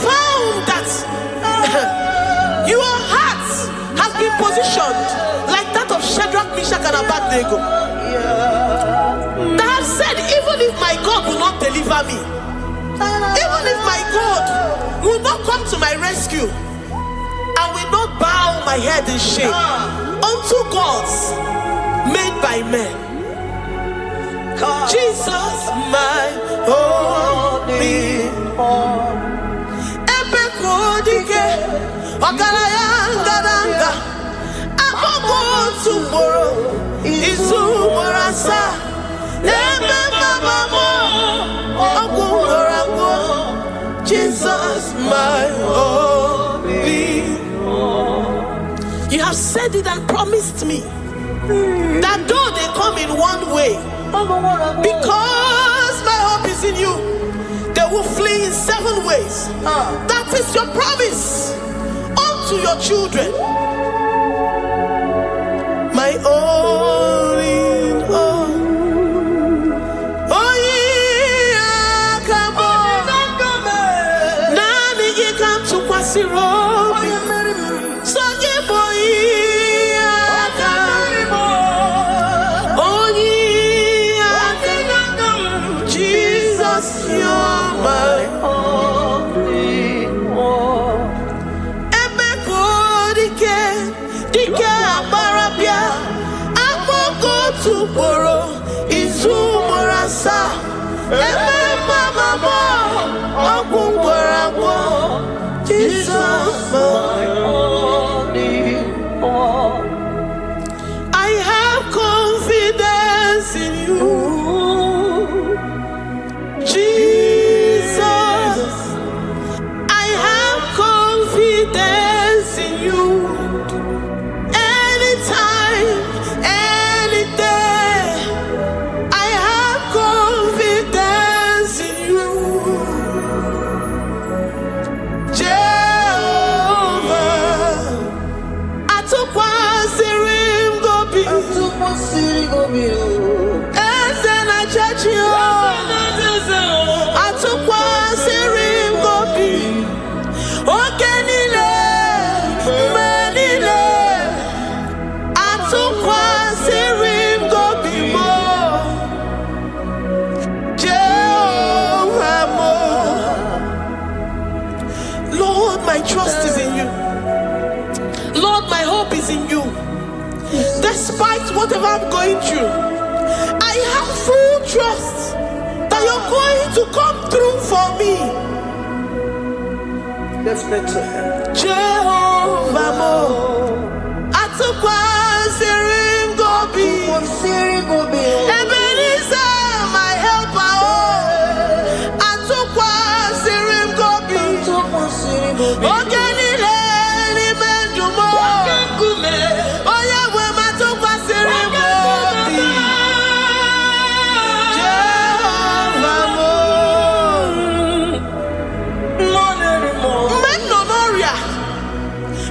found that your heart has been positioned like that of Shadrach, Meshach, and Abednego. That have said, even if my God will not deliver me, even if my God will not come to my rescue, I will not bow my head in shame unto gods made by men. Jesus, my only Morasa, Jesus, my only. You have said it and promised me that though they come in one way, because my hope is in you, they will flee in 7 ways. That is your promise unto your children. My only. Jesus, you're my only one. Dike abarabia, akoko tuboro, izu morasa. Jesus, my only one. I have confidence in you, Jesus. I have confidence in you. Anytime, any day, I have confidence in you. Lord, my trust is in you. Lord, my hope is in you. Despite whatever I'm going through, I have full trust that you're going to come through for me. Let's mention him. Jehovah Mo, Atukwa Sirim Gobi, Ebenezer, my helper. Atukwa Sirim Gobi, Ogenile ni Menjumo, Oya Wema Atukwa Sirim Gobi, Jehovah Mo, Memnonoria,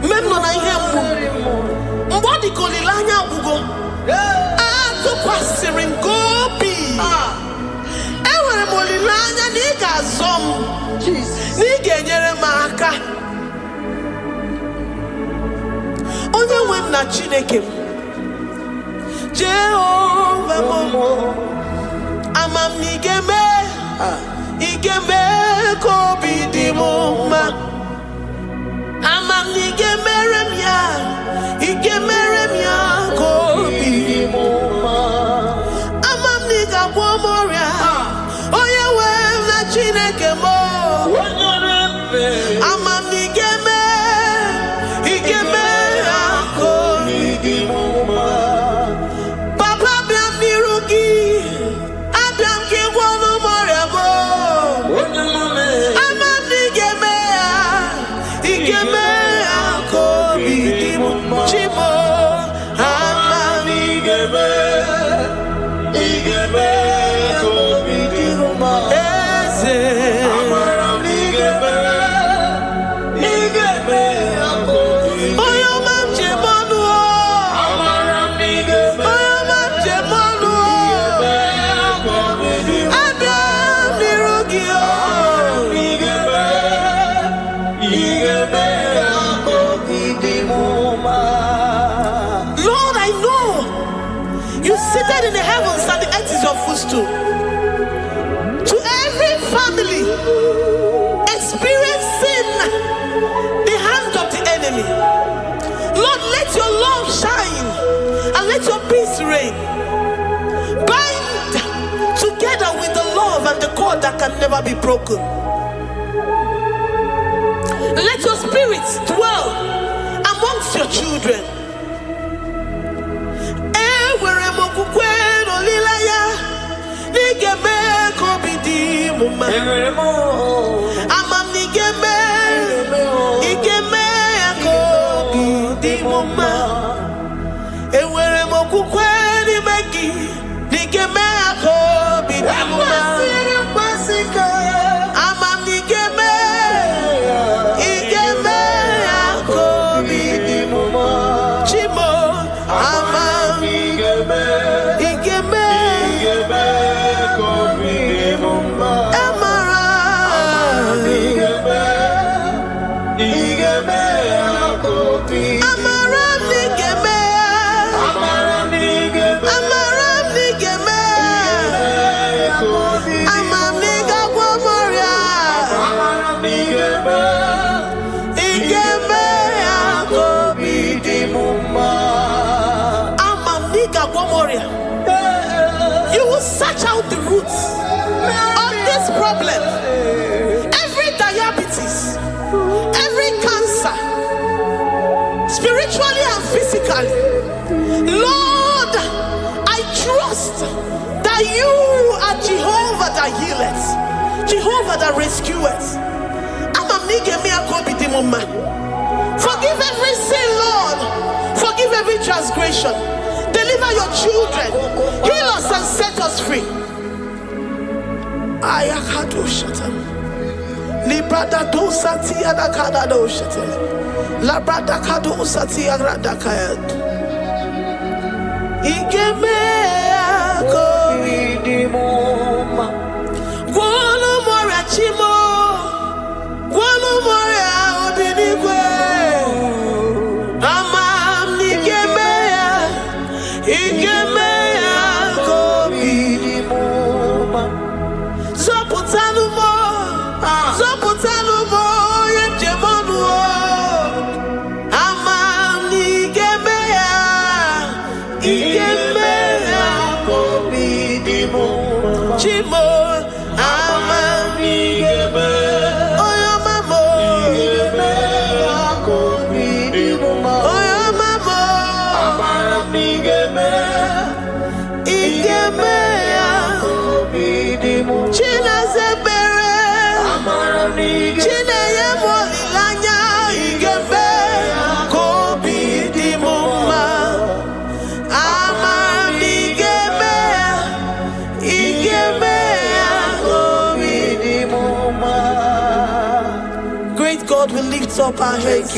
Memnonayemu, Mbodi Kolilanya Bugo, Atukwa Sirim Gobi, Ewere Molilanya Niga Zom, Niga Nyere Maka. Onye wem na Chineke m, Jehovah Mo, amam n'igeme, igeme kobi di mo mma. Amam n'igeme remya, igeme remya kobi di mo mma. Amam n'iga gwomoria, onye wem na Chineke mo. Amam n'igeme, igeme kobi di mo mma. Papa biam nirugi, abiam ki gwono moria mo. Amam n'igeme, igeme kobi di mo mma. Chibo, amam n'igeme, igeme kobi di mo mma. Eze, amam n'igeme, igeme kobi di mo mma. Oyo mam jemonu o, amam n'igeme, oyo mam jemonu o, igeme kobi di mo mma. Abiam nirugi o, igeme, igeme kobi di mo mma. Lord, I know you seated in the heavens and the earth is your footstool. To every family experiencing the hand of the enemy, Lord, let your love shine and let your peace reign. Bind together with the love and the cord that can never be broken. Let your spirit dwell amongst your children. Ewere m okwukwe n'oli igeme kobidi muma. Amam igeme kobidi muma. Ewere mokukwe ni megi igeme kobidi muma. Amam igeme kobidi muma. Chimo amam igeme kobidi muma. Amara igeme kobidi. Amara igeme. Amara igeme. Amam niga gwomoria. Igeme kobidi muma. Amam niga gwomoria. You will search out the roots of this problem. Every diabetes, every cancer, spiritually and physically. Lord, I trust that you are Jehovah that healeth, Jehovah that rescueth. Forgive every sin, Lord. Forgive every transgression. Deliver your children. Heal us and set us free. Ayakado shatam. Librada do sati adakada do shatam. Labrada kado sati agradakayad. Igeme kobidi muma. Gwano mora chimo. Gwano mora obinigwe. Amam nigeme. Igeme kobidi muma. Zopotanumo yemjemonu. Amam nigeme kobidi muma. Chimo amam nigeme. Oyo mamo kobidi muma. Oyo mamo amam nigeme kobidi muma. China zebere amam nigeme. China yemolilanya igeme kobidi muma. Amam nigeme kobidi muma. Great God, we lift up our heads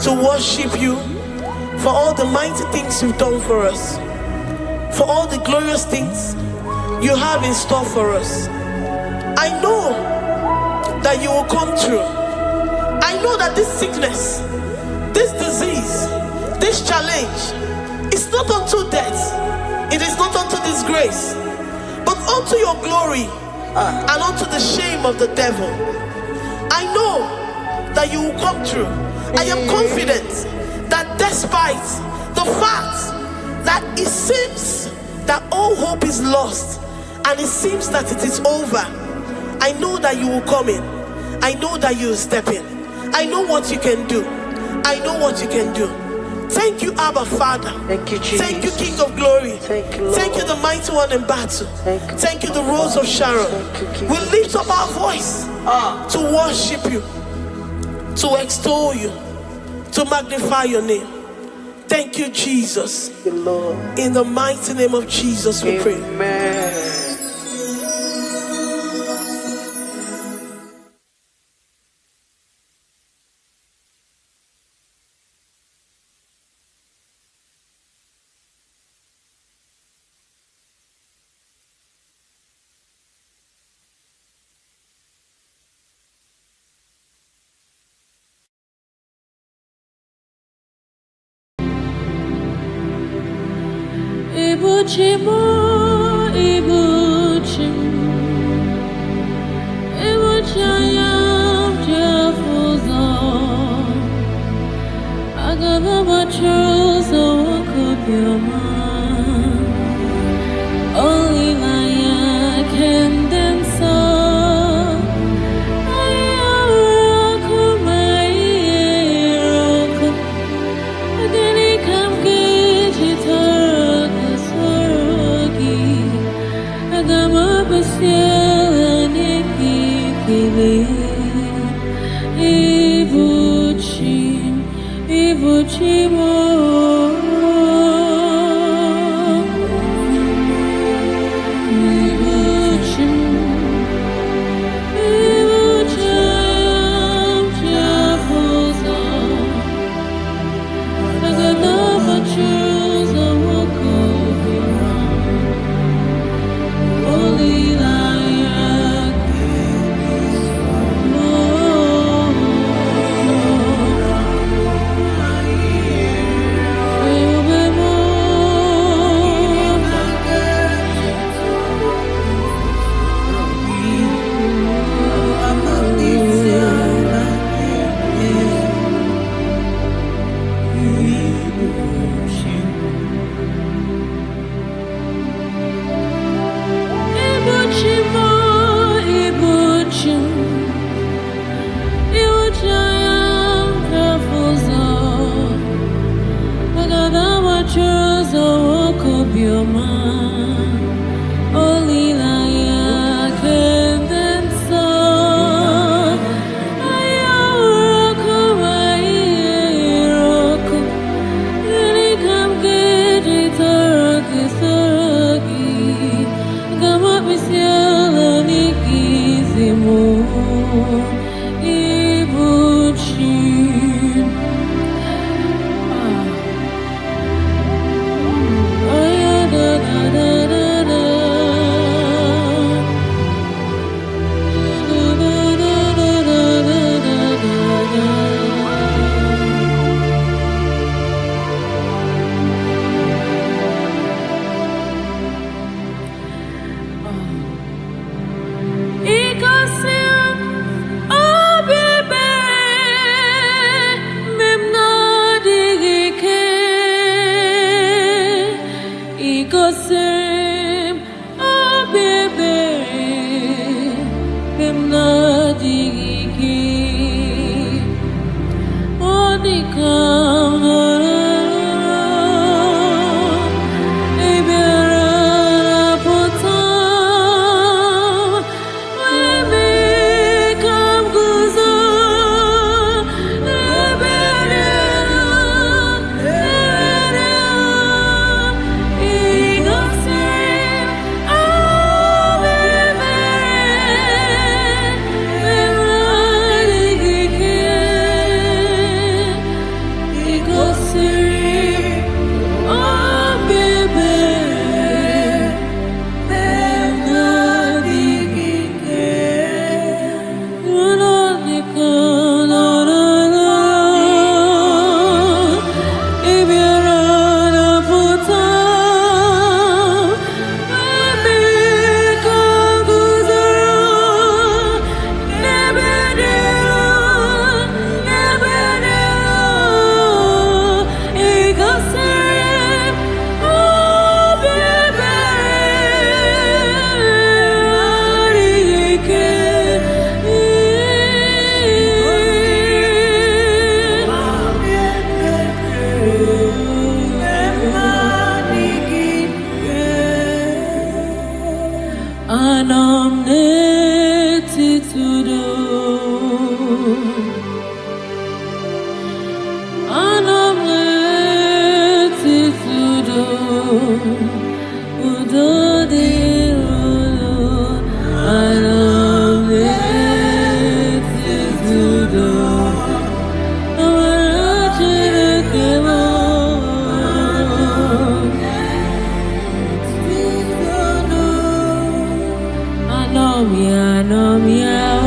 to worship you for all the mighty things you've done for us, for all the glorious things you have in store for us. I know that you will come through. I know that this sickness, this disease, this challenge is not unto death, it is not unto disgrace, but unto your glory and unto the shame of the devil. I know that you will come through. I am confident that despite the fact that it seems that all hope is lost and it seems that it is over, I know that you will come in. I know that you will step in. I know what you can do. I know what you can do. Thank you, Abba Father. Thank you, Jesus. Thank you, King of Glory. Thank you, Lord. Thank you, the mighty one in battle. Thank you, the Rose of Sharon. Thank you, We lift up our voice to worship you, to extol you, to magnify your name. Thank you, Jesus. Thank you, Lord. In the mighty name of Jesus, we pray. Amen. Ibuchimo, Ibuchim, Ibuchayam, Jafuzon, Agababa Chuzo, Kopioma, only Maya can dance on. Agama Anomia,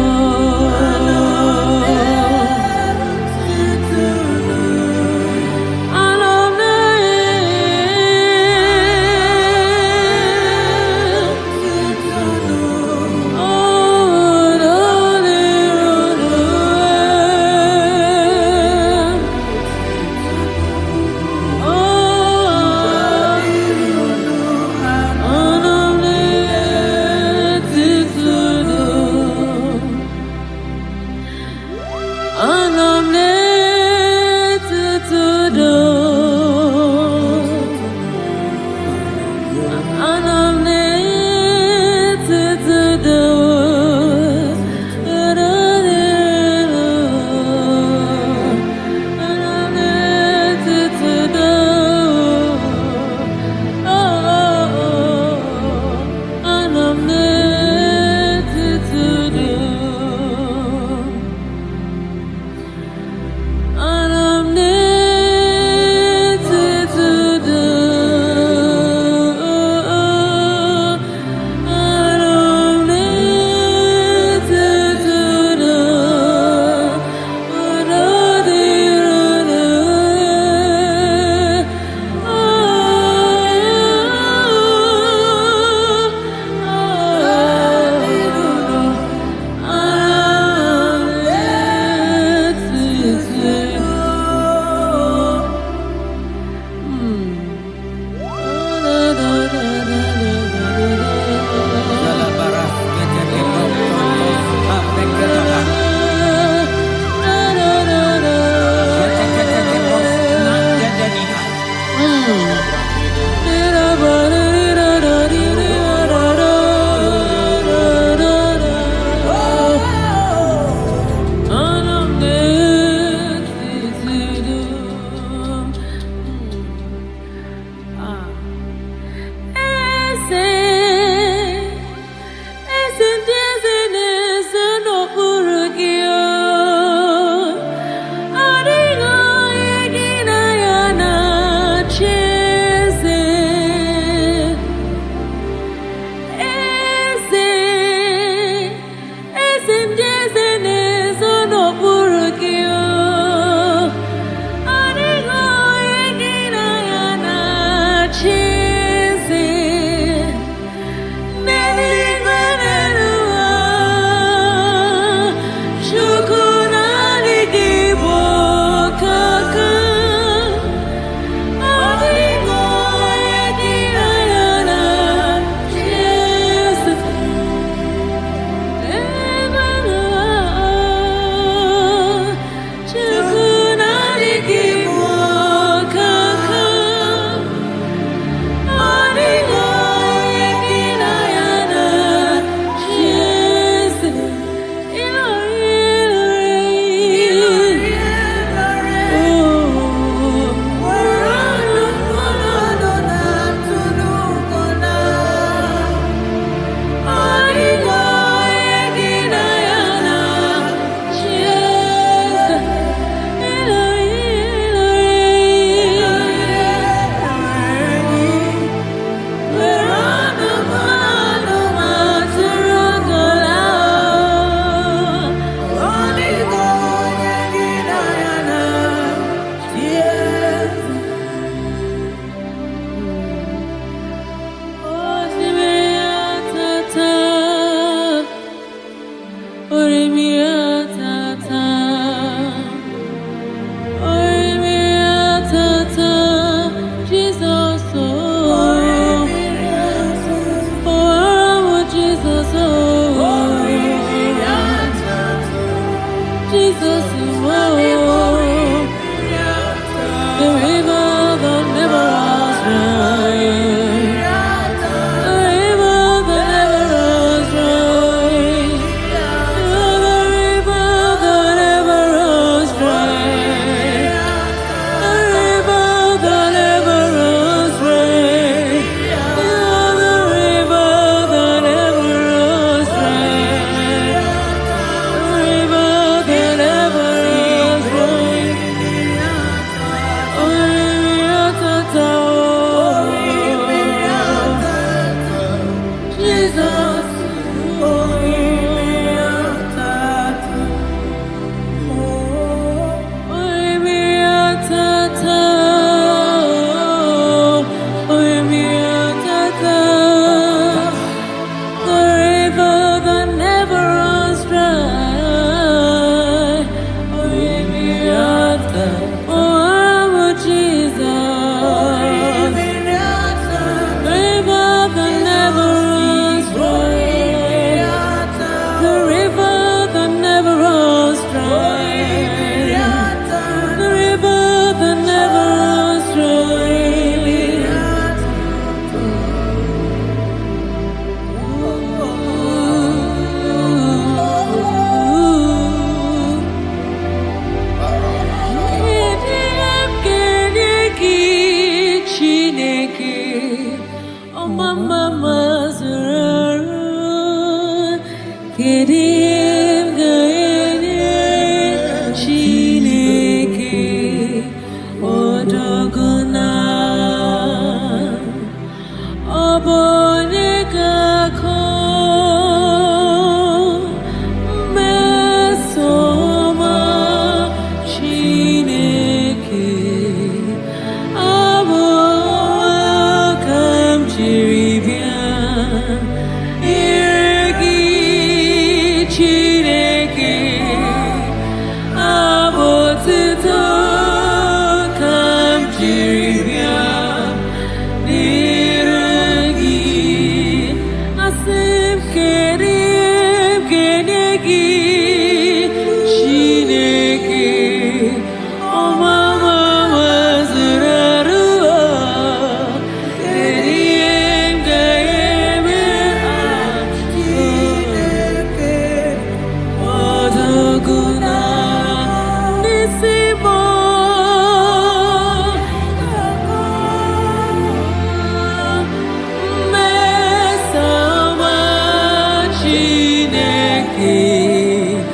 Chineke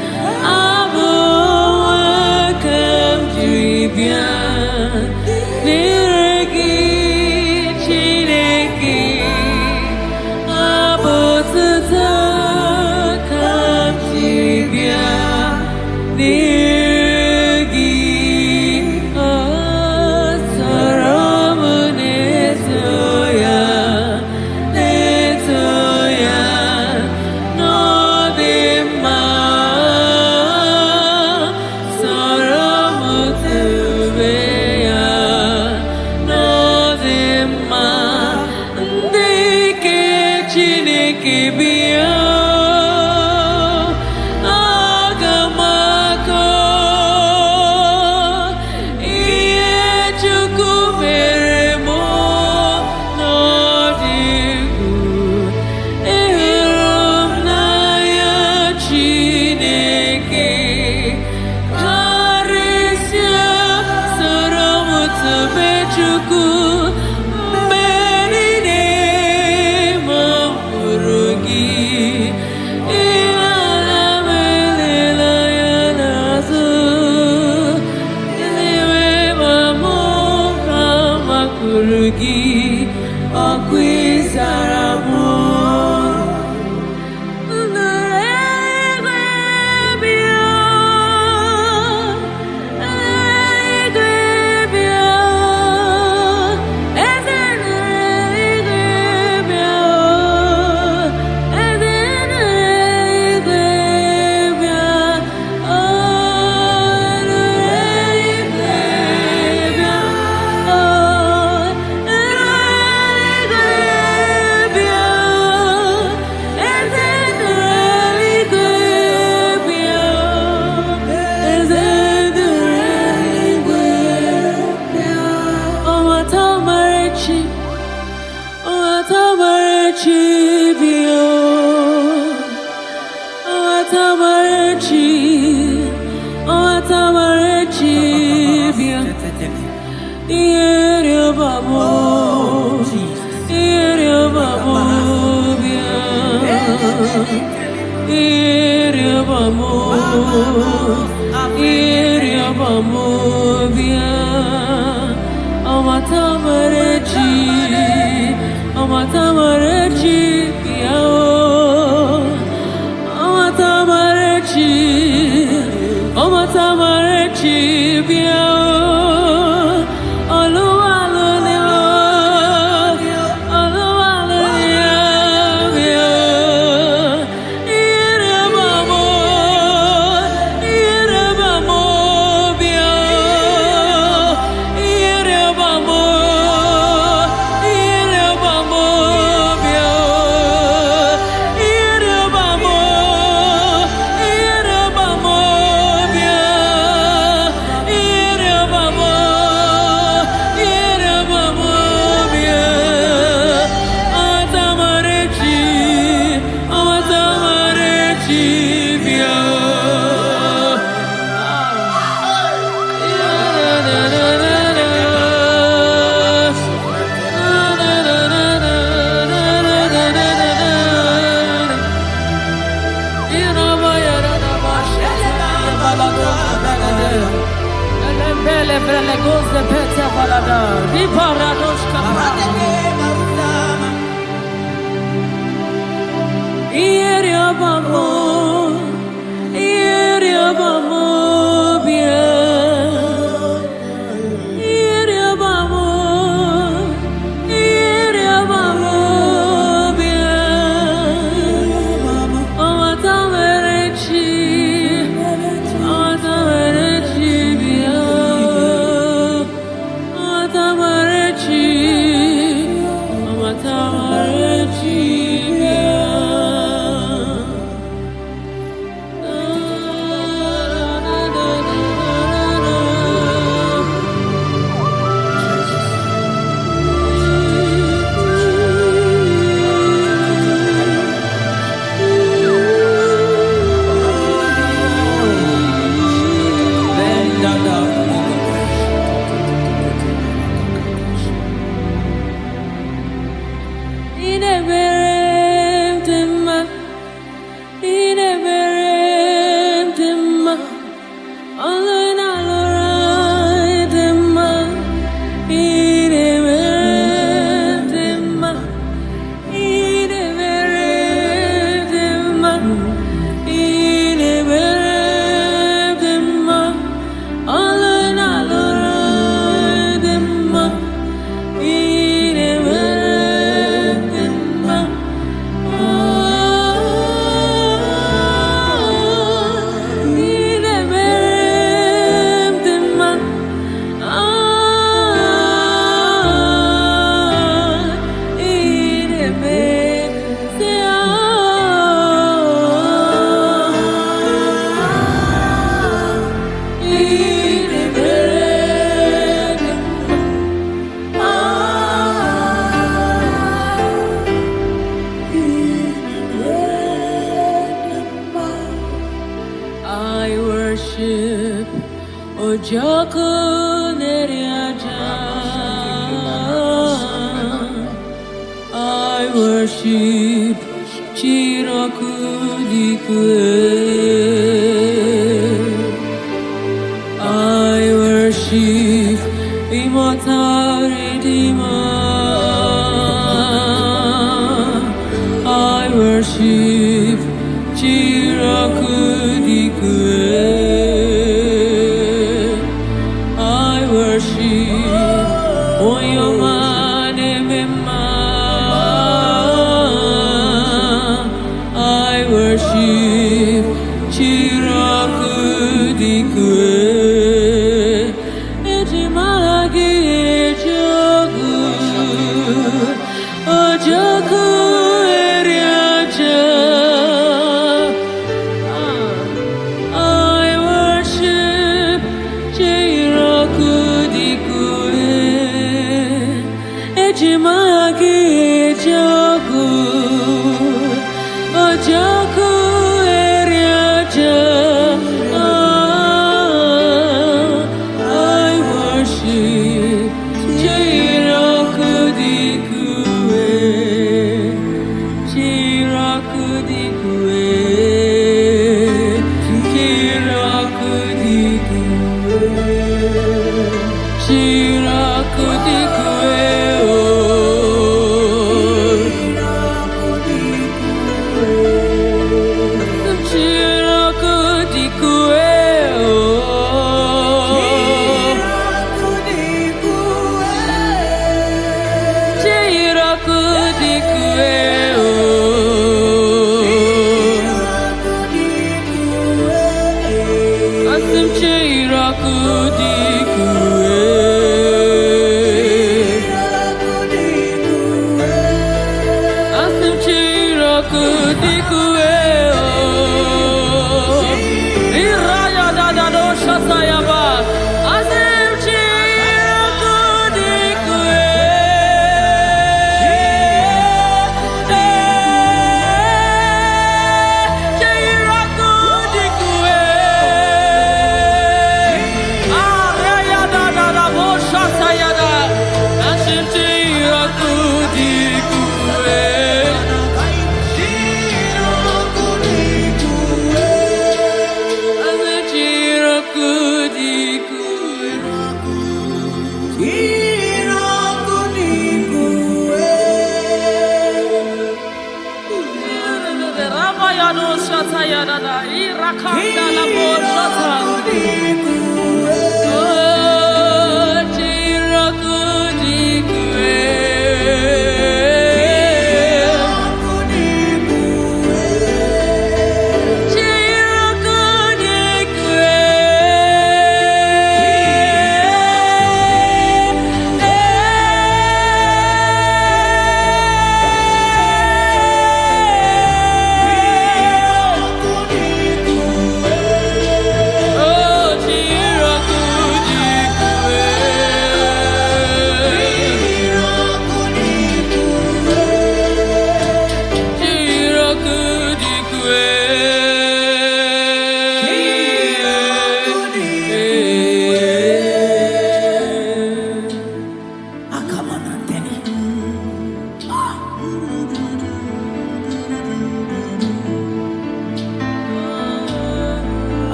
worship Chirakudikwe. I worship Immortal Redeemer. I worship Chirakudikwe. I worship Oyomane Mema. I worship Chirakudikwe. Ejimagi Ejogu Ojoku Eriaja. I worship Chirakudikwe. Ejimagi Ejogu Ojoku Eriaja.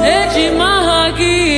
Eji mahagi